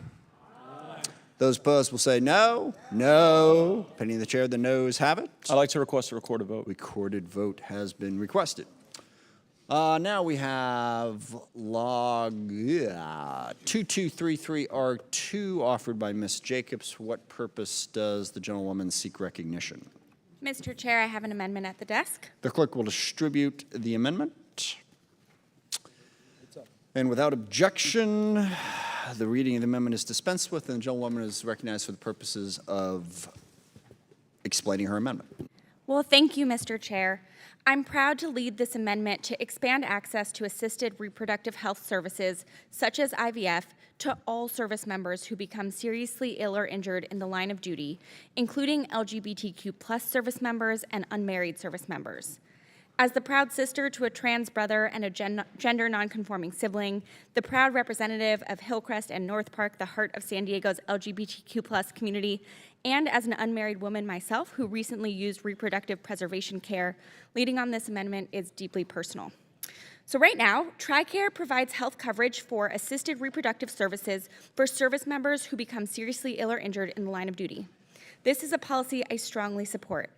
Those opposed will say no. No. Pending the chair, the noes have it. I'd like to request a recorded vote. Recorded vote has been requested. Now we have log 2233R2 offered by Ms. Jacobs. For what purpose does the gentlewoman seek recognition? Mr. Chair, I have an amendment at the desk. The clerk will distribute the amendment. And without objection, the reading of the amendment is dispensed with, and the gentlewoman is recognized for the purposes of explaining her amendment. Well, thank you, Mr. Chair. I'm proud to lead this amendment to expand access to assisted reproductive health services, such as IVF, to all service members who become seriously ill or injured in the line of duty, including LGBTQ+ service members and unmarried service members. As the proud sister to a trans brother and a gender nonconforming sibling, the proud representative of Hillcrest and North Park, the heart of San Diego's LGBTQ+ community, and as an unmarried woman myself who recently used reproductive preservation care, leading on this amendment is deeply personal. So right now, TRICARE provides health coverage for assisted reproductive services for service members who become seriously ill or injured in the line of duty. This is a policy I strongly support.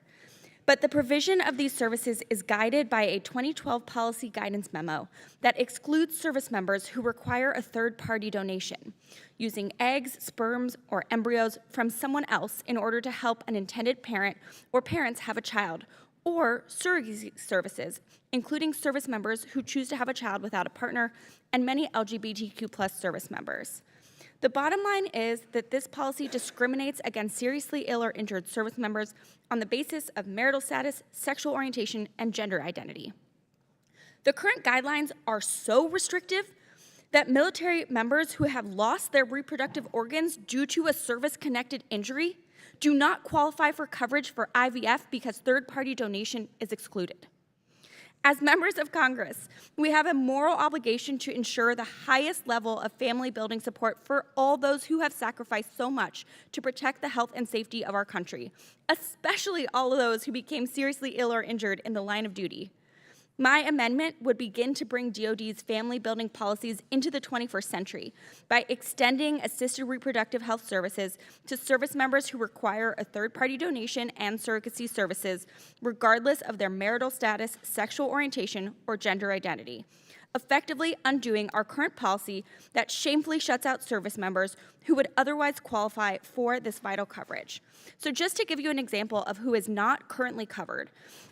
But the provision of these services is guided by a 2012 policy guidance memo that excludes service members who require a third-party donation, using eggs, sperms, or embryos from someone else in order to help an intended parent or parents have a child, or surrogacy services, including service members who choose to have a child without a partner, and many LGBTQ+ service members. The bottom line is that this policy discriminates against seriously ill or injured service members on the basis of marital status, sexual orientation, and gender identity. The current guidelines are so restrictive that military members who have lost their reproductive organs due to a service-connected injury do not qualify for coverage for IVF because third-party donation is excluded. As members of Congress, we have a moral obligation to ensure the highest level of family-building support for all those who have sacrificed so much to protect the health and safety of our country, especially all of those who became seriously ill or injured in the line of duty. My amendment would begin to bring DoD's family-building policies into the 21st century by extending assisted reproductive health services to service members who require a third-party donation and surrogacy services, regardless of their marital status, sexual orientation, or gender identity, effectively undoing our current policy that shamefully shuts out service members who would otherwise qualify for this vital coverage. So just to give you an example of who is not currently covered,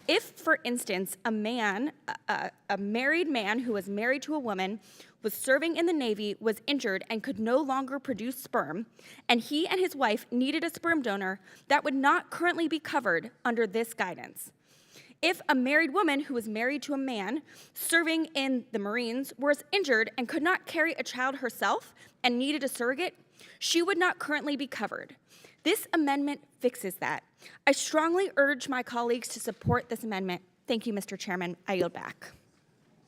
if, for instance, a married man who was married to a woman, was serving in the Navy, was injured, and could no longer produce sperm, and he and his wife needed a sperm donor, that would not currently be covered under this guidance. If a married woman who was married to a man serving in the Marines was injured and could not carry a child herself and needed a surrogate, She would not currently be covered. This amendment fixes that. I strongly urge my colleagues to support this amendment. Thank you, Mr. Chairman. I yield back.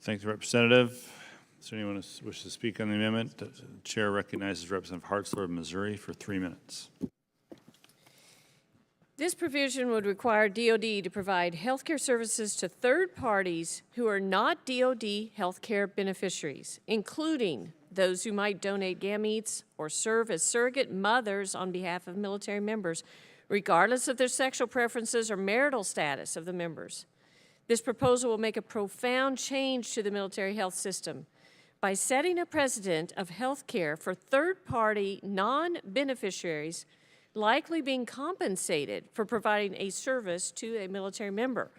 Thank you, Representative. Is there anyone who wishes to speak on the amendment? The chair recognizes Representative Hartzler of Missouri for 3 minutes. This provision would require DOD to provide healthcare services to third parties who are not DOD healthcare beneficiaries, including those who might donate gametes or serve as surrogate mothers on behalf of military members, regardless of their sexual preferences or marital status of the members. This proposal will make a profound change to the military health system by setting a precedent of health care for third-party non-beneficiaries likely being compensated for providing a service to a military member.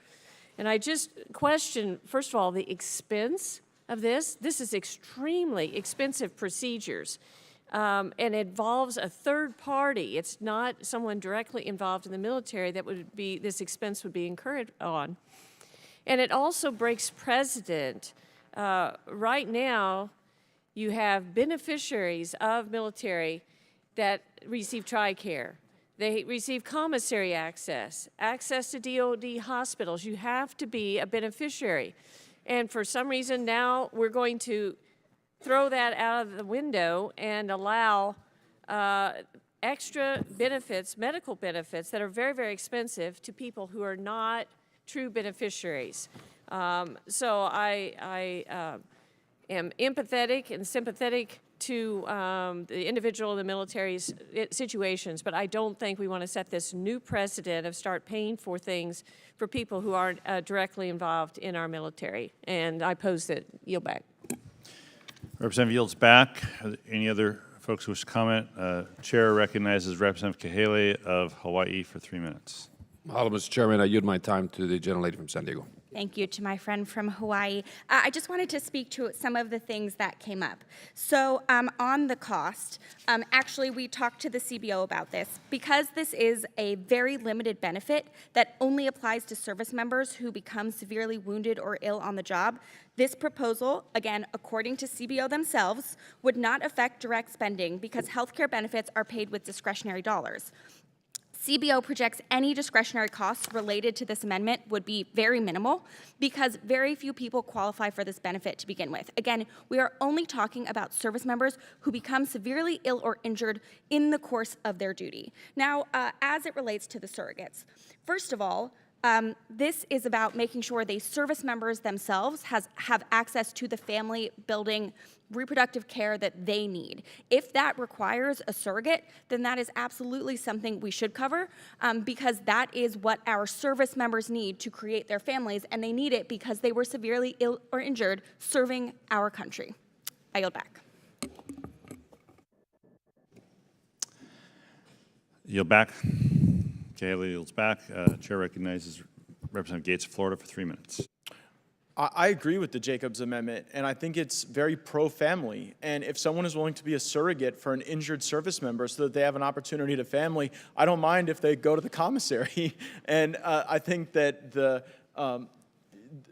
And I just question, first of all, the expense of this. This is extremely expensive procedures, and involves a third party. It's not someone directly involved in the military that would be, this expense would be incurred on. And it also breaks precedent. Right now, you have beneficiaries of military that receive TRICARE. They receive commissary access, access to DOD hospitals. You have to be a beneficiary. And for some reason now we're going to throw that out of the window and allow extra benefits, medical benefits that are very, very expensive to people who are not true beneficiaries. So I am empathetic and sympathetic to the individual in the military's situations, but I don't think we want to set this new precedent of start paying for things for people who aren't directly involved in our military. And I pose that. Yield back. Representative yields back. Are there any other folks who wish to comment? Chair recognizes Representative Kahele of Hawaii for 3 minutes. Hello, Mr. Chairman. I yield my time to the gentlelady from San Diego. Thank you to my friend from Hawaii. I just wanted to speak to some of the things that came up. So on the cost, actually we talked to the CBO about this. Because this is a very limited benefit that only applies to service members who become severely wounded or ill on the job, this proposal, again, according to CBO themselves, would not affect direct spending because healthcare benefits are paid with discretionary dollars. CBO projects any discretionary costs related to this amendment would be very minimal because very few people qualify for this benefit to begin with. Again, we are only talking about service members who become severely ill or injured in the course of their duty. Now, as it relates to the surrogates, first of all, this is about making sure the service members themselves have access to the family building reproductive care that they need. If that requires a surrogate, then that is absolutely something we should cover because that is what our service members need to create their families, and they need it because they were severely ill or injured serving our country. I yield back. Yield back. Kahele yields back. Chair recognizes Representative Gates of Florida for 3 minutes. I agree with the Jacobs Amendment, and I think it's very pro-family. And if someone is willing to be a surrogate for an injured service member so that they have an opportunity to family, I don't mind if they go to the commissary. And I think that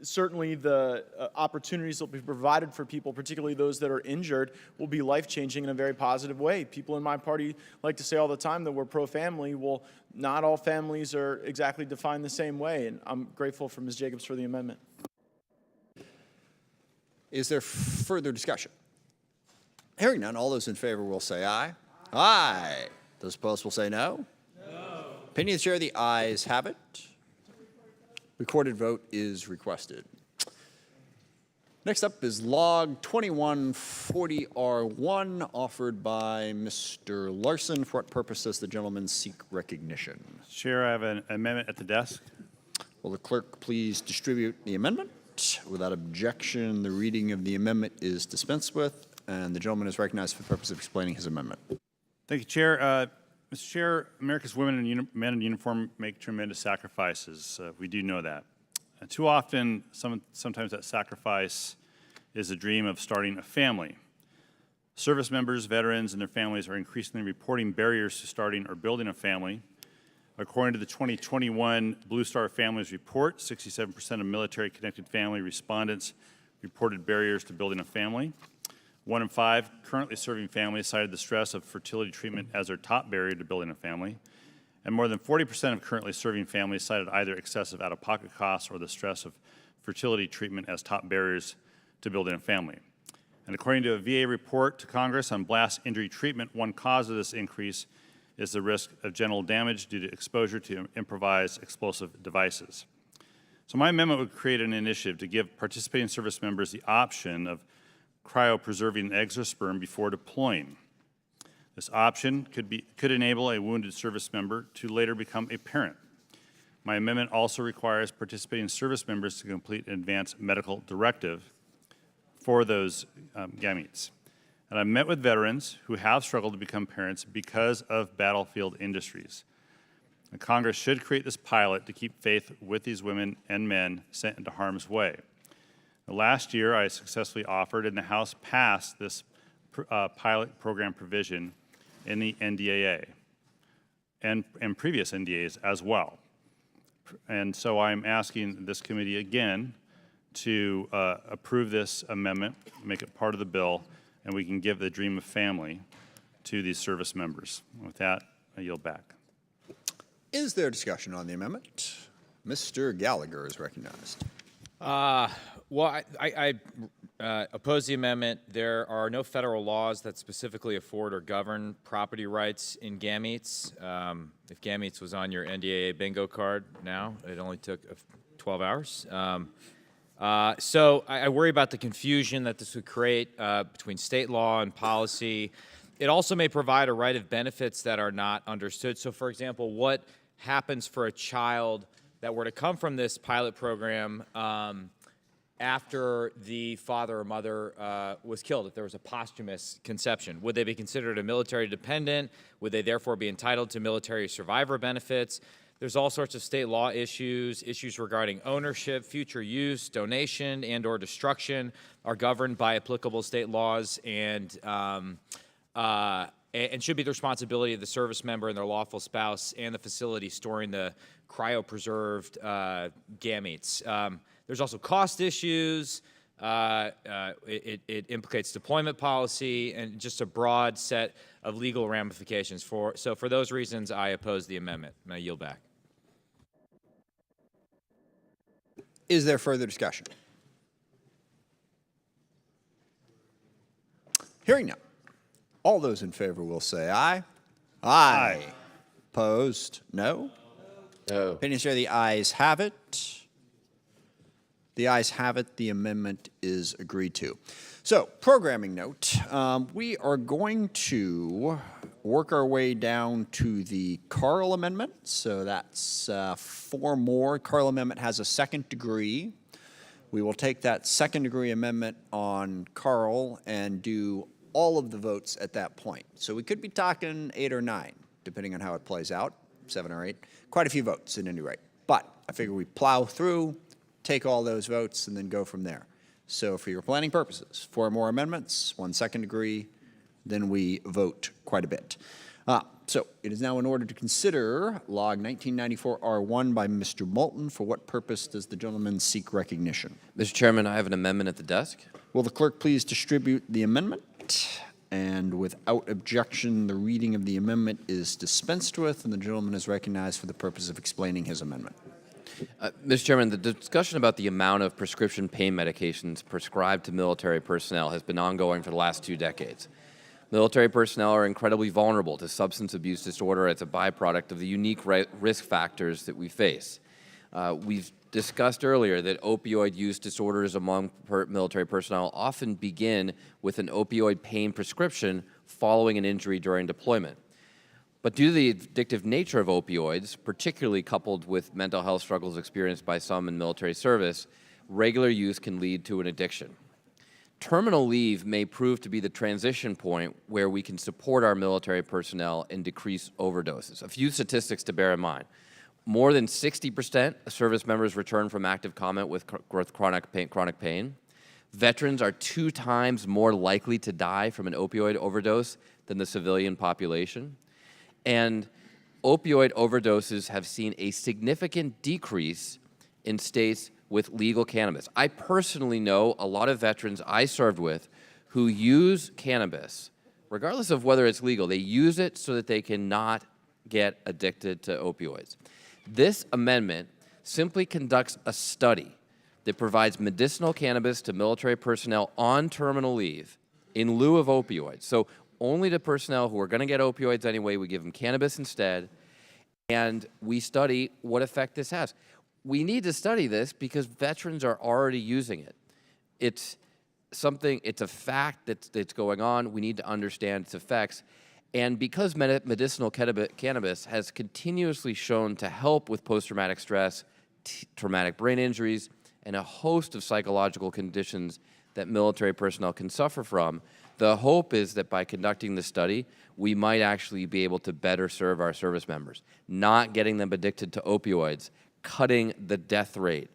certainly the opportunities that will be provided for people, particularly those that are injured, will be life-changing in a very positive way. People in my party like to say all the time that we're pro-family. Well, not all families are exactly defined the same way, and I'm grateful for Ms. Jacobs for the amendment. Is there further discussion? Hearing none, all those in favor will say aye. Aye. Those opposed will say no. No. Opinion of the chair, the ayes have it. Recorded vote is requested. Next up is log 2140R1 offered by Mr. Larson. For what purpose does the gentleman seek recognition? Chair, I have an amendment at the desk. Will the clerk please distribute the amendment? Without objection, the reading of the amendment is dispensed with, and the gentleman is recognized for the purpose of explaining his amendment. Thank you, Chair. Mr. Chair, America's women and men in uniform make tremendous sacrifices. We do know that. And too often, sometimes that sacrifice is a dream of starting a family. Service members, veterans, and their families are increasingly reporting barriers to starting or building a family. According to the 2021 Blue Star Families Report, 67% of military-connected family respondents reported barriers to building a family. 1 in 5 currently serving families cited the stress of fertility treatment as their top barrier to building a family. And more than 40% of currently serving families cited either excessive out-of-pocket costs or the stress of fertility treatment as top barriers to building a family. And according to a VA report to Congress on blast injury treatment, one cause of this increase is the risk of genital damage due to exposure to improvised explosive devices. So my amendment would create an initiative to give participating service members the option of cryopreserving eggs or sperm before deploying. This option could enable a wounded service member to later become a parent. My amendment also requires participating service members to complete an advanced medical directive for those gametes. And I've met with veterans who have struggled to become parents because of battlefield industries. And Congress should create this pilot to keep faith with these women and men sent into harm's way. Last year, I successfully offered, and the House passed this pilot program provision in the NDAA and previous NDAs as well. And so I'm asking this committee again to approve this amendment, make it part of the bill, and we can give the dream of family to these service members. With that, I yield back. Is there discussion on the amendment? Mr. Gallagher is recognized. Well, I oppose the amendment. There are no federal laws that specifically afford or govern property rights in gametes. If gametes was on your NDAA bingo card now, it only took 12 hours. So I worry about the confusion that this would create between state law and policy. It also may provide a right of benefits that are not understood. So, for example, what happens for a child that were to come from this pilot program after the father or mother was killed, if there was a posthumous conception? Would they be considered a military dependent? Would they therefore be entitled to military survivor benefits? There's all sorts of state law issues regarding ownership, future use, donation, and or destruction are governed by applicable state laws and should be the responsibility of the service member and their lawful spouse and the facility storing the cryopreserved gametes. There's also cost issues. It implicates deployment policy and just a broad set of legal ramifications. So for those reasons, I oppose the amendment, and I yield back. Is there further discussion? Hearing none. All those in favor will say aye. Aye. Opposed? No? No. Opinions here, the ayes have it. The ayes have it. The amendment is agreed to. So, programming note, we are going to work our way down to the Carl Amendment. So that's 4 more. Carl Amendment has a second degree. We will take that second degree amendment on Carl and do all of the votes at that point. So we could be talking 8 or 9, depending on how it plays out, 7 or 8. Quite a few votes at any rate. But I figure we plow through, take all those votes, and then go from there. So for your planning purposes, 4 more amendments, 1 second degree, then we vote quite a bit. So it is now in order to consider Log 1994R1 by Mr. Moulton. For what purpose does the gentleman seek recognition? Mr. Chairman, I have an amendment at the desk. Will the clerk please distribute the amendment? And without objection, the reading of the amendment is dispensed with, and the gentleman is recognized for the purpose of explaining his amendment. Mr. Chairman, the discussion about the amount of prescription pain medications prescribed to military personnel has been ongoing for the last 2 decades. Military personnel are incredibly vulnerable to substance abuse disorder as a byproduct of the unique risk factors that we face. We've discussed earlier that opioid use disorders among military personnel often begin with an opioid pain prescription following an injury during deployment. But due to the addictive nature of opioids, particularly coupled with mental health struggles experienced by some in military service, regular use can lead to an addiction. Terminal leave may prove to be the transition point where we can support our military personnel and decrease overdoses. A few statistics to bear in mind. More than 60% of service members return from active combat with chronic pain. Veterans are 2 times more likely to die from an opioid overdose than the civilian population. And opioid overdoses have seen a significant decrease in states with legal cannabis. I personally know a lot of veterans I served with who use cannabis, regardless of whether it's legal, they use it so that they cannot get addicted to opioids. This amendment simply conducts a study that provides medicinal cannabis to military personnel on terminal leave in lieu of opioids. So only to personnel who are going to get opioids anyway, we give them cannabis instead, and we study what effect this has. We need to study this because veterans are already using it. It's a fact that's going on. We need to understand its effects. And because medicinal cannabis has continuously shown to help with post-traumatic stress, traumatic brain injuries, and a host of psychological conditions that military personnel can suffer from, the hope is that by conducting this study, we might actually be able to better serve our service members, not getting them addicted to opioids, cutting the death rate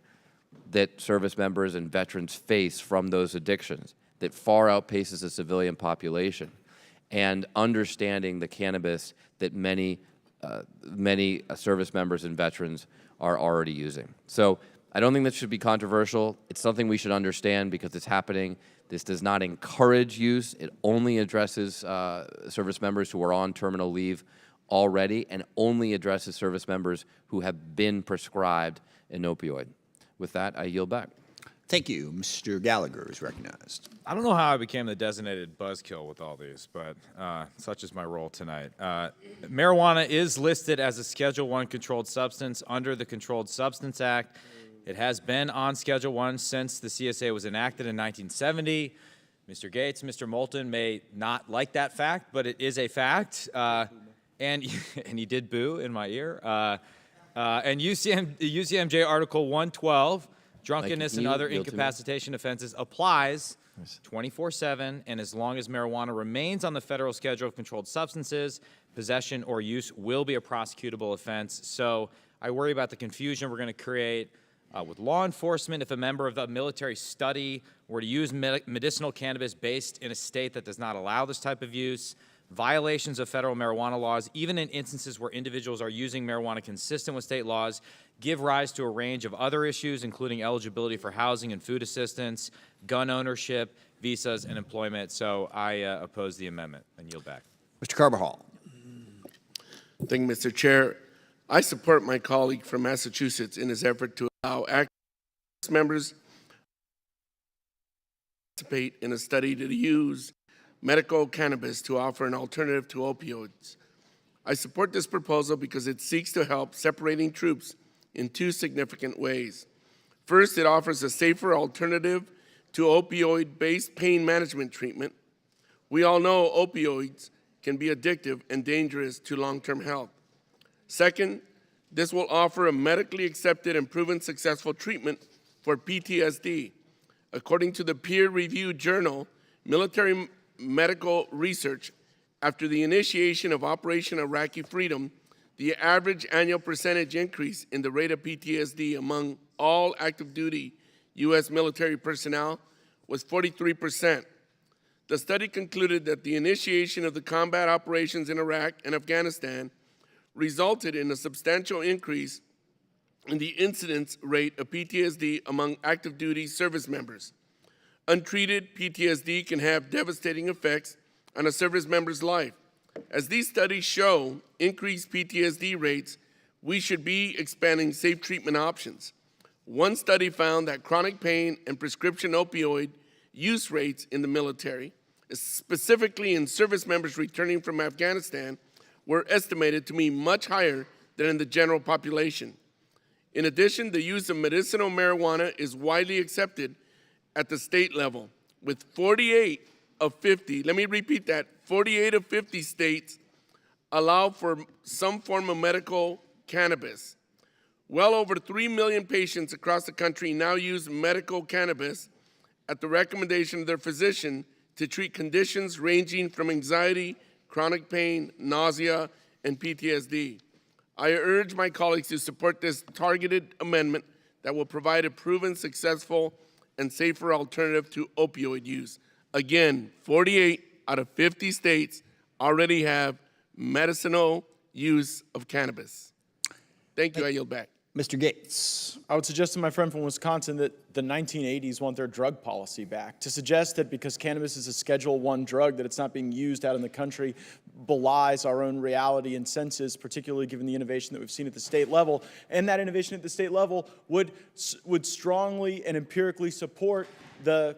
that service members and veterans face from those addictions that far outpaces the civilian population, and understanding the cannabis that many service members and veterans are already using. So I don't think that should be controversial. It's something we should understand because it's happening. This does not encourage use. It only addresses service members who are on terminal leave already, and only addresses service members who have been prescribed an opioid. With that, I yield back. Thank you. Mr. Gallagher is recognized. I don't know how I became the designated buzzkill with all these, but such is my role tonight. Marijuana is listed as a Schedule I controlled substance under the Controlled Substance Act. It has been on Schedule I since the CSA was enacted in 1970. Mr. Gates, Mr. Moulton may not like that fact, but it is a fact. And he did boo in my ear. And UCMJ Article 112, drunkenness and other incapacitation offenses, applies 24/7, and as long as marijuana remains on the federal schedule of controlled substances, possession or use will be a prosecutable offense. So I worry about the confusion we're going to create with law enforcement if a member of the military study were to use medicinal cannabis based in a state that does not allow this type of use. Violations of federal marijuana laws, even in instances where individuals are using marijuana consistent with state laws, give rise to a range of other issues, including eligibility for housing and food assistance, gun ownership, visas, and employment. So I oppose the amendment and yield back. Mr. Carbajal. Thank you, Mr. Chair. I support my colleague from Massachusetts in his effort to allow active members to participate in a study to use medical cannabis to offer an alternative to opioids. I support this proposal because it seeks to help separating troops in two significant ways. First, it offers a safer alternative to opioid-based pain management treatment. We all know opioids can be addictive and dangerous to long-term health. Second, this will offer a medically accepted and proven successful treatment for PTSD. According to the peer-reviewed journal, Military Medical Research, after the initiation of Operation Iraqi Freedom, the average annual percentage increase in the rate of PTSD among all active duty U.S. military personnel was 43%. The study concluded that the initiation of the combat operations in Iraq and Afghanistan resulted in a substantial increase in the incidence rate of PTSD among active duty service members. Untreated PTSD can have devastating effects on a service member's life. As these studies show increased PTSD rates, we should be expanding safe treatment options. One study found that chronic pain and prescription opioid use rates in the military, specifically in service members returning from Afghanistan, were estimated to be much higher than in the general population. In addition, the use of medicinal marijuana is widely accepted at the state level, with 48 of 50, let me repeat that, 48 of 50 states allow for some form of medical cannabis. Well over 3 million patients across the country now use medical cannabis at the recommendation of their physician to treat conditions ranging from anxiety, chronic pain, nausea, and PTSD. I urge my colleagues to support this targeted amendment that will provide a proven, successful, and safer alternative to opioid use. Again, 48 out of 50 states already have medicinal use of cannabis. Thank you. I yield back. Mr. Gates. I would suggest to my friend from Wisconsin that the 1980s want their drug policy back. To suggest that because cannabis is a Schedule I drug that it's not being used out in the country belies our own reality and senses, particularly given the innovation that we've seen at the state level. And that innovation at the state level would strongly and empirically support the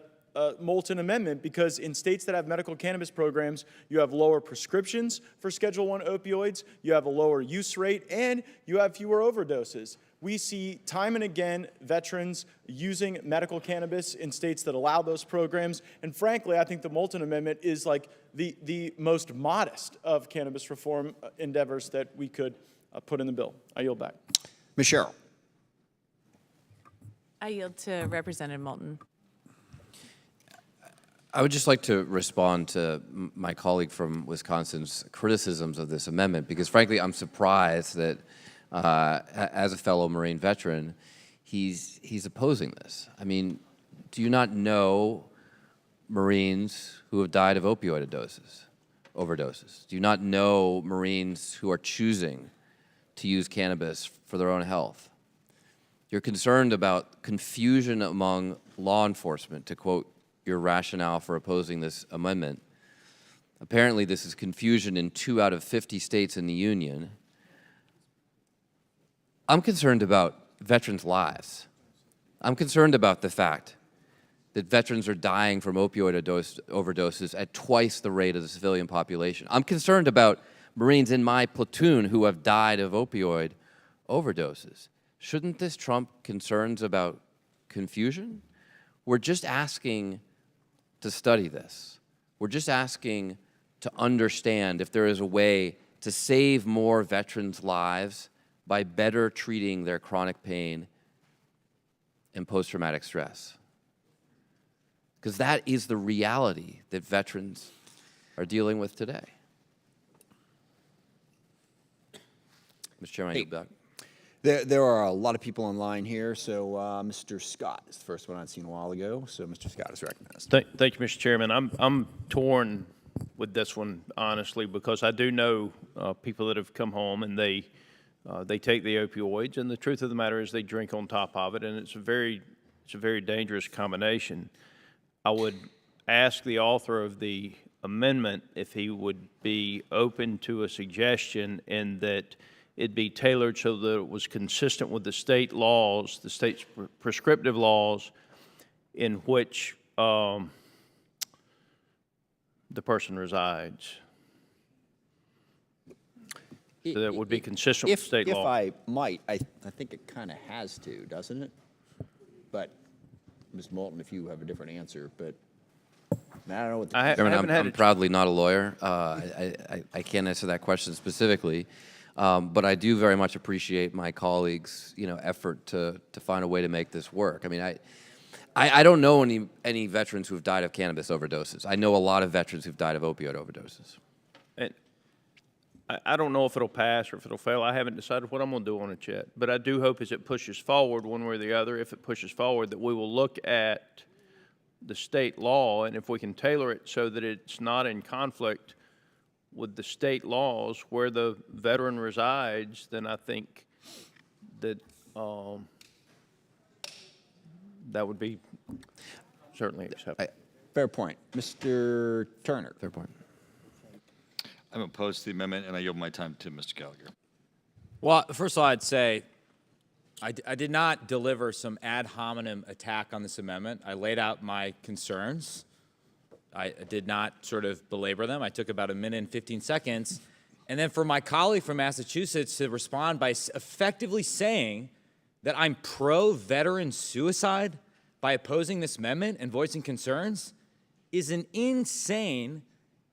Moulton Amendment, because in states that have medical cannabis programs, you have lower prescriptions for Schedule I opioids, you have a lower use rate, and you have fewer overdoses. We see time and again veterans using medical cannabis in states that allow those programs. And frankly, I think the Moulton Amendment is like the most modest of cannabis reform endeavors that we could put in the bill. I yield back. Ms. Sheryl. I yield to Representative Moulton. I would just like to respond to my colleague from Wisconsin's criticisms of this amendment, because frankly, I'm surprised that as a fellow Marine veteran, he's opposing this. I mean, do you not know Marines who have died of opioid overdoses? Do you not know Marines who are choosing to use cannabis for their own health? You're concerned about confusion among law enforcement, to quote your rationale for opposing this amendment. Apparently, this is confusion in 2 out of 50 states in the Union. I'm concerned about veterans' lives. I'm concerned about the fact that veterans are dying from opioid overdoses at twice the rate of the civilian population. I'm concerned about Marines in my platoon who have died of opioid overdoses. Shouldn't this trump concerns about confusion? We're just asking to study this. We're just asking to understand if there is a way to save more veterans' lives by better treating their chronic pain and post-traumatic stress. Because that is the reality that veterans are dealing with today. Mr. Chairman, I yield back. There are a lot of people online here, so Mr. Scott is the first one I'd seen a while ago, so Mr. Scott is recognized. Thank you, Mr. Chairman. I'm torn with this one, honestly, because I do know people that have come home and they take the opioids, and the truth of the matter is they drink on top of it, and it's a very dangerous combination. I would ask the author of the amendment if he would be open to a suggestion in that it be tailored so that it was consistent with the state laws, the state's prescriptive laws, in which the person resides. So that would be consistent with state law. If I might, I think it kind of has to, doesn't it? But, Ms. Moulton, if you have a different answer, but I don't know what the I'm proudly not a lawyer. I can't answer that question specifically. But I do very much appreciate my colleagues' effort to find a way to make this work. I mean, I don't know any veterans who have died of cannabis overdoses. I know a lot of veterans who've died of opioid overdoses. And I don't know if it'll pass or if it'll fail. I haven't decided what I'm going to do on it yet. But I do hope as it pushes forward one way or the other, if it pushes forward, that we will look at the state law, and if we can tailor it so that it's not in conflict with the state laws where the veteran resides, then I think that that would be certainly acceptable. Fair point. Mr. Turner. Fair point. I'm opposed to the amendment, and I yield my time to Mr. Gallagher. Well, first of all, I'd say I did not deliver some ad hominem attack on this amendment. I laid out my concerns. I did not sort of belabor them. I took about a minute and 15 seconds. And then for my colleague from Massachusetts to respond by effectively saying that I'm pro-veteran suicide by opposing this amendment and voicing concerns is an insane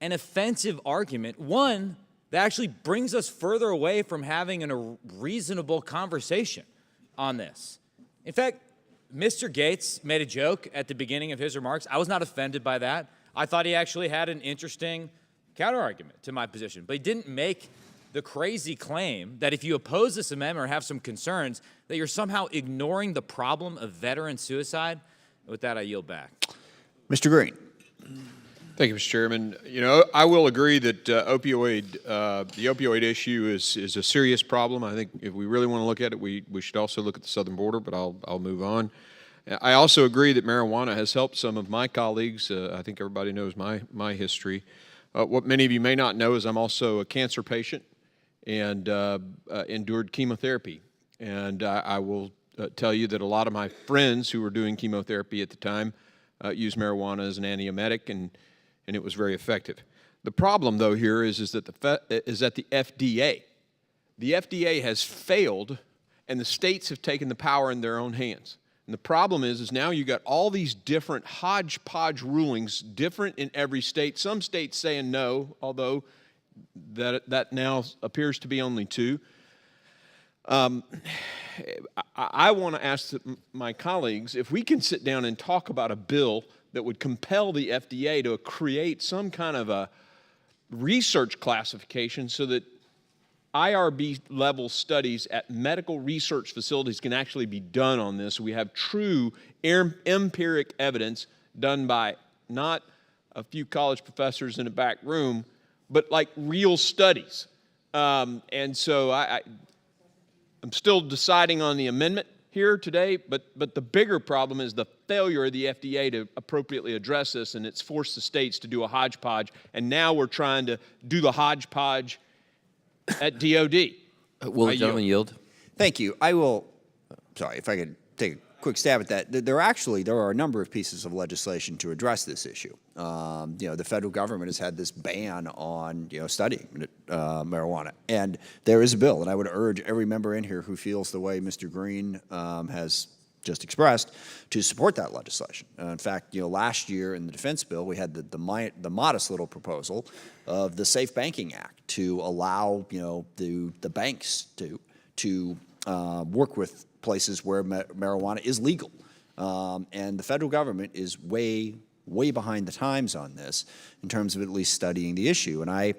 and offensive argument, one that actually brings us further away from having a reasonable conversation on this. In fact, Mr. Gates made a joke at the beginning of his remarks. I was not offended by that. I thought he actually had an interesting counterargument to my position, but he didn't make the crazy claim that if you oppose this amendment or have some concerns, that you're somehow ignoring the problem of veteran suicide. With that, I yield back. Mr. Green. Thank you, Mr. Chairman. You know, I will agree that the opioid issue is a serious problem. I think if we really want to look at it, we should also look at the southern border, but I'll move on. I also agree that marijuana has helped some of my colleagues. I think everybody knows my history. What many of you may not know is I'm also a cancer patient and endured chemotherapy. And I will tell you that a lot of my friends who were doing chemotherapy at the time used marijuana as an antiemetic, and it was very effective. The problem, though, here is that the FDA. The FDA has failed, and the states have taken the power in their own hands. And the problem is now you got all these different hodgepodge rulings, different in every state. Some states saying no, although that now appears to be only 2. I want to ask my colleagues if we can sit down and talk about a bill that would compel the FDA to create some kind of a research classification so that IRB level studies at medical research facilities can actually be done on this. We have true empiric evidence done by not a few college professors in a back room, but like real studies. And so I'm still deciding on the amendment here today, but the bigger problem is the failure of the FDA to appropriately address this, and it's forced the states to do a hodgepodge, and now we're trying to do the hodgepodge at DOD. Will the gentleman yield? Thank you. I will, sorry, if I could take a quick stab at that. There are a number of pieces of legislation to address this issue. The federal government has had this ban on, studying marijuana. And there is a bill, and I would urge every member in here who feels the way Mr. Green has just expressed to support that legislation. In fact, last year in the defense bill, we had the modest little proposal of the Safe Banking Act to allow, the banks to work with places where marijuana is legal. And the federal government is way behind the times on this in terms of at least studying the issue. And I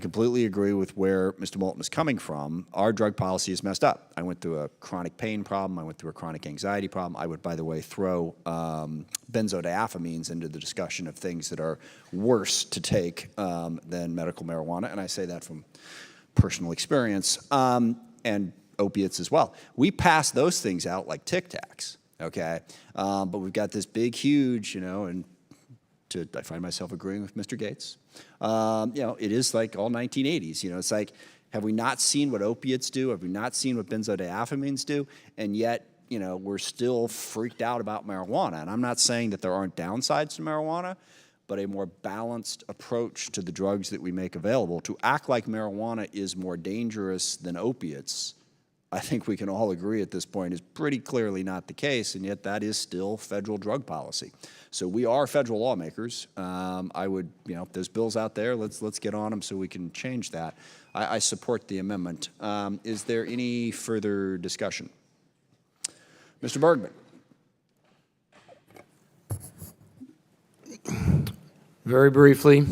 completely agree with where Mr. Moulton is coming from. Our drug policy is messed up. I went through a chronic pain problem. I went through a chronic anxiety problem. I would, by the way, throw benzodiazepines into the discussion of things that are worse to take than medical marijuana. And I say that from personal experience. And opiates as well. We pass those things out like Tic Tacs, okay? But we've got this big, huge, and I find myself agreeing with Mr. Gates. It is like all 1980s. It's like, have we not seen what opiates do? Have we not seen what benzodiazepines do? And yet, we're still freaked out about marijuana. And I'm not saying that there aren't downsides to marijuana, but a more balanced approach to the drugs that we make available. To act like marijuana is more dangerous than opiates, I think we can all agree at this point is pretty clearly not the case, and yet that is still federal drug policy. So we are federal lawmakers. I would, if there's bills out there, let's get on them so we can change that. I support the amendment. Is there any further discussion? Mr. Bergman. Very briefly,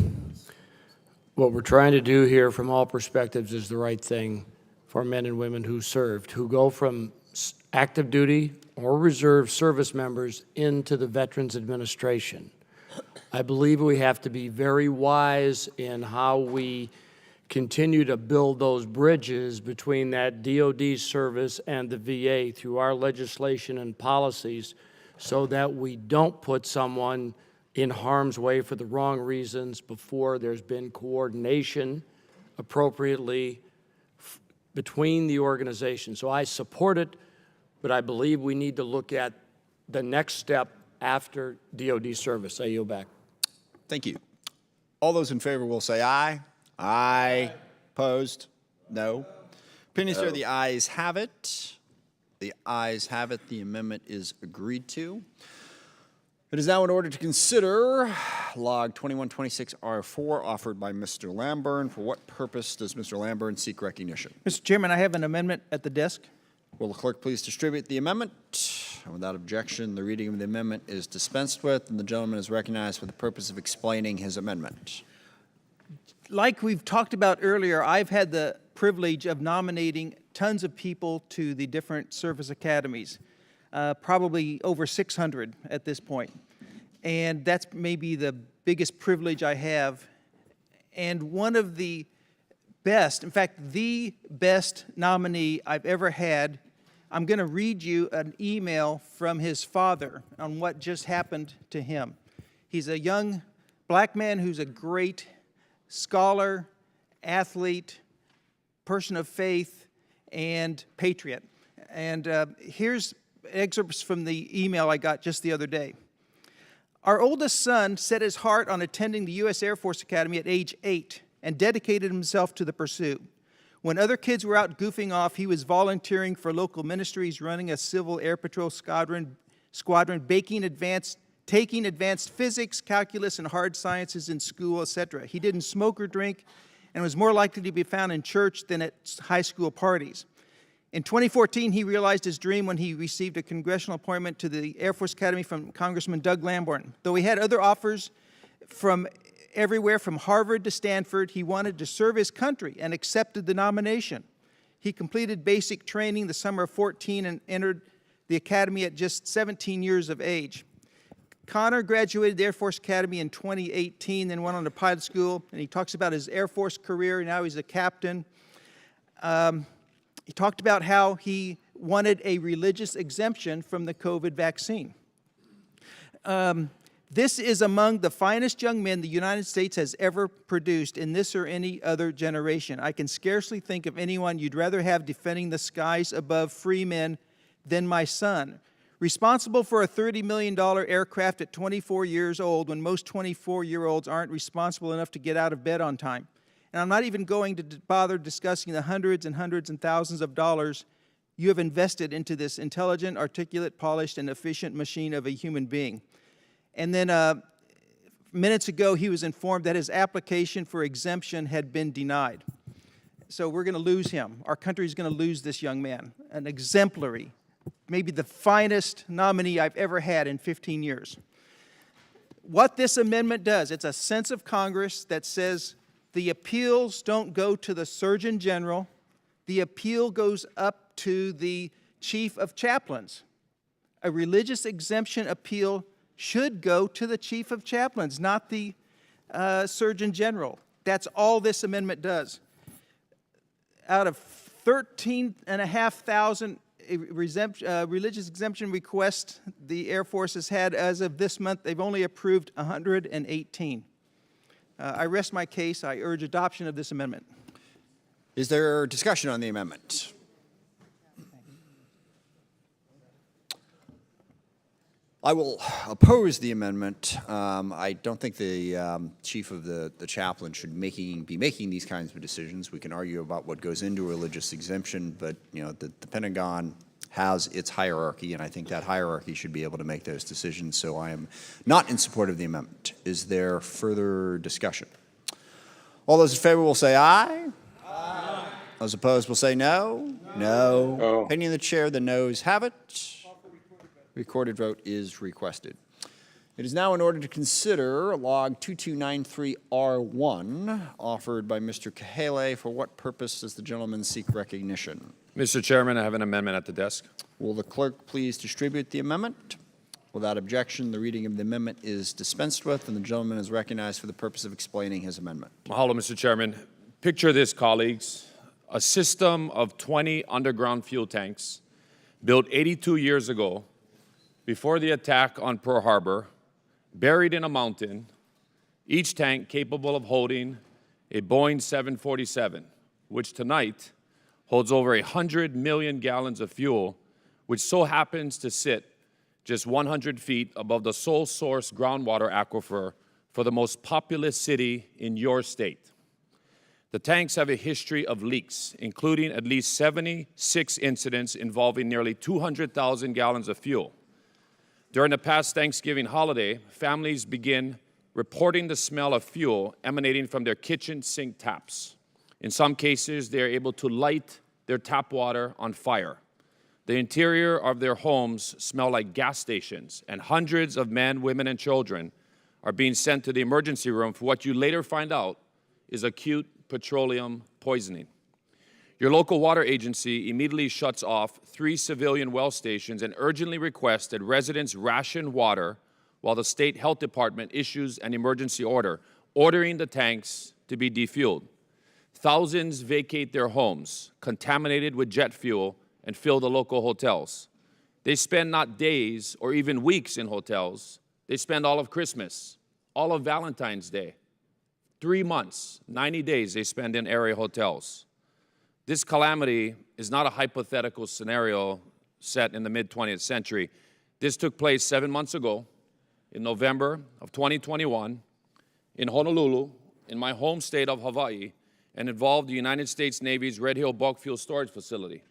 what we're trying to do here from all perspectives is the right thing for men and women who served, who go from active duty or reserve service members into the Veterans Administration. I believe we have to be very wise in how we continue to build those bridges between that DOD service and the VA through our legislation and policies so that we don't put someone in harm's way for the wrong reasons before there's been coordination appropriately between the organizations. So I support it, but I believe we need to look at the next step after DOD service. I yield back. Thank you. All those in favor will say aye. Aye. Opposed? No. Opinions are the ayes have it. The ayes have it. The amendment is agreed to. It is now in order to consider Log 2126R4 offered by Mr. Lamburn. For what purpose does Mr. Lamburn seek recognition? Mr. Chairman, I have an amendment at the desk. Will the clerk please distribute the amendment? And without objection, the reading of the amendment is dispensed with, and the gentleman is recognized for the purpose of explaining his amendment. Like we've talked about earlier, I've had the privilege of nominating tons of people to the different service academies, probably over 600 at this point. And that's maybe the biggest privilege I have, and one of the best, in fact, the best nominee I've ever had. I'm going to read you an email from his father on what just happened to him. He's a young black man who's a great scholar, athlete, person of faith, and patriot. And here's excerpts from the email I got just the other day. Our oldest son set his heart on attending the U.S. Air Force Academy at age 8 and dedicated himself to the pursuit. When other kids were out goofing off, he was volunteering for local ministries, running a civil air patrol squadron, taking advanced physics, calculus, and hard sciences in school, etc. He didn't smoke or drink and was more likely to be found in church than at high school parties. In 2014, he realized his dream when he received a congressional appointment to the Air Force Academy from Congressman Doug Lamborn. Though he had other offers from everywhere from Harvard to Stanford, he wanted to serve his country and accepted the nomination. He completed basic training the summer of 14 and entered the academy at just 17 years of age. Connor graduated the Air Force Academy in 2018, then went on to pilot school, and he talks about his Air Force career. Now he's a captain. He talked about how he wanted a religious exemption from the COVID vaccine. This is among the finest young men the United States has ever produced in this or any other generation. I can scarcely think of anyone you'd rather have defending the skies above free men than my son. Responsible for a $30 million aircraft at 24 years old when most 24-year-olds aren't responsible enough to get out of bed on time. And I'm not even going to bother discussing the hundreds and hundreds and thousands of dollars you have invested into this intelligent, articulate, polished, and efficient machine of a human being. And then minutes ago, he was informed that his application for exemption had been denied. So we're going to lose him. Our country is going to lose this young man, an exemplary, maybe the finest nominee I've ever had in 15 years. What this amendment does, it's a sense of Congress that says the appeals don't go to the Surgeon General. The appeal goes up to the Chief of Chaplains. A religious exemption appeal should go to the Chief of Chaplains, not the Surgeon General. That's all this amendment does. Out of 13,500 religious exemption requests the Air Force has had as of this month, they've only approved 118. I rest my case. I urge adoption of this amendment. Is there discussion on the amendment? I will oppose the amendment. I don't think the chief of the chaplain should be making these kinds of decisions. We can argue about what goes into a religious exemption, but the Pentagon has its hierarchy, and I think that hierarchy should be able to make those decisions. So I am not in support of the amendment. Is there further discussion? All those in favor will say aye. Aye. Those opposed will say no. No. No. Opinion of the chair, the noes have it. Recorded vote is requested. It is now in order to consider log 2293R1 offered by Mr. Kahele. For what purpose does the gentleman seek recognition? Mr. Chairman, I have an amendment at the desk. Will the clerk please distribute the amendment? Without objection, the reading of the amendment is dispensed with, and the gentleman is recognized for the purpose of explaining his amendment. Mahalo, Mr. Chairman. Picture this, colleagues. A system of 20 underground fuel tanks built 82 years ago before the attack on Pearl Harbor, buried in a mountain, each tank capable of holding a Boeing 747, which tonight holds over 100 million gallons of fuel, which so happens to sit just 100 feet above the sole source groundwater aquifer for the most populous city in your state. The tanks have a history of leaks, including at least 76 incidents involving nearly 200,000 gallons of fuel. During the past Thanksgiving holiday, families begin reporting the smell of fuel emanating from their kitchen sink taps. In some cases, they are able to light their tap water on fire. The interior of their homes smell like gas stations, and hundreds of men, women, and children are being sent to the emergency room for what you later find out is acute petroleum poisoning. Your local water agency immediately shuts off 3 civilian well stations and urgently requests that residents ration water while the state health department issues an emergency order ordering the tanks to be defueled. Thousands vacate their homes, contaminated with jet fuel, and fill the local hotels. They spend not days or even weeks in hotels. They spend all of Christmas, all of Valentine's Day, 3 months, 90 days they spend in area hotels. This calamity is not a hypothetical scenario set in the mid-20th century. This took place 7 months ago in November of 2021 in Honolulu, in my home state of Hawaii, and involved the United States Navy's Red Hill bulk fuel storage facility.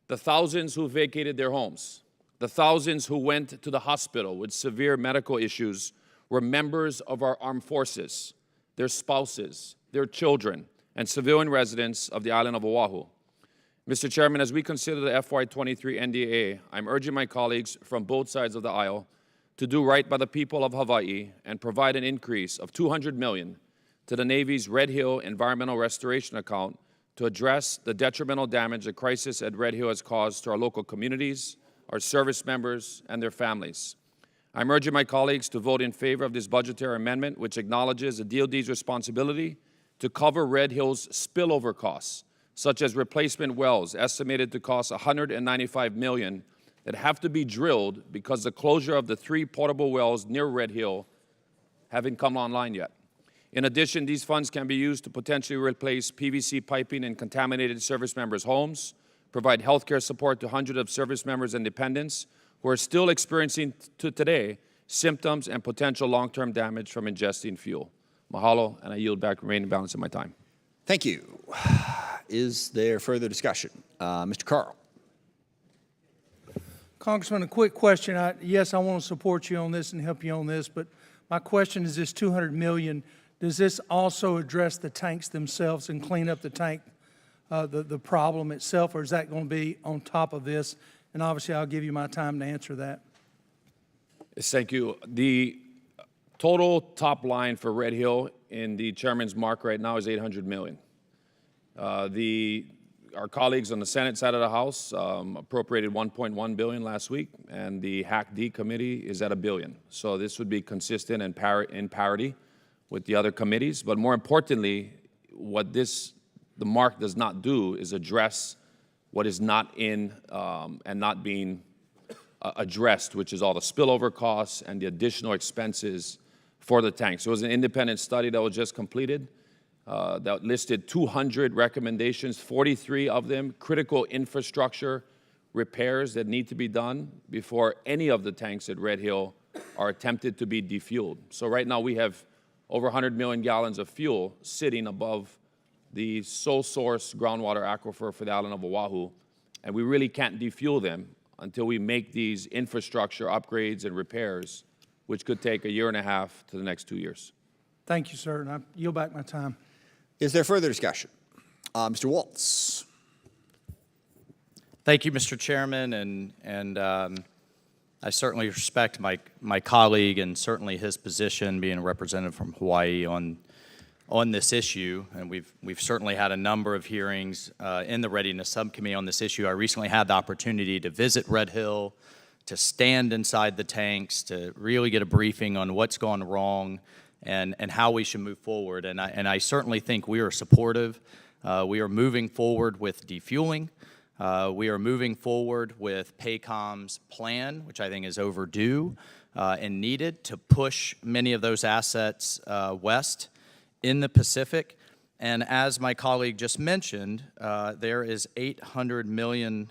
The thousands who vacated their homes, the thousands who went to the hospital with severe medical issues were members of our armed forces, their spouses, their children, and civilian residents of the island of Oahu. Mr. Chairman, as we consider the FY23 NDAA, I'm urging my colleagues from both sides of the aisle to do right by the people of Hawaii and provide an increase of $200 million to the Navy's Red Hill Environmental Restoration Account to address the detrimental damage the crisis at Red Hill has caused to our local communities, our service members, and their families. I'm urging my colleagues to vote in favor of this budgetary amendment, which acknowledges the DoD's responsibility to cover Red Hill's spillover costs, such as replacement wells estimated to cost $195 million that have to be drilled because the closure of the 3 portable wells near Red Hill haven't come online yet. In addition, these funds can be used to potentially replace PVC piping in contaminated service members' homes, provide health care support to hundreds of service members and dependents who are still experiencing today symptoms and potential long-term damage from ingesting fuel. Mahalo, and I yield back the remaining balance of my time. Thank you. Is there further discussion? Mr. Carl. Congressman, a quick question. Yes, I want to support you on this and help you on this, but my question is this $200 million, does this also address the tanks themselves and clean up the tank, the problem itself, or is that going to be on top of this? And obviously, I'll give you my time to answer that. Yes, thank you. The total top line for Red Hill in the chairman's mark right now is $800 million. Our colleagues on the Senate side of the House appropriated $1.1 billion last week, and the HAC-D committee is at $1 billion. So this would be consistent and in parity with the other committees. But more importantly, what the mark does not do is address what is not in and not being addressed, which is all the spillover costs and the additional expenses for the tanks. So it was an independent study that was just completed that listed 200 recommendations, 43 of them critical infrastructure repairs that need to be done before any of the tanks at Red Hill are attempted to be defueled. So right now we have over 100 million gallons of fuel sitting above the sole source groundwater aquifer for the island of Oahu, and we really can't defuel them until we make these infrastructure upgrades and repairs, which could take 1.5 years to the next 2 years. Thank you, sir, and I yield back my time. Is there further discussion? Mr. Waltz. Thank you, Mr. Chairman, and I certainly respect my colleague and certainly his position, being a representative from Hawaii on this issue. And we've certainly had a number of hearings in the Readiness Subcommittee on this issue. I recently had the opportunity to visit Red Hill, to stand inside the tanks, to really get a briefing on what's gone wrong and how we should move forward. And I certainly think we are supportive. We are moving forward with defueling. We are moving forward with PACOM's plan, which I think is overdue and needed to push many of those assets west in the Pacific. And as my colleague just mentioned, there is $800 million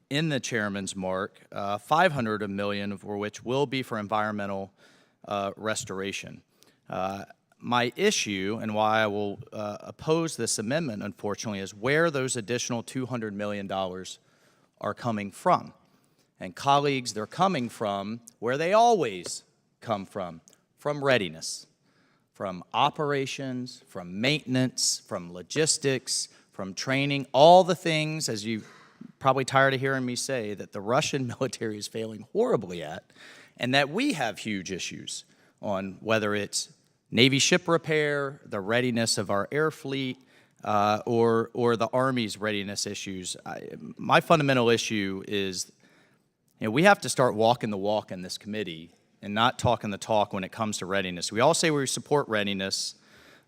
in the chairman's mark, $500 million for which will be for environmental restoration. My issue and why I will oppose this amendment, unfortunately, is where those additional $200 million are coming from. And colleagues, they're coming from where they always come from readiness, from operations, from maintenance, from logistics, from training, all the things, as you probably tired of hearing me say, that the Russian military is failing horribly at, and that we have huge issues on, whether it's Navy ship repair, the readiness of our air fleet, or the Army's readiness issues. My fundamental issue is, we have to start walking the walk in this committee and not talking the talk when it comes to readiness. We all say we support readiness,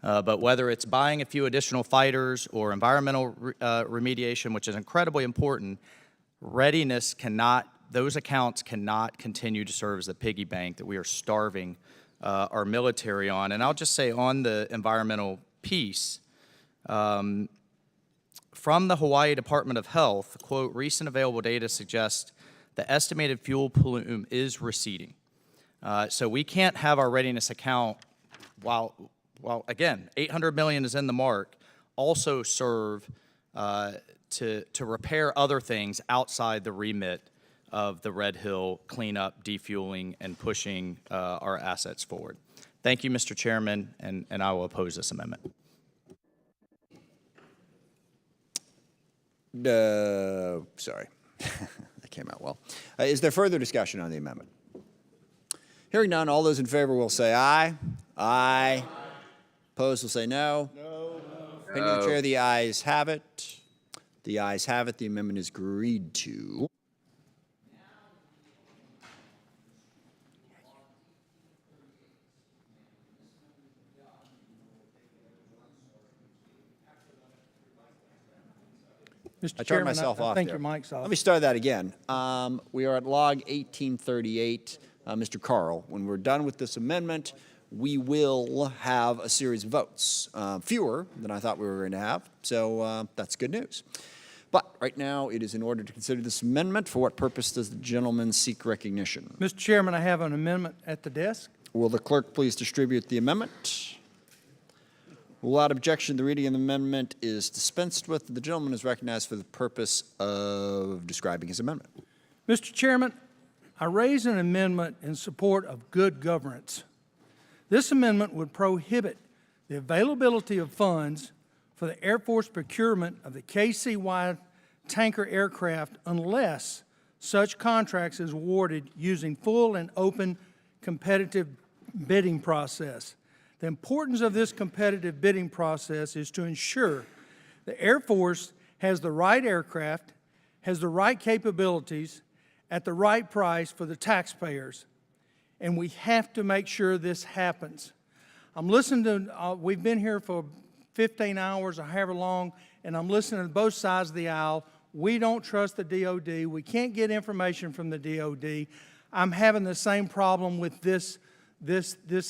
but whether it's buying a few additional fighters or environmental remediation, which is incredibly important, readiness cannot, those accounts cannot continue to serve as the piggy bank that we are starving our military on. And I'll just say on the environmental piece, from the Hawaii Department of Health, quote, recent available data suggests the estimated fuel plume is receding. So we can't have our readiness account, while again, 800 million is in the mark, also serve to repair other things outside the remit of the Red Hill cleanup, defueling, and pushing our assets forward. Thank you, Mr. Chairman, and I will oppose this amendment. Sorry, that came out well. Is there further discussion on the amendment? Hearing none, all those in favor will say aye. Aye. Opposed will say no. No. Opinion of the chair, the ayes have it. The ayes have it. The amendment is agreed to. Mr. I turned Chairman, myself off I think there. your mic's off. Let me start that again. We are at log 1838. Mr. Carl, when we're done with this amendment, we will have a series of votes, fewer than I thought we were going to have, so that's good news. But right now, it is in order to consider this amendment. For what purpose does the gentleman seek recognition? Mr. Chairman, I have an amendment at the desk. Will the clerk please distribute the amendment? Without objection, the reading of the amendment is dispensed with. The gentleman is recognized for the purpose of describing his amendment. Mr. Chairman, I raise an amendment in support of good governance. This amendment would prohibit the availability of funds for the Air Force procurement of the KC-Y tanker aircraft unless such contracts is awarded using full and open competitive bidding process. The importance of this competitive bidding process is to ensure the Air Force has the right aircraft, has the right capabilities, at the right price for the taxpayers. And we have to make sure this happens. I'm listening to, we've been here for 15 hours or however long, and I'm listening to both sides of the aisle. We don't trust the DOD. We can't get information from the DOD. I'm having the same problem with this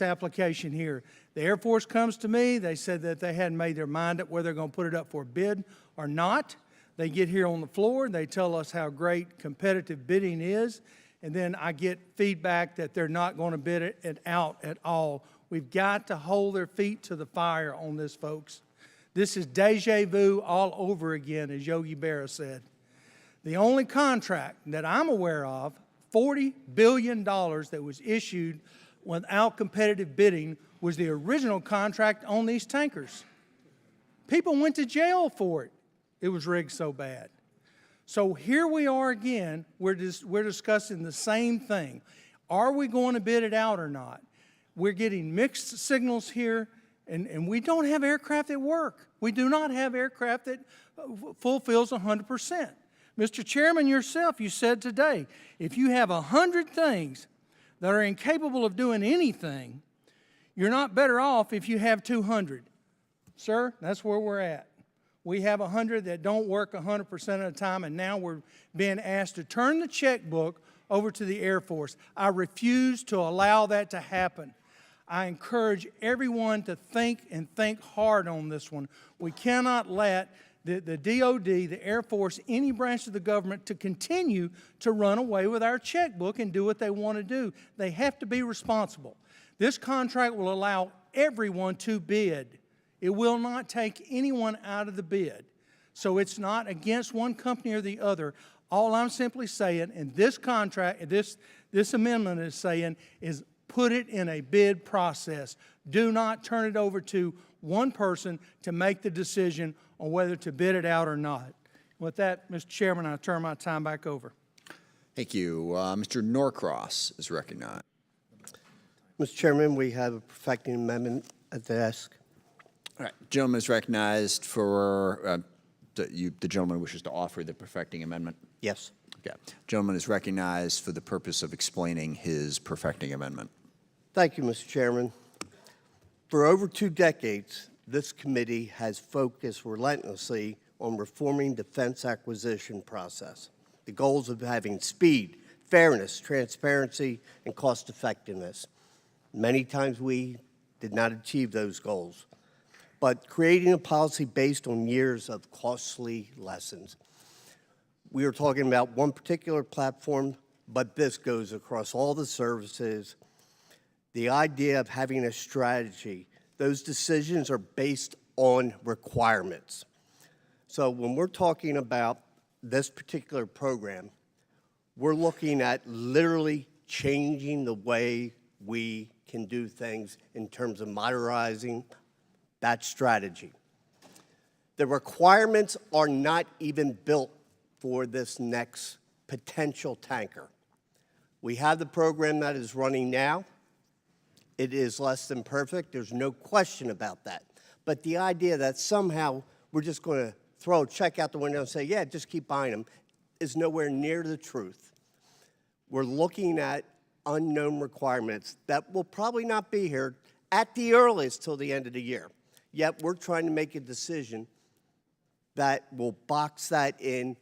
application here. The Air Force comes to me. They said that they hadn't made their mind up whether they're going to put it up for a bid or not. They get here on the floor and they tell us how great competitive bidding is, and then I get feedback that they're not going to bid it out at all. We've got to hold their feet to the fire on this, folks. This is deja vu all over again, as Yogi Berra said. The only contract that I'm aware of, $40 billion that was issued without competitive bidding, was the original contract on these tankers. People went to jail for it. It was rigged so bad. So here we are again. We're discussing the same thing. Are we going to bid it out or not? We're getting mixed signals here, and we don't have aircraft that work. We do not have aircraft that fulfills 100%. Mr. Chairman, yourself, you said today, if you have 100 things that are incapable of doing anything, you're not better off if you have 200. Sir, that's where we're at. We have 100 that don't work 100% of the time, and now we're being asked to turn the checkbook over to the Air Force. I refuse to allow that to happen. I encourage everyone to think and think hard on this one. We cannot let the DOD, the Air Force, any branch of the government to continue to run away with our checkbook and do what they want to do. They have to be responsible. This contract will allow everyone to bid. It will not take anyone out of the bid. So it's not against one company or the other. All I'm simply saying, and this contract, this amendment is saying, is put it in a bid process. Do not turn it over to one person to make the decision on whether to bid it out or not. With that, Mr. Chairman, I turn my time back over. Thank you. Mr. Norcross is recognized. Mr. Chairman, we have a perfecting amendment at the desk. All right. Gentleman is recognized for, the gentleman wishes to offer the perfecting amendment. Yes. Okay. Gentleman is recognized for the purpose of explaining his perfecting amendment. Thank you, Mr. Chairman. For over 2 decades, this committee has focused relentlessly on reforming defense acquisition process. The goals of having speed, fairness, transparency, and cost effectiveness. Many times we did not achieve those goals, but creating a policy based on years of costly lessons. We are talking about one particular platform, but this goes across all the services. The idea of having a strategy, those decisions are based on requirements. So when we're talking about this particular program, we're looking at literally changing the way we can do things in terms of modernizing that strategy. The requirements are not even built for this next potential tanker. We have the program that is running now. It is less than perfect. There's no question about that. But the idea that somehow we're just going to throw a check out the window and say, yeah, just keep buying them, is nowhere near the truth. We're looking at unknown requirements that will probably not be here at the earliest till the end of the year. Yet we're trying to make a decision that will box that in,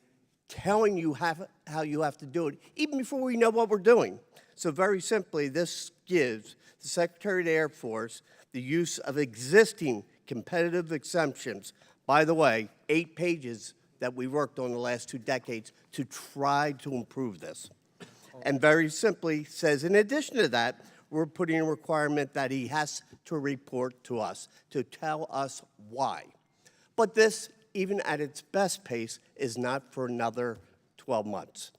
telling you how you have to do it, even before we know what we're doing. So very simply, this gives the Secretary of the Air Force the use of existing competitive exemptions. By the way, 8 pages that we worked on the last 2 decades to try to improve this. And very simply says, in addition to that, we're putting a requirement that he has to report to us, to tell us why. But this, even at its best pace, is not for another 12 months.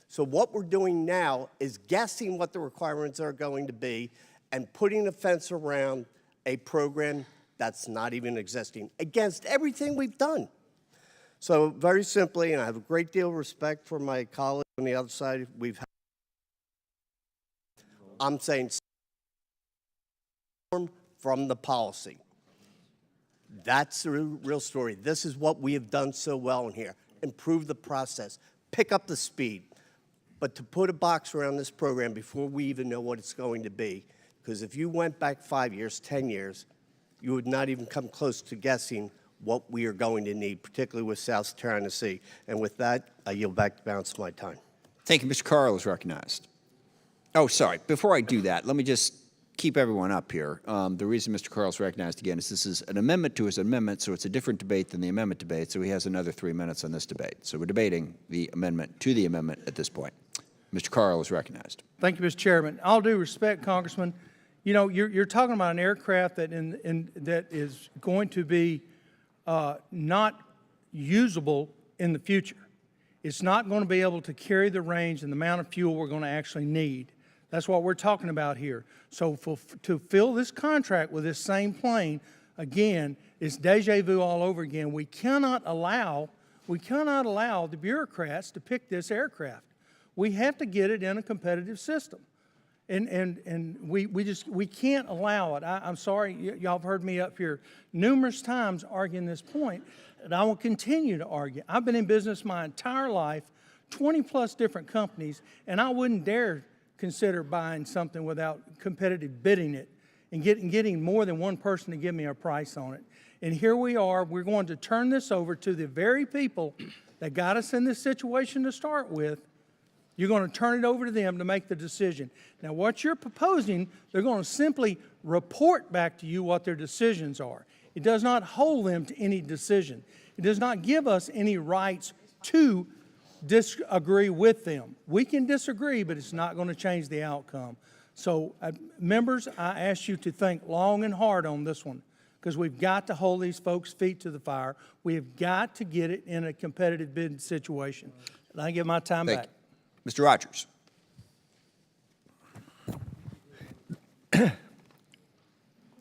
So what we're doing now is guessing what the requirements are going to be and putting a fence around a program that's not even existing against everything we've done. So very simply, and I have a great deal of respect for my colleagues on the other side, I'm saying from the policy. That's the real story. This is what we have done so well in here. Improve the process, pick up the speed. But to put a box around this program before we even know what it's going to be, because if you went back 5 years, 10 years, you would not even come close to guessing what we are going to need, particularly with South China Sea. And with that, I yield back the balance of my time. Thank you. Mr. Carl is recognized. Oh, sorry. Before I do that, let me just keep everyone up here. The reason Mr. Carl is recognized again is this is an amendment to his amendment, so it's a different debate than the amendment debate, so he has another 3 minutes on this debate. So we're debating the amendment to the amendment at this point. Mr. Carl is recognized. Thank you, Mr. Chairman. All due respect, Congressman, you know, you're talking about an aircraft that that is going to be not usable in the future. It's not going to be able to carry the range and the amount of fuel we're going to actually need. That's what we're talking about here. So to fill this contract with this same plane, again, it's deja vu all over again. We cannot allow the bureaucrats to pick this aircraft. We have to get it in a competitive system. And we can't allow it. I'm sorry, y'all have heard me up here numerous times arguing this point, and I will continue to argue. I've been in business my entire life, 20 plus different companies, and I wouldn't dare consider buying something without competitive bidding it and getting more than one person to give me a price on it. And here we are, we're going to turn this over to the very people that got us in this situation to start with. You're going to turn it over to them to make the decision. Now, what you're proposing, they're going to simply report back to you what their decisions are. It does not hold them to any decision. It does not give us any rights to disagree with them. We can disagree, but it's not going to change the outcome. So, members, I ask you to think long and hard on this one, because we've got to hold these folks' feet to the fire. We've got to get it in a competitive bid situation. And I give my time back. Mr. Rogers.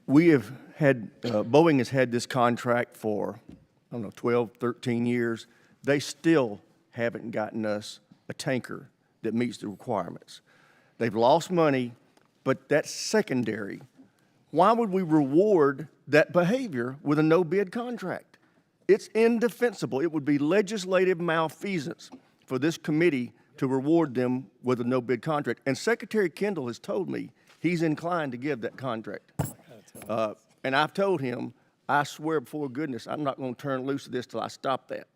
We have had, Boeing has had this contract for, I don't know, 12, 13 years. They still haven't gotten us a tanker that meets the requirements. They've lost money, but that's secondary. Why would we reward that behavior with a no-bid contract? It's indefensible. It would be legislative malfeasance for this committee to reward them with a no-bid contract. And Secretary Kendall has told me he's inclined to give that contract. And I've told him, I swear before goodness, I'm not going to turn loose of this till I stop that.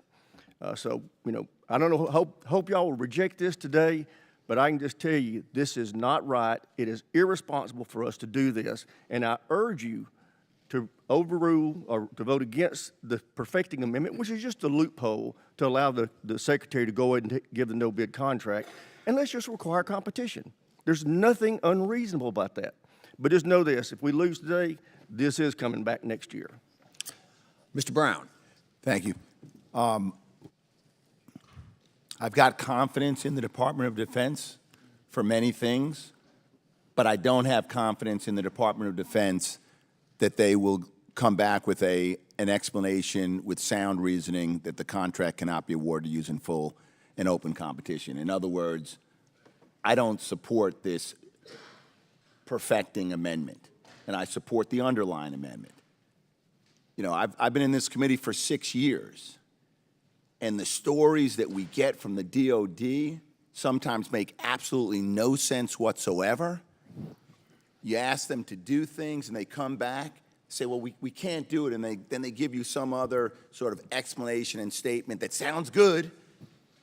So, you know, I don't know, hope y'all will reject this today, but I can just tell you, this is not right. It is irresponsible for us to do this. And I urge you to overrule or to vote against the perfecting amendment, which is just a loophole to allow the secretary to go ahead and give the no bid contract. And let's just require competition. There's nothing unreasonable about that. But just know this, if we lose today, this is coming back next year. Mr. Brown. Thank you. I've got confidence in the Department of Defense for many things, but I don't have confidence in the Department of Defense that they will come back with an explanation with sound reasoning that the contract cannot be awarded using full and open competition. In other words, I don't support this perfecting amendment, and I support the underlying amendment. You know, I've been in this committee for 6 years, and the stories that we get from the DOD sometimes make absolutely no sense whatsoever. You ask them to do things, and they come back, say, well, we can't do it, and then they give you some other sort of explanation and statement that sounds good,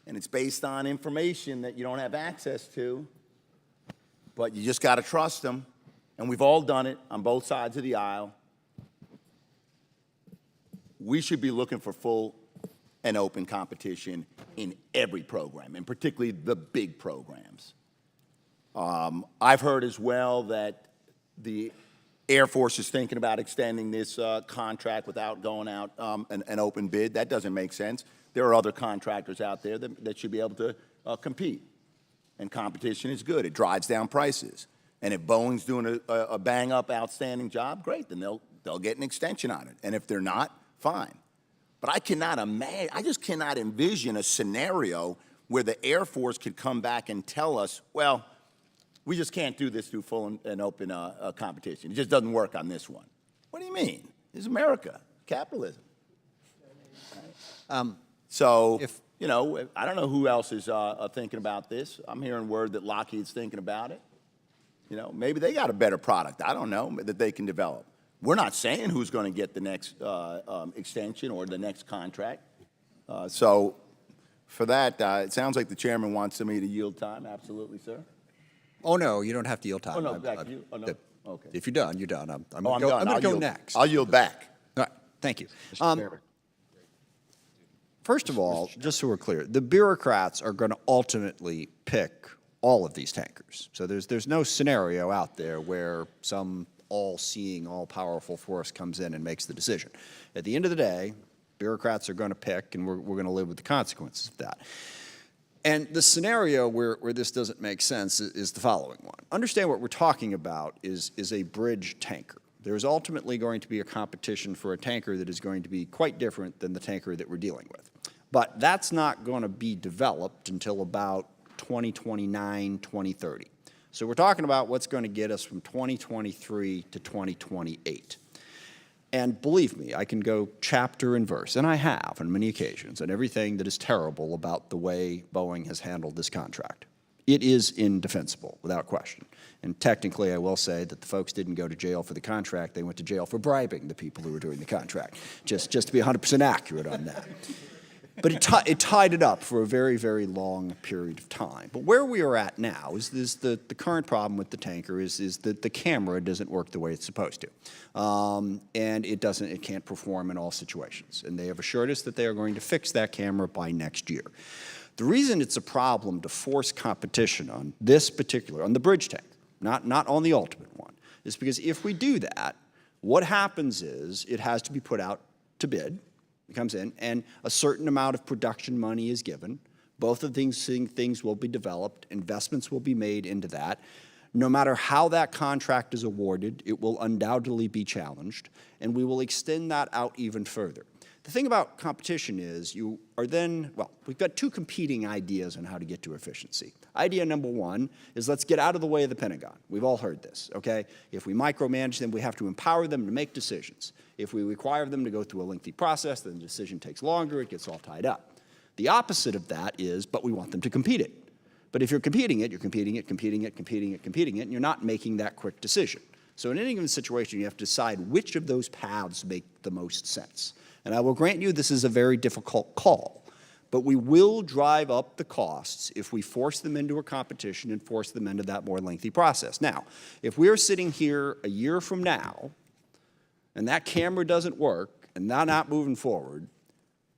and it's based on information that you don't have access to, but you just got to trust them, and we've all done it on both sides of the aisle. We should be looking for full and open competition in every program, and particularly the big programs. I've heard as well that the Air Force is thinking about extending this contract without going out an open bid. That doesn't make sense. There are other contractors out there that should be able to compete, and competition is good. It drives down prices. And if Boeing's doing a bang-up, outstanding job, great, then they'll get an extension on it. And if they're not, fine. But I just cannot envision a scenario where the Air Force could come back and tell us, well, we just can't do this through full and open competition. It just doesn't work on this one. What do you mean? This is America, capitalism. You know, I don't know who else is thinking about this. I'm hearing word that Lockheed's thinking about it. You know, maybe they got a better product, I don't know, that they can develop. We're not saying who's going to get the next extension or the next contract. So for that, it sounds like the chairman wants me to yield time. Absolutely, sir. Oh, no, you don't have to yield time. Oh, no, back to you. Oh, no. Okay. If you're done, you're done. I'm Oh, going I'm done. to go yield. next. I'll yield back. All right, thank you. Mr. Chairman. First of all, just so we're clear, the bureaucrats are going to ultimately pick all of these tankers. So there's no scenario out there where some all-seeing, all-powerful force comes in and makes the decision. At the end of the day, bureaucrats are going to pick, and we're going to live with the consequences of that. And the scenario where this doesn't make sense is the following one. Understand what we're talking about is a bridge tanker. There's ultimately going to be a competition for a tanker that is going to be quite different than the tanker that we're dealing with. But that's not going to be developed until about 2029, 2030. So we're talking about what's going to get us from 2023 to 2028. And believe me, I can go chapter and verse, and I have on many occasions, on everything that is terrible about the way Boeing has handled this contract. It is indefensible, without question. And technically, I will say that the folks didn't go to jail for the contract. They went to jail for bribing the people who were doing the contract, just to be 100% accurate on that. But it tied it up for a very, very long period of time. But where we are at now is the current problem with the tanker is that the camera doesn't work the way it's supposed to. And it can't perform in all situations. And they have assured us that they are going to fix that camera by next year. The reason it's a problem to force competition on this particular, on the bridge tanker, not on the ultimate one, is because if we do that, what happens is it has to be put out to bid. It comes in, and a certain amount of production money is given. Both of these things will be developed. Investments will be made into that. No matter how that contract is awarded, it will undoubtedly be challenged, and we will extend that out even further. The thing about competition is we've got two competing ideas on how to get to efficiency. Idea number one is let's get out of the way of the Pentagon. We've all heard this, okay? If we micromanage them, we have to empower them to make decisions. If we require them to go through a lengthy process, then the decision takes longer, it gets all tied up. The opposite of that is, but we want them to compete it. But if you're competing it, and you're not making that quick decision. So in any given situation, you have to decide which of those paths make the most sense. And I will grant you this is a very difficult call, but we will drive up the costs if we force them into a competition and force them into that more lengthy process. Now, if we're sitting here a year from now and that camera doesn't work and they're not moving forward,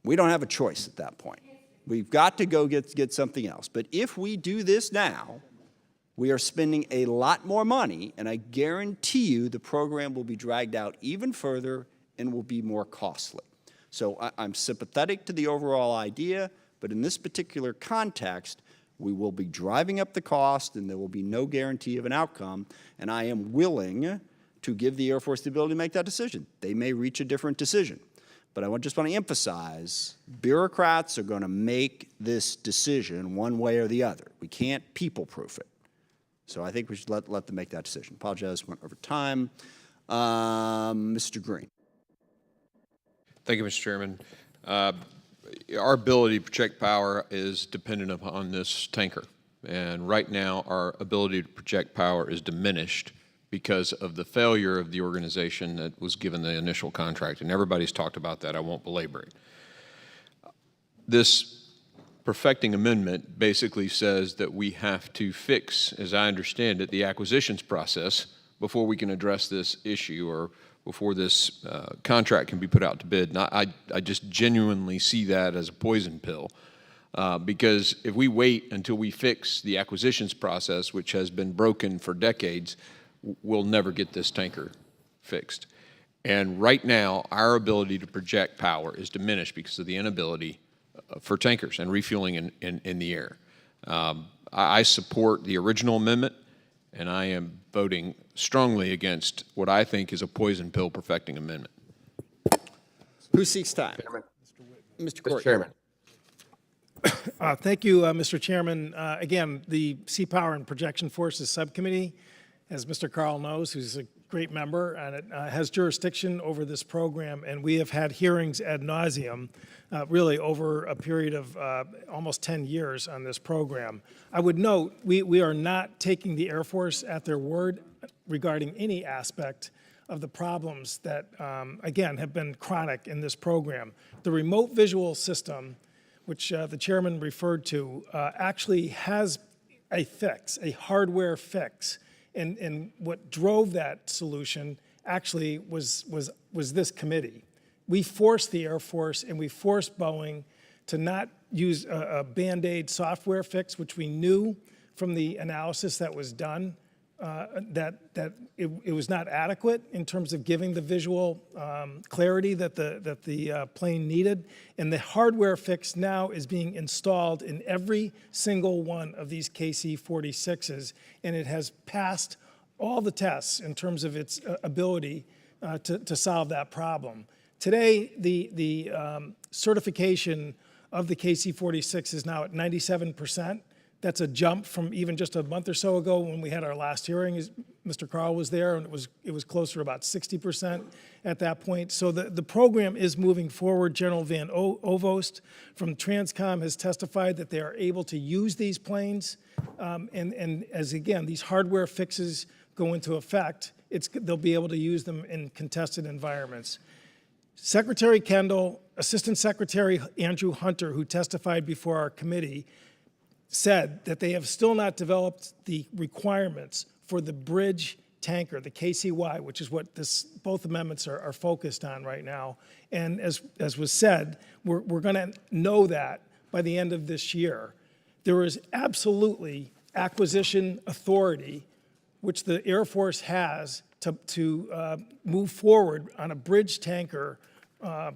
we don't have a choice at that point. We've got to go get something else. But if we do this now, we are spending a lot more money, and I guarantee you the program will be dragged out even further and will be more costly. So I'm sympathetic to the overall idea, but in this particular context, we will be driving up the cost and there will be no guarantee of an outcome, and I am willing to give the Air Force the ability to make that decision. They may reach a different decision. But I just want to emphasize, bureaucrats are going to make this decision one way or the other. We can't people-proof it. So I think we should let them make that decision. Apologize, went over time. Mr. Green. Thank you, Mr. Chairman. Our ability to project power is dependent upon this tanker. And right now, our ability to project power is diminished because of the failure of the organization that was given the initial contract. And everybody's talked about that. I won't belabor it. This perfecting amendment basically says that we have to fix, as I understand it, the acquisitions process before we can address this issue or before this contract can be put out to bid. And I just genuinely see that as a poison pill because if we wait until we fix the acquisitions process, which has been broken for decades, we'll never get this tanker fixed. And right now, our ability to project power is diminished because of the inability for tankers and refueling in the air. I support the original amendment, and I am voting strongly against what I think is a poison pill perfecting amendment. Who seeks time? Chairman. Mr. Court. Chairman. Thank you, Mr. Chairman. Again, the Sea Power and Projection Forces Subcommittee, as Mr. Carl knows, who's a great member, and it has jurisdiction over this program, and we have had hearings ad nauseum, really over a period of almost 10 years on this program. I would note we are not taking the Air Force at their word regarding any aspect of the problems that, again, have been chronic in this program. The remote visual system, which the chairman referred to, actually has a fix, a hardware fix. And what drove that solution actually was this committee. We forced the Air Force and we forced Boeing to not use a Band-Aid software fix, which we knew from the analysis that was done that it was not adequate in terms of giving the visual clarity that the plane needed. And the hardware fix now is being installed in every single one of these KC-46s, and it has passed all the tests in terms of its ability to solve that problem. Today, the certification of the KC-46 is now at 97%. That's a jump from even just a month or so ago when we had our last hearing. Mr. Carl was there, and it was closer to about 60% at that point. So the program is moving forward. General Van Ovost from Transcom has testified that they are able to use these planes, and as again, these hardware fixes go into effect, they'll be able to use them in contested environments. Secretary Kendall, Assistant Secretary Andrew Hunter, who testified before our committee, said that they have still not developed the requirements for the bridge tanker, the KCY, which is what both amendments are focused on right now. And as was said, we're going to know that by the end of this year. There is absolutely acquisition authority, which the Air Force has to move forward on a bridge tanker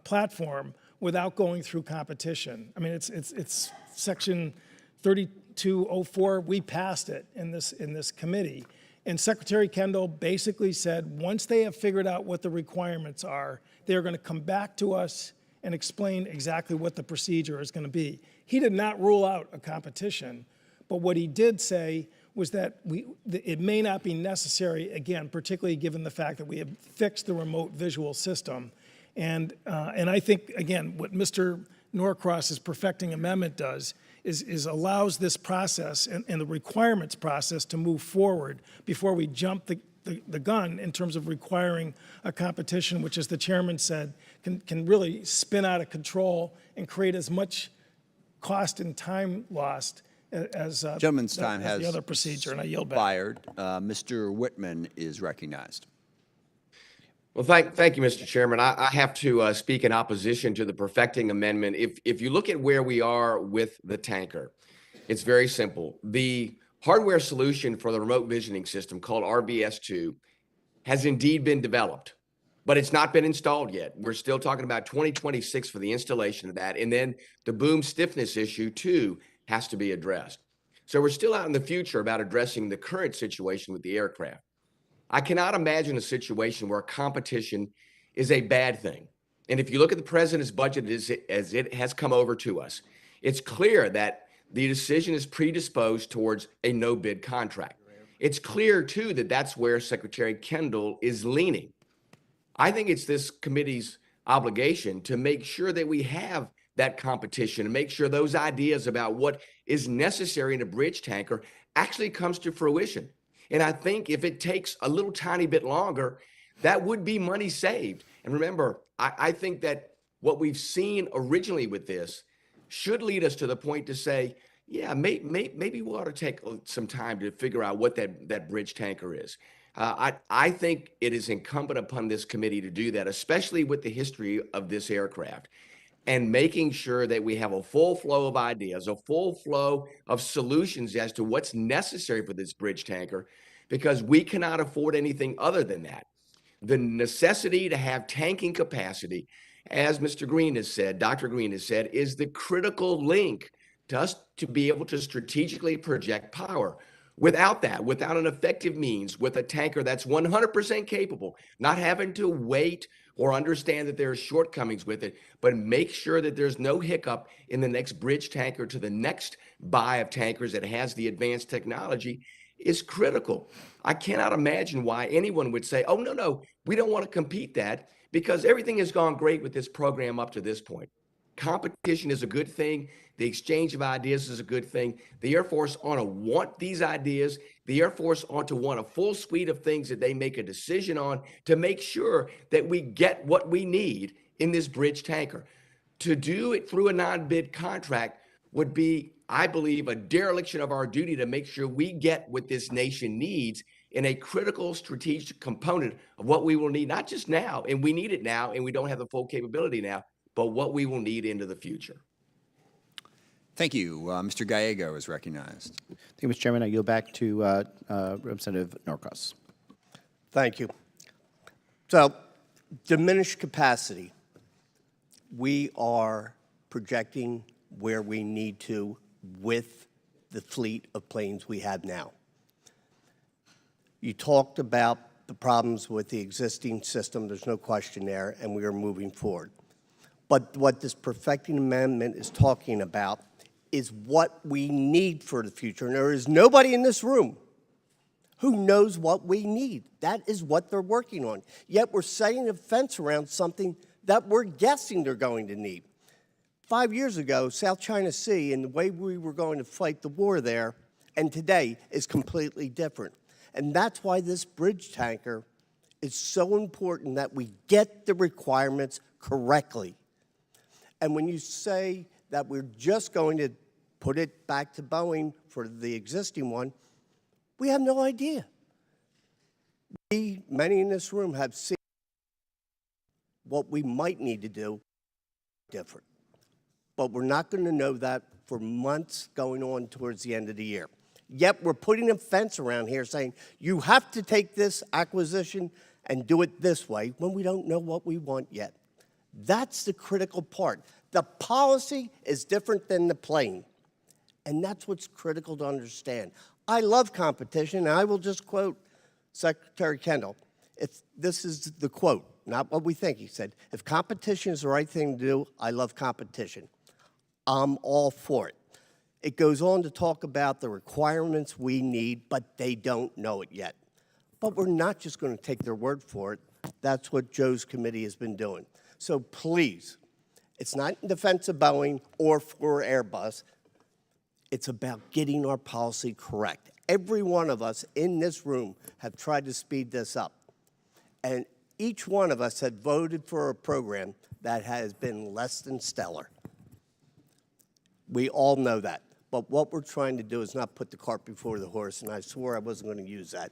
platform without going through competition. I mean, it's Section 3204, we passed it in this committee. And Secretary Kendall basically said once they have figured out what the requirements are, they're going to come back to us and explain exactly what the procedure is going to be. He did not rule out a competition, but what he did say was that it may not be necessary, again, particularly given the fact that we have fixed the remote visual system. And I think, again, what Mr. Norcross's perfecting amendment does is allows this process and the requirements process to move forward before we jump the gun in terms of requiring a competition, which, as the chairman said, can really spin out of control and create as much cost and time lost as Gentleman's time has the other procedure, and I yield back. expired. Mr. Whitman is recognized. Well, thank you, Mr. Chairman. I have to speak in opposition to the perfecting amendment. If you look at where we are with the tanker, it's very simple. The hardware solution for the remote visioning system called RBS2 has indeed been developed, but it's not been installed yet. We're still talking about 2026 for the installation of that. And then the boom stiffness issue too has to be addressed. So we're still out in the future about addressing the current situation with the aircraft. I cannot imagine a situation where competition is a bad thing. And if you look at the president's budget as it has come over to us, it's clear that the decision is predisposed towards a no-bid contract. It's clear, too, that that's where Secretary Kendall is leaning. I think it's this committee's obligation to make sure that we have that competition and make sure those ideas about what is necessary in a bridge tanker actually comes to fruition. And I think if it takes a little tiny bit longer, that would be money saved. And remember, I think that what we've seen originally with this should lead us to the point to say, yeah, maybe we ought to take some time to figure out what that bridge tanker is. I think it is incumbent upon this committee to do that, especially with the history of this aircraft, and making sure that we have a full flow of ideas, a full flow of solutions as to what's necessary for this bridge tanker, because we cannot afford anything other than that. The necessity to have tanking capacity, as Mr. Green has said, Dr. Green has said, is the critical link to us to be able to strategically project power. Without that, without an effective means, with a tanker that's 100% capable, not having to wait or understand that there are shortcomings with it, but make sure that there's no hiccup in the next bridge tanker to the next buy of tankers that has the advanced technology, is critical. I cannot imagine why anyone would say, oh, no, we don't want to compete that, because everything has gone great with this program up to this point. Competition is a good thing. The exchange of ideas is a good thing. The Air Force ought to want these ideas. The Air Force ought to want a full suite of things that they make a decision on to make sure that we get what we need in this bridge tanker. To do it through a non-bid contract would be, I believe, a dereliction of our duty to make sure we get what this nation needs in a critical strategic component of what we will need, not just now, and we need it now, and we don't have the full capability now, but what we will need into the future. Thank you. Mr. Gallego is recognized. Thank you, Mr. Chairman. I yield back to Representative Norcross. Thank you. So, diminished capacity. We are projecting where we need to with the fleet of planes we have now. You talked about the problems with the existing system. There's no question there, and we are moving forward. But what this perfecting amendment is talking about is what we need for the future. And there is nobody in this room who knows what we need. That is what they're working on. Yet we're setting a fence around something that we're guessing they're going to need. 5 years ago, South China Sea and the way we were going to fight the war there, and today is completely different. And that's why this bridge tanker is so important, that we get the requirements correctly. And when you say that we're just going to put it back to Boeing for the existing one, we have no idea. Many in this room have seen what we might need to do different. But we're not going to know that for months going on towards the end of the year. Yet we're putting a fence around here saying, you have to take this acquisition and do it this way, when we don't know what we want yet. That's the critical part. The policy is different than the plane. And that's what's critical to understand. I love competition, and I will just quote Secretary Kendall. This is the quote, not what we think. He said, if competition is the right thing to do, I love competition. I'm all for it. It goes on to talk about the requirements we need, but they don't know it yet. But we're not just going to take their word for it. That's what Joe's committee has been doing. So please, It's not in defense of Boeing or for Airbus. It's about getting our policy correct. Every one of us in this room have tried to speed this up. And each one of us had voted for a program that has been less than stellar. We all know that. But what we're trying to do is not put the cart before the horse, and I swore I wasn't going to use that.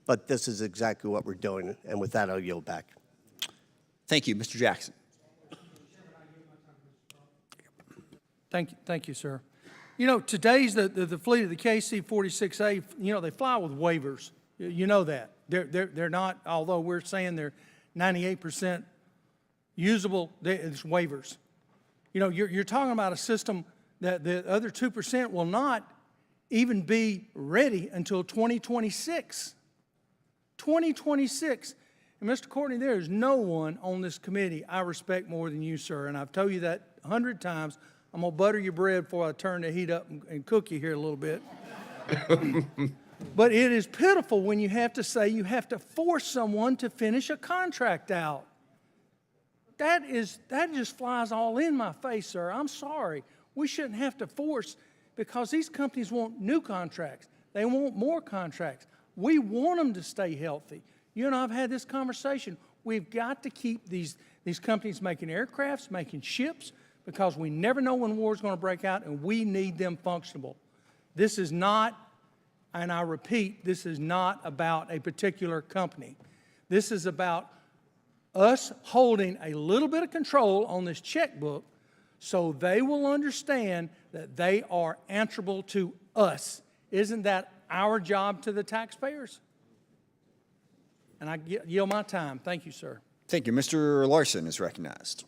But this is exactly what we're doing, and with that, I'll yield back. Thank you. Mr. Jackson. Thank you, sir. You know, today's the fleet of the KC-46A, you know, they fly with waivers. You know that. They're not, although we're saying they're 98% usable, it's waivers. You know, you're talking about a system that the other 2% will not even be ready until 2026. 2026. And Mr. Courtney, there is no one on this committee I respect more than you, sir. And I've told you that 100 times. I'm going to butter your bread before I turn the heat up and cook you here a little bit. But it is pitiful when you have to say you have to force someone to finish a contract out. That just flies all in my face, sir. I'm sorry. We shouldn't have to force, because these companies want new contracts. They want more contracts. We want them to stay healthy. You and I have had this conversation. We've got to keep these companies making aircrafts, making ships, because we never know when war is going to break out, and we need them functional. This is not, and I repeat, this is not about a particular company. This is about us holding a little bit of control on this checkbook so they will understand that they are answerable to us. Isn't that our job to the taxpayers? And I yield my time. Thank you, sir. Thank you. Mr. Larson is recognized.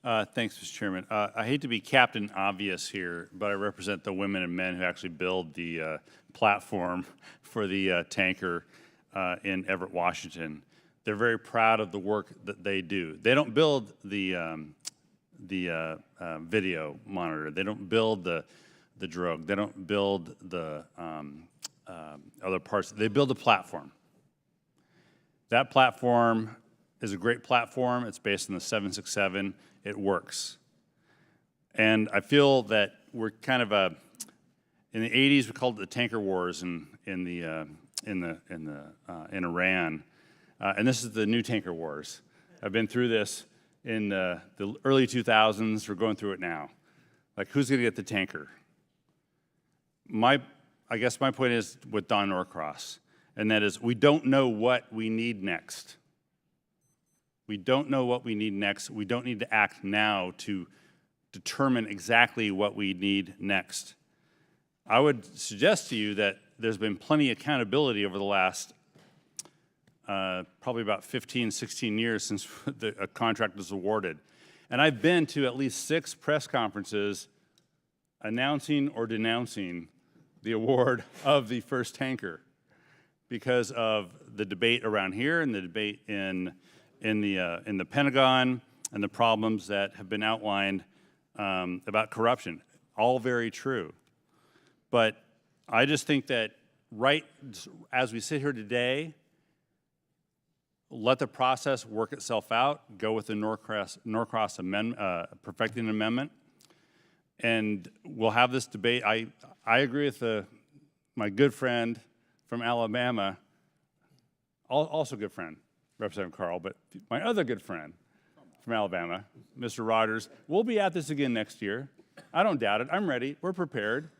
Thanks, Mr. Chairman. I hate to be Captain Obvious here, but I represent the women and men who actually build the platform for the tanker in Everett, Washington. They're very proud of the work that they do. They don't build the video monitor. They don't build the drug. They don't build the other parts. They build a platform. That platform is a great platform. It's based on the 767. It works. And I feel that we're kind of in the 80s we called it the tanker wars in Iran, and this is the new tanker wars. I've been through this in the early 2000s. We're going through it now. Like, who's going to get the tanker? I guess my point is with Don Norcross, and that is we don't know what we need next. We don't know what we need next. We don't need to act now to determine exactly what we need next. I would suggest to you that there's been plenty of accountability over the last probably about 15, 16 years since a contract was awarded. And I've been to at least 6 press conferences announcing or denouncing the award of the first tanker because of the debate around here and the debate in the Pentagon and the problems that have been outlined about corruption. All very true. But I just think that right as we sit here today, let the process work itself out, go with the Norcross amendment, perfecting amendment, and we'll have this debate. I agree with my good friend from Alabama, also good friend, Representative Carl, but my other good friend from Alabama, Mr. Rogers. We'll be at this again next year. I don't doubt it. I'm ready. We're prepared.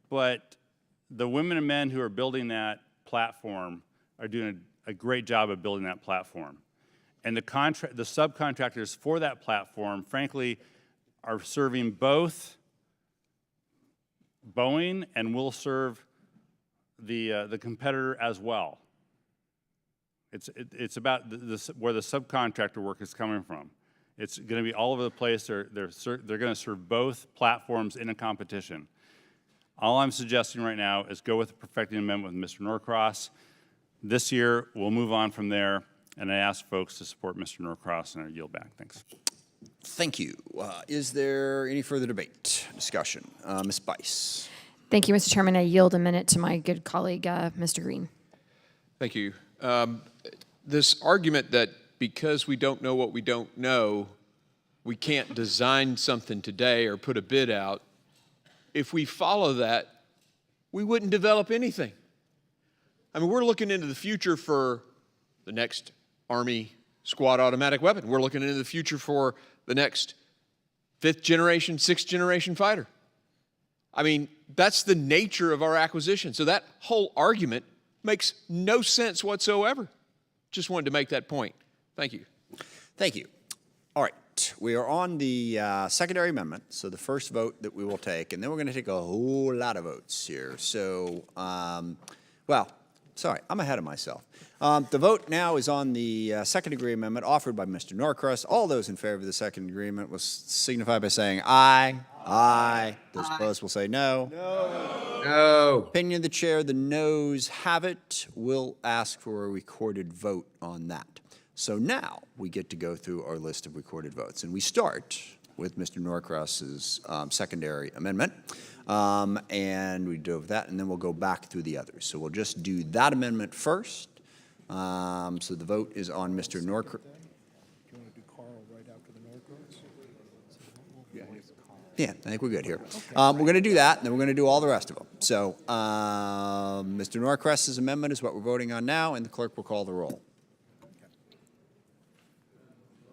But the women and men who are building that platform are doing a great job of building that platform. And the subcontractors for that platform, frankly, are serving both Boeing and will serve the competitor as well. It's about where the subcontractor work is coming from. It's going to be all over the place. They're going to serve both platforms in a competition. All I'm suggesting right now is go with the perfecting amendment with Mr. Norcross. This year, we'll move on from there, and I ask folks to support Mr. Norcross, and I yield back. Thanks. Thank you. Is there any further debate, discussion? Ms. Bice. Thank you, Mr. Chairman. I yield a minute to my good colleague, Mr. Green. Thank you. This argument that because we don't know what we don't know, we can't design something today or put a bid out. If we follow that, we wouldn't develop anything. I mean, we're looking into the future for the next Army squad automatic weapon. We're looking into the future for the next 5th generation, 6th generation fighter. I mean, that's the nature of our acquisition. So that whole argument makes no sense whatsoever. Just wanted to make that point. Thank you. Thank you. All right. We are on the secondary amendment, so the first vote that we will take, and then we're going to take a whole lot of votes here. So, well, sorry, I'm ahead of myself. The vote now is on the second degree amendment offered by Mr. Norcross. All those in favor of the second degree amendment will signify by saying aye. Aye. Those opposed will say no. No. Opinion of the chair, the noes have it. We'll ask for a recorded vote on that. So now we get to go through our list of recorded votes. And we start with Mr. Norcross's secondary amendment. And we do that, and then we'll go back through the others. So we'll just do that amendment first. So the vote is on Mr. Norcross. Yeah, I think we're good here. We're going to do that, and then we're going to do all the rest of them. So Mr. Norcross's amendment is what we're voting on now, and the clerk will call the roll.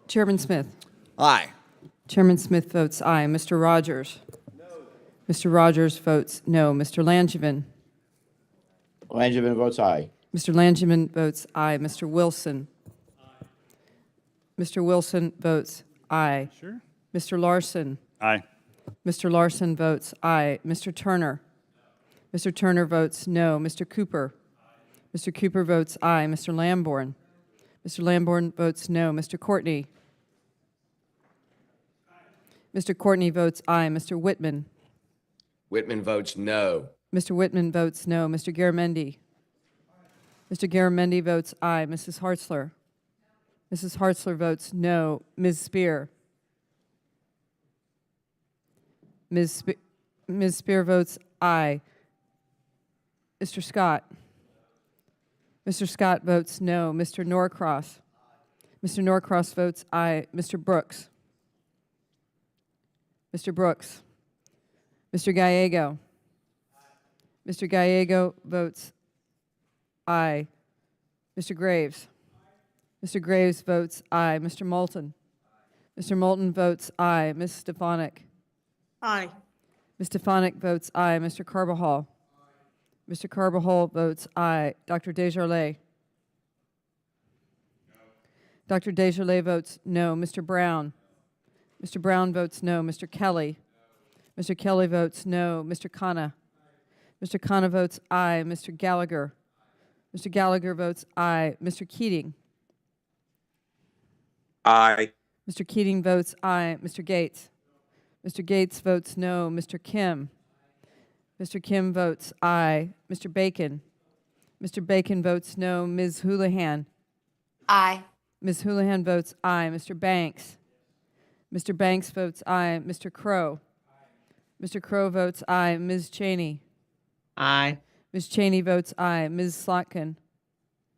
Chairman Smith. Aye. Chairman Smith votes aye. Mr. Rogers. No. Mr. Rogers votes no. Mr. Langevin. Langevin votes aye. Mr. Langevin votes aye. Mr. Wilson. Aye. Mr. Wilson votes aye. Sure. Mr. Larson. Aye. Mr. Larson votes aye. Mr. Turner. No. Mr. Turner votes no. Mr. Cooper. Aye. Mr. Cooper votes aye. Mr. Lamborn. Mr. Lamborn votes no. Mr. Courtney. Mr. Courtney votes aye. Mr. Whitman. Whitman votes no. Mr. Whitman votes no. Mr. Garamendi. Mr. Garamendi votes aye. Mrs. Hartzler. Mrs. Hartzler votes no. Ms. Spear. Ms. Spear votes aye. Mr. Scott. Mr. Scott votes no. Mr. Norcross. Mr. Norcross votes aye. Mr. Brooks. Mr. Brooks. Mr. Gallego. Mr. Gallego votes aye. Mr. Graves. Mr. Graves votes aye. Mr. Moulton. Mr. Moulton votes aye. Ms. Stefanik. Aye. Ms. Stefanik votes aye. Mr. Carbajal. Mr. Carbajal votes aye. Dr. Desjardins. Dr. Desjardins votes no. Mr. Brown. Mr. Brown votes no. Mr. Kelly. Mr. Kelly votes no. Mr. Khanna. Mr. Khanna votes aye. Mr. Gallagher. Mr. Gallagher votes aye. Mr. Keating. Aye. Mr. Keating votes aye. Mr. Gates. Mr. Gates votes no. Mr. Kim. Mr. Kim votes aye. Mr. Bacon. Mr. Bacon votes no. Ms. Houlihan. Aye. Ms. Houlihan votes aye. Mr. Banks. Mr. Banks votes aye. Mr. Crow. Mr. Crow votes aye. Ms. Cheney. Aye. Ms. Cheney votes aye. Ms. Slotkin.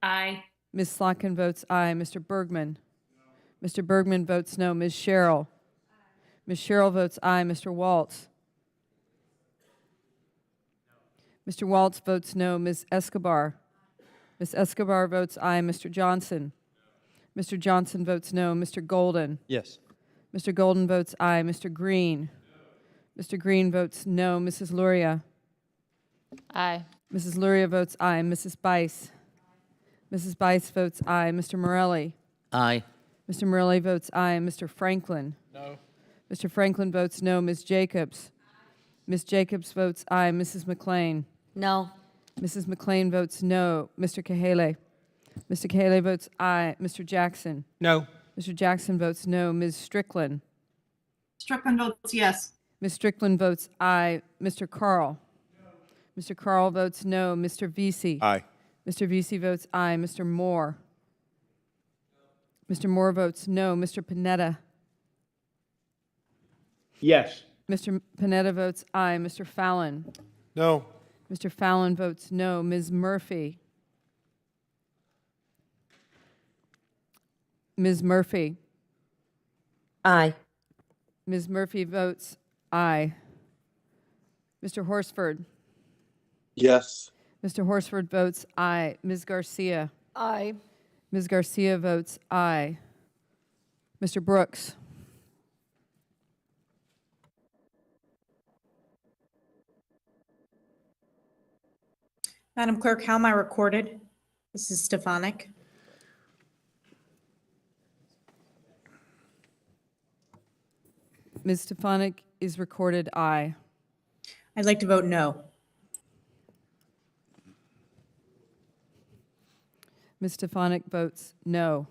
Aye. Ms. Slotkin votes aye. Mr. Bergman. Mr. Bergman votes no. Ms. Sheryl. Ms. Sheryl votes aye. Mr. Waltz. Mr. Waltz votes no. Ms. Escobar. Ms. Escobar votes aye. Mr. Johnson. Mr. Johnson votes no. Mr. Golden. Yes. Mr. Golden votes aye. Mr. Green. Mr. Green votes no. Mrs. Luria. Aye. Mrs. Luria votes aye. Mrs. Bice. Mrs. Bice votes aye. Mr. Morelli. Aye. Mr. Morelli votes aye. Mr. Franklin. No. Mr. Franklin votes no. Ms. Jacobs. Ms. Jacobs votes aye. Mrs. McLean. No. Mrs. McLean votes no. Mr. Kahele. Mr. Kahele votes aye. Mr. Jackson. No. Mr. Jackson votes no. Ms. Strickland. Strickland votes yes. Ms. Strickland votes aye. Mr. Carl. Mr. Carl votes no. Mr. Vesey. Aye. Mr. Vesey votes aye. Mr. Moore. Mr. Moore votes no. Mr. Panetta. Yes. Mr. Panetta votes aye. Mr. Fallon. No. Mr. Fallon votes no. Ms. Murphy. Ms. Murphy. Aye. Ms. Murphy votes aye. Mr. Horsford. Yes. Mr. Horsford votes aye. Ms. Garcia. Aye. Ms. Garcia votes aye. Mr. Brooks. Madam Clerk, how am I recorded? This is Stefanik. Ms. Stefanik is recorded aye. I'd like to vote no. Ms. Stefanik votes no.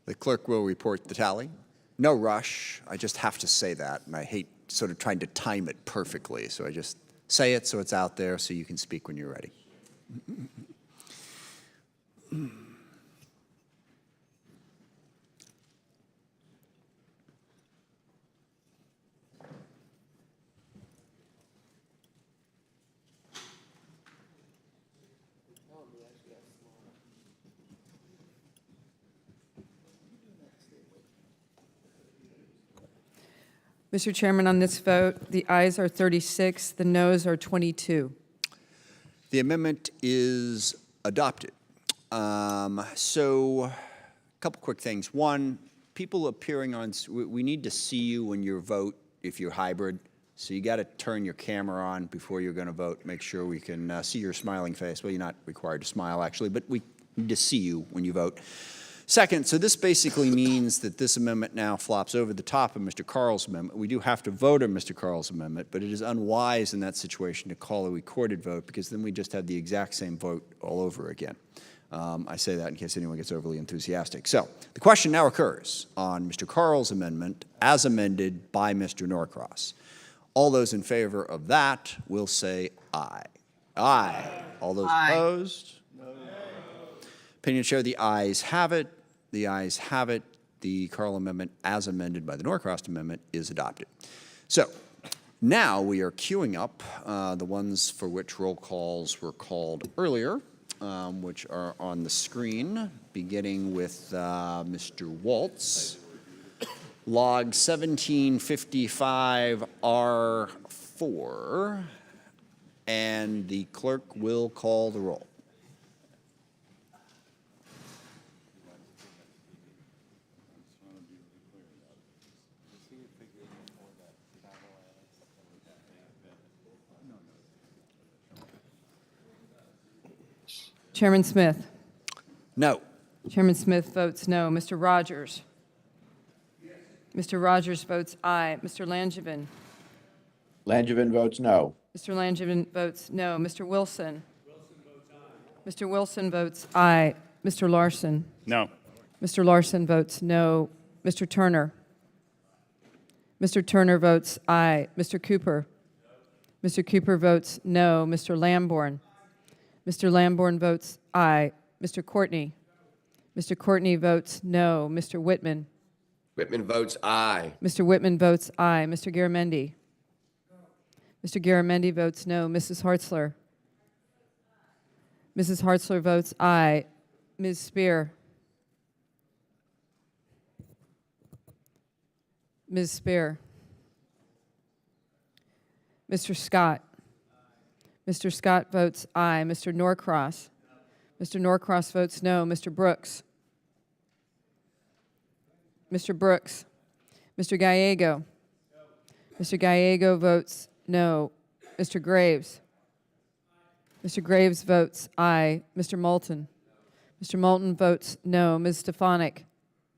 The clerk will report the tally. No rush. I just have to say that, and I hate sort of trying to time it perfectly, so I just say it so it's out there so you can speak when you're ready. Mr. Chairman, on this vote, the ayes are 36, the noes are 22. The amendment is adopted. So, a couple quick things. One, people appearing on, we need to see you when you vote if you're hybrid. So you got to turn your camera on before you're going to vote. Make sure we can see your smiling face. Well, you're not required to smile, actually, but we need to see you when you vote. Second, so this basically means that this amendment now flops over the top of Mr. Carl's amendment. We do have to vote on Mr. Carl's amendment, but it is unwise in that situation to call a recorded vote because then we just have the exact same vote all over again. I say that in case anyone gets overly enthusiastic. So the question now occurs on Mr. Carl's amendment as amended by Mr. Norcross. All those in favor of that will say aye. Aye. All those opposed? No. Opinion show the ayes have it. The ayes have it. The Carl amendment, as amended by the Norcross amendment, is adopted. So now we are queuing up the ones for which roll calls were called earlier, which are on the screen, beginning with Mr. Waltz. Log 1755R4, and the clerk will call the roll. Chairman Smith. No. Chairman Smith votes no. Mr. Rogers. Mr. Rogers votes aye. Mr. Langevin. Langevin votes no. Mr. Langevin votes no. Mr. Wilson. Mr. Wilson votes aye. Mr. Larson. No. Mr. Larson votes no. Mr. Turner. Mr. Turner votes aye. Mr. Cooper. Mr. Cooper votes no. Mr. Lamborn. Mr. Lamborn votes aye. Mr. Courtney. Mr. Courtney votes no. Mr. Whitman. Whitman votes aye. Mr. Whitman votes aye. Mr. Garamendi. Mr. Garamendi votes no. Mrs. Hartzler. Mrs. Hartzler votes aye. Ms. Spear. Ms. Spear. Mr. Scott. Mr. Scott votes aye. Mr. Norcross. Mr. Norcross votes no. Mr. Brooks. Mr. Brooks. Mr. Gallego. Mr. Gallego votes no. Mr. Graves. Mr. Graves votes aye. Mr. Moulton. Mr. Moulton votes no. Ms. Stefanik.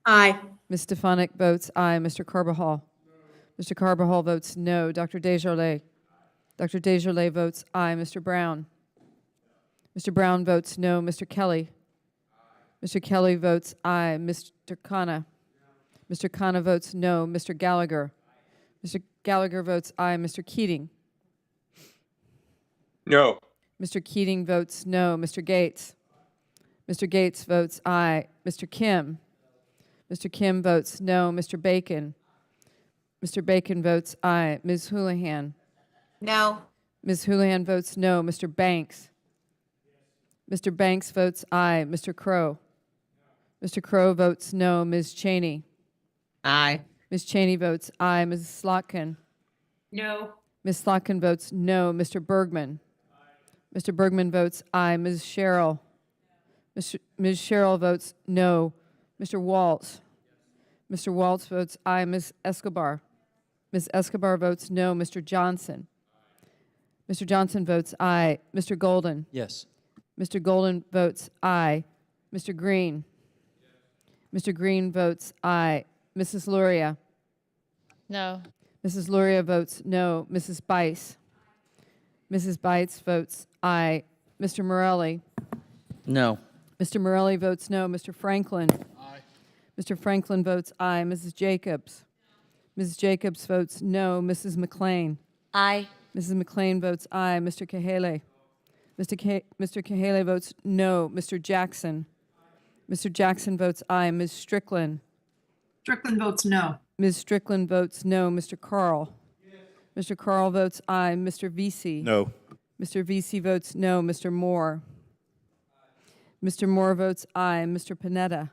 Aye. Ms. Stefanik votes aye. Mr. Carbajal. Mr. Carbajal votes no. Dr. Desjardins. Dr. Desjardins votes aye. Mr. Brown. Mr. Brown votes no. Mr. Kelly. Mr. Kelly votes aye. Mr. Khanna. Mr. Khanna votes no. Mr. Gallagher. Mr. Gallagher votes aye. Mr. Keating. No. Mr. Keating votes no. Mr. Gates? Mr. Gates votes aye. Mr. Kim? Mr. Kim votes no. Mr. Bacon? Mr. Bacon votes aye. Ms. Houlihan? No. Ms. Houlihan votes no. Mr. Banks? Mr. Banks votes aye. Mr. Crow? Mr. Crow votes no. Ms. Cheney? Aye. Ms. Cheney votes aye. Ms. Slotkin? No. Ms. Slotkin votes no. Mr. Bergman? Mr. Bergman votes aye. Ms. Sheryl? Ms. Sheryl votes no. Mr. Waltz? Mr. Waltz votes aye. Ms. Escobar? Ms. Escobar votes no. Mr. Johnson? Mr. Johnson votes aye. Mr. Golden? Yes. Mr. Golden votes aye. Mr. Green? Mr. Green votes aye. Mrs. Luria? No. Mrs. Luria votes no. Mrs. Bice? Mrs. Bice votes aye. Mr. Morelli? No. Mr. Morelli votes no. Mr. Franklin? Aye. Mr. Franklin votes aye. Mrs. Jacobs? Mrs. Jacobs votes no. Mrs. McLean? Aye. Mrs. McLean votes aye. Mr. Kahele? Mr. Kahele votes no. Mr. Jackson? Mr. Jackson votes aye. Ms. Strickland? Strickland votes no. Ms. Strickland votes no. Mr. Carl? Mr. Carl votes aye. Mr. Vesey? No. Mr. Vesey votes no. Mr. Moore? Mr. Moore votes aye. Mr. Panetta?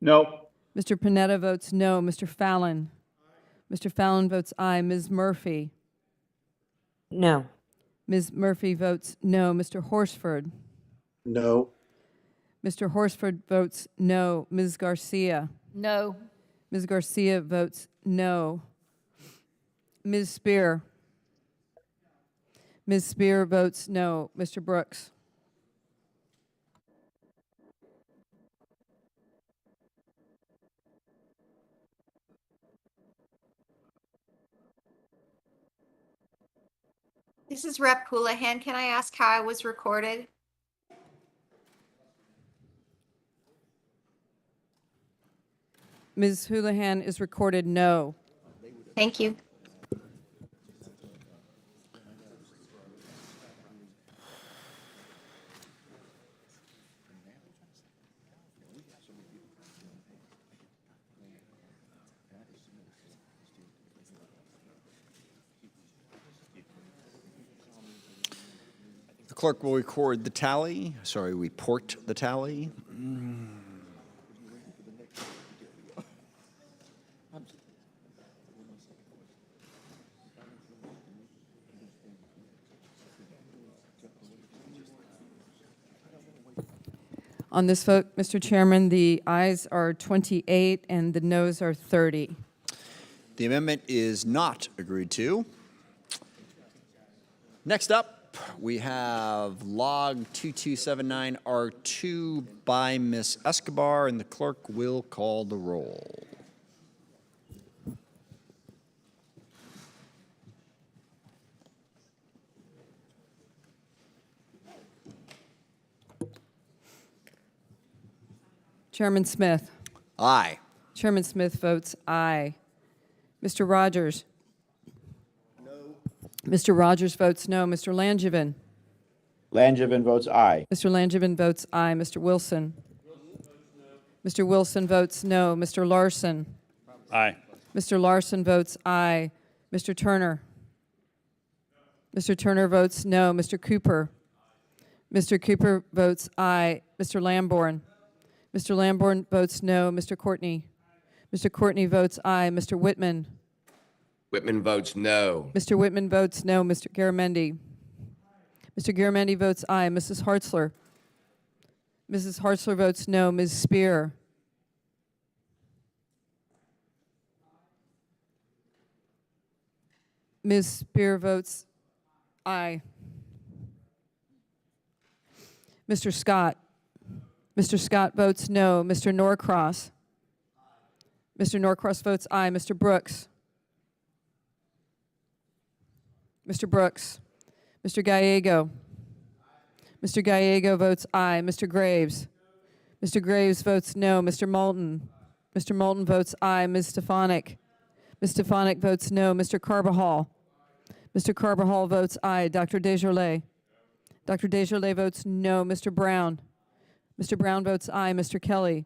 No. Mr. Panetta votes no. Mr. Fallon? Mr. Fallon votes aye. Ms. Murphy? No. Ms. Murphy votes no. Mr. Horsford? No. Mr. Horsford votes no. Ms. Garcia? No. Ms. Garcia votes no. Ms. Spear? Ms. Spear votes no. Mr. Brooks? This is Rep. Houlihan. Can I ask how I was recorded? Ms. Houlihan is recorded no. Thank you. The clerk will record the tally. Sorry, report the tally. On this vote, Mr. Chairman, the ayes are 28 and the noes are 30. The amendment is not agreed to. Next up, we have log 2279R2 by Ms. Escobar, and the clerk will call the roll. Chairman Smith. Aye. Chairman Smith votes aye. Mr. Rogers. No. Mr. Rogers votes no. Mr. Langevin. Langevin votes aye. Mr. Langevin votes aye. Mr. Wilson. Mr. Wilson votes no. Mr. Larson. Aye. Mr. Larson votes aye. Mr. Turner. Mr. Turner votes no. Mr. Cooper. Mr. Cooper votes aye. Mr. Lamborn. Mr. Lamborn votes no. Mr. Courtney. Mr. Courtney votes aye. Mr. Whitman. Whitman votes no. Mr. Whitman votes no. Mr. Garamendi. Mr. Garamendi votes aye. Mrs. Hartzler. Mrs. Hartzler votes no. Ms. Spear. Ms. Spear votes aye. Mr. Scott. Mr. Scott votes no. Mr. Norcross. Mr. Norcross votes aye. Mr. Brooks. Mr. Brooks. Mr. Gallego. Mr. Gallego votes aye. Mr. Graves. Mr. Graves votes no. Mr. Moulton. Mr. Moulton votes aye. Ms. Stefanik. Ms. Stefanik votes no. Mr. Carbajal. Mr. Carbajal votes aye. Dr. Desjardins? Dr. Desjardins votes no. Mr. Brown? Mr. Brown votes aye. Mr. Kelly?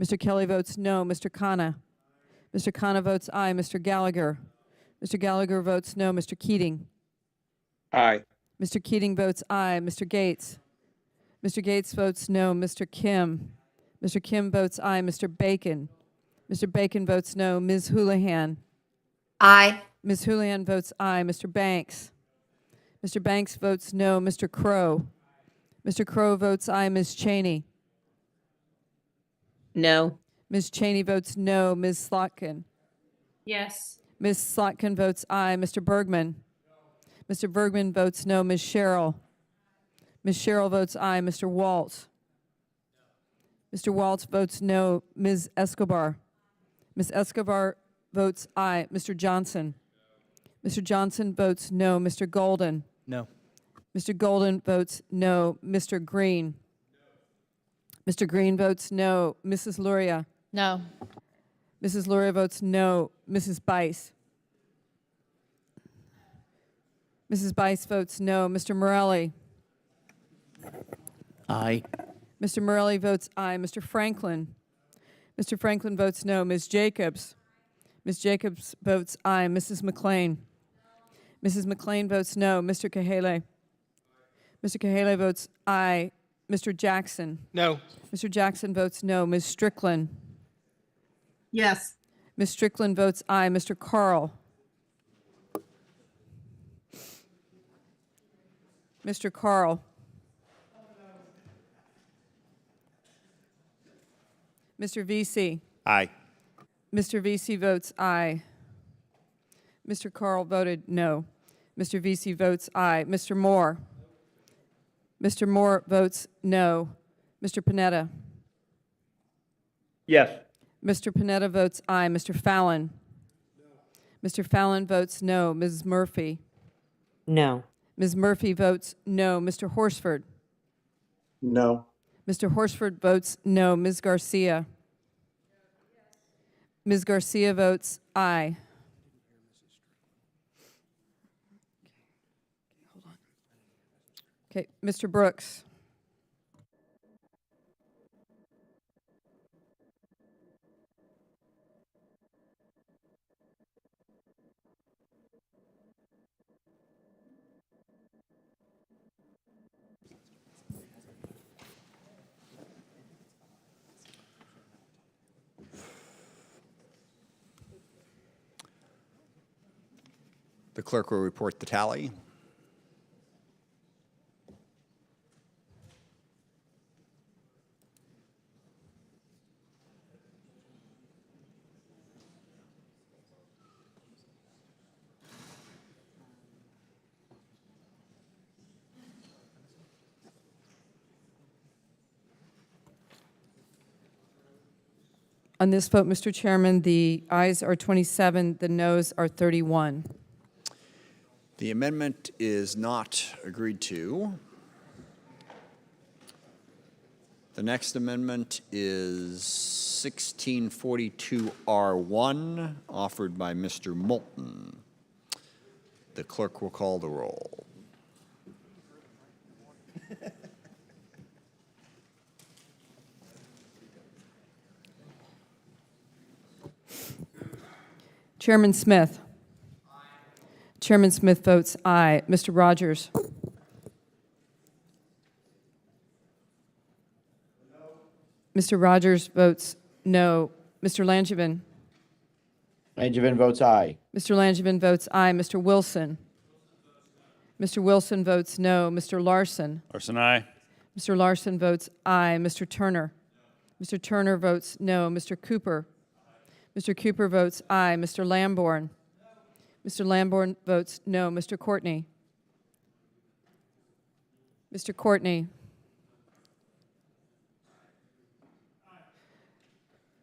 Mr. Kelly votes no. Mr. Khanna? Mr. Khanna votes aye. Mr. Gallagher? Mr. Gallagher votes no. Mr. Keating? Aye. Mr. Keating votes aye. Mr. Gates? Mr. Gates votes no. Mr. Kim? Mr. Kim votes aye. Mr. Bacon? Mr. Bacon votes no. Ms. Houlihan? Aye. Ms. Houlihan votes aye. Mr. Banks? Mr. Banks votes no. Mr. Crow? Mr. Crow votes aye. Ms. Cheney? No. Ms. Cheney votes no. Ms. Slotkin? Yes. Ms. Slotkin votes aye. Mr. Bergman? Mr. Bergman votes no. Ms. Sheryl? Ms. Sheryl votes aye. Mr. Waltz? Mr. Waltz votes no. Ms. Escobar? Ms. Escobar votes aye. Mr. Johnson? Mr. Johnson votes no. Mr. Golden? No. Mr. Golden votes no. Mr. Green? Mr. Green votes no. Mrs. Luria? No. Mrs. Luria votes no. Mrs. Bice? Mrs. Bice votes no. Mr. Morelli? Aye. Mr. Morelli votes aye. Mr. Franklin? Mr. Franklin votes no. Ms. Jacobs? Ms. Jacobs votes aye. Mrs. McLean? Mrs. McLean votes no. Mr. Kahele? Mr. Kahele votes aye. Mr. Jackson? No. Mr. Jackson votes no. Ms. Strickland? Yes. Ms. Strickland votes aye. Mr. Carl? Mr. Carl? Mr. VC? Aye. Mr. VC votes aye. Mr. Carl voted no. Mr. VC votes aye. Mr. Moore? Mr. Moore votes no. Mr. Panetta? Yes. Mr. Panetta votes aye. Mr. Fallon? Mr. Fallon votes no. Ms. Murphy? No. Ms. Murphy votes no. Mr. Horsford? No. Mr. Horsford votes no. Ms. Garcia? Ms. Garcia votes aye. Okay, Mr. Brooks? The clerk will report the tally. On this vote, Mr. Chairman, the ayes are 27, the noes are 31. The amendment is not agreed to. The next amendment is 1642R1, offered by Mr. Moulton. The clerk will call the roll. Chairman Smith? Chairman Smith votes aye. Mr. Rogers? Mr. Rogers votes no. Mr. Langevin? Langevin votes aye. Mr. Langevin votes aye. Mr. Wilson? Mr. Wilson votes no. Mr. Larson? Larson, aye. Mr. Larson votes aye. Mr. Turner? Mr. Turner votes no. Mr. Cooper? Mr. Cooper votes aye. Mr. Lamborn? Mr. Lamborn votes no. Mr. Courtney? Mr. Courtney?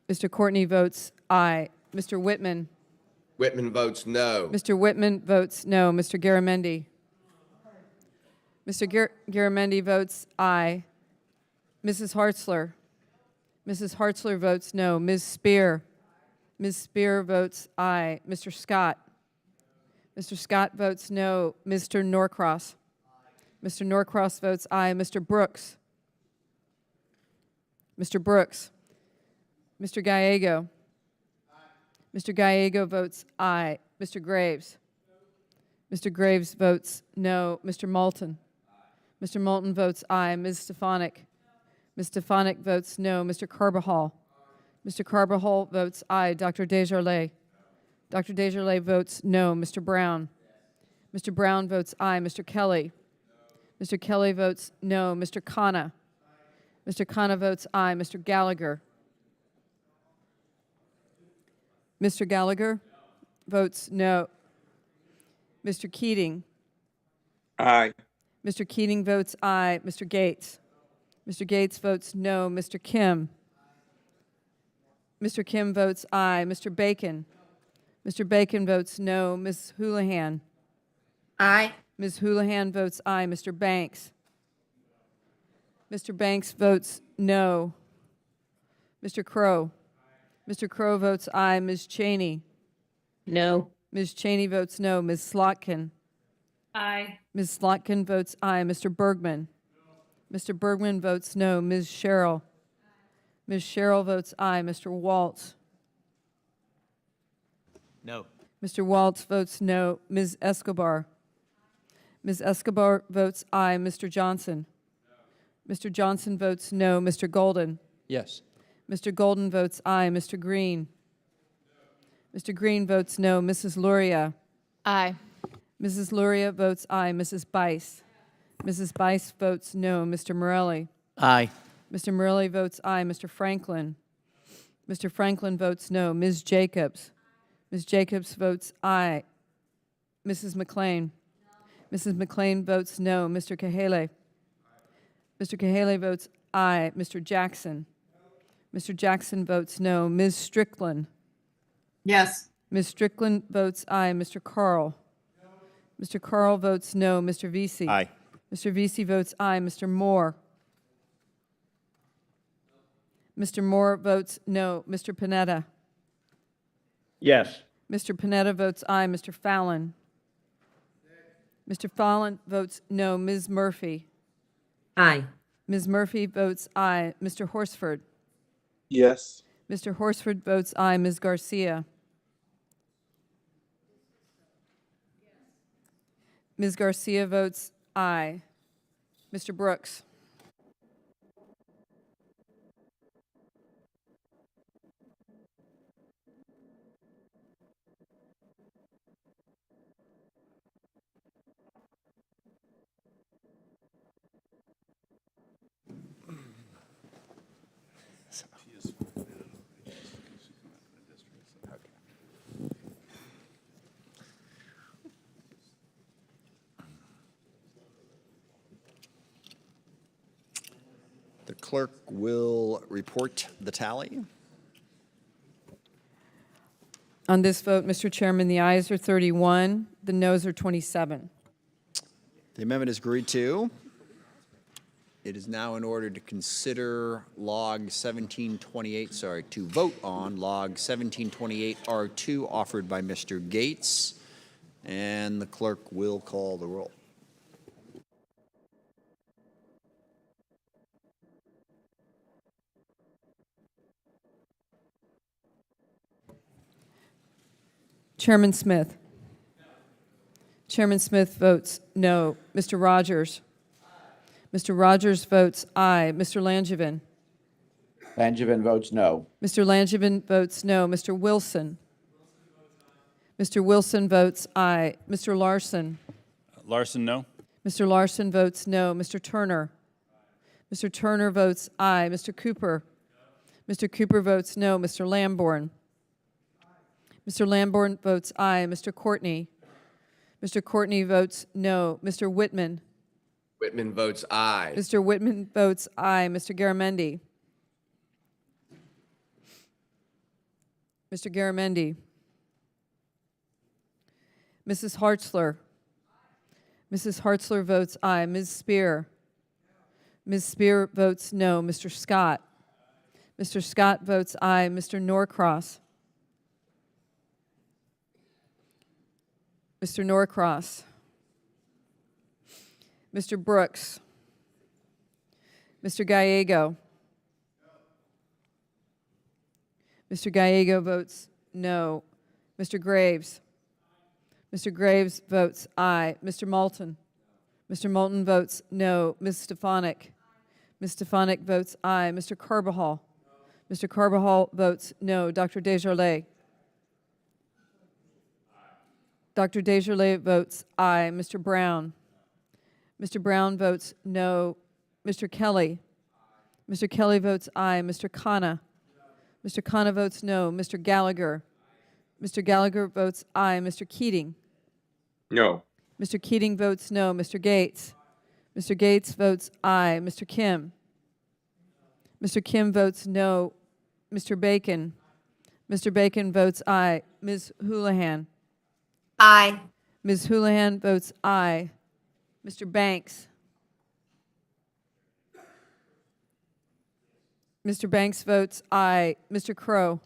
Mr. Courtney votes aye. Mr. Whitman? Whitman votes no. Mr. Whitman votes no. Mr. Garamendi? Mr. Garamendi votes aye. Mrs. Hartzler? Mrs. Hartzler votes no. Ms. Spear? Ms. Spear votes aye. Mr. Scott? Mr. Scott votes no. Mr. Norcross. Mr. Norcross votes aye. Mr. Brooks. Mr. Brooks. Mr. Gallego. Mr. Gallego votes aye. Mr. Graves. Mr. Graves votes no. Mr. Moulton. Mr. Moulton votes aye. Ms. Stefanik. Ms. Stefanik votes no. Mr. Carbajal. Mr. Carbajal votes aye. Dr. Desjardins. Dr. Desjardins votes no. Mr. Brown. Mr. Brown votes aye. Mr. Kelly. Mr. Kelly votes no. Mr. Khanna. Mr. Khanna votes aye. Mr. Gallagher. Mr. Gallagher votes no. Mr. Keating. Aye. Mr. Keating votes aye. Mr. Gates. Mr. Gates votes no. Mr. Kim. Mr. Kim votes aye. Mr. Bacon. Mr. Bacon votes no. Ms. Houlihan. Aye. Ms. Houlihan votes aye. Mr. Banks. Mr. Banks votes no. Mr. Crow. Mr. Crow votes aye. Ms. Cheney. No. Ms. Cheney votes no. Ms. Slotkin. Aye. Ms. Slotkin votes aye. Mr. Bergman. Mr. Bergman votes no. Ms. Sheryl. Ms. Sheryl votes aye. Mr. Waltz. No. Mr. Waltz votes no. Ms. Escobar. Ms. Escobar votes aye. Mr. Johnson. Mr. Johnson votes no. Mr. Golden. Yes. Mr. Golden votes aye. Mr. Green. Mr. Green votes no. Mrs. Luria. Aye. Mrs. Luria votes aye. Mrs. Bice. Mrs. Bice votes no. Mr. Morelli. Aye. Mr. Morelli votes aye. Mr. Franklin. Mr. Franklin votes no. Ms. Jacobs. Ms. Jacobs votes aye. Mrs. McLean. Mrs. McLean votes no. Mr. Kahele. Mr. Kahele votes aye. Mr. Jackson. Mr. Jackson votes no. Ms. Strickland. Yes. Ms. Strickland votes aye. Mr. Carl. Mr. Carl votes no. Mr. Vesey. Aye. Mr. Vesey votes aye. Mr. Moore. Mr. Moore votes no. Mr. Panetta. Yes. Mr. Panetta votes aye. Mr. Fallon. Mr. Fallon votes no. Ms. Murphy. Aye. Ms. Murphy votes aye. Mr. Horsford. Yes. Mr. Horsford votes aye. Ms. Garcia. Ms. Garcia votes aye. Mr. Brooks. The clerk will report the tally. On this vote, Mr. Chairman, the ayes are 31, the noes are 27. The amendment is agreed to. It is now in order to consider log 1728, to vote on log 1728 R2 offered by Mr. Gates, and the clerk will call the roll. Chairman Smith. Chairman Smith votes no. Mr. Rogers. Mr. Rogers votes aye. Mr. Langevin. Langevin votes no. Mr. Langevin votes no. Mr. Wilson. Mr. Wilson votes aye. Mr. Larson. Larson, no. Mr. Larson votes no. Mr. Turner. Mr. Turner votes aye. Mr. Cooper. Mr. Cooper votes no. Mr. Lamborn. Mr. Lamborn votes aye. Mr. Courtney. Mr. Courtney votes no. Mr. Whitman. Whitman votes aye. Mr. Whitman votes aye. Mr. Garamendi. Mr. Garamendi. Mrs. Hartzler. Mrs. Hartzler votes aye. Ms. Spear. Ms. Spear votes no. Mr. Scott. Mr. Scott votes aye. Mr. Norcross. Mr. Norcross, Mr. Brooks, Mr. Gallego. Mr. Gallego votes no. Mr. Graves. Mr. Graves votes aye. Mr. Moulton. Mr. Moulton votes no. Ms. Stefanik. Ms. Stefanik votes aye. Mr. Carbajal. Mr. Carbajal votes no. Dr. Desjardins. Dr. Desjardins votes aye. Mr. Brown. Mr. Brown votes no. Mr. Kelly. Mr. Kelly votes aye. Mr. Khanna. Mr. Khanna votes no. Mr. Gallagher. Mr. Gallagher votes aye. Mr. Keating. No. Mr. Keating votes no. Mr. Gates. Mr. Gates votes aye. Mr. Kim. Mr. Kim votes no. Mr. Bacon. Mr. Bacon votes aye. Ms. Houlihan. Aye. Ms. Houlihan votes aye. Mr. Banks. Mr. Banks votes aye. Mr. Crow.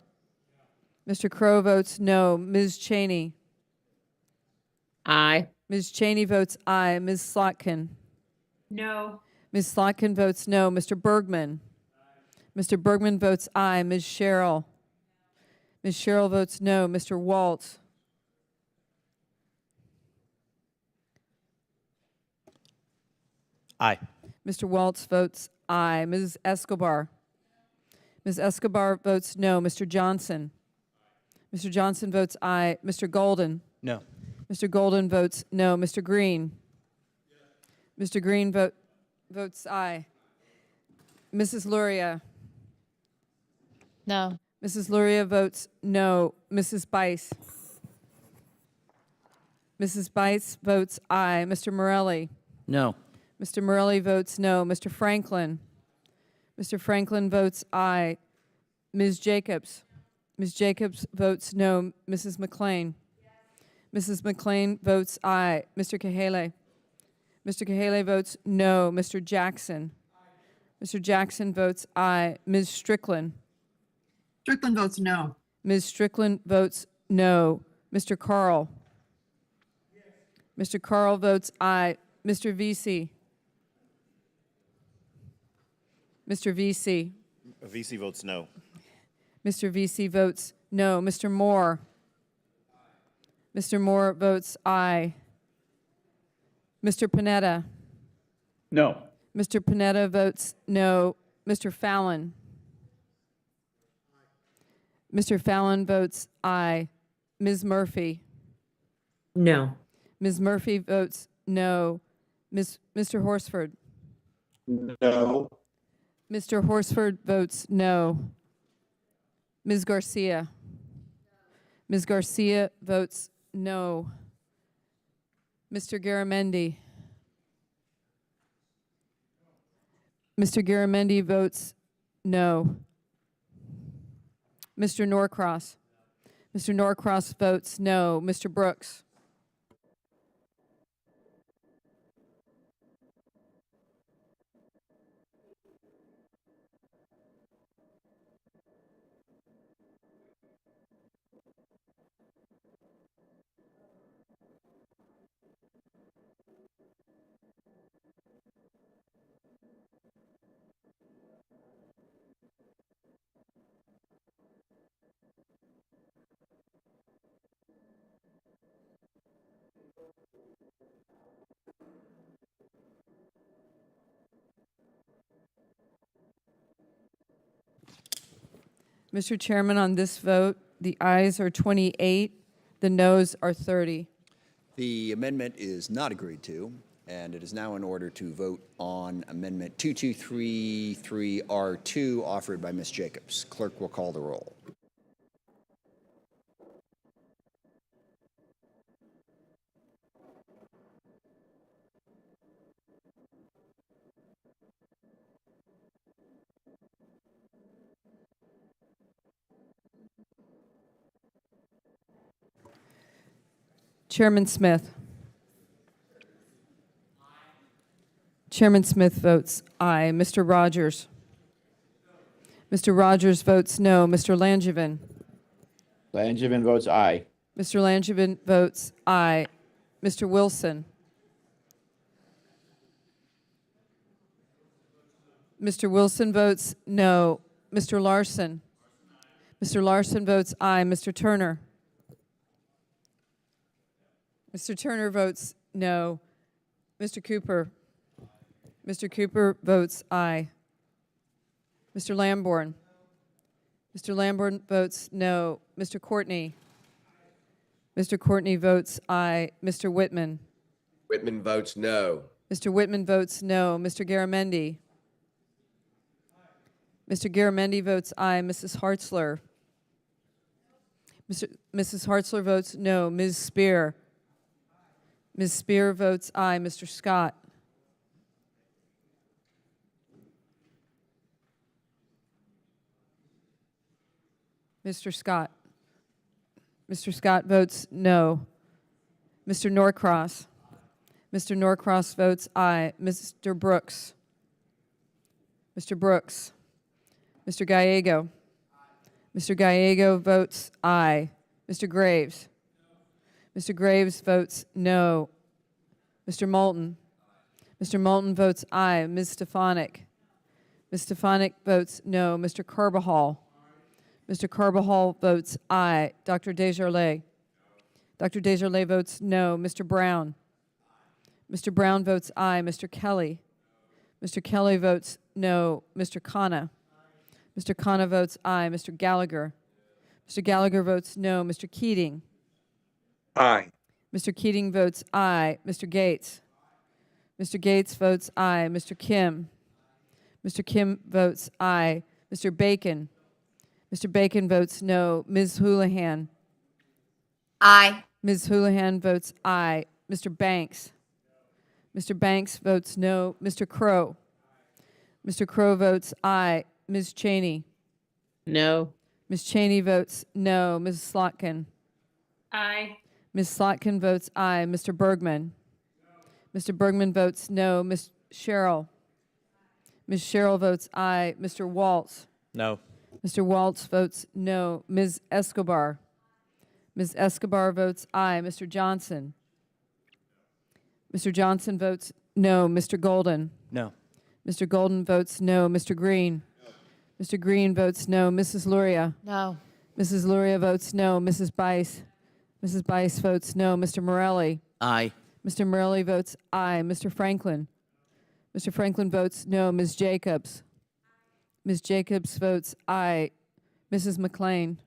Mr. Crow votes no. Ms. Cheney. Aye. Ms. Cheney votes aye. Ms. Slotkin. No. Ms. Slotkin votes no. Mr. Bergman. Mr. Bergman votes aye. Ms. Sheryl. Ms. Sheryl votes no. Mr. Waltz. Aye. Mr. Waltz votes aye. Ms. Escobar. Ms. Escobar votes no. Mr. Johnson. Mr. Johnson votes aye. Mr. Golden. No. Mr. Golden votes no. Mr. Green. Mr. Green votes aye. Mrs. Luria. No. Mrs. Luria votes no. Mrs. Bice. Mrs. Bice votes aye. Mr. Morelli. No. Mr. Morelli votes no. Mr. Franklin. Mr. Franklin votes aye. Ms. Jacobs. Ms. Jacobs votes no. Mrs. McLean. Mrs. McLean votes aye. Mr. Kahele. Mr. Kahele votes no. Mr. Jackson. Mr. Jackson votes aye. Ms. Strickland. Strickland votes no. Ms. Strickland votes no. Mr. Carl. Mr. Carl votes aye. Mr. Vesey. Mr. Vesey. VC votes no. Mr. Vesey votes no. Mr. Moore. Mr. Moore votes aye. Mr. Panetta. No. Mr. Panetta votes no. Mr. Fallon. Mr. Fallon votes aye. Ms. Murphy. No. Ms. Murphy votes no. Mr. Horsford. No. Mr. Horsford votes no. Ms. Garcia. Ms. Garcia votes no. Mr. Garamendi. Mr. Garamendi votes no. Mr. Norcross. Mr. Norcross votes no. Mr. Brooks. Mr. Chairman, on this vote, the ayes are 28, the noes are 30. The amendment is not agreed to, and it is now in order to vote on Amendment 2233R2 offered by Ms. Jacobs. Clerk will call the roll. Chairman Smith. Chairman Smith votes aye. Mr. Rogers. Mr. Rogers votes no. Mr. Langevin. Langevin votes aye. Mr. Langevin votes aye. Mr. Wilson. Mr. Wilson votes no. Mr. Larson. Mr. Larson votes aye. Mr. Turner. Mr. Turner votes no. Mr. Cooper. Mr. Cooper votes aye. Mr. Lamborn. Mr. Lamborn votes no. Mr. Courtney. Mr. Courtney votes aye. Mr. Whitman. Whitman votes no. Mr. Whitman votes no. Mr. Garamendi. Mr. Garamendi votes aye. Mrs. Hartzler. Mrs. Hartzler votes no. Ms. Spear. Ms. Spear votes aye. Mr. Scott. Mr. Scott. Mr. Scott votes no. Mr. Norcross. Mr. Norcross votes aye. Mr. Brooks. Mr. Brooks. Mr. Gallego. Mr. Gallego votes aye. Mr. Graves. Mr. Graves votes no. Mr. Moulton. Mr. Moulton votes aye. Ms. Stefanik. Ms. Stefanik votes no. Mr. Carbajal. Mr. Carbajal votes aye. Dr. Desjardins. Dr. Desjardins votes no. Mr. Brown. Mr. Brown votes aye. Mr. Kelly. Mr. Kelly votes no. Mr. Khanna. Mr. Khanna votes aye. Mr. Gallagher. Mr. Gallagher votes no. Mr. Keating. Aye. Mr. Keating votes aye. Mr. Gates. Mr. Gates votes aye. Mr. Kim. Mr. Kim votes aye. Mr. Bacon. Mr. Bacon votes no. Ms. Houlihan. Aye. Ms. Houlihan votes aye. Mr. Banks. Mr. Banks votes no. Mr. Crow. Mr. Crow votes aye. Ms. Cheney. No. Ms. Cheney votes no. Ms. Slotkin. Aye. Ms. Slotkin votes aye. Mr. Bergman. Mr. Bergman votes no. Ms. Sheryl. Ms. Sheryl votes aye. Mr. Waltz. No. Mr. Waltz votes no. Ms. Escobar. Ms. Escobar votes aye. Mr. Johnson. Mr. Johnson votes no. Mr. Golden. No. Mr. Golden votes no. Mr. Green. Mr. Green votes no. Mrs. Luria. No. Mrs. Luria votes no. Mrs. Bice. Mrs. Bice votes no. Mr. Morelli. Aye. Mr. Morelli votes aye. Mr. Franklin. Mr. Franklin votes no. Ms. Jacobs. Ms. Jacobs votes aye. Mrs. McLean.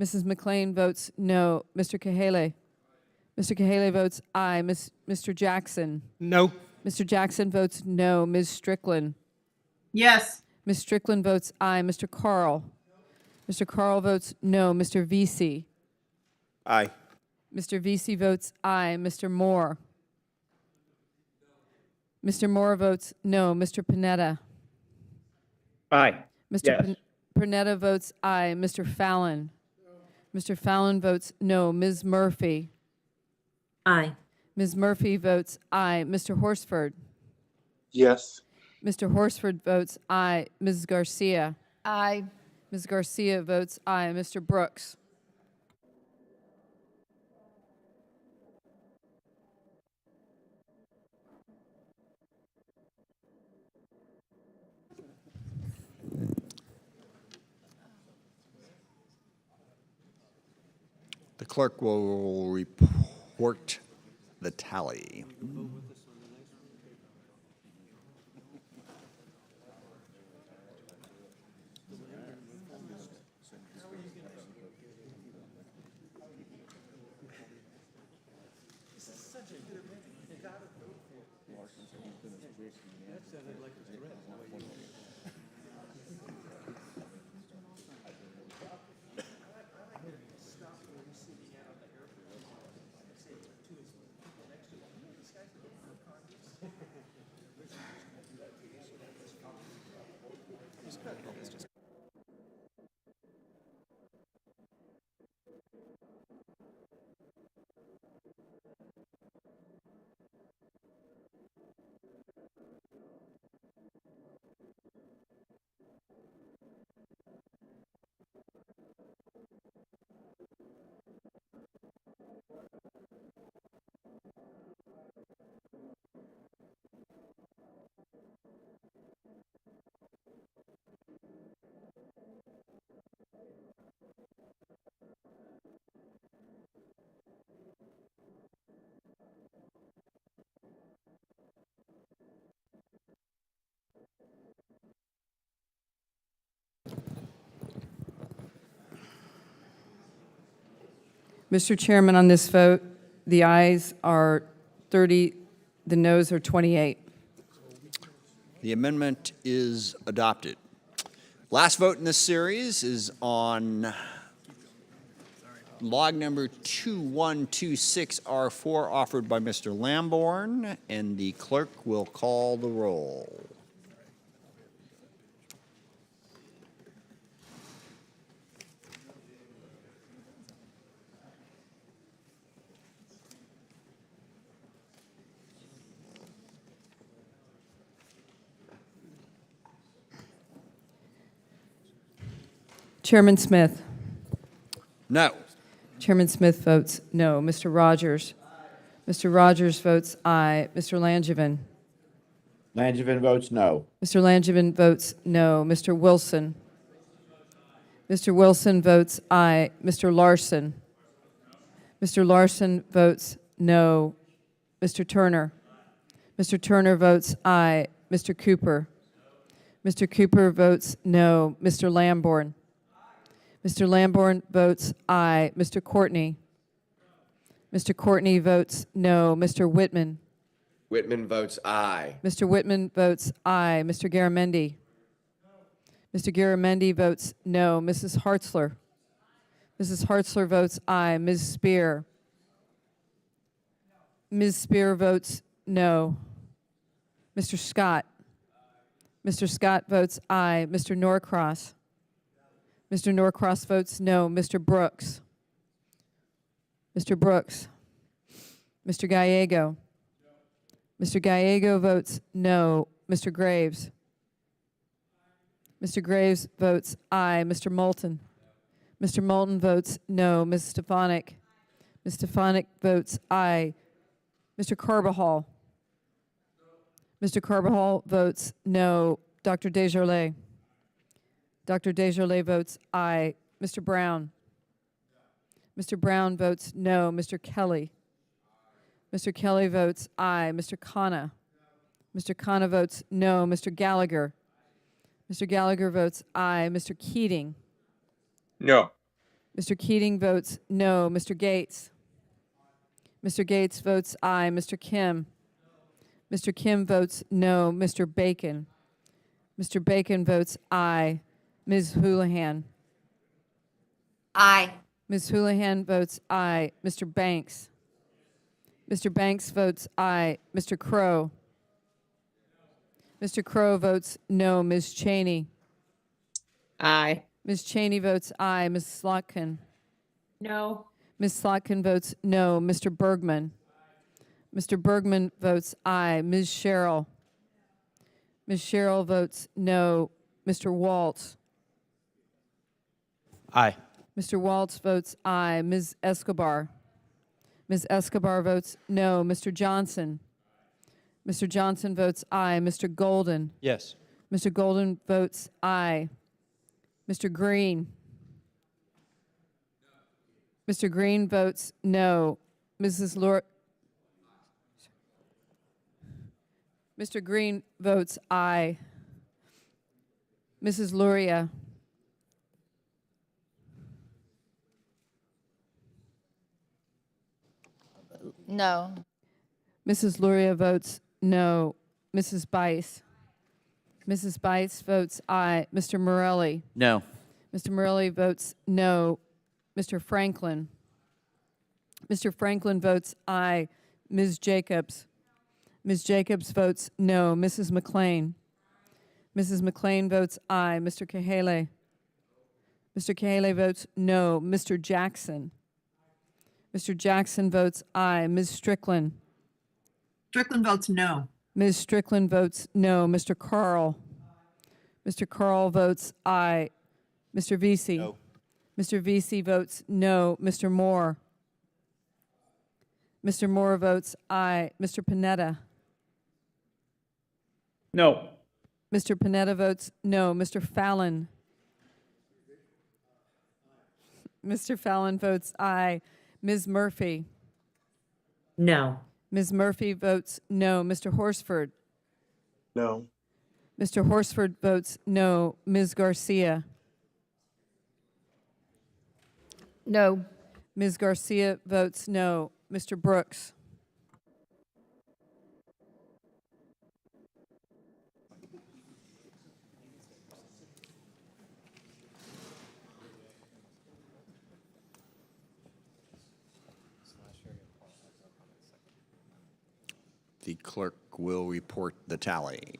Mrs. McLean votes no. Mr. Kahele. Mr. Kahele votes aye. Mr. Jackson. No. Mr. Jackson votes no. Ms. Strickland. Yes. Ms. Strickland votes aye. Mr. Carl. Mr. Carl votes no. Mr. Vesey. Aye. Mr. Vesey votes aye. Mr. Moore. Mr. Moore votes no. Mr. Panetta. Aye. Mr. Yes. Panetta votes aye. Mr. Fallon. Mr. Fallon votes no. Ms. Murphy. Aye. Ms. Murphy votes aye. Mr. Horsford. Yes. Mr. Horsford votes aye. Ms. Garcia. Aye. Ms. Garcia votes aye. Mr. Brooks. The clerk will report the tally. Mr. Chairman, on this vote, the ayes are 30, the noes are 28. The amendment is adopted. Last vote in this series is on log number 2126R4 offered by Mr. Lamborn, and the clerk will call the roll. Chairman Smith. No. Chairman Smith votes no. Mr. Rogers. Mr. Rogers votes aye. Mr. Langevin. Langevin votes no. Mr. Langevin votes no. Mr. Wilson. Mr. Wilson votes aye. Mr. Larson. Mr. Larson votes no. Mr. Turner. Mr. Turner votes aye. Mr. Cooper. Mr. Cooper votes no. Mr. Lamborn. Mr. Lamborn votes aye. Mr. Courtney. Mr. Courtney votes no. Mr. Whitman. Whitman votes aye. Mr. Whitman votes aye. Mr. Garamendi. Mr. Garamendi votes no. Mrs. Hartzler. Mrs. Hartzler votes aye. Ms. Spear. Ms. Spear votes no. Mr. Scott. Mr. Scott votes aye. Mr. Norcross. Mr. Norcross votes no. Mr. Brooks. Mr. Brooks. Mr. Gallego. Mr. Gallego votes no. Mr. Graves. Mr. Graves votes aye. Mr. Moulton. Mr. Moulton votes no. Ms. Stefanik. Ms. Stefanik votes aye. Mr. Carbajal. Mr. Carbajal votes no. Dr. Desjardins. Dr. Desjardins votes aye. Mr. Brown. Mr. Brown votes no. Mr. Kelly. Mr. Kelly votes aye. Mr. Khanna. Mr. Khanna votes no. Mr. Gallagher. Mr. Gallagher votes aye. Mr. Keating. No. Mr. Keating votes no. Mr. Gates. Mr. Gates votes aye. Mr. Kim. Mr. Kim votes no. Mr. Bacon. Mr. Bacon votes aye. Ms. Houlihan. Aye. Ms. Houlihan votes aye. Mr. Banks. Mr. Banks votes aye. Mr. Crow. Mr. Crow votes no. Ms. Cheney. Aye. Ms. Cheney votes aye. Ms. Slotkin. No. Ms. Slotkin votes no. Mr. Bergman. Mr. Bergman votes aye. Ms. Sheryl. Ms. Sheryl votes no. Mr. Waltz. Aye. Mr. Waltz votes aye. Ms. Escobar. Ms. Escobar votes no. Mr. Johnson. Mr. Johnson votes aye. Mr. Golden. Yes. Mr. Golden votes aye. Mr. Green. Mr. Green votes no. Mrs. Lor. Mr. Green votes aye. Mrs. Luria. No. Mrs. Luria votes no. Mrs. Bice. Mrs. Bice votes aye. Mr. Morelli. No. Mr. Morelli votes no. Mr. Franklin. Mr. Franklin votes aye. Ms. Jacobs. Ms. Jacobs votes no. Mrs. McLean. Mrs. McLean votes aye. Mr. Kahele. Mr. Kahele votes no. Mr. Jackson. Mr. Jackson votes aye. Ms. Strickland. Strickland votes no. Ms. Strickland votes no. Mr. Carl. Mr. Carl votes aye. Mr. Vesey. No. Mr. Vesey votes no. Mr. Moore. Mr. Moore votes aye. Mr. Panetta. No. Mr. Panetta votes no. Mr. Fallon. Mr. Fallon votes aye. Ms. Murphy. No. Ms. Murphy votes no. Mr. Horsford. No. Mr. Horsford votes no. Ms. Garcia. No. Ms. Garcia votes no. Mr. Brooks? The clerk will report the tally.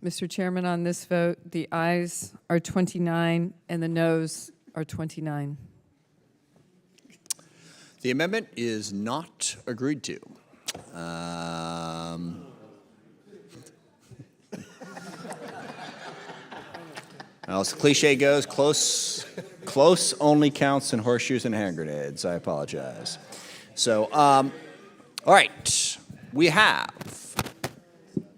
Mr. Chairman, on this vote, the ayes are 29 and the noes are 29. The amendment is not agreed to. Well, as the cliche goes, close only counts in horseshoes and hand grenades. I apologize. So, all right, we have,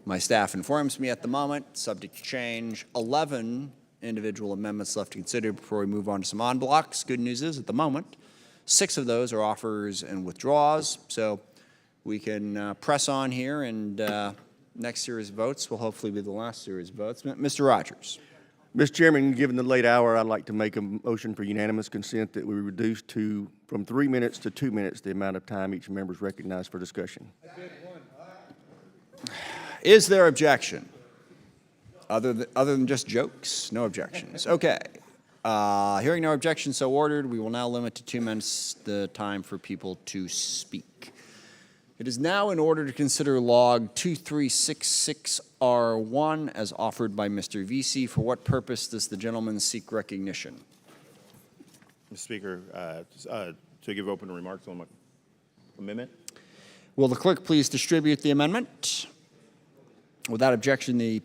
my staff informs me at the moment, subject to change, 11 individual amendments left to consider before we move on to some en blocs. Good news is, at the moment, 6 of those are offers and withdraws, so we can press on here, and next series of votes will hopefully be the last series of votes. Mr. Rogers. Mr. Chairman, given the late hour, I'd like to make a motion for unanimous consent that we reduce from 3 minutes to 2 minutes the amount of time each member is recognized for discussion. Is there objection? Other than just jokes? No objections. Okay. Hearing no objection, so ordered. We will now limit to 2 minutes the time for people to speak. It is now in order to consider log 2366R1 as offered by Mr. Vesey. For what purpose does the gentleman seek recognition? Mr. Speaker, to give open remarks on my amendment. Will the clerk please distribute the amendment? Without objection, the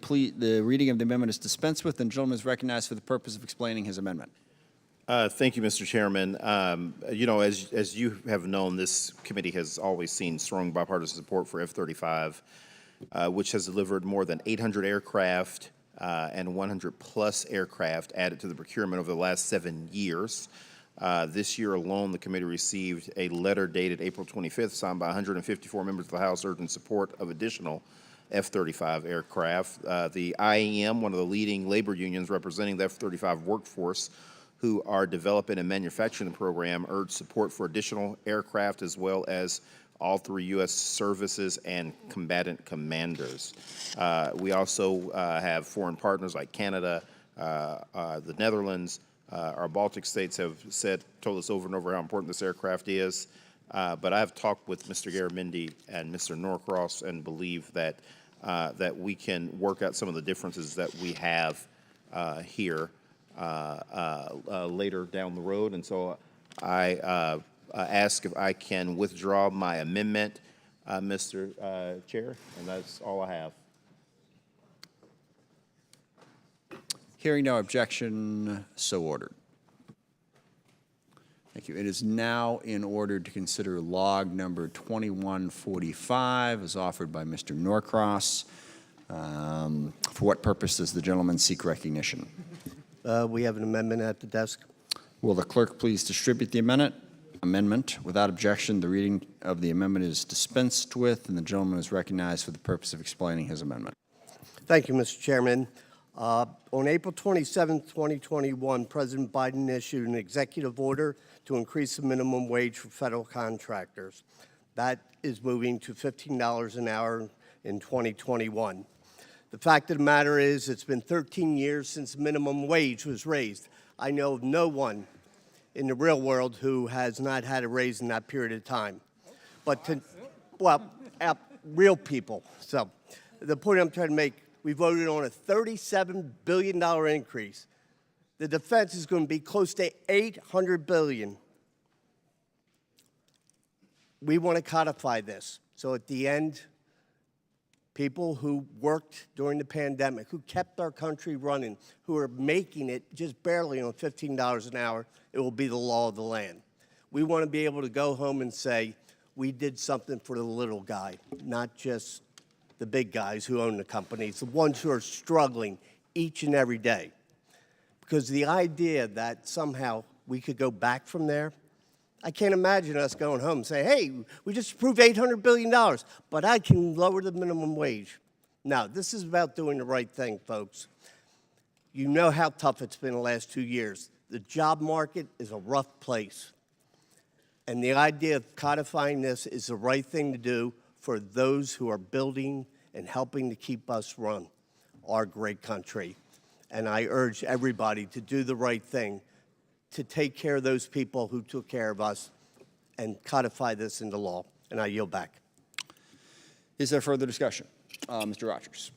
reading of the amendment is dispensed with, and the gentleman is recognized for the purpose of explaining his amendment. Thank you, Mr. Chairman. You know, as you have known, this committee has always seen strong bipartisan support for F-35, which has delivered more than 800 aircraft and 100-plus aircraft added to the procurement over the last 7 years. This year alone, the committee received a letter dated April 25th, signed by 154 members of the House urging support of additional F-35 aircraft. The IAM, one of the leading labor unions representing the F-35 workforce, who are developing and manufacturing the program, urged support for additional aircraft as well as all 3 U.S. services and combatant commanders. We also have foreign partners like Canada, the Netherlands. Our Baltic states have told us over and over how important this aircraft is. But I have talked with Mr. Garamendi and Mr. Norcross and believe that that we can work out some of the differences that we have here later down the road. And so I ask if I can withdraw my amendment, Mr. Chair, and that's all I have. Hearing no objection, so ordered. Thank you. It is now in order to consider log number 2145 as offered by Mr. Norcross. For what purpose does the gentleman seek recognition? We have an amendment at the desk. Will the clerk please distribute the amendment? Without objection, the reading of the amendment is dispensed with, and the gentleman is recognized for the purpose of explaining his amendment. Thank you, Mr. Chairman. On April 27, 2021, President Biden issued an executive order to increase the minimum wage for federal contractors. That is moving to $15 an hour in 2021. The fact of the matter is, it's been 13 years since the minimum wage was raised. I know of no one in the real world who has not had a raise in that period of time. But real people. So the point I'm trying to make, we voted on a $37 billion increase. The defense is going to be close to $800 billion. We want to codify this. So at the end, people who worked during the pandemic, who kept our country running, who are making it just barely on $15 an hour, it will be the law of the land. We want to be able to go home and say, we did something for the little guy, not just the big guys who own the companies, the ones who are struggling each and every day. Because the idea that somehow we could go back from there, I can't imagine us going home and saying, hey, we just approved $800 billion, but I can lower the minimum wage. No, this is about doing the right thing, folks. You know how tough it's been the last 2 years. The job market is a rough place. And the idea of codifying this is the right thing to do for those who are building and helping to keep us run our great country. And I urge everybody to do the right thing, to take care of those people who took care of us and codify this into law. And I yield back. Is there further discussion? Mr. Rogers.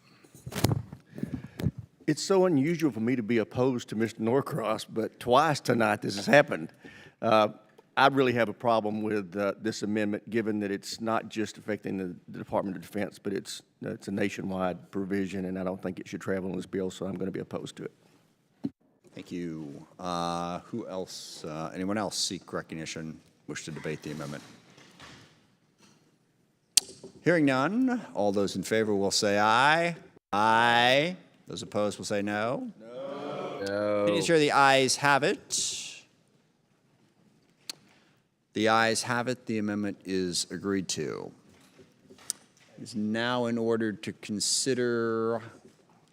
It's so unusual for me to be opposed to Mr. Norcross, but twice tonight this has happened. I really have a problem with this amendment, given that it's not just affecting the Department of Defense, but it's a nationwide provision, and I don't think it should travel in this bill, so I'm going to be opposed to it. Thank you. Who else? Anyone else seek recognition, wish to debate the amendment? Hearing none, all those in favor will say aye. Aye. Those opposed will say no. No. Can you hear the ayes have it? The ayes have it. The amendment is agreed to. It is now in order to consider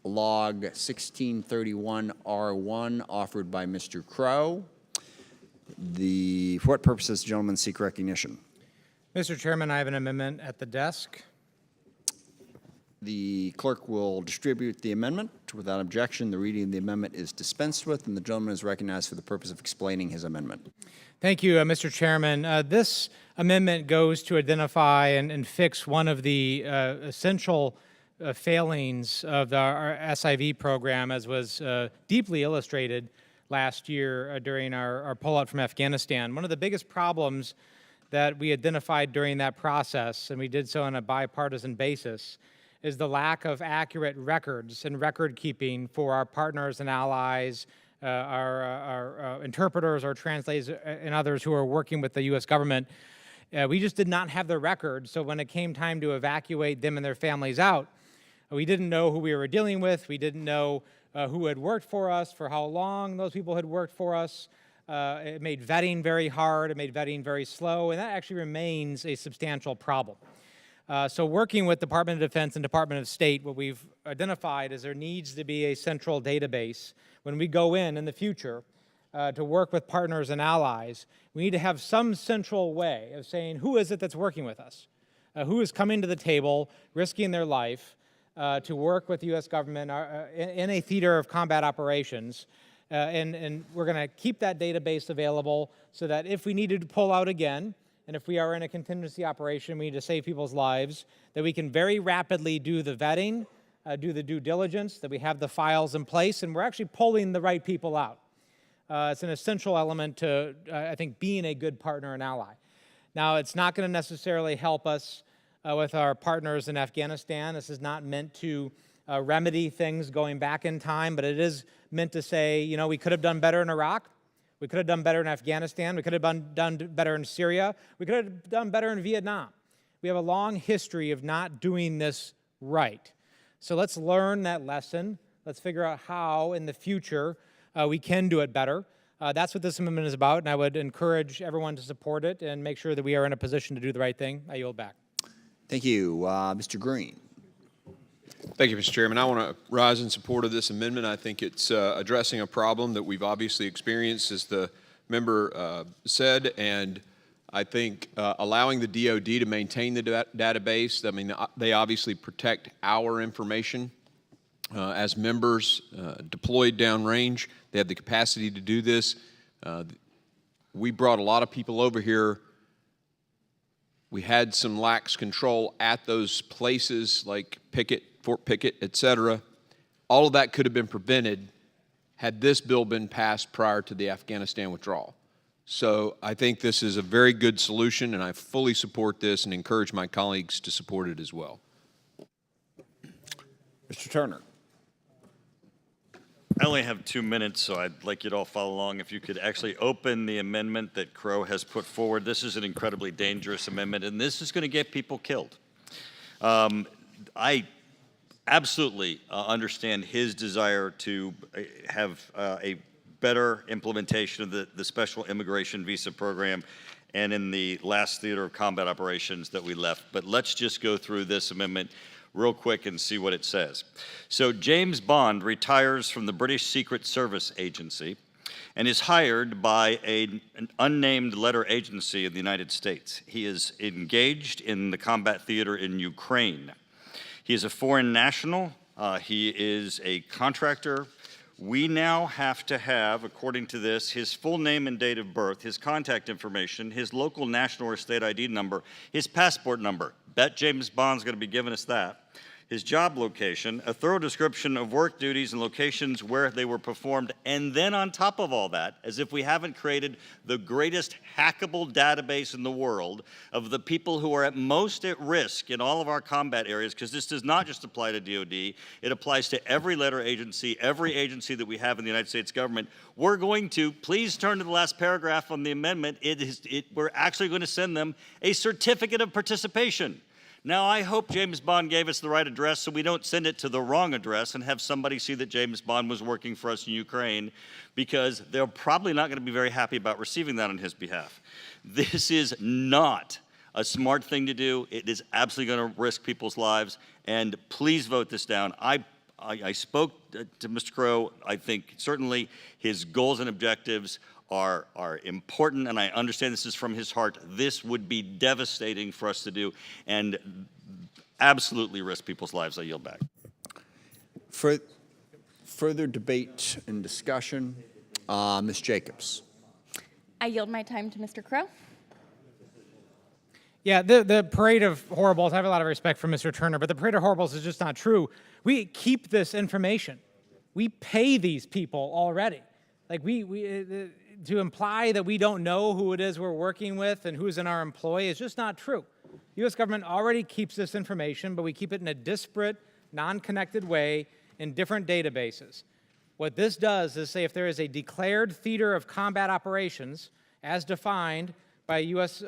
log 1631R1 offered by Mr. Crow. For what purpose does the gentleman seek recognition? Mr. Chairman, I have an amendment at the desk. The clerk will distribute the amendment. Without objection, the reading of the amendment is dispensed with, and the gentleman is recognized for the purpose of explaining his amendment. Thank you, Mr. Chairman. This amendment goes to identify and fix one of the essential failings of our SIV program, as was deeply illustrated last year during our pullout from Afghanistan. One of the biggest problems that we identified during that process, and we did so on a bipartisan basis, is the lack of accurate records and record keeping for our partners and allies, our interpreters, our translators, and others who are working with the U.S. government. We just did not have the records, so when it came time to evacuate them and their families out, we didn't know who we were dealing with. We didn't know who had worked for us, for how long those people had worked for us. It made vetting very hard. It made vetting very slow, and that actually remains a substantial problem. So working with Department of Defense and Department of State, what we've identified is there needs to be a central database when we go in the future to work with partners and allies. We need to have some central way of saying who is it that's working with us, who is coming to the table, risking their life to work with the U.S. government in a theater of combat operations. And we're going to keep that database available so that if we needed to pull out again, and if we are in a contingency operation, we need to save people's lives, that we can very rapidly do the vetting, do the due diligence, that we have the files in place, and we're actually pulling the right people out. It's an essential element to, I think, being a good partner and ally. Now, it's not going to necessarily help us with our partners in Afghanistan. This is not meant to remedy things going back in time, but it is meant to say, you know, we could have done better in Iraq. We could have done better in Afghanistan. We could have done better in Syria. We could have done better in Vietnam. We have a long history of not doing this right. So let's learn that lesson. Let's figure out how in the future we can do it better. That's what this amendment is about, and I would encourage everyone to support it and make sure that we are in a position to do the right thing. I yield back. Thank you. Mr. Green. Thank you, Mr. Chairman. I want to rise in support of this amendment. I think it's addressing a problem that we've obviously experienced, as the member said, and I think allowing the DOD to maintain the database, I mean, they obviously protect our information as members deployed downrange. They have the capacity to do this. We brought a lot of people over here. We had some lax control at those places like Pickett, Fort Pickett, et cetera. All of that could have been prevented had this bill been passed prior to the Afghanistan withdrawal. So I think this is a very good solution, and I fully support this and encourage my colleagues to support it as well. Mr. Turner. I only have 2 minutes, so I'd like you to all follow along. If you could actually open the amendment that Crow has put forward. This is an incredibly dangerous amendment, and this is going to get people killed. I absolutely understand his desire to have a better implementation of the special immigration visa program and in the last theater of combat operations that we left. But let's just go through this amendment real quick and see what it says. So James Bond retires from the British Secret Service Agency and is hired by an unnamed letter agency in the United States. He is engaged in the combat theater in Ukraine. He is a foreign national. He is a contractor. We now have to have, according to this, his full name and date of birth, his contact information, his local national or state ID number, his passport number. Bet James Bond's going to be giving us that. His job location, a thorough description of work duties and locations where they were performed, and then on top of all that, as if we haven't created the greatest hackable database in the world of the people who are at most at risk in all of our combat areas, because this does not just apply to DOD, it applies to every letter agency, every agency that we have in the United States government. We're going to, please turn to the last paragraph on the amendment, we're actually going to send them a certificate of participation. Now, I hope James Bond gave us the right address so we don't send it to the wrong address and have somebody see that James Bond was working for us in Ukraine, because they're probably not going to be very happy about receiving that on his behalf. This is not a smart thing to do. It is absolutely going to risk people's lives, and please vote this down. I spoke to Mr. Crow. I think certainly his goals and objectives are important, and I understand this is from his heart. This would be devastating for us to do and absolutely risk people's lives. I yield back. For further debate and discussion, Ms. Jacobs. I yield my time to Mr. Crow. Yeah, the parade of horribles, I have a lot of respect for Mr. Turner, but the parade of horribles is just not true. We keep this information. We pay these people already. Like to imply that we don't know who it is we're working with and who's in our employ is just not true. The U.S. government already keeps this information, but we keep it in a disparate, non-connected way in different databases. What this does is say if there is a declared theater of combat operations as defined by U.S.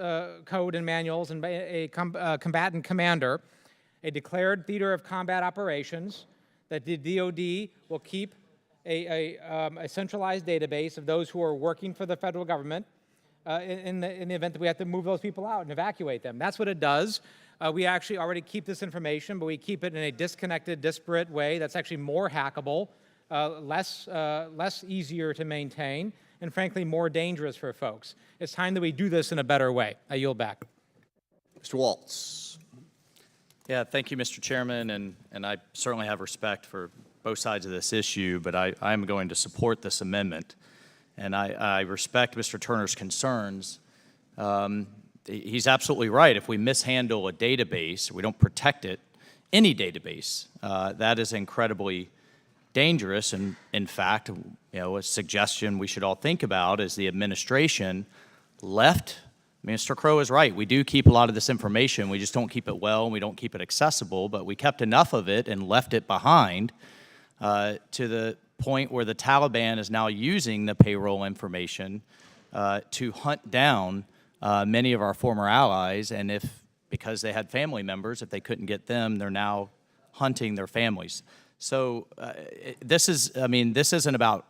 code and manuals and by a combatant commander, a declared theater of combat operations, that the DOD will keep a centralized database of those who are working for the federal government in the event that we have to move those people out and evacuate them. That's what it does. We actually already keep this information, but we keep it in a disconnected, disparate way that's actually more hackable, less easier to maintain, and frankly more dangerous for folks. It's time that we do this in a better way. I yield back. Mr. Waltz. Yeah, thank you, Mr. Chairman, and I certainly have respect for both sides of this issue, but I'm going to support this amendment. And I respect Mr. Turner's concerns. He's absolutely right. If we mishandle a database, we don't protect it, any database, that is incredibly dangerous. And in fact, a suggestion we should all think about is the administration left. Mr. Crow is right. We do keep a lot of this information. We just don't keep it well, and we don't keep it accessible, but we kept enough of it and left it behind to the point where the Taliban is now using the payroll information to hunt down many of our former allies, and because they had family members, if they couldn't get them, they're now hunting their families. So this isn't about,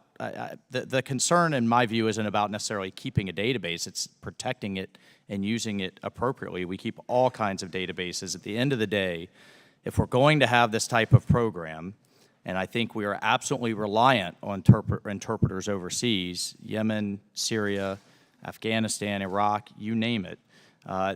the concern in my view isn't about necessarily keeping a database, it's protecting it and using it appropriately. We keep all kinds of databases. At the end of the day, if we're going to have this type of program, and I think we are absolutely reliant on interpreters overseas, Yemen, Syria, Afghanistan, Iraq, you name it,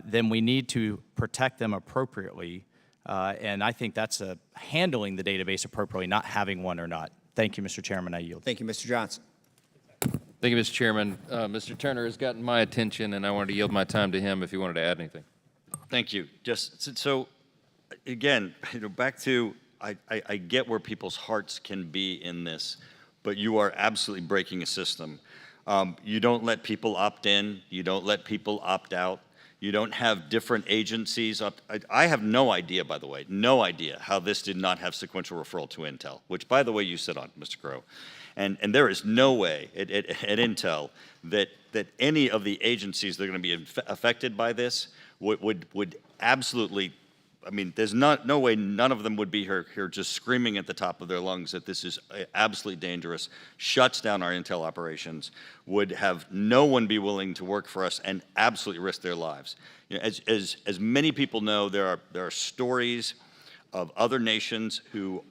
then we need to protect them appropriately. And I think that's handling the database appropriately, not having one or not. Thank you, Mr. Chairman. I yield. Thank you, Mr. Johnson. Thank you, Mr. Chairman. Mr. Turner has gotten my attention, and I wanted to yield my time to him if he wanted to add anything. Thank you. Just so, again, back to, I get where people's hearts can be in this, but you are absolutely breaking a system. You don't let people opt in. You don't let people opt out. You don't have different agencies. I have no idea, by the way, no idea how this did not have sequential referral to Intel, which, by the way, you sit on, Mr. Crow. And there is no way at Intel that any of the agencies that are going to be affected by this would absolutely, I mean, there's no way none of them would be here just screaming at the top of their lungs that this is absolutely dangerous, shuts down our Intel operations, would have no one be willing to work for us and absolutely risk their lives. You know, as many people know, there are stories of other nations who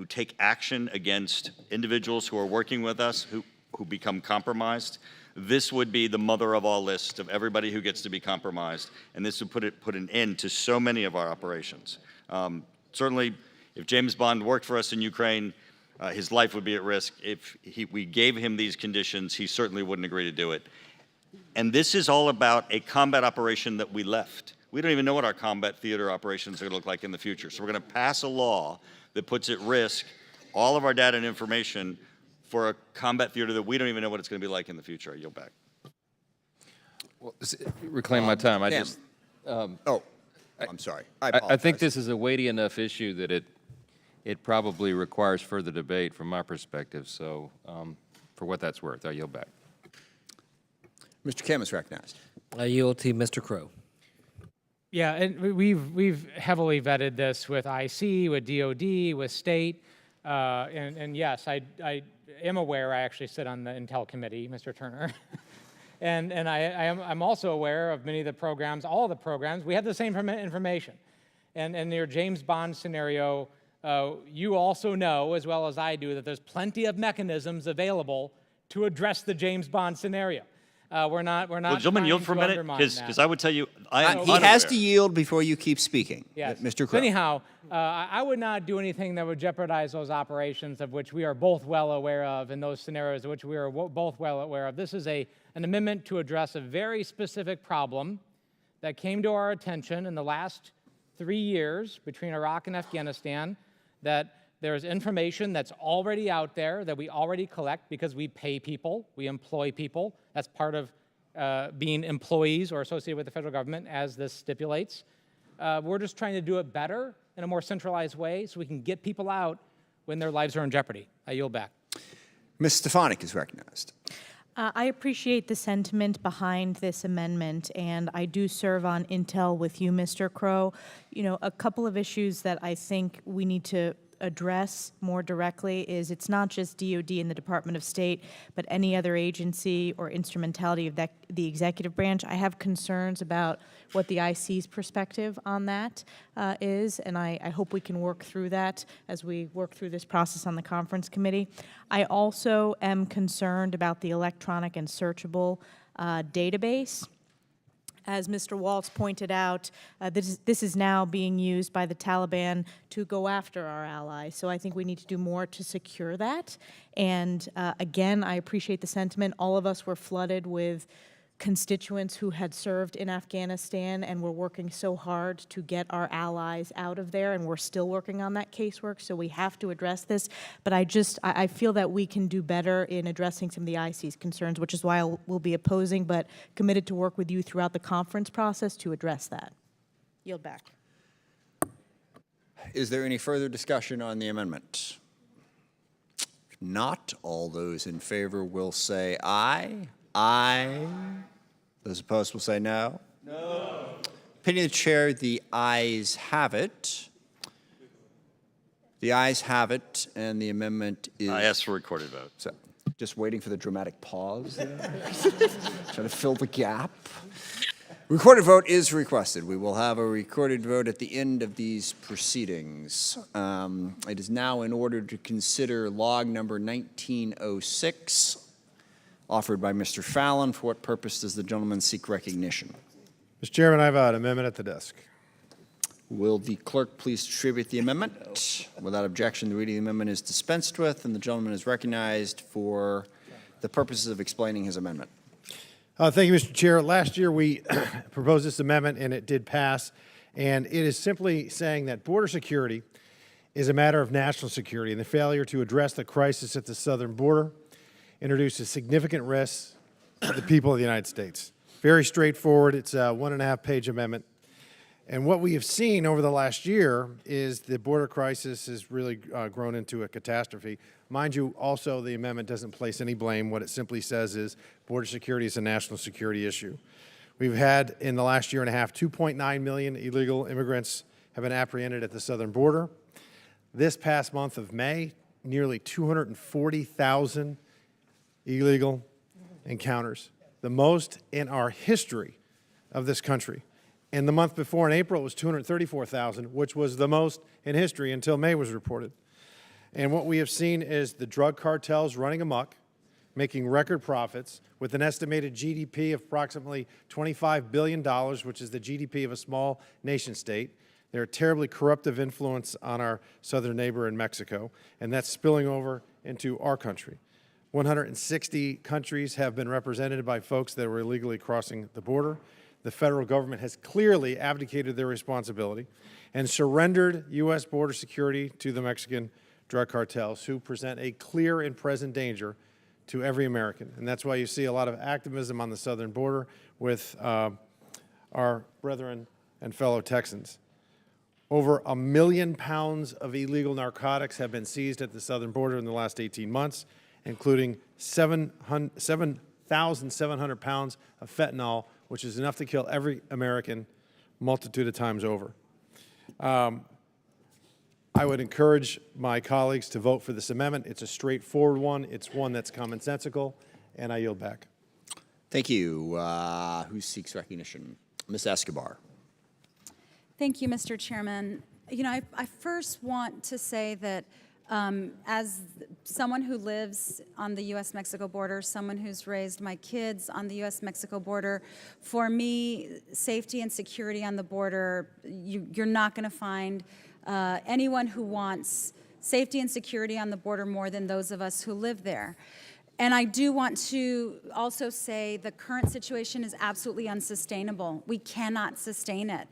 take action against individuals who are working with us who become compromised. This would be the mother of all lists of everybody who gets to be compromised, and this would put an end to so many of our operations. Certainly, if James Bond worked for us in Ukraine, his life would be at risk. If we gave him these conditions, he certainly wouldn't agree to do it. And this is all about a combat operation that we left. We don't even know what our combat theater operations are going to look like in the future. So we're going to pass a law that puts at risk all of our data and information for a combat theater that we don't even know what it's going to be like in the future. I yield back. Well, reclaim my time. I Sam. just. I'm sorry. I think this is a weighty enough issue that it probably requires further debate from my perspective. So, for what that's worth, I yield back. Mr. Kim is recognized. I yield to Mr. Crow. Yeah, and we've heavily vetted this with IC, with DOD, with state, and yes, I am aware. I actually sit on the Intel committee, Mr. Turner, and I'm also aware of many of the programs, all of the programs. We have the same information, and in your James Bond scenario, you also know as well as I do that there's plenty of mechanisms available to address the James Bond scenario. We're not. Well, gentlemen, yield for a minute, because I would tell you, I am He has to yield before you keep speaking. Yes. Mr. Crow. So anyhow, I would not do anything that would jeopardize those operations of which we are both well aware of, and those scenarios of which we are both well aware of. This is an amendment to address a very specific problem that came to our attention in the last 3 years between Iraq and Afghanistan, that there's information that's already out there that we already collect because we pay people, we employ people. That's part of being employees or associated with the federal government, as this stipulates. We're just trying to do it better in a more centralized way so we can get people out when their lives are in jeopardy. I yield back. Ms. Stefanik is recognized. I appreciate the sentiment behind this amendment, and I do serve on Intel with you, Mr. Crow. You know, a couple of issues that I think we need to address more directly is it's not just DOD and the Department of State, but any other agency or instrumentality of the executive branch. I have concerns about what the IC's perspective on that is, and I hope we can work through that as we work through this process on the conference committee. I also am concerned about the electronic and searchable database. As Mr. Waltz pointed out, this is now being used by the Taliban to go after our allies. So I think we need to do more to secure that. And again, I appreciate the sentiment. All of us were flooded with constituents who had served in Afghanistan and were working so hard to get our allies out of there, and we're still working on that casework, so we have to address this. But I feel that we can do better in addressing some of the IC's concerns, which is why we'll be opposing, but committed to work with you throughout the conference process to address that. Yield back. Is there any further discussion on the amendment? If not, all those in favor will say aye. Aye. Those opposed will say no. No. Opinion of the chair, the ayes have it. The ayes have it, and the amendment is... I ask for recorded vote. So, just waiting for the dramatic pause there. Trying to fill the gap. Recorded vote is requested. We will have a recorded vote at the end of these proceedings. It is now in order to consider log number 1906, offered by Mr. Fallon. For what purpose does the gentleman seek recognition? Mr. Chairman, I have an amendment at the desk. Will the clerk please distribute the amendment? Without objection, the reading of the amendment is dispensed with, and the gentleman is recognized for the purposes of explaining his amendment. Thank you, Mr. Chair. Last year we proposed this amendment, and it did pass. And it is simply saying that border security is a matter of national security, and the failure to address the crisis at the southern border introduces significant risks to the people of the United States. Very straightforward. It's a 1.5-page amendment. And what we have seen over the last year is the border crisis has really grown into a catastrophe. Mind you, also, the amendment doesn't place any blame. What it simply says is border security is a national security issue. We've had, in the last year and a half, 2.9 million illegal immigrants have been apprehended at the southern border. This past month of May, nearly 240,000 illegal encounters, the most in our history of this country. And the month before, in April, it was 234,000, which was the most in history until May was reported. And what we have seen is the drug cartels running amok, making record profits with an estimated GDP of approximately $25 billion, which is the GDP of a small nation state. They're a terribly corruptive influence on our southern neighbor in Mexico, and that's spilling over into our country. 160 countries have been represented by folks that were illegally crossing the border. The federal government has clearly abdicated their responsibility and surrendered U.S. border security to the Mexican drug cartels, who present a clear and present danger to every American. And that's why you see a lot of activism on the southern border with our brethren and fellow Texans. Over 1 million pounds of illegal narcotics have been seized at the southern border in the last 18 months, including 7,700 pounds of fentanyl, which is enough to kill every American multitude of times over. I would encourage my colleagues to vote for this amendment. It's a straightforward one. It's one that's commonsensical, and I yield back. Thank you. Who seeks recognition? Ms. Escobar. Thank you, Mr. Chairman. You know, I first want to say that as someone who lives on the U.S.-Mexico border, someone who's raised my kids on the U.S.-Mexico border, for me, safety and security on the border, you're not going to find anyone who wants safety and security on the border more than those of us who live there. And I do want to also say the current situation is absolutely unsustainable. We cannot sustain it.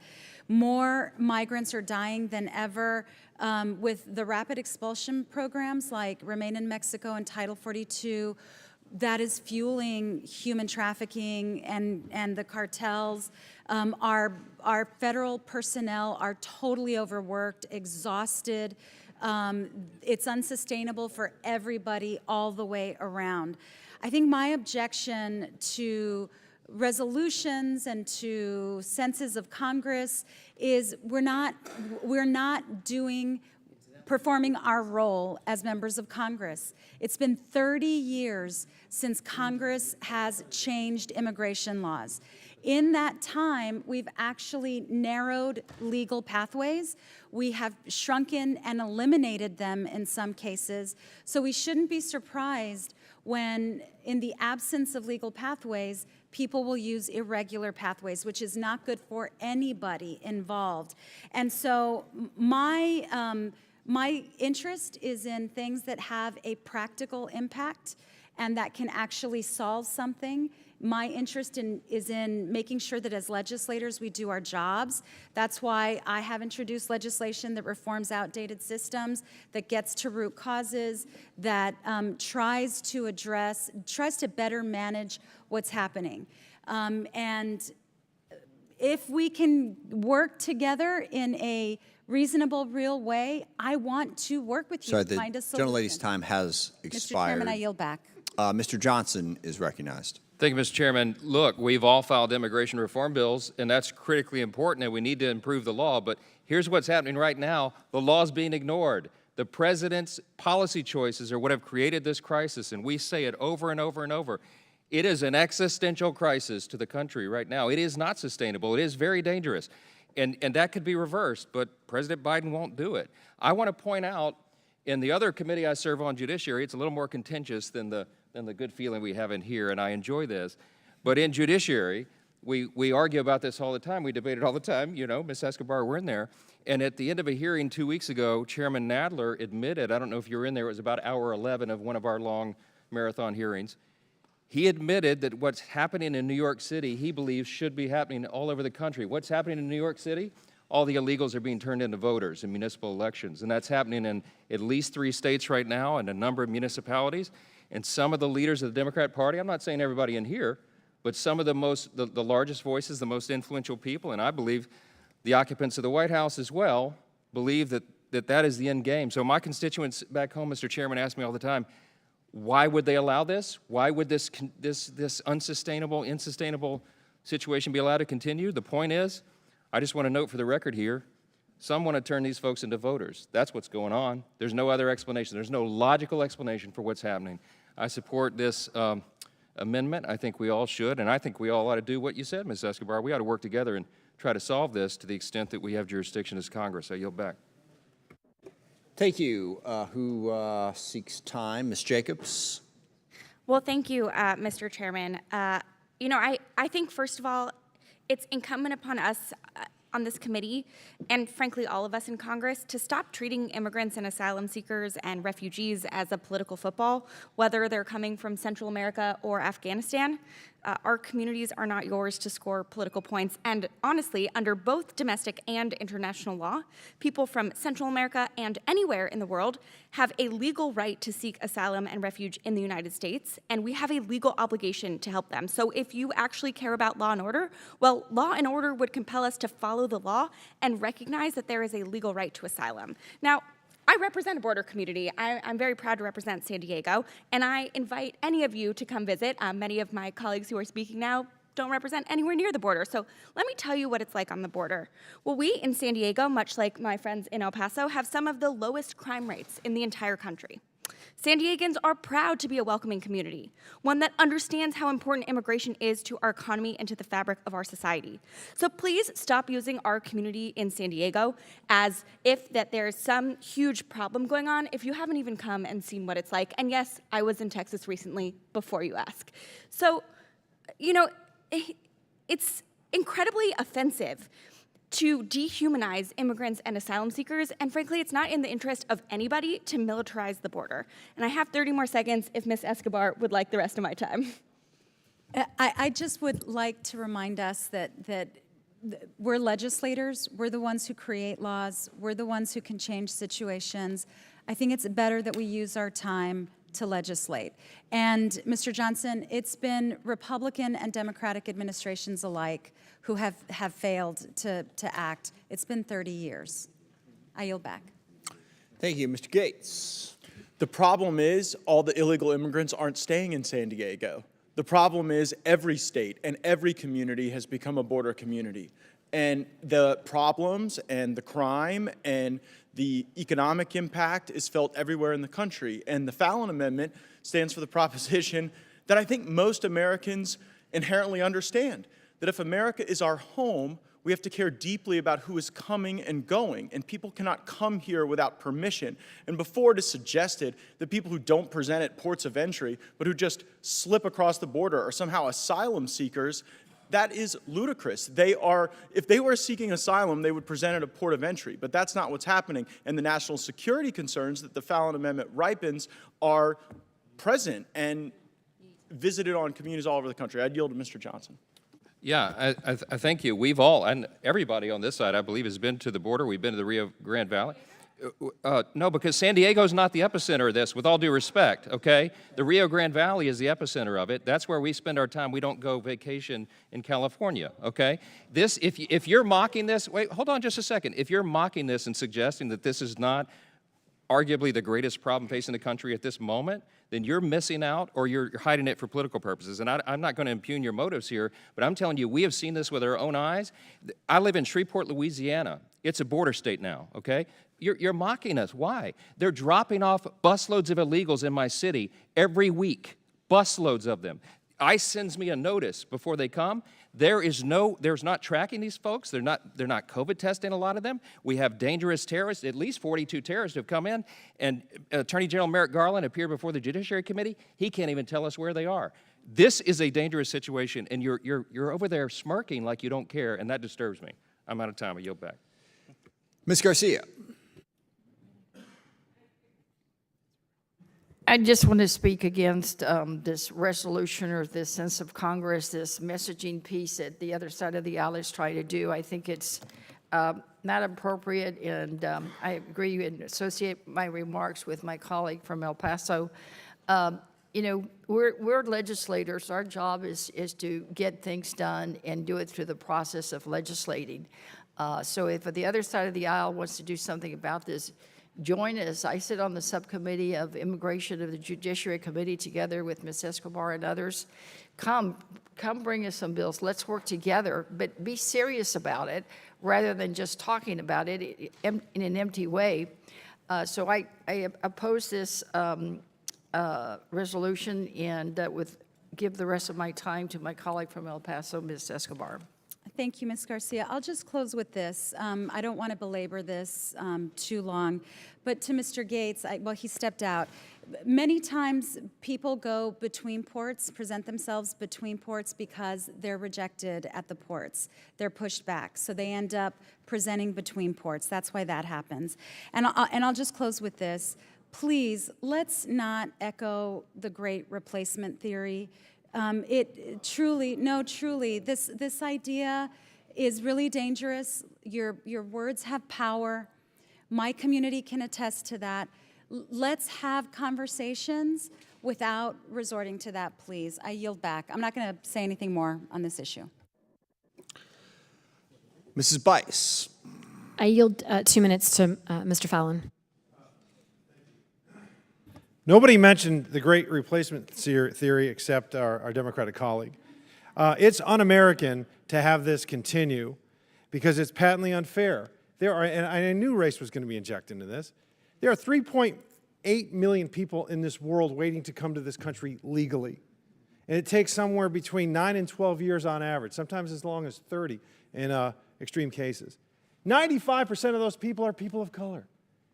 More migrants are dying than ever. With the rapid expulsion programs like Remain in Mexico and Title 42, that is fueling human trafficking and the cartels. Our federal personnel are totally overworked, exhausted. It's unsustainable for everybody all the way around. I think my objection to resolutions and to senses of Congress is we're not performing our role as members of Congress. It's been 30 years since Congress has changed immigration laws. In that time, we've actually narrowed legal pathways. We have shrunken and eliminated them in some cases. So we shouldn't be surprised when, in the absence of legal pathways, people will use irregular pathways, which is not good for anybody involved. And so my interest is in things that have a practical impact and that can actually solve something. My interest is in making sure that as legislators we do our jobs. That's why I have introduced legislation that reforms outdated systems, that gets to root causes, that tries to better manage what's happening. And if we can work together in a reasonable, real way, I want to work with you to find a solution. The gentlelady's time has expired. Mr. Chairman, I yield back. Mr. Johnson is recognized. Thank you, Mr. Chairman. Look, we've all filed immigration reform bills, and that's critically important, and we need to improve the law. But here's what's happening right now. The law's being ignored. The president's policy choices are what have created this crisis, and we say it over and over and over. It is an existential crisis to the country right now. It is not sustainable. It is very dangerous. And that could be reversed, but President Biden won't do it. I want to point out, in the other committee I serve on, Judiciary, it's a little more contentious than the good feeling we have in here, and I enjoy this. But in Judiciary, we argue about this all the time. We debate it all the time. You know, Ms. Escobar, we're in there. And at the end of a hearing 2 weeks ago, Chairman Nadler admitted, I don't know if you were in there, it was about hour 11 of one of our long marathon hearings. He admitted that what's happening in New York City, he believes, should be happening all over the country. What's happening in New York City? All the illegals are being turned into voters in municipal elections. And that's happening in at least 3 states right now and a number of municipalities. And some of the leaders of the Democrat Party, I'm not saying everybody in here, but some of the largest voices, the most influential people, and I believe the occupants of the White House as well believe that is the end game. So my constituents back home, Mr. Chairman, ask me all the time, why would they allow this? Why would this unsustainable, insustainable situation be allowed to continue? The point is, I just want to note for the record here, some want to turn these folks into voters. That's what's going on. There's no other explanation. There's no logical explanation for what's happening. I support this amendment. I think we all should, and I think we all ought to do what you said, Ms. Escobar. We ought to work together and try to solve this to the extent that we have jurisdiction as Congress. I yield back. Thank you. Who seeks time? Ms. Jacobs? Well, thank you, Mr. Chairman. You know, I think, first of all, it's incumbent upon us on this committee, and frankly all of us in Congress, to stop treating immigrants and asylum seekers and refugees as a political football, whether they're coming from Central America or Afghanistan. Our communities are not yours to score political points, and honestly, under both domestic and international law, people from Central America and anywhere in the world have a legal right to seek asylum and refuge in the United States, and we have a legal obligation to help them. So if you actually care about law and order, well, law and order would compel us to follow the law and recognize that there is a legal right to asylum. Now, I represent a border community. I'm very proud to represent San Diego, and I invite any of you to come visit. Many of my colleagues who are speaking now don't represent anywhere near the border, so let me tell you what it's like on the border. Well, we in San Diego, much like my friends in El Paso, have some of the lowest crime rates in the entire country. San Diegans are proud to be a welcoming community, one that understands how important immigration is to our economy and to the fabric of our society. So please stop using our community in San Diego as if that there's some huge problem going on if you haven't even come and seen what it's like. And yes, I was in Texas recently, before you ask. So, you know, it's incredibly offensive to dehumanize immigrants and asylum seekers, and frankly, it's not in the interest of anybody to militarize the border. And I have 30 more seconds if Ms. Escobar would like the rest of my time. I just would like to remind us that we're legislators, we're the ones who create laws, we're the ones who can change situations. I think it's better that we use our time to legislate. And Mr. Johnson, it's been Republican and Democratic administrations alike who have failed to act. It's been 30 years. I yield back. Thank you. Mr. Gates. The problem is all the illegal immigrants aren't staying in San Diego. The problem is every state and every community has become a border community. And the problems and the crime and the economic impact is felt everywhere in the country. And the Fallon Amendment stands for the proposition that I think most Americans inherently understand, that if America is our home, we have to care deeply about who is coming and going, and people cannot come here without permission. And before it is suggested that people who don't present at ports of entry, but who just slip across the border are somehow asylum seekers, that is ludicrous. If they were seeking asylum, they would present at a port of entry, but that's not what's happening. And the national security concerns that the Fallon Amendment ripens are present and visited on communities all over the country. I'd yield to Mr. Johnson. Yeah, I thank you. We've all, and everybody on this side, I believe, has been to the border. We've been to the Rio Grande Valley. No, because San Diego's not the epicenter of this, with all due respect, okay? The Rio Grande Valley is the epicenter of it. That's where we spend our time. We don't go vacation in California, okay? This, if you're mocking this, wait, hold on just a second. If you're mocking this and suggesting that this is not arguably the greatest problem facing the country at this moment, then you're missing out or you're hiding it for political purposes. And I'm not going to impugn your motives here, but I'm telling you, we have seen this with our own eyes. I live in Shreveport, Louisiana. It's a border state now, okay? You're mocking us. Why? They're dropping off busloads of illegals in my city every week, busloads of them. ICE sends me a notice before they come. There's not tracking these folks. They're not COVID testing a lot of them. We have dangerous terrorists. At least 42 terrorists have come in, and Attorney General Merrick Garland appeared before the Judiciary Committee. He can't even tell us where they are. This is a dangerous situation, and you're over there smirking like you don't care, and that disturbs me. I'm out of time. I yield back. Ms. Garcia. I just want to speak against this resolution or this sense of Congress, this messaging piece that the other side of the aisle is trying to do. I think it's not appropriate, and I agree and associate my remarks with my colleague from El Paso. You know, we're legislators. Our job is to get things done and do it through the process of legislating. So if the other side of the aisle wants to do something about this, join us. I sit on the subcommittee of immigration of the Judiciary Committee together with Ms. Escobar and others. Come bring us some bills. Let's work together, but be serious about it rather than just talking about it in an empty way. So I oppose this resolution and give the rest of my time to my colleague from El Paso, Ms. Escobar. Thank you, Ms. Garcia. I'll just close with this. I don't want to belabor this too long, but to Mr. Gates, well, he stepped out. Many times people go between ports, present themselves between ports because they're rejected at the ports. They're pushed back, so they end up presenting between ports. That's why that happens. And I'll just close with this. Please, let's not echo the great replacement theory. Truly, this idea is really dangerous. Your words have power. My community can attest to that. Let's have conversations without resorting to that, please. I yield back. I'm not going to say anything more on this issue. Mrs. Bice. I yield 2 minutes to Mr. Fallon. Nobody mentioned the great replacement theory except our Democratic colleague. It's un-American to have this continue because it's patently unfair. And I knew race was going to be injected into this. There are 3.8 million people in this world waiting to come to this country legally. And it takes somewhere between 9 and 12 years on average, sometimes as long as 30 in extreme cases. 95% of those people are people of color.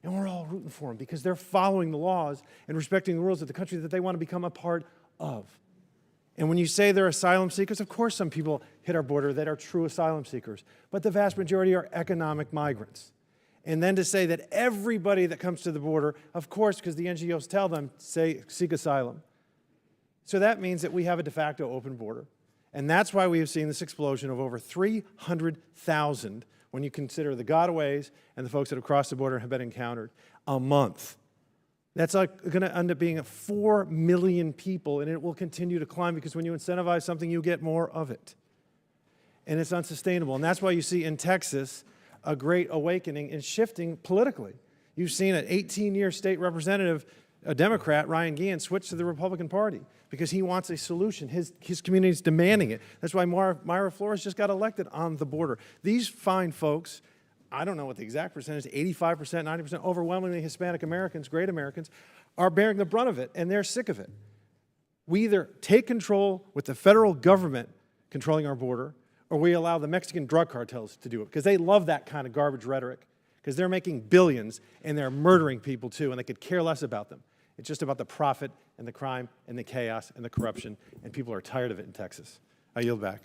And we're all rooting for them because they're following the laws and respecting the rules of the country that they want to become a part of. And when you say they're asylum seekers, of course some people hit our border that are true asylum seekers, but the vast majority are economic migrants. And then to say that everybody that comes to the border, of course, because the NGOs tell them, seek asylum. So that means that we have a de facto open border. And that's why we have seen this explosion of over 300,000 when you consider the gotaways and the folks that have crossed the border and have been encountered a month. That's like going to end up being 4 million people, and it will continue to climb because when you incentivize something, you get more of it. And it's unsustainable. And that's why you see in Texas a great awakening and shifting politically. You've seen an 18-year state representative, a Democrat, Ryan Guillen, switch to the Republican Party because he wants a solution. His community is demanding it. That's why Myra Flores just got elected on the border. These fine folks, I don't know what the exact percentage is, 85%, 90%, overwhelmingly Hispanic Americans, great Americans, are bearing the brunt of it, and they're sick of it. We either take control with the federal government controlling our border, or we allow the Mexican drug cartels to do it, because they love that kind of garbage rhetoric, because they're making billions, and they're murdering people too, and they could care less about them. It's just about the profit and the crime and the chaos and the corruption, and people are tired of it in Texas. I yield back.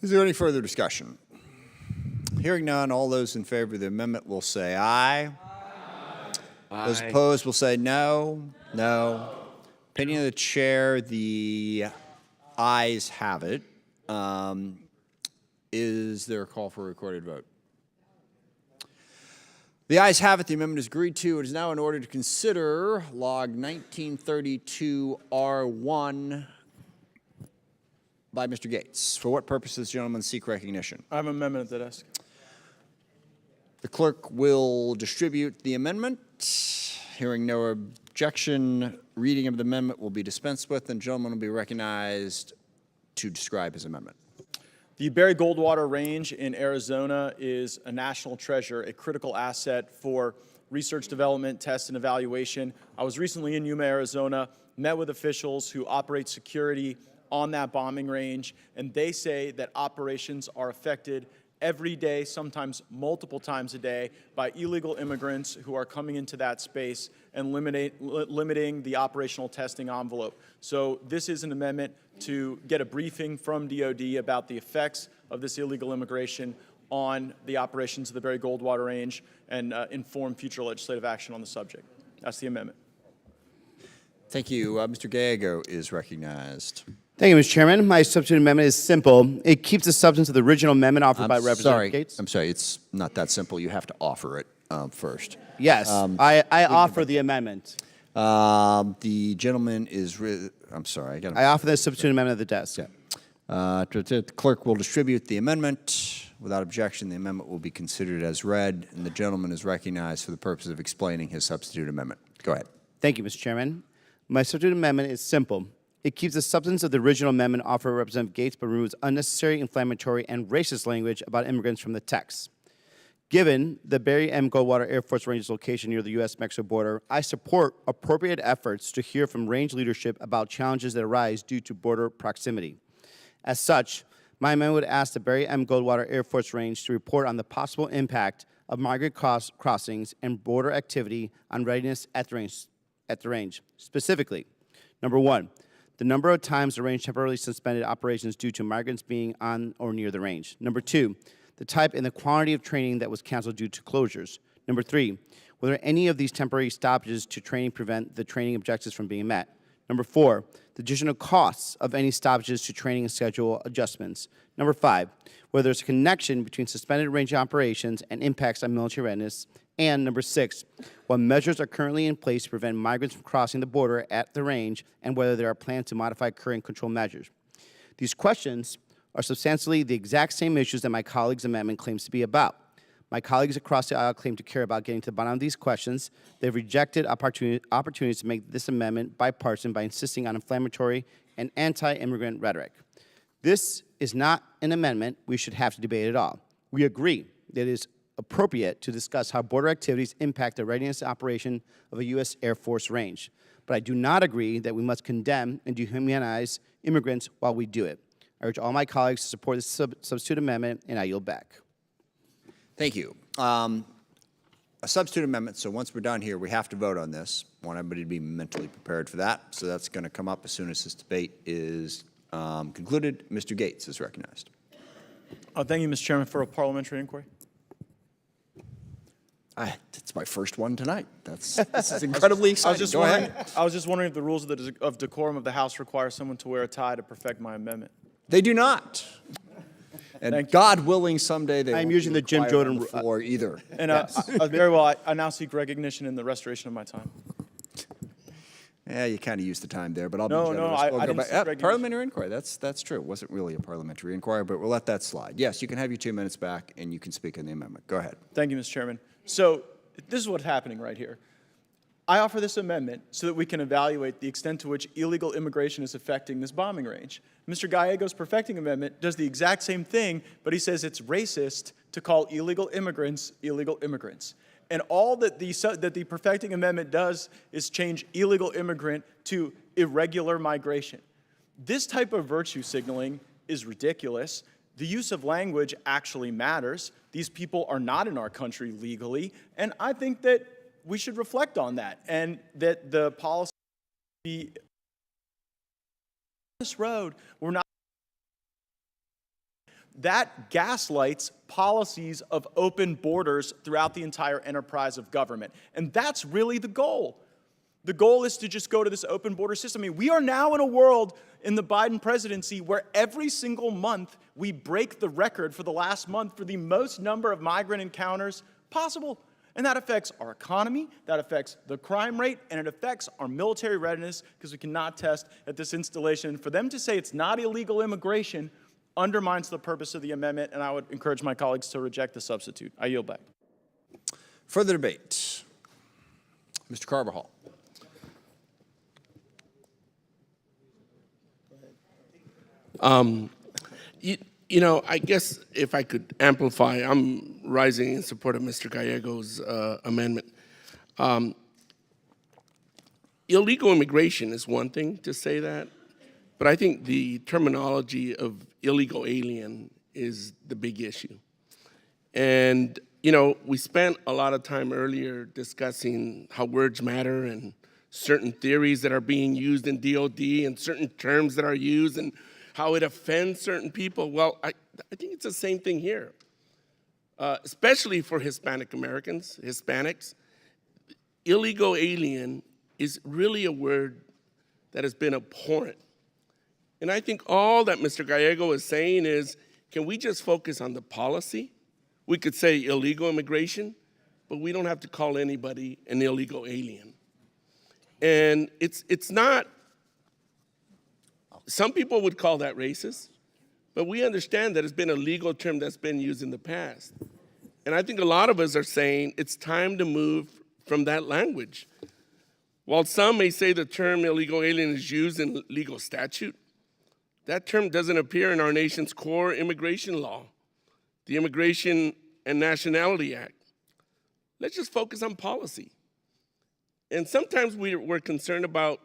Is there any further discussion? Hearing none, all those in favor of the amendment will say aye. Aye. Those opposed will say no. No. Opinion of the chair, the ayes have it. Is there a call for a recorded vote? The ayes have it. The amendment is agreed to. It is now in order to consider Log 1932R1 by Mr. Gates. For what purpose does the gentleman seek recognition? I have an amendment at the desk. The clerk will distribute the amendment. Hearing no objection, reading of the amendment will be dispensed with, and the gentleman will be recognized to describe his amendment. The Barry Goldwater Range in Arizona is a national treasure, a critical asset for research, development, test, and evaluation. I was recently in Yuma, Arizona, met with officials who operate security on that bombing range, and they say that operations are affected every day, sometimes multiple times a day, by illegal immigrants who are coming into that space and limiting the operational testing envelope. So this is an amendment to get a briefing from DOD about the effects of this illegal immigration on the operations of the Barry Goldwater Range and inform future legislative action on the subject. That's the amendment. Thank you. Mr. Gallego is recognized. Thank you, Mr. Chairman. My substitute amendment is simple. It keeps the substance of the original amendment offered by Representative Gates. I'm sorry, it's not that simple. You have to offer it first. Yes, I offer the amendment. The gentleman is, I'm sorry. I offer the substitute amendment at the desk. Yeah. The clerk will distribute the amendment. Without objection, the amendment will be considered as read, and the gentleman is recognized for the purpose of explaining his substitute amendment. Go ahead. Thank you, Mr. Chairman. My substitute amendment is simple. It keeps the substance of the original amendment offered by Representative Gates, but removes unnecessary, inflammatory, and racist language about immigrants from the text. Given the Barry M. Goldwater Air Force Range's location near the U.S.-Mexico border, I support appropriate efforts to hear from range leadership about challenges that arise due to border proximity. As such, my amendment would ask the Barry M. Goldwater Air Force Range to report on the possible impact of migrant crossings and border activity on readiness at the range. Specifically, number one, the number of times the range temporarily suspended operations due to migrants being on or near the range. Number two, the type and the quantity of training that was canceled due to closures. Number three, whether any of these temporary stoppages to training prevent the training objectives from being met. Number four, the additional costs of any stoppages to training and schedule adjustments. Number five, whether there's a connection between suspended range operations and impacts on military readiness. And number six, what measures are currently in place to prevent migrants from crossing the border at the range, and whether there are plans to modify current control measures. These questions are substantially the exact same issues that my colleague's amendment claims to be about. My colleagues across the aisle claim to care about getting to the bottom of these questions. They've rejected opportunities to make this amendment bipartisan by insisting on inflammatory and anti-immigrant rhetoric. This is not an amendment we should have to debate at all. We agree that it is appropriate to discuss how border activities impact the readiness operation of a U.S. Air Force range. But I do not agree that we must condemn and dehumanize immigrants while we do it. I urge all my colleagues to support this substitute amendment, and I yield back. Thank you. A substitute amendment, so once we're done here, we have to vote on this. I want everybody to be mentally prepared for that. So that's going to come up as soon as this debate is concluded. Mr. Gates is recognized. Thank you, Mr. Chairman, for a parliamentary inquiry. It's my first one tonight. This is incredibly exciting. Go ahead. I was just wondering if the rules of decorum of the House require someone to wear a tie to perfect my amendment. They do not. And God willing, someday they I'm won't using be the Jim required Jordan on the floor either. And very well, I now seek recognition in the restoration of my time. Yeah, you kind of used the time there, but I'll No, be no, generous. I We'll go didn't back. seek recognition. Parliamentary inquiry, that's true. It wasn't really a parliamentary inquiry, but we'll let that slide. Yes, you can have your 2 minutes back, and you can speak on the amendment. Go ahead. Thank you, Mr. Chairman. So this is what's happening right here. I offer this amendment so that we can evaluate the extent to which illegal immigration is affecting this bombing range. Mr. Gallego's perfecting amendment does the exact same thing, but he says it's racist to call illegal immigrants illegal immigrants. And all that the perfecting amendment does is change illegal immigrant to irregular migration. This type of virtue signaling is ridiculous. The use of language actually matters. These people are not in our country legally, and I think that we should reflect on that, and that the policy be this road. We're not. That gaslights policies of open borders throughout the entire enterprise of government, and that's really the goal. The goal is to just go to this open border system. I mean, we are now in a world in the Biden presidency where every single month we break the record for the last month for the most number of migrant encounters possible. And that affects our economy, that affects the crime rate, and it affects our military readiness because we cannot test at this installation. For them to say it's not illegal immigration undermines the purpose of the amendment, and I would encourage my colleagues to reject the substitute. I yield back. Further debate. Mr. Carbajal. You know, I guess if I could amplify, I'm rising in support of Mr. Gallego's amendment. Illegal immigration is one thing to say that, but I think the terminology of illegal alien is the big issue. And, you know, we spent a lot of time earlier discussing how words matter and certain theories that are being used in DOD and certain terms that are used and how it offends certain people. Well, I think it's the same thing here, especially for Hispanic Americans, Hispanics. Illegal alien is really a word that has been abhorrent. And I think all that Mr. Gallego is saying is, can we just focus on the policy? We could say illegal immigration, but we don't have to call anybody an illegal alien. And it's not, some people would call that racist. but we understand that it's been a legal term that's been used in the past. And I think a lot of us are saying it's time to move from that language. While some may say the term illegal alien is used in legal statute, that term doesn't appear in our nation's core immigration law, the Immigration and Nationality Act. Let's just focus on policy. And sometimes we're concerned about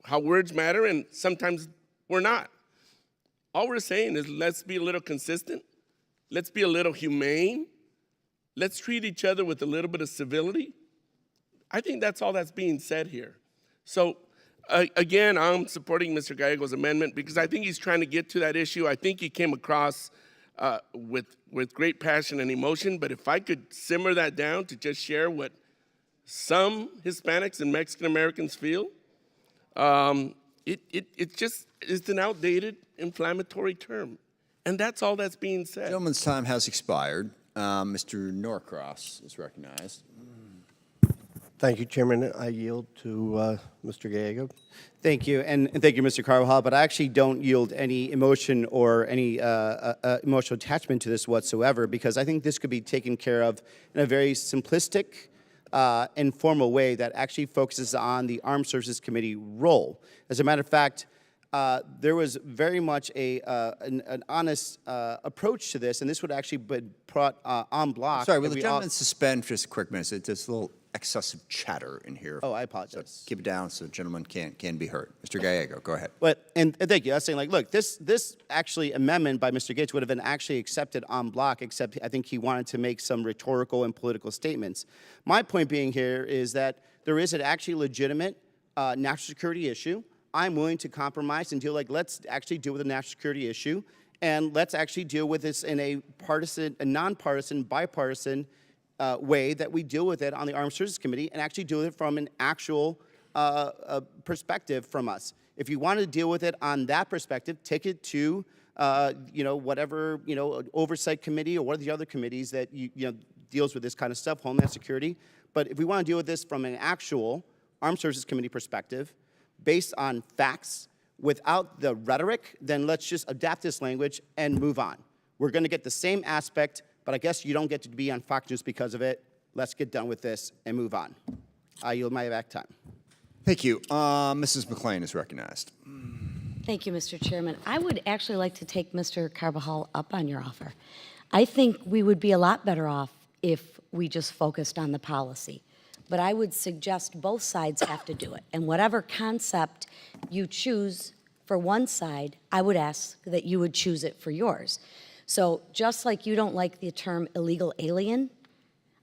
how words matter, and sometimes we're not. All we're saying is let's be a little consistent, let's be a little humane, let's treat each other with a little bit of civility. I think that's all that's being said here. So again, I'm supporting Mr. Gallego's amendment because I think he's trying to get to that issue. I think he came across with great passion and emotion, but if I could simmer that down to just share what some Hispanics and Mexican Americans feel, it just is an outdated, inflammatory term. And that's all that's being said. The gentleman's time has expired. Mr. Norcross is recognized. Thank you, Chairman. I yield to Mr. Gallego. Thank you, and thank you, Mr. Carvajal, but I actually don't yield any emotion or any emotional attachment to this whatsoever, because I think this could be taken care of in a very simplistic, informal way that actually focuses on the Armed Services Committee role. As a matter of fact, there was very much an honest approach to this, and this would actually be brought en bloc. Sorry, will the gentleman suspend for just a quick minute? It's just a little excessive chatter in here. Oh, I apologize. So keep it down so the gentleman can be heard. Mr. Gallego, go ahead. But, and thank you. I was saying, like, look, this actually amendment by Mr. Gates would have been actually accepted en bloc, except I think he wanted to make some rhetorical and political statements. My point being here is that there is an actually legitimate national security issue. I'm willing to compromise and let's actually deal with the national security issue, and let's actually deal with this in a nonpartisan, bipartisan way that we deal with it on the Armed Services Committee, and actually deal with it from an actual perspective from us. If you want to deal with it on that perspective, take it to whatever oversight committee or one of the other committees that deals with this kind of stuff, Homeland Security. But if we want to deal with this from an actual Armed Services Committee perspective, based on facts, without the rhetoric, then let's just adapt this language and move on. We're going to get the same aspect, but I guess you don't get to be on Fox News because of it. Let's get done with this and move on. I yield my back time. Thank you. Mrs. McClain is recognized. Thank you, Mr. Chairman. I would actually like to take Mr. Carvajal up on your offer. I think we would be a lot better off if we just focused on the policy. But I would suggest both sides have to do it. And whatever concept you choose for one side, I would ask that you would choose it for yours. So just like you don't like the term illegal alien,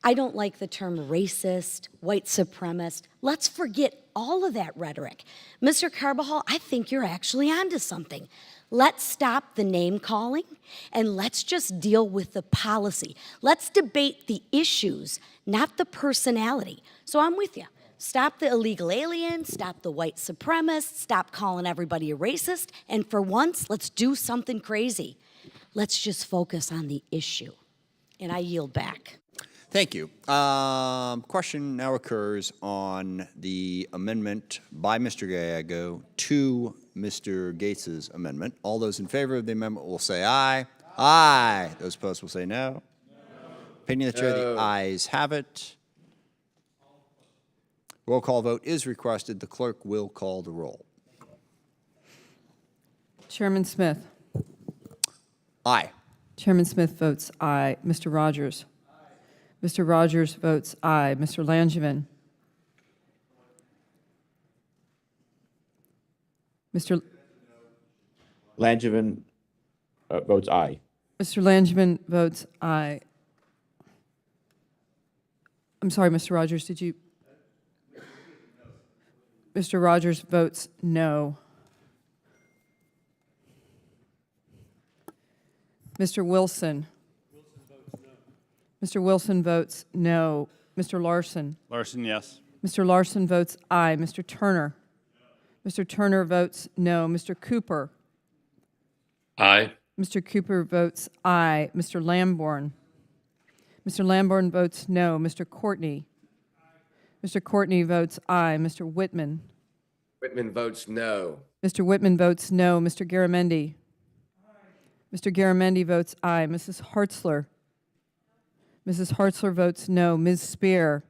I don't like the term racist, white supremacist. Let's forget all of that rhetoric. Mr. Carvajal, I think you're actually onto something. Let's stop the name calling and let's just deal with the policy. Let's debate the issues, not the personality. So I'm with you. Stop the illegal alien, stop the white supremacist, stop calling everybody a racist, and for once, let's do something crazy. Let's just focus on the issue. And I yield back. Thank you. Question now occurs on the amendment by Mr. Gallego to Mr. Gates's amendment. All those in favor of the amendment will say aye. Aye. Those opposed will say no. Opinion of the chair, the ayes have it. Roll call vote is requested. The clerk will call the roll. Chairman Smith. Aye. Chairman Smith votes aye. Mr. Rogers. Aye. Mr. Rogers votes aye. Mr. Langevin. Mr. Langevin votes aye. Mr. Langevin votes aye. I'm sorry, Mr. Rogers, did you? Mr. Rogers votes no. Mr. Wilson. Mr. Wilson votes no. Mr. Larson. Larson, yes. Mr. Larson votes aye. Mr. Turner. Mr. Turner votes no. Mr. Cooper. Aye. Mr. Cooper votes aye. Mr. Lamborn. Mr. Lamborn votes no. Mr. Courtney. Mr. Courtney votes aye. Mr. Whitman. Whitman votes no. Mr. Whitman votes no. Mr. Garamendi. Mr. Garamendi votes aye. Mrs. Hartzler. Mrs. Hartzler votes no. Ms. Spear.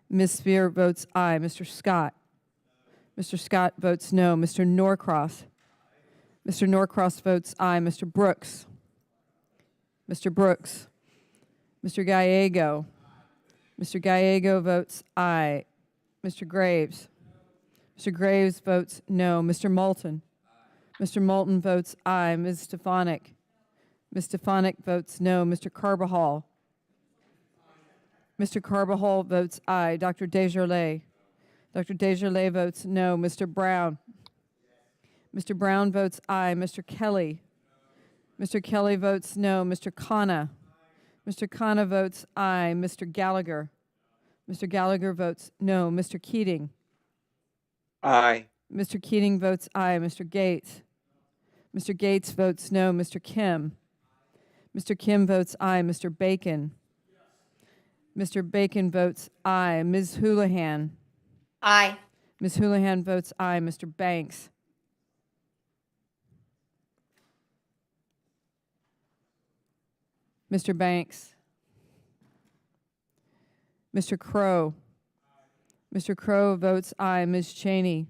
Ms. Spear votes aye. Mr. Scott. Mr. Scott votes no. Mr. Norcross. Mr. Norcross votes aye. Mr. Brooks. Mr. Brooks. Mr. Gallego. Mr. Gallego votes aye. Mr. Graves. Mr. Graves votes no. Mr. Moulton. Mr. Moulton votes aye. Ms. Stefanik. Ms. Stefanik votes no. Mr. Carbajal. Mr. Carbajal votes aye. Dr. Desjardins. Dr. Desjardins votes no. Mr. Brown. Mr. Brown votes aye. Mr. Kelly. Mr. Kelly votes no. Mr. Khanna. Mr. Khanna votes aye. Mr. Gallagher. Mr. Gallagher votes no. Mr. Keating. Aye. Mr. Keating votes aye. Mr. Gates. Mr. Gates votes no. Mr. Kim. Mr. Kim votes aye. Mr. Bacon. Mr. Bacon votes aye. Ms. Houlihan. Aye. Ms. Houlihan votes aye. Mr. Banks. Mr. Banks. Mr. Crow. Mr. Crow votes aye. Ms. Cheney.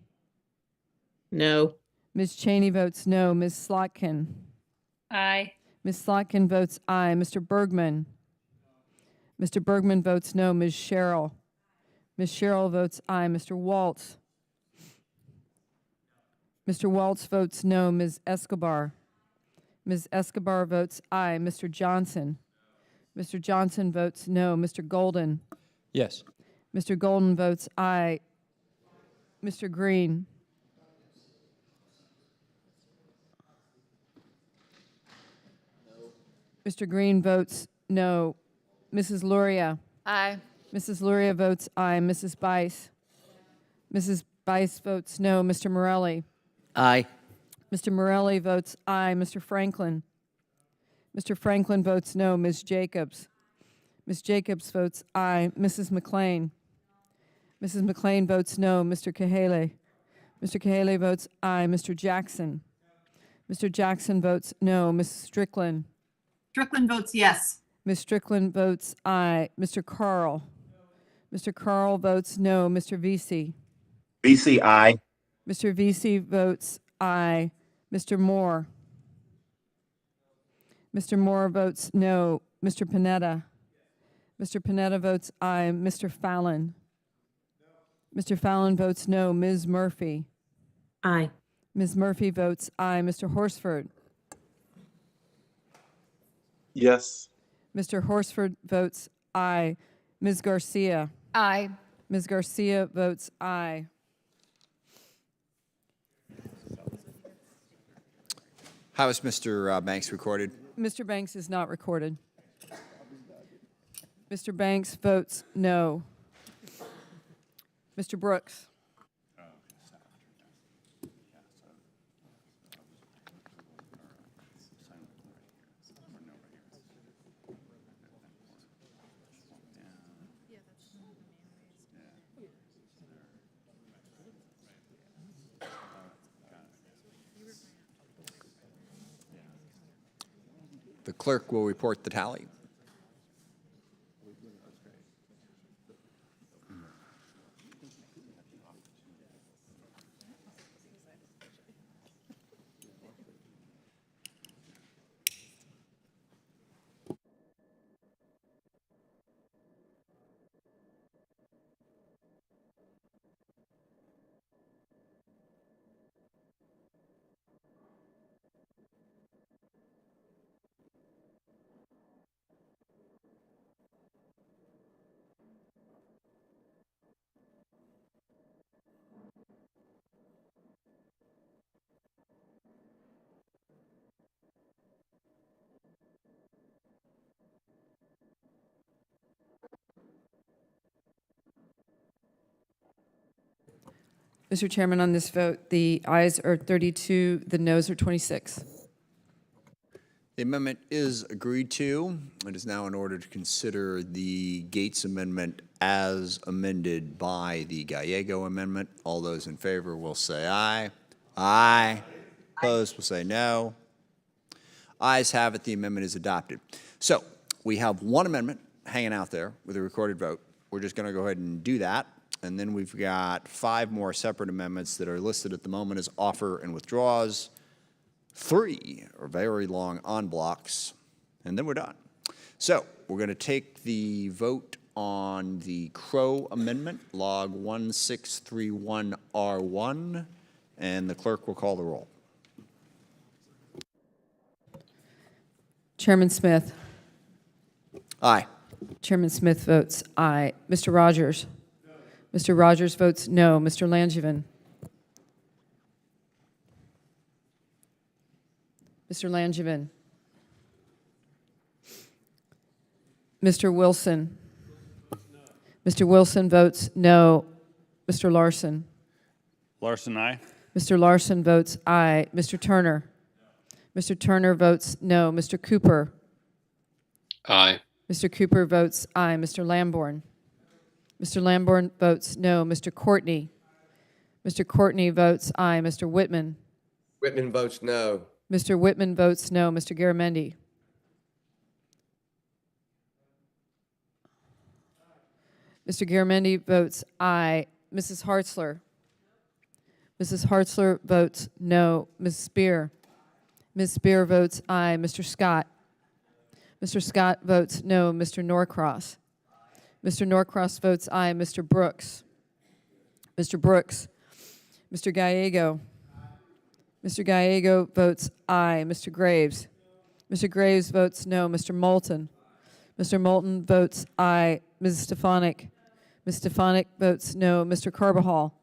No. Ms. Cheney votes no. Ms. Slotkin. Aye. Ms. Slotkin votes aye. Mr. Bergman. Mr. Bergman votes no. Ms. Sheryl. Ms. Sheryl votes aye. Mr. Waltz. Mr. Waltz votes no. Ms. Escobar. Ms. Escobar votes aye. Mr. Johnson. Mr. Johnson votes no. Mr. Golden. Yes. Mr. Golden votes aye. Mr. Green. Mr. Green votes no. Mrs. Luria. Aye. Mrs. Luria votes aye. Mrs. Bice. Mrs. Bice votes no. Mr. Morelli. Aye. Mr. Morelli votes aye. Mr. Franklin. Mr. Franklin votes no. Ms. Jacobs. Ms. Jacobs votes aye. Mrs. McLean. Mrs. McLean votes no. Mr. Kahale. Mr. Kahale votes aye. Mr. Jackson. Mr. Jackson votes no. Ms. Strickland. Strickland votes yes. Ms. Strickland votes aye. Mr. Carl. Mr. Carl votes no. Mr. Vesey. VC, aye. Mr. Vesey votes aye. Mr. Moore. Mr. Moore votes no. Mr. Panetta. Mr. Panetta votes aye. Mr. Fallon. Mr. Fallon votes no. Ms. Murphy. Aye. Ms. Murphy votes aye. Mr. Horsford. Yes. Mr. Horsford votes aye. Ms. Garcia. Aye. Ms. Garcia votes aye. How is Mr. Banks recorded? Mr. Banks is not recorded. Mr. Banks votes no. Mr. Brooks. The clerk will report the tally. Mr. Chairman, on this vote, the ayes are 32, the noes are 26. The amendment is agreed to. It is now in order to consider the Gates Amendment as amended by the Gallego Amendment. All those in favor will say aye. Aye. Opposed will say no. Ayes have it, the amendment is adopted. So we have one amendment hanging out there with a recorded vote. We're just going to go ahead and do that. And then we've got 5 more separate amendments that are listed at the moment as offer and withdraws. 3 are very long en blocs, and then we're done. So we're going to take the vote on the Crow Amendment, log 1631R1, and the clerk will call the roll. Chairman Smith. Aye. Chairman Smith votes aye. Mr. Rogers. No. Mr. Rogers votes no. Mr. Langevin. Mr. Langevin. Mr. Wilson. Mr. Wilson votes no. Mr. Larson. Larson, aye. Mr. Larson votes aye. Mr. Turner. Mr. Turner votes no. Mr. Cooper. Aye. Mr. Cooper votes aye. Mr. Lamborn. Mr. Lamborn votes no. Mr. Courtney. Mr. Courtney votes aye. Mr. Whitman. Whitman votes no. Mr. Whitman votes no. Mr. Garamendi. Mr. Garamendi votes aye. Mrs. Hartzler. Mrs. Hartzler votes no. Ms. Spear. Ms. Spear votes aye. Mr. Scott. Mr. Scott votes no. Mr. Norcross. Mr. Norcross votes aye. Mr. Brooks. Mr. Brooks. Mr. Gallego. Mr. Gallego votes aye. Mr. Graves. Mr. Graves votes no. Mr. Moulton. Mr. Moulton votes aye. Ms. Stefanik. Ms. Stefanik votes no. Mr. Carbajal.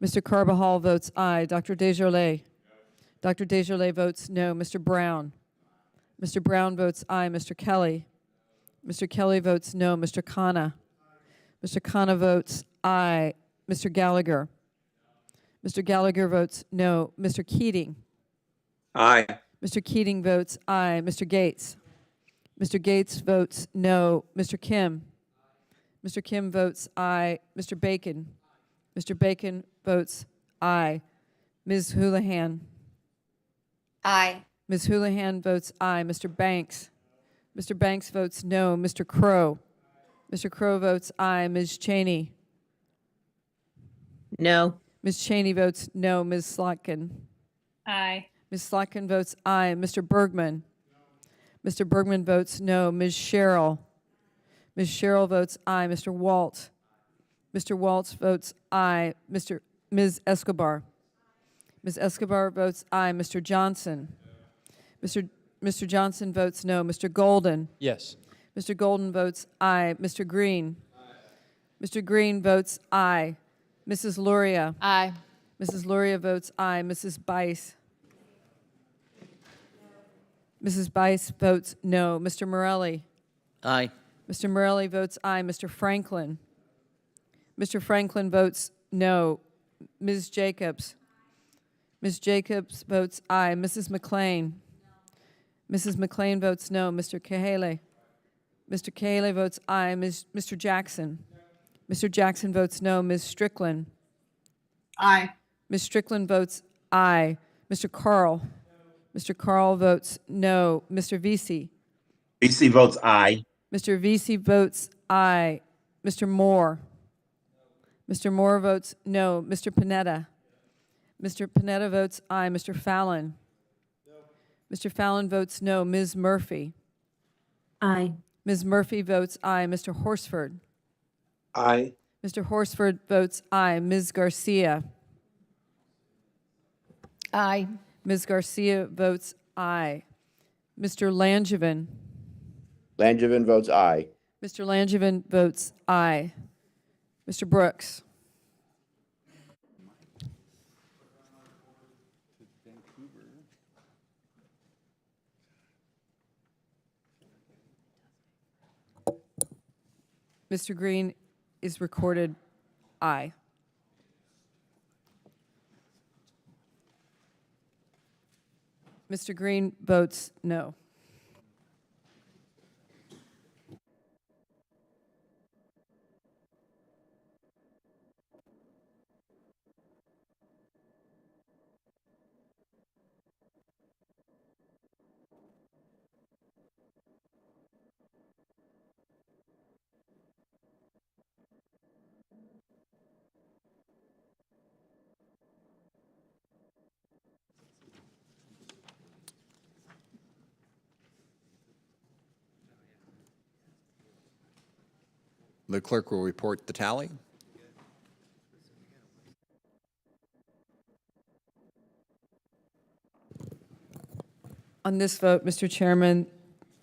Mr. Carbajal votes aye. Dr. Desjardins. Dr. Desjardins votes no. Mr. Brown. Mr. Brown votes aye. Mr. Kelly. Mr. Kelly votes no. Mr. Khanna. Mr. Khanna votes aye. Mr. Gallagher. Mr. Gallagher votes no. Mr. Keating. Aye. Mr. Keating votes aye. Mr. Gates. Mr. Gates votes no. Mr. Kim. Mr. Kim votes aye. Mr. Bacon. Mr. Bacon votes aye. Ms. Houlihan. Aye. Ms. Houlihan votes aye. Mr. Banks. Mr. Banks votes no. Mr. Crow. Mr. Crow votes aye. Ms. Cheney. No. Ms. Cheney votes no. Ms. Slotkin. Aye. Ms. Slotkin votes aye. Mr. Bergman. Mr. Bergman votes no. Ms. Sheryl. Ms. Sheryl votes aye. Mr. Walt. Mr. Waltz votes aye. Ms. Escobar. Ms. Escobar votes aye. Mr. Johnson. Mr. Johnson votes no. Mr. Golden. Yes. Mr. Golden votes aye. Mr. Green. Mr. Green votes aye. Mrs. Luria. Aye. Mrs. Luria votes aye. Mrs. Bice. Mrs. Bice votes no. Mr. Morelli. Aye. Mr. Morelli votes aye. Mr. Franklin. Mr. Franklin votes no. Ms. Jacobs. Ms. Jacobs votes aye. Mrs. McLean. Mrs. McLean votes no. Mr. Kahele. Mr. Kahele votes aye. Mr. Jackson. Mr. Jackson votes no. Ms. Strickland. Aye. Ms. Strickland votes aye. Mr. Carl. Mr. Carl votes no. Mr. Vesey. Vesey votes aye. Mr. Vesey votes aye. Mr. Moore. Mr. Moore votes no. Mr. Panetta. Mr. Panetta votes aye. Mr. Fallon. Mr. Fallon votes no. Ms. Murphy. Aye. Ms. Murphy votes aye. Mr. Horsford. Aye. Mr. Horsford votes aye. Ms. Garcia. Aye. Ms. Garcia votes aye. Mr. Langevin. Langevin votes aye. Mr. Langevin votes aye. Mr. Brooks. Mr. Green is recorded aye. Mr. Green votes no. The clerk will report the tally. On this vote, Mr. Chairman,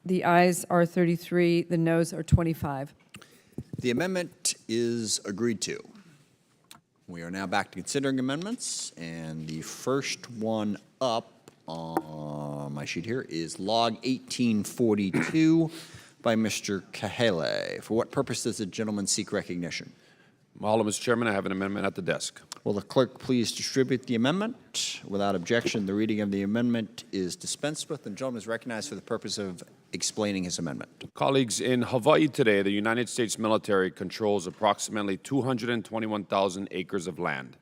the ayes are 33, the noes are 25. The amendment is agreed to. We are now back to considering amendments, and the first one up on my sheet here is Log 1842 by Mr. Kahele. For what purpose does the gentleman seek recognition? Mahalo, Mr. Chairman, I have an amendment at the desk. Will the clerk please distribute the amendment? Without objection, the reading of the amendment is dispensed with, and the gentleman is recognized for the purpose of explaining his amendment. Colleagues, in Hawaii today, the United States military controls approximately 221,000 acres of land.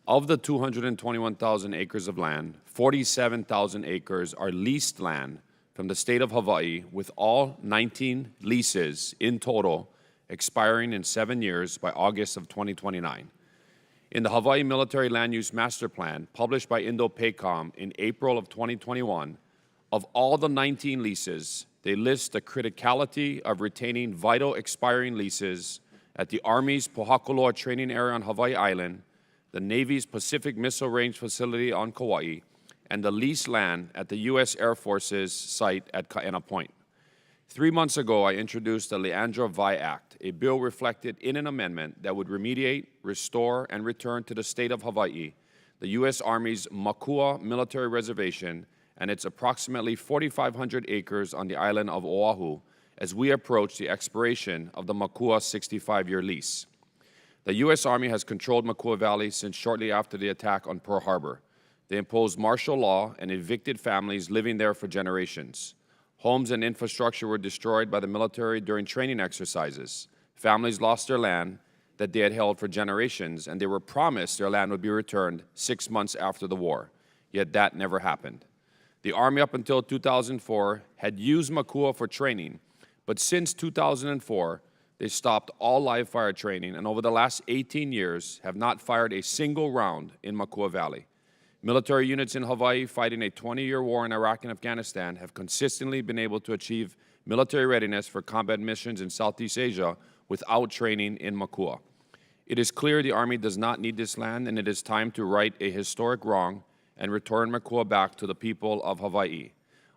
Of the 221,000 acres of land, 47,000 acres are leased land from the state of Hawaii, with all 19 leases in total expiring in 7 years by August of 2029. In the Hawaii Military Land Use Master Plan, published by Indo-PACOM in April of 2021, of all the 19 leases, they list the criticality of retaining vital expiring leases at the Army's Pohakuloa Training Area on Hawaii Island, the Navy's Pacific Missile Range Facility on Kauai, and the leased land at the U.S. Air Force's site at Kaena Point. 3 months ago, I introduced the Leandra Vai Act, a bill reflected in an amendment that would remediate, restore, and return to the state of Hawaii the U.S. Army's Makua Military Reservation and its approximately 4,500 acres on the island of Oahu as we approach the expiration of the Makua 65-year lease. The U.S. Army has controlled Makua Valley since shortly after the attack on Pearl Harbor. They imposed martial law and evicted families living there for generations. Homes and infrastructure were destroyed by the military during training exercises. Families lost their land that they had held for generations, and they were promised their land would be returned 6 months after the war. Yet that never happened. The Army, up until 2004, had used Makua for training, but since 2004, they stopped all live fire training, and over the last 18 years have not fired a single round in Makua Valley. Military units in Hawaii fighting a 20-year war in Iraq and Afghanistan have consistently been able to achieve military readiness for combat missions in Southeast Asia without training in Makua. It is clear the Army does not need this land, and it is time to right a historic wrong and return Makua back to the people of Hawaii.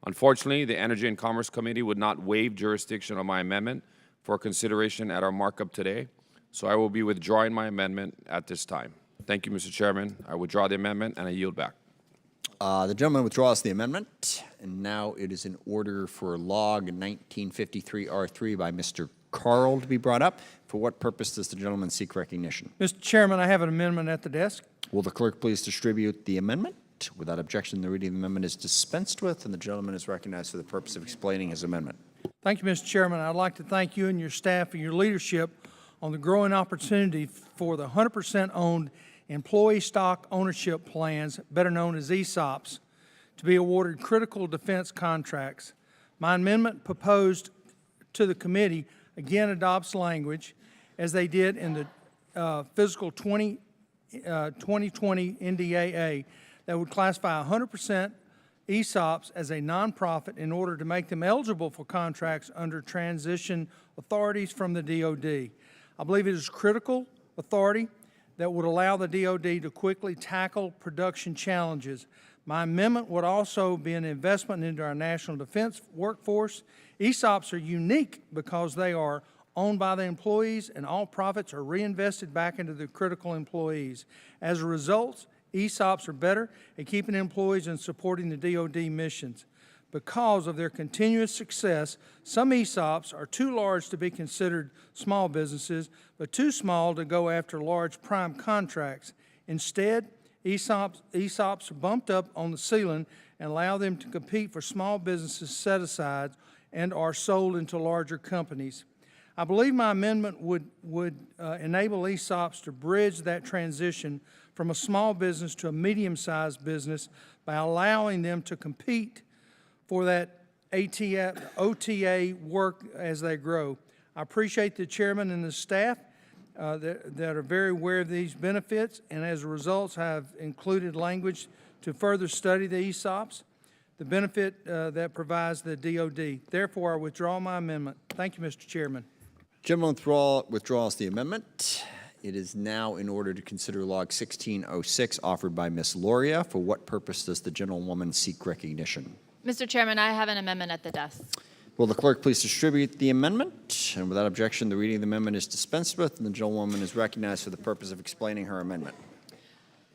Unfortunately, the Energy and Commerce Committee would not waive jurisdiction on my amendment for consideration at our markup today, so I will be withdrawing my amendment at this time. Thank you, Mr. Chairman. I withdraw the amendment and I yield back. The gentleman withdraws the amendment, and now it is in order for Log 1953 R3 by Mr. Carl to be brought up. For what purpose does the gentleman seek recognition? Mr. Chairman, I have an amendment at the desk. Will the clerk please distribute the amendment? Without objection, the reading of the amendment is dispensed with, and the gentleman is recognized for the purpose of explaining his amendment. Thank you, Mr. Chairman. I'd like to thank you and your staff and your leadership on the growing opportunity for the 100% owned employee stock ownership plans, better known as ESOPs, to be awarded critical defense contracts. My amendment proposed to the committee again adopts language, as they did in the fiscal 2020 NDAA, that would classify 100% ESOPs as a nonprofit in order to make them eligible for contracts under transition authorities from the DoD. I believe it is critical authority that would allow the DoD to quickly tackle production challenges. My amendment would also be an investment into our national defense workforce. ESOPs are unique because they are owned by the employees, and all profits are reinvested back into the critical employees. As a result, ESOPs are better at keeping employees and supporting the DoD missions. Because of their continuous success, some ESOPs are too large to be considered small businesses, but too small to go after large prime contracts. Instead, ESOPs are bumped up on the ceiling and allow them to compete for small businesses set-asides and are sold into larger companies. I believe my amendment would enable ESOPs to bridge that transition from a small business to a medium-sized business by allowing them to compete for that OTA work as they grow. I I appreciate the chairman and the staff that are very aware of these benefits, and as a result have included language to further study the ESOPs, the benefit that provides the DOD. Therefore, I withdraw my amendment. Thank you, Mr. Chairman. Gentleman withdraws the amendment. It is now in order to consider Log 1606 offered by Ms. Loria. For what purpose does the gentlewoman seek recognition? Mr. Chairman, I have an amendment at the desk. Will the clerk please distribute the amendment? And without objection, the reading of the amendment is dispensed with, and the gentlewoman is recognized for the purpose of explaining her amendment.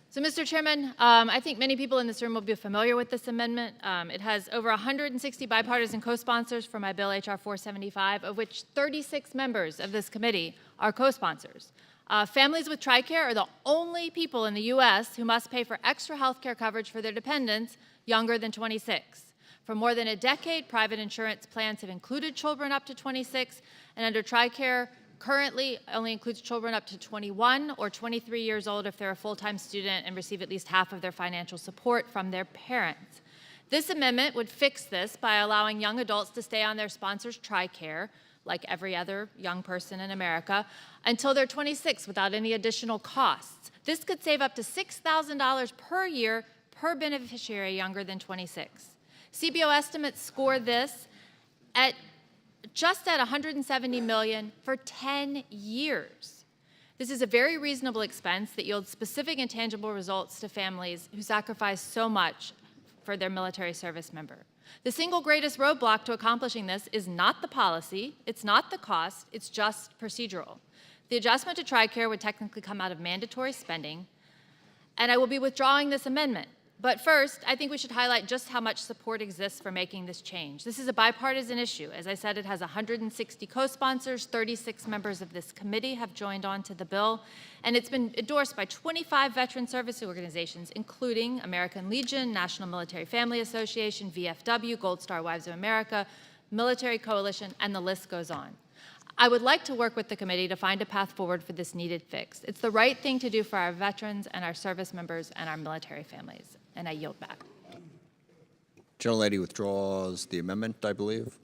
So, Mr. Chairman, I think many people in this room will be familiar with this amendment. It has over 160 bipartisan co-sponsors for my bill, H.R. 475, of which 36 members of this committee are co-sponsors. Families with TRICARE are the only people in the U.S. who must pay for extra health care coverage for their dependents younger than 26. For more than a decade, private insurance plans have included children up to 26, and under TRICARE, currently only includes children up to 21 or 23 years old if they're a full-time student and receive at least half of their financial support from their parents. This amendment would fix this by allowing young adults to stay on their sponsor's TRICARE, like every other young person in America, until they're 26 without any additional costs. This could save up to $6,000 per year per beneficiary younger than 26. CBO estimates score this at just at $170 million for 10 years. This is a very reasonable expense that yields specific and tangible results to families who sacrifice so much for their military service member. The single greatest roadblock to accomplishing this is not the policy, it's not the cost, it's just procedural. The adjustment to TRICARE would technically come out of mandatory spending, and I will be withdrawing this amendment. But first, I think we should highlight just how much support exists for making this change. This is a bipartisan issue. As I said, it has 160 co-sponsors, 36 members of this committee have joined on to the bill, and it's been endorsed by 25 veteran service organizations, including American Legion, National Military Family Association, VFW, Gold Star Wives of America, Military Coalition, and the list goes on. I would like to work with the committee to find a path forward for this needed fix. It's the right thing to do for our veterans and our service members and our military families. And I yield back. Gentlelady withdraws the amendment, I believe.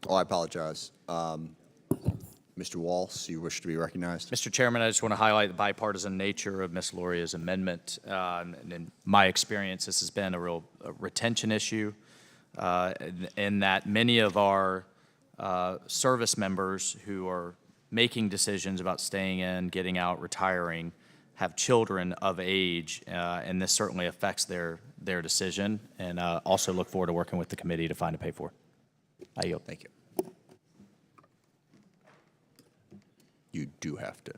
Oh, I apologize. Mr. Walsh, you wish to be recognized? Mr. Chairman, I just want to highlight the bipartisan nature of Ms. Loria's amendment. And in my experience, this has been a real retention issue in that many of our service members who are making decisions about staying in, getting out, retiring, have children of age, and this certainly affects their decision. And also look forward to working with the committee to find a pay for. I yield. Thank you. You do have to.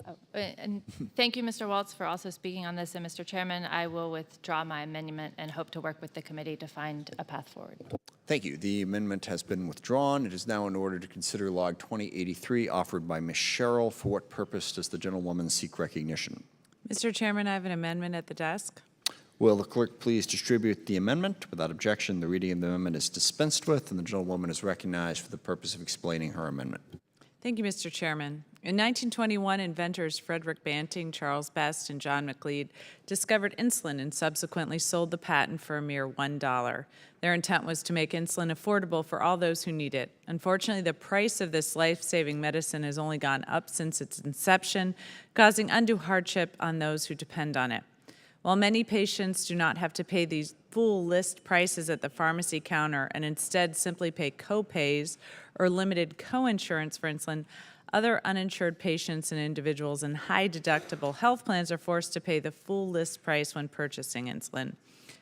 Oh, and thank you, Mr. Waltz, for also speaking on this. And Mr. Chairman, I will withdraw my amendment and hope to work with the committee to find a path forward. Thank you. The amendment has been withdrawn. It is now in order to consider Log 2083 offered by Ms. Sheryl. For what purpose does the gentlewoman seek recognition? Mr. Chairman, I have an amendment at the desk. Will the clerk please distribute the amendment? Without objection, the reading of the amendment is dispensed with, and the gentlewoman is recognized for the purpose of explaining her amendment. Thank you, Mr. Chairman. In 1921, inventors Frederick Banting, Charles Best, and John McLeod discovered insulin and subsequently sold the patent for a mere $1. Their intent was to make insulin affordable for all those who need it. Unfortunately, the price of this life-saving medicine has only gone up since its inception, causing undue hardship on those who depend on it. While many patients do not have to pay these full list prices at the pharmacy counter and instead simply pay co-pays or limited co-insurance for insulin, other uninsured patients and individuals in high-deductible health plans are forced to pay the full list price when purchasing insulin.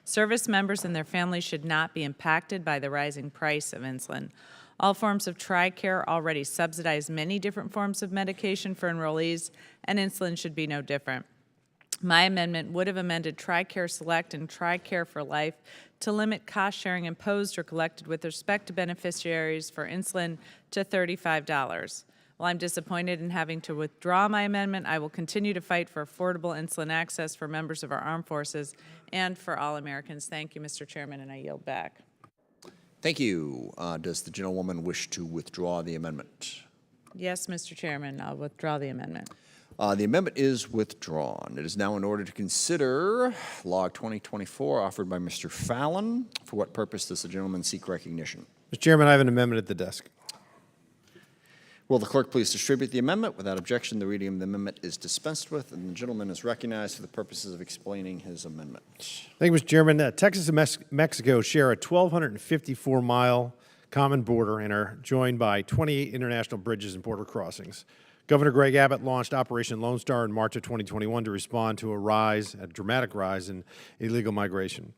Service members and their families should not be impacted by the rising price of insulin. All forms of TRICARE already subsidize many different forms of medication for enrollees, and insulin should be no different. My amendment would have amended TRICARE Select and TRICARE for Life to limit cost sharing imposed or collected with respect to beneficiaries for insulin to $35. While I'm disappointed in having to withdraw my amendment, I will continue to fight for affordable insulin access for members of our armed forces and for all Americans. Thank you, Mr. Chairman, and I yield back. Thank you. Does the gentlewoman wish to withdraw the amendment? Yes, Mr. Chairman, I'll withdraw the amendment. The amendment is withdrawn. It is now in order to consider Log 2024 offered by Mr. Fallon. For what purpose does the gentleman seek recognition? Mr. Chairman, I have an amendment at the desk. Will the clerk please distribute the amendment? Without objection, the reading of the amendment is dispensed with, and the gentleman is recognized for the purposes of explaining his amendment. Thank you, Mr. Chairman. Texas and Mexico share a 1,254-mile common border and are joined by 28 international bridges and border crossings. Governor Greg Abbott launched Operation Lone Star in March of 2021 to respond to a dramatic rise in illegal migration.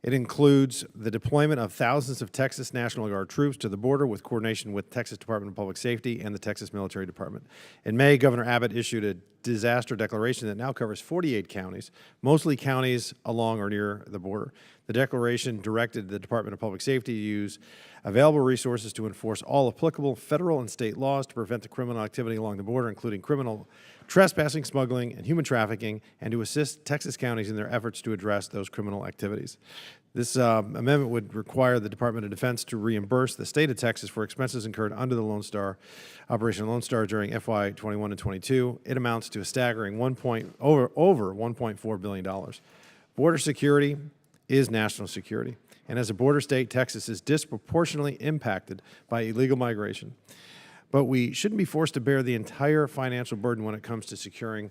It includes the deployment of thousands of Texas National Guard troops to the border with coordination with Texas Department of Public Safety and the Texas Military Department. In May, Governor Abbott issued a disaster declaration that now covers 48 counties, mostly counties along or near the border. The declaration directed the Department of Public Safety to use available resources to enforce all applicable federal and state laws to prevent the criminal activity along the border, including criminal trespassing, smuggling, and human trafficking, and to assist Texas counties in their efforts to address those criminal activities. This amendment would require the Department of Defense to reimburse the state of Texas for expenses incurred under the Lone Star, Operation Lone Star during FY 21 and 22. It amounts to a staggering over $1.4 billion. Border security is national security, and as a border state, Texas is disproportionately impacted by illegal migration. But we shouldn't be forced to bear the entire financial burden when it comes to securing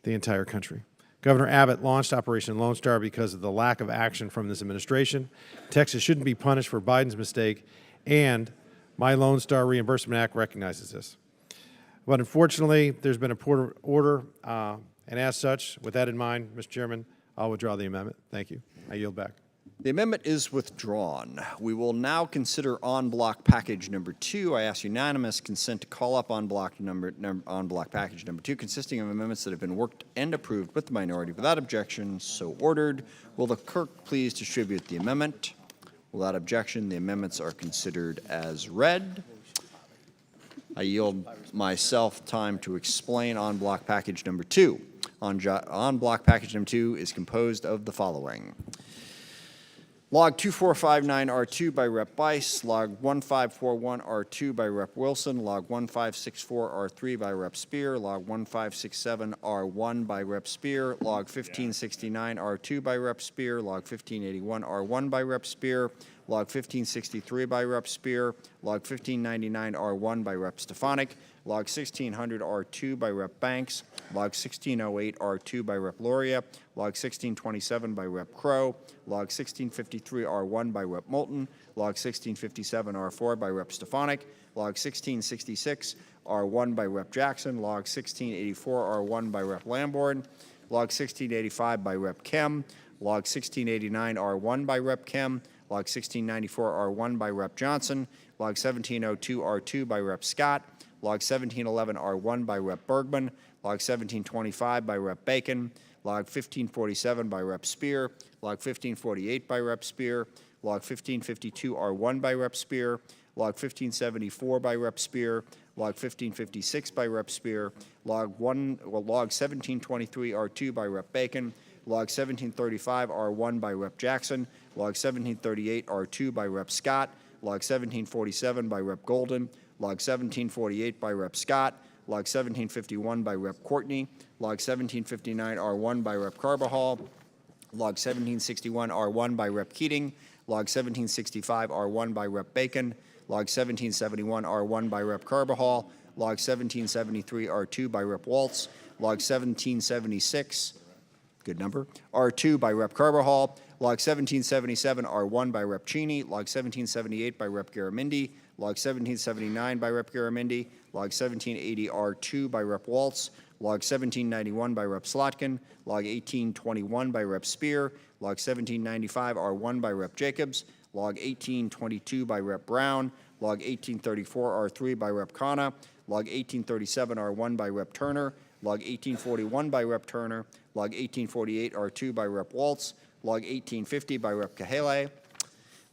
the entire country. Governor Abbott launched Operation Lone Star because of the lack of action from this administration. Texas shouldn't be punished for Biden's mistake, and my Lone Star Reimbursement Act recognizes this. But unfortunately, there's been a poor order, and as such, with that in mind, Mr. Chairman, I'll withdraw the amendment. Thank you. I yield back. The amendment is withdrawn. We will now consider en bloc package number 2. I ask unanimous consent to call up en bloc package number 2, consisting of amendments that have been worked and approved with the minority without objection. So ordered. Will the clerk please distribute the amendment? Without objection, the amendments are considered as read. I yield myself time to explain en bloc package number 2. En bloc package number 2 is composed of the following. Log 2459R2 by Rep. Bice, Log 1541R2 by Rep. Wilson, Log 1564R3 by Rep. Spear, Log 1567R1 by Rep. Spear, Log 1569R2 by Rep. Spear, Log 1581R1 by Rep. Spear, Log 1563 by Rep. Spear, Log 1599R1 by Rep. Stefanik, Log 1600R2 by Rep. Banks, Log 1608R2 by Rep. Loria, Log 1627 by Rep. Crow, Log 1653R1 by Rep. Moulton, Log 1657R4 by Rep. Stefanik, Log 1666R1 by Rep. Jackson, Log 1684R1 by Rep. Lamborn, Log 1685 by Rep. Kem, Log 1689R1 by Rep. Kem, Log 1694R1 by Rep. Johnson, Log 1702R2 by Rep. Scott, Log 1711R1 by Rep. Bergman, Log 1725 by Rep. Bacon, Log 1547 by Rep. Spear, Log 1548 by Rep. Spear, Log 1552R1 by Rep. Spear, Log 1574 by Rep. Spear, Log 1556 by Rep. Spear, Log 1723R2 by Rep. Bacon, Log 1735R1 by Rep. Jackson, Log 1738R2 by Rep. Scott, Log 1747 by Rep. Golden, Log 1748 by Rep. Scott, Log 1751 by Rep. Courtney, Log 1759R1 by Rep. Carbajal, Log 1761R1 by Rep. Keating, Log 1765R1 by Rep. Bacon, Log 1771R1 by Rep. Carbajal, Log 1773R2 by Rep. Waltz, Log 1776, good number, R2 by Rep. Carbajal, Log 1777R1 by Rep. Cheney, Log 1778 by Rep. Garamendi, Log 1779 by Rep. Garamendi, Log 1780R2 by Rep. Waltz, Log 1791 by Rep. Slotkin, Log 1821 by Rep. Spear, Log 1795R1 by Rep. Jacobs, Log 1822 by Rep. Brown, Log 1834R3 by Rep. Khanna, Log 1837R1 by Rep. Turner, Log 1841 by Rep. Turner, Log 1848R2 by Rep. Waltz, Log 1850 by Rep. Kahele,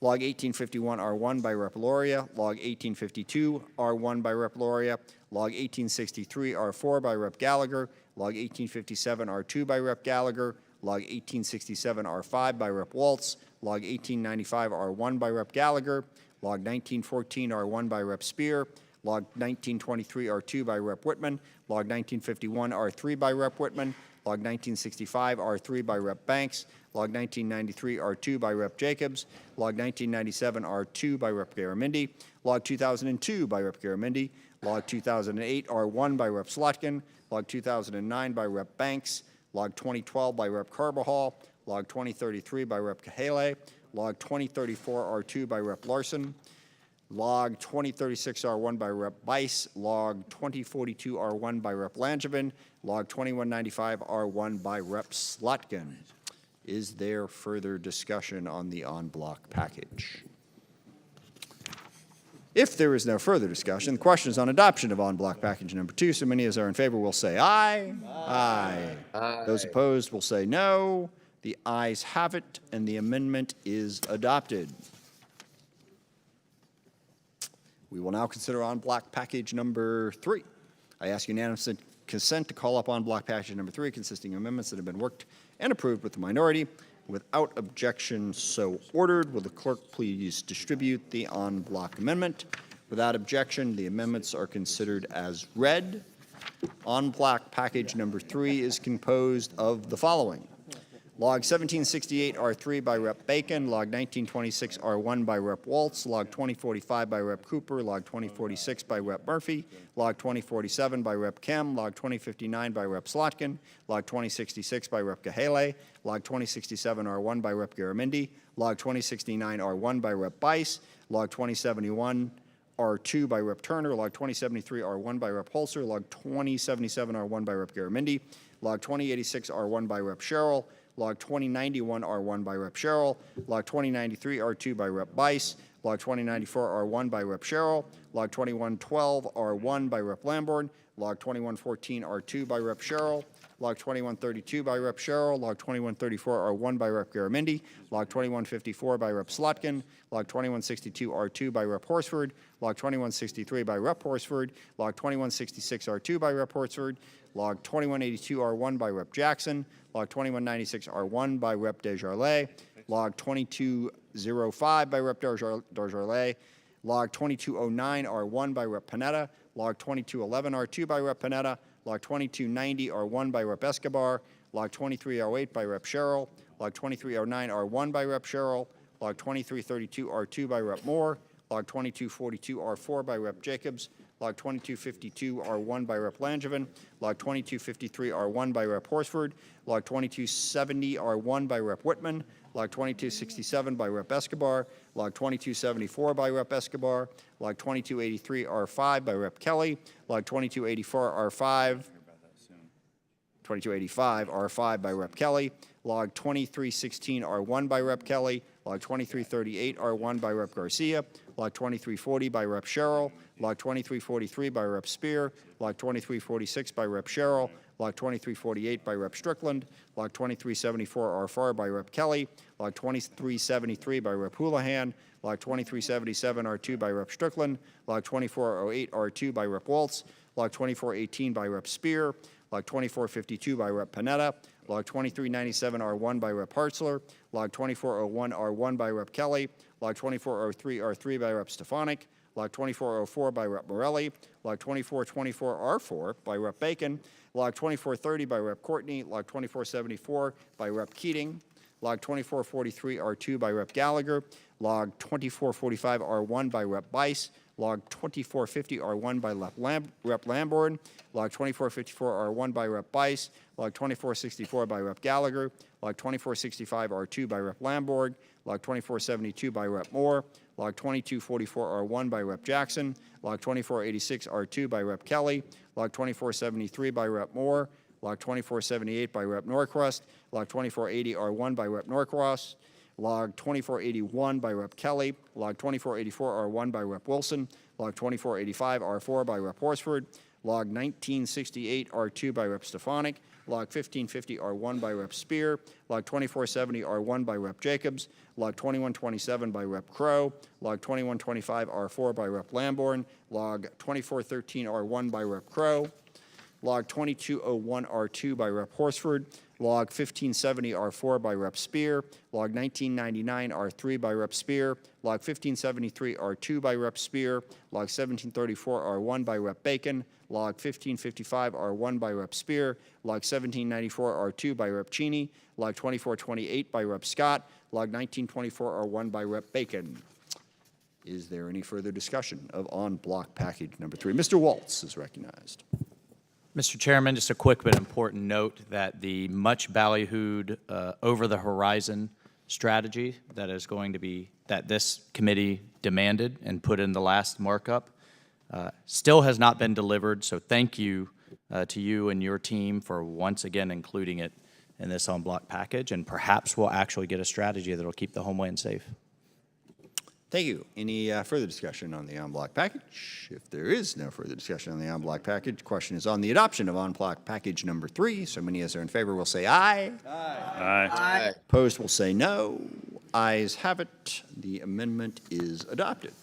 Log 1851R1 by Rep. Loria, Log 1852R1 by Rep. Loria, Log 1863R4 by Rep. Gallagher, Log 1857R2 by Rep. Gallagher, Log 1867R5 by Rep. Waltz, Log 1895R1 by Rep. Gallagher, Log 1914R1 by Rep. Spear, Log 1923R2 by Rep. Whitman, Log 1951R3 by Rep. Whitman, Log 1965, R3 by Rep. Banks. Log 1993, R2 by Rep. Jacobs. Log 1997, R2 by Rep. Garamendi. Log 2002 by Rep. Garamendi. Log 2008, R1 by Rep. Slotkin. Log 2009 by Rep. Banks. Log 2012 by Rep. Carbajal. Log 2033 by Rep. Cahale. Log 2034, R2 by Rep. Larson. Log 2036, R1 by Rep. Bice. Log 2042, R1 by Rep. Langevin. Log 2195, R1 by Rep. Slotkin. Is there further discussion on the en bloc package? If there is no further discussion, the question is on adoption of en bloc package number 2. So many as are in favor will say aye. Aye. Aye. Those opposed will say no. The ayes have it, and the amendment is adopted. We will now consider en bloc package number 3. I ask unanimous consent to call up en bloc package number 3, consisting of amendments that have been worked and approved with the minority. Without objection, so ordered. Will the clerk please distribute the en bloc amendment? Without objection, the amendments are considered as read. En bloc package number 3 is composed of the following. Log 1768, R3 by Rep. Bacon. Log 1926, R1 by Rep. Waltz. Log 2045 by Rep. Cooper. Log 2046 by Rep. Murphy. Log 2047 by Rep. Kim. Log 2059 by Rep. Slotkin. Log 2066 by Rep. Cahale. Log 2067, R1 by Rep. Garamendi. Log 2069, R1 by Rep. Bice. Log 2071, R2 by Rep. Turner. Log 2073, R1 by Rep. Holzer. Log 2077, R1 by Rep. Garamendi. Log 2086, R1 by Rep. Sheryl. Log 2091, R1 by Rep. Sheryl. Log 2093, R2 by Rep. Bice. Log 2094, R1 by Rep. Sheryl. Log 2112, R1 by Rep. Lamborn. Log 2114, R2 by Rep. Sheryl. Log 2132 by Rep. Sheryl. Log 2134, R1 by Rep. Garamendi. Log 2154 by Rep. Slotkin. Log 2162, R2 by Rep. Horsford. Log 2163 by Rep. Horsford. Log 2166, R2 by Rep. Horsford. Log 2182, R1 by Rep. Jackson. Log 2196, R1 by Rep. Desjardins. Log 2205 by Rep. Desjardins. Log 2209, R1 by Rep. Panetta. Log 2211, R2 by Rep. Panetta. Log 2290, R1 by Rep. Escobar. Log 2308 by Rep. Sheryl. Log 2309, R1 by Rep. Sheryl. Log 2332, R2 by Rep. Moore. Log 2242, R4 by Rep. Jacobs. Log 2252, R1 by Rep. Langevin. Log 2253, R1 by Rep. Horsford. Log 2270, R1 by Rep. Whitman. Log 2267 by Rep. Escobar. Log 2274 by Rep. Escobar. Log 2283, R5 by Rep. Kelly. Log 2284, R5. 2285, R5 by Rep. Kelly. Log 2316, R1 by Rep. Kelly. Log 2338, R1 by Rep. Garcia. Log 2340 by Rep. Sheryl. Log 2343 by Rep. Spear. Log 2346 by Rep. Sheryl. Log 2348 by Rep. Strickland. Log 2374, R4 by Rep. Kelly. Log 2373 by Rep. Houlihan. Log 2377, R2 by Rep. Strickland. Log 2408, R2 by Rep. Waltz. Log 2418 by Rep. Spear. Log 2452 by Rep. Panetta. Log 2397, R1 by Rep. Hartzler. Log 2401, R1 by Rep. Kelly. Log 2403, R3 by Rep. Stefanik. Log 2404 by Rep. Morelli. Log 2424, R4 by Rep. Bacon. Log 2430 by Rep. Courtney. Log 2474 by Rep. Keating. Log 2443, R2 by Rep. Gallagher. Log 2445, R1 by Rep. Bice. Log 2450, R1 by Rep. Lamborn. Log 2454, R1 by Rep. Bice. Log 2464 by Rep. Gallagher. Log 2465, R2 by Rep. Lamborn. Log 2472 by Rep. Moore. Log 2244, R1 by Rep. Jackson. Log 2486, R2 by Rep. Kelly. Log 2473 by Rep. Moore. Log 2478 by Rep. Norcross. Log 2480, R1 by Rep. Norcross. Log 2481 by Rep. Kelly. Log 2484, R1 by Rep. Wilson. Log 2485, R4 by Rep. Horsford. Log 1968, R2 by Rep. Stefanik. Log 1550, R1 by Rep. Spear. Log 2470, R1 by Rep. Jacobs. Log 2127 by Rep. Crow. Log 2125, R4 by Rep. Lamborn. Log 2413, R1 by Rep. Crow. Log 2201, R2 by Rep. Horsford. Log 1570, R4 by Rep. Spear. Log 1999, R3 by Rep. Spear. Log 1573, R2 by Rep. Spear. Log 1734, R1 by Rep. Bacon. Log 1555R1 by Rep. Spear, Log 1794R2 by Rep. Cheney, Log 2428 by Rep. Scott, Log 1924R1 by Rep. Bacon. Is there any further discussion of on block package number 3? Mr. Waltz is recognized. Mr. Chairman, just a quick but important note that the much ballyhooed over-the-horizon strategy that is going to be, that this committee demanded and put in the last markup, still has not been delivered. So thank you to you and your team for once again including it in this en bloc package, and perhaps we'll actually get a strategy that will keep the homeland safe. Thank you. Any further discussion on the en bloc package? If there is no further discussion on the en bloc package, the question is on the adoption of en bloc package number 3. So many as are in favor will say aye. Aye. Opposed will say no. Ayes have it. The amendment is adopted.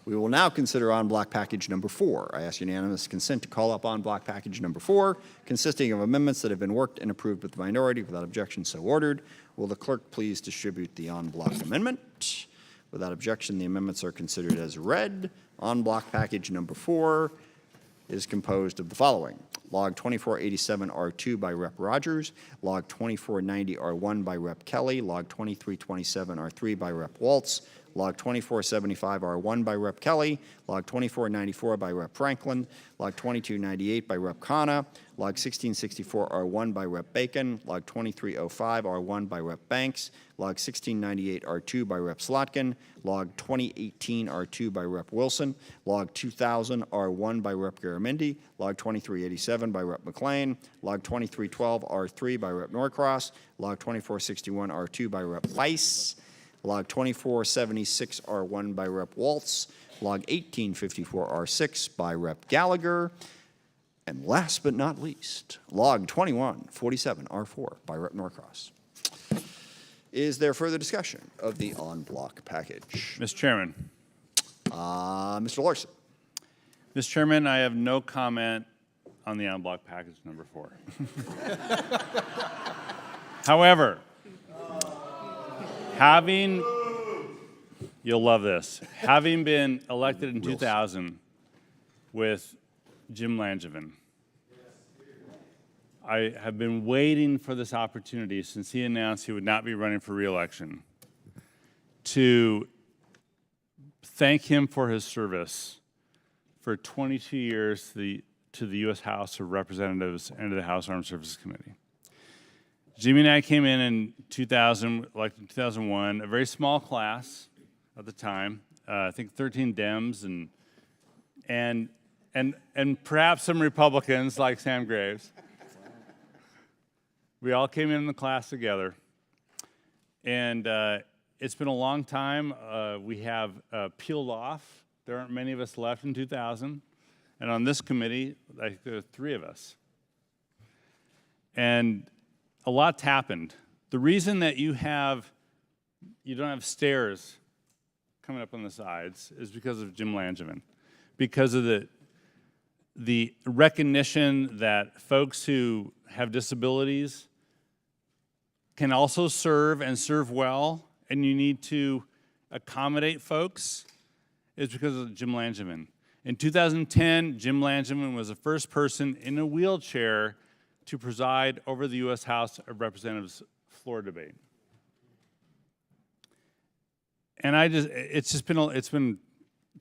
We will now consider en bloc package number 4. I ask unanimous consent to call up en bloc package number 4, consisting of amendments that have been worked and approved with the minority. Without objection, so ordered. Will the clerk please distribute the en bloc amendment? Without objection, the amendments are considered as read. En bloc package number 4 is composed of the following: Log 2487R2 by Rep. Rogers, Log 2490R1 by Rep. Kelly, Log 2327R3 by Rep. Waltz, Log 2475R1 by Rep. Kelly, Log 2494 by Rep. Franklin, Log 2298 by Rep. Khanna, Log 1664R1 by Rep. Bacon, Log 2305R1 by Rep. Banks, Log 1698R2 by Rep. Slotkin, Log 2018R2 by Rep. Wilson, Log 2000R1 by Rep. Garamendi, Log 2387 by Rep. McLean, Log 2312R3 by Rep. Norcross, Log 2461R2 by Rep. Weiss, Log 2476R1 by Rep. Waltz, Log 1854R6 by Rep. Gallagher, and last but not least, Log 2147R4 by Rep. Norcross. Is there further discussion of the en bloc package? Mr. Chairman. Mr. Larson. Mr. Chairman, I have no comment on the en bloc package number 4. However, you'll love this, having been elected in 2000 with Jim Langevin, I have been waiting for this opportunity since he announced he would not be running for re-election to thank him for his service for 22 years to the U.S. House of Representatives and to the House Armed Services Committee. Jimmy and I came in 2000, elected in 2001, a very small class at the time. I think 13 Dems and perhaps some Republicans like Sam Graves. We all came in the class together, and it's been a long time. We have peeled off. There aren't many of us left in 2000, and on this committee, like, there are 3 of us. And a lot's happened. The reason that you don't have stairs coming up on the sides is because of Jim Langevin, because of the recognition that folks who have disabilities can also serve and serve well, and you need to accommodate folks, is because of Jim Langevin. In 2010, Jim Langevin was the first person in a wheelchair to preside over the U.S. House of Representatives floor debate. And it's been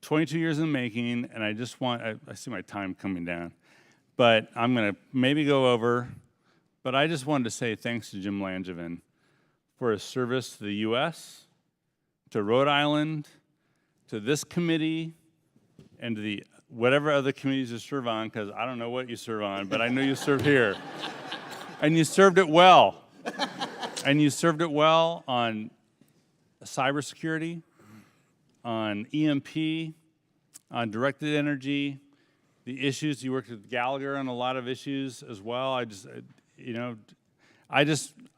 22 years in the making, and I see my time coming down, but I'm gonna maybe go over, but I just wanted to say thanks to Jim Langevin for his service to the U.S., to Rhode Island, to this committee, and to the whatever other committees you serve on, because I don't know what you serve on, but I know you serve here. And you served it well. And you served it well on cybersecurity, on EMP, on directed energy, the issues. You worked with Gallagher on a lot of issues as well. I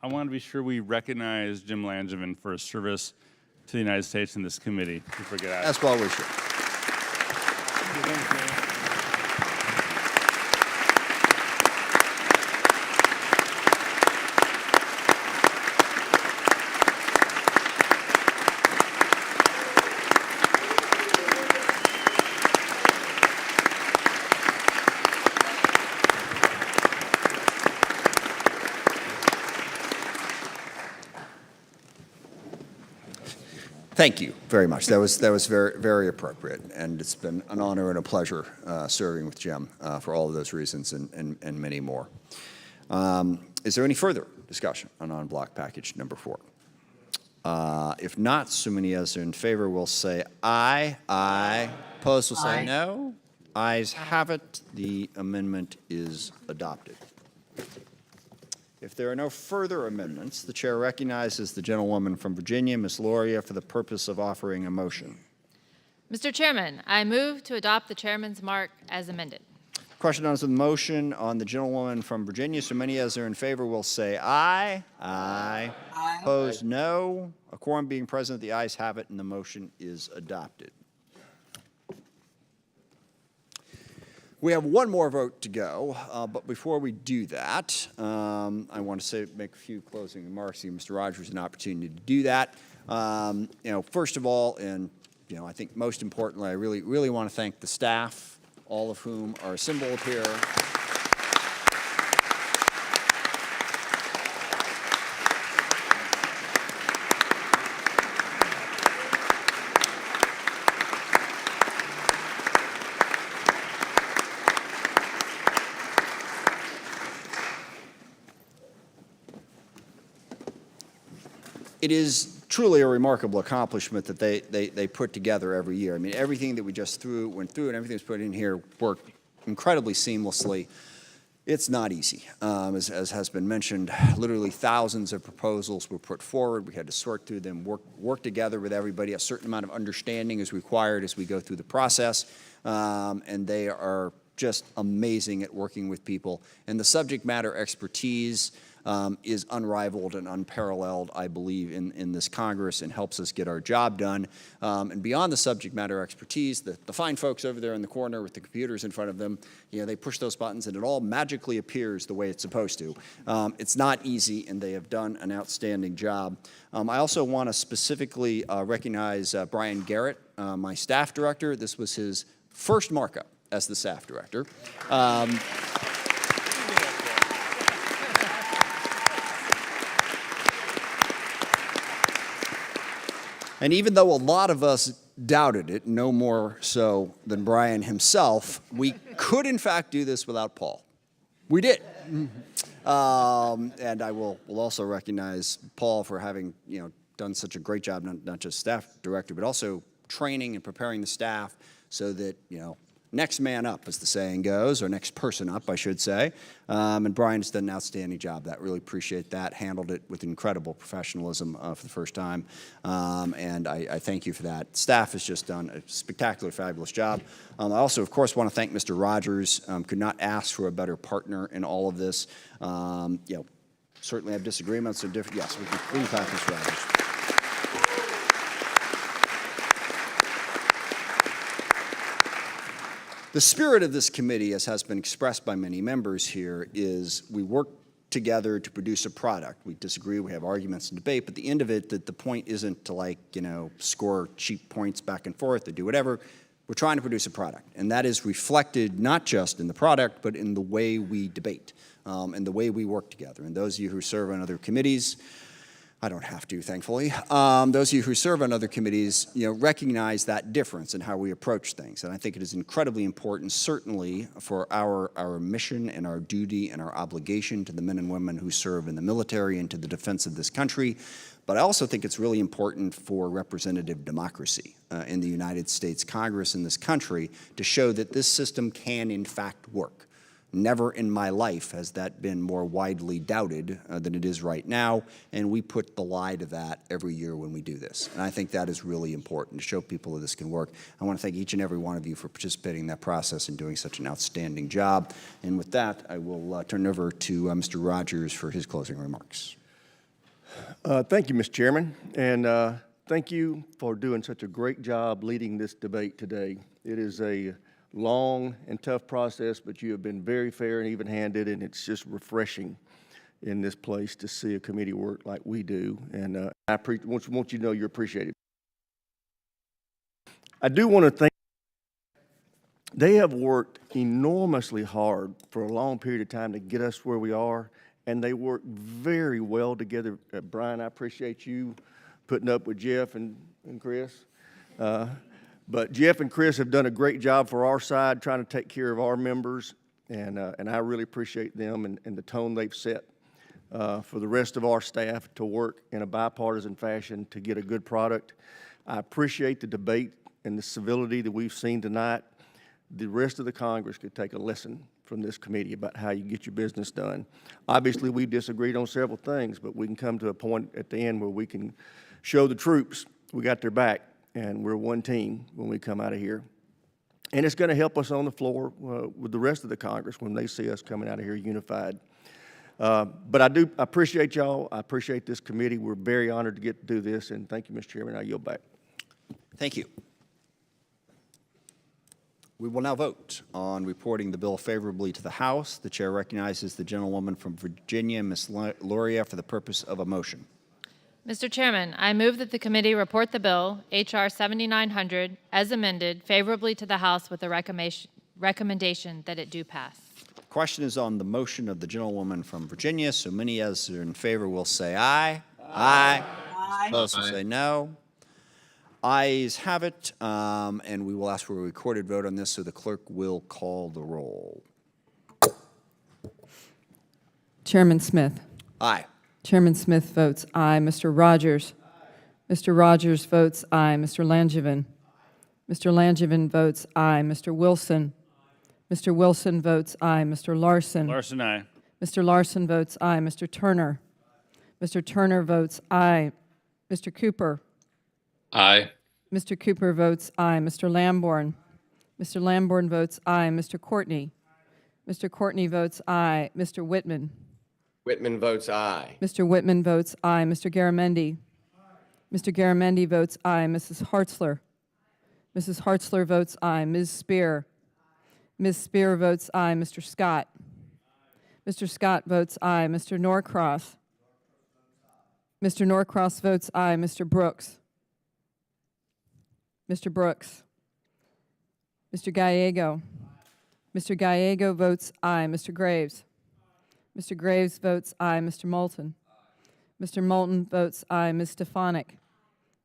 want to be sure we recognize Jim Langevin for his service to the United States in this committee. That's well wished. Thank you very much. That was very, very appropriate, and it's been an honor and a pleasure serving with Jim for all of those reasons and many more. Is there any further discussion on on-block package number 4? If not, so many as are in favor will say aye. Aye. Opposed will say no. Ayes have it. The amendment is adopted. If there are no further amendments, the chair recognizes the gentlewoman from Virginia, Ms. Loria, for the purpose of offering a motion. Mr. Chairman, I move to adopt the chairman's mark as amended. Question on the motion on the gentlewoman from Virginia. So many as are in favor will say aye. Aye. Aye. Opposed, no. A quorum being present, the ayes have it, and the motion is adopted. We have one more vote to go, but before we do that, I want to make a few closing remarks. Give Mr. Rogers an opportunity to do that. First of all, and I think most importantly, I really want to thank the staff, all of whom are assembled here. It is truly a remarkable accomplishment that they put together every year. I mean, everything that we just went through and everything that's put in here worked incredibly seamlessly. It's not easy. As has been mentioned, literally thousands of proposals were put forward. We had to sort through them, work together with everybody. A certain amount of understanding is required as we go through the process, and they are just amazing at working with people. And the subject matter expertise is unrivaled and unparalleled, I believe, in this Congress, and helps us get our job done. And beyond the subject matter expertise, the fine folks over there in the corner with the computers in front of them, they push those buttons and it all magically appears the way it's supposed to. It's not easy, and they have done an outstanding job. I also want to specifically recognize Brian Garrett, my staff director. This was his first markup as the staff director. And even though a lot of us doubted it, no more so than Brian himself, we could in fact do this without Paul. We did. And I will also recognize Paul for having done such a great job, not just staff director, but also training and preparing the staff so that next man up, as the saying goes, or next person up, I should say. And Brian's done an outstanding job. That really appreciate that. Handled it with incredible professionalism for the first time. And I thank you for that. Staff has just done a spectacular, fabulous job. I also, of course, want to thank Mr. Rogers. Could not ask for a better partner in all of this. Certainly have disagreements or different. Yes, we can clap Mr. Rogers. The spirit of this committee, as has been expressed by many members here, is we work together to produce a product. We disagree, we have arguments and debate, but at the end of it, the point isn't to score cheap points back and forth or do whatever. We're trying to produce a product, and that is reflected not just in the product, but in the way we debate and the way we work together. And those of you who serve on other committees, I don't have to, thankfully. Those of you who serve on other committees, recognize that difference in how we approach things. And I think it is incredibly important, certainly for our mission and our duty and our obligation to the men and women who serve in the military and to the defense of this country. But I also think it's really important for representative democracy in the United States Congress in this country to show that this system can, in fact, work. Never in my life has that been more widely doubted than it is right now, and we put the lie to that every year when we do this. And I think that is really important to show people that this can work. I want to thank each and every one of you for participating in that process and doing such an outstanding job. And with that, I will turn it over to Mr. Rogers for his closing remarks. Thank you, Mr. Chairman, and thank you for doing such a great job leading this debate today. It is a long and tough process, but you have been very fair and even-handed, and it's just refreshing in this place to see a committee work like we do, and I want you to know you're appreciated. I do want to thank they have worked enormously hard for a long period of time to get us where we are, and they work very well together. Brian, I appreciate you putting up with Jeff and and Chris. But Jeff and Chris have done a great job for our side trying to take care of our members, and I really appreciate them and the tone they've set for the rest of our staff to work in a bipartisan fashion to get a good product. I appreciate the debate and the civility that we've seen tonight. The rest of the Congress could take a lesson from this committee about how you get your business done. Obviously, we disagreed on several things, but we can come to a point at the end where we can show the troops we got their back and we're one team when we come out of here. And it's going to help us on the floor with the rest of the Congress when they see us coming out of here unified. But I appreciate y'all. I appreciate this committee. We're very honored to get to do this, and thank you, Mr. Chairman. I yield back. Thank you. We will now vote on reporting the bill favorably to the House. The chair recognizes the gentlewoman from Virginia, Ms. Luria, for the purpose of a motion. Mr. Chairman, I move that the committee report the bill, H.R. 7900, as amended, favorably to the House with a recommendation that it do pass. The question is on the motion of the gentlewoman from Virginia. So many as are in favor will say aye. Aye. Aye. Opposed will say no. Ayes have it, and we will ask for a recorded vote on this, so the clerk will call the roll. Chairman Smith. Aye. Chairman Smith votes aye. Mr. Rogers. Aye. Mr. Rogers votes aye. Mr. Langevin. Aye. Mr. Langevin votes aye. Mr. Wilson. Aye. Mr. Wilson votes aye. Mr. Larson. Larson, aye. Mr. Larson votes aye. Mr. Turner. Aye. Mr. Turner votes aye. Mr. Cooper. Aye. Mr. Cooper votes aye. Mr. Lamborn. Mr. Lamborn votes aye. Mr. Courtney. Mr. Courtney votes aye. Mr. Whitman. Whitman votes aye. Mr. Whitman votes aye. Mr. Garamendi. Mr. Garamendi votes aye. Mrs. Hartzler. Mrs. Hartzler votes aye. Ms. Spear. Ms. Spear votes aye. Mr. Scott. Mr. Scott votes aye. Mr. Norcross. Mr. Norcross votes aye. Mr. Brooks. Mr. Brooks. Mr. Gallego. Mr. Gallego votes aye. Mr. Graves. Mr. Graves votes aye. Mr. Moulton. Mr. Moulton votes aye. Ms. Stefanik.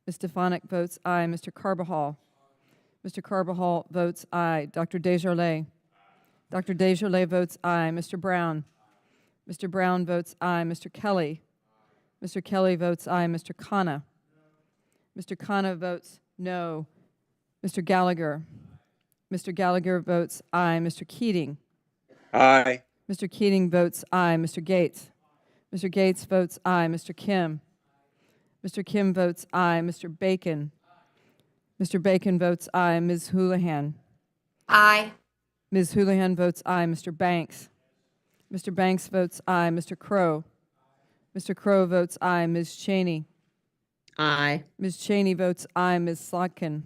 Ms. Stefanik votes aye. Mr. Carbajal. Mr. Carbajal votes aye. Dr. Desjardins. Dr. Desjardins votes aye. Mr. Brown. Mr. Brown votes aye. Mr. Kelly. Mr. Kelly votes aye. Mr. Khanna. Mr. Khanna votes no. Mr. Gallagher. Mr. Gallagher votes aye. Mr. Keating. Aye. Mr. Keating votes aye. Mr. Gates. Mr. Gates votes aye. Mr. Kim. Mr. Kim votes aye. Mr. Bacon. Mr. Bacon votes aye. Ms. Houlihan. Aye. Ms. Houlihan votes aye. Mr. Banks. Mr. Banks votes aye. Mr. Crow. Mr. Crow votes aye. Ms. Cheney. Aye. Ms. Cheney votes aye. Ms. Slotkin.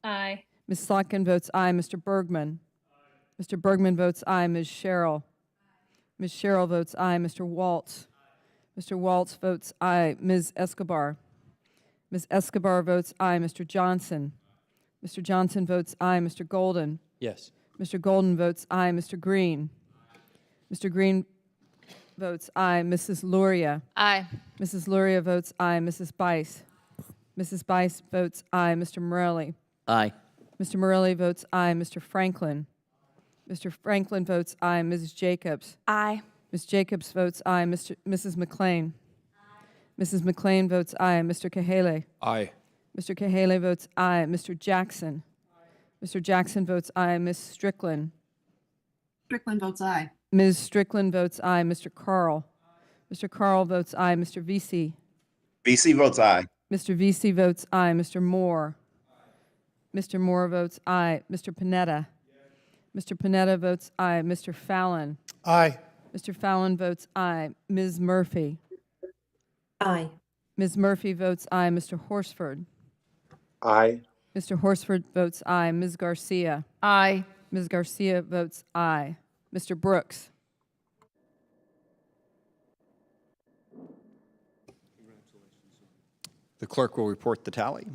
Aye. Ms. Slotkin votes aye. Mr. Bergman. Mr. Bergman votes aye. Ms. Sheryl. Ms. Sheryl votes aye. Mr. Waltz. Mr. Waltz votes aye. Ms. Escobar. Ms. Escobar votes aye. Mr. Johnson. Mr. Johnson votes aye. Mr. Golden. Yes. Mr. Golden votes aye. Mr. Green. Mr. Green votes aye. Mrs. Luria. Aye. Mrs. Luria votes aye. Mrs. Bice. Mrs. Bice votes aye. Mr. Morelli. Aye. Mr. Morelli votes aye. Mr. Franklin. Mr. Franklin votes aye. Mrs. Jacobs. Aye. Ms. Jacobs votes aye. Mrs. McLean. Mrs. McLean votes aye. Mr. Kahale. Aye. Mr. Kahale votes aye. Mr. Jackson. Mr. Jackson votes aye. Ms. Strickland. Strickland votes aye. Ms. Strickland votes aye. Mr. Carl. Mr. Carl votes aye. Mr. Vesey. VC votes aye. Mr. Vesey votes aye. Mr. Moore. Mr. Moore votes aye. Mr. Panetta. Mr. Panetta votes aye. Mr. Fallon. Aye. Mr. Fallon votes aye. Ms. Murphy. Aye. Ms. Murphy votes aye. Mr. Horsford. Aye. Mr. Horsford votes aye. Ms. Garcia. Aye. Ms. Garcia votes aye. Mr. Brooks. The clerk will report the tally.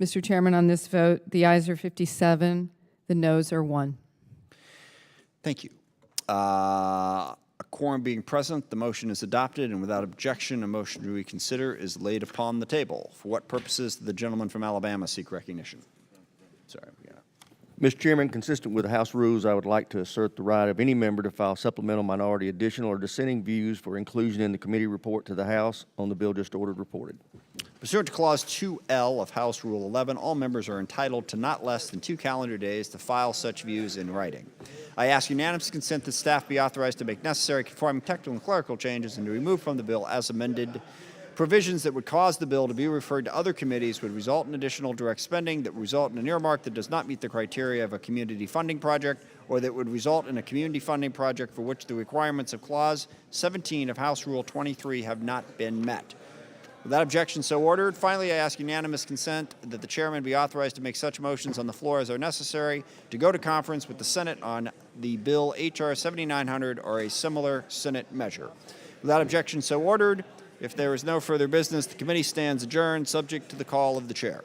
Mr. Chairman, on this vote, the ayes are 57, the noes are 1. Thank you. A quorum being present, the motion is adopted, and without objection, a motion to reconsider is laid upon the table. For what purposes does the gentleman from Alabama seek recognition? Sorry, we got it. Mr. Chairman, consistent with the House rules, I would like to assert the right of any member to file supplemental, minority, additional, or dissenting views for inclusion in the committee report to the House on the bill just ordered reported. Pursuant to Clause 2L of House Rule 11, all members are entitled to not less than 2 calendar days to file such views in writing. I ask unanimous consent that staff be authorized to make necessary conforming technical and clerical changes and to remove from the bill as amended provisions that would cause the bill to be referred to other committees, would result in additional direct spending, that would result in an earmark that does not meet the criteria of a community funding project, or that would result in a community funding project for which the requirements of Clause 17 of House Rule 23 have not been met. Without objection, so ordered. Finally, I ask unanimous consent that the chairman be authorized to make such motions on the floor as are necessary to go to conference with the Senate on the bill H.R. 7900 or a similar Senate measure. Without objection, so ordered. If there is no further business, the committee stands adjourned, subject to the call of the chair.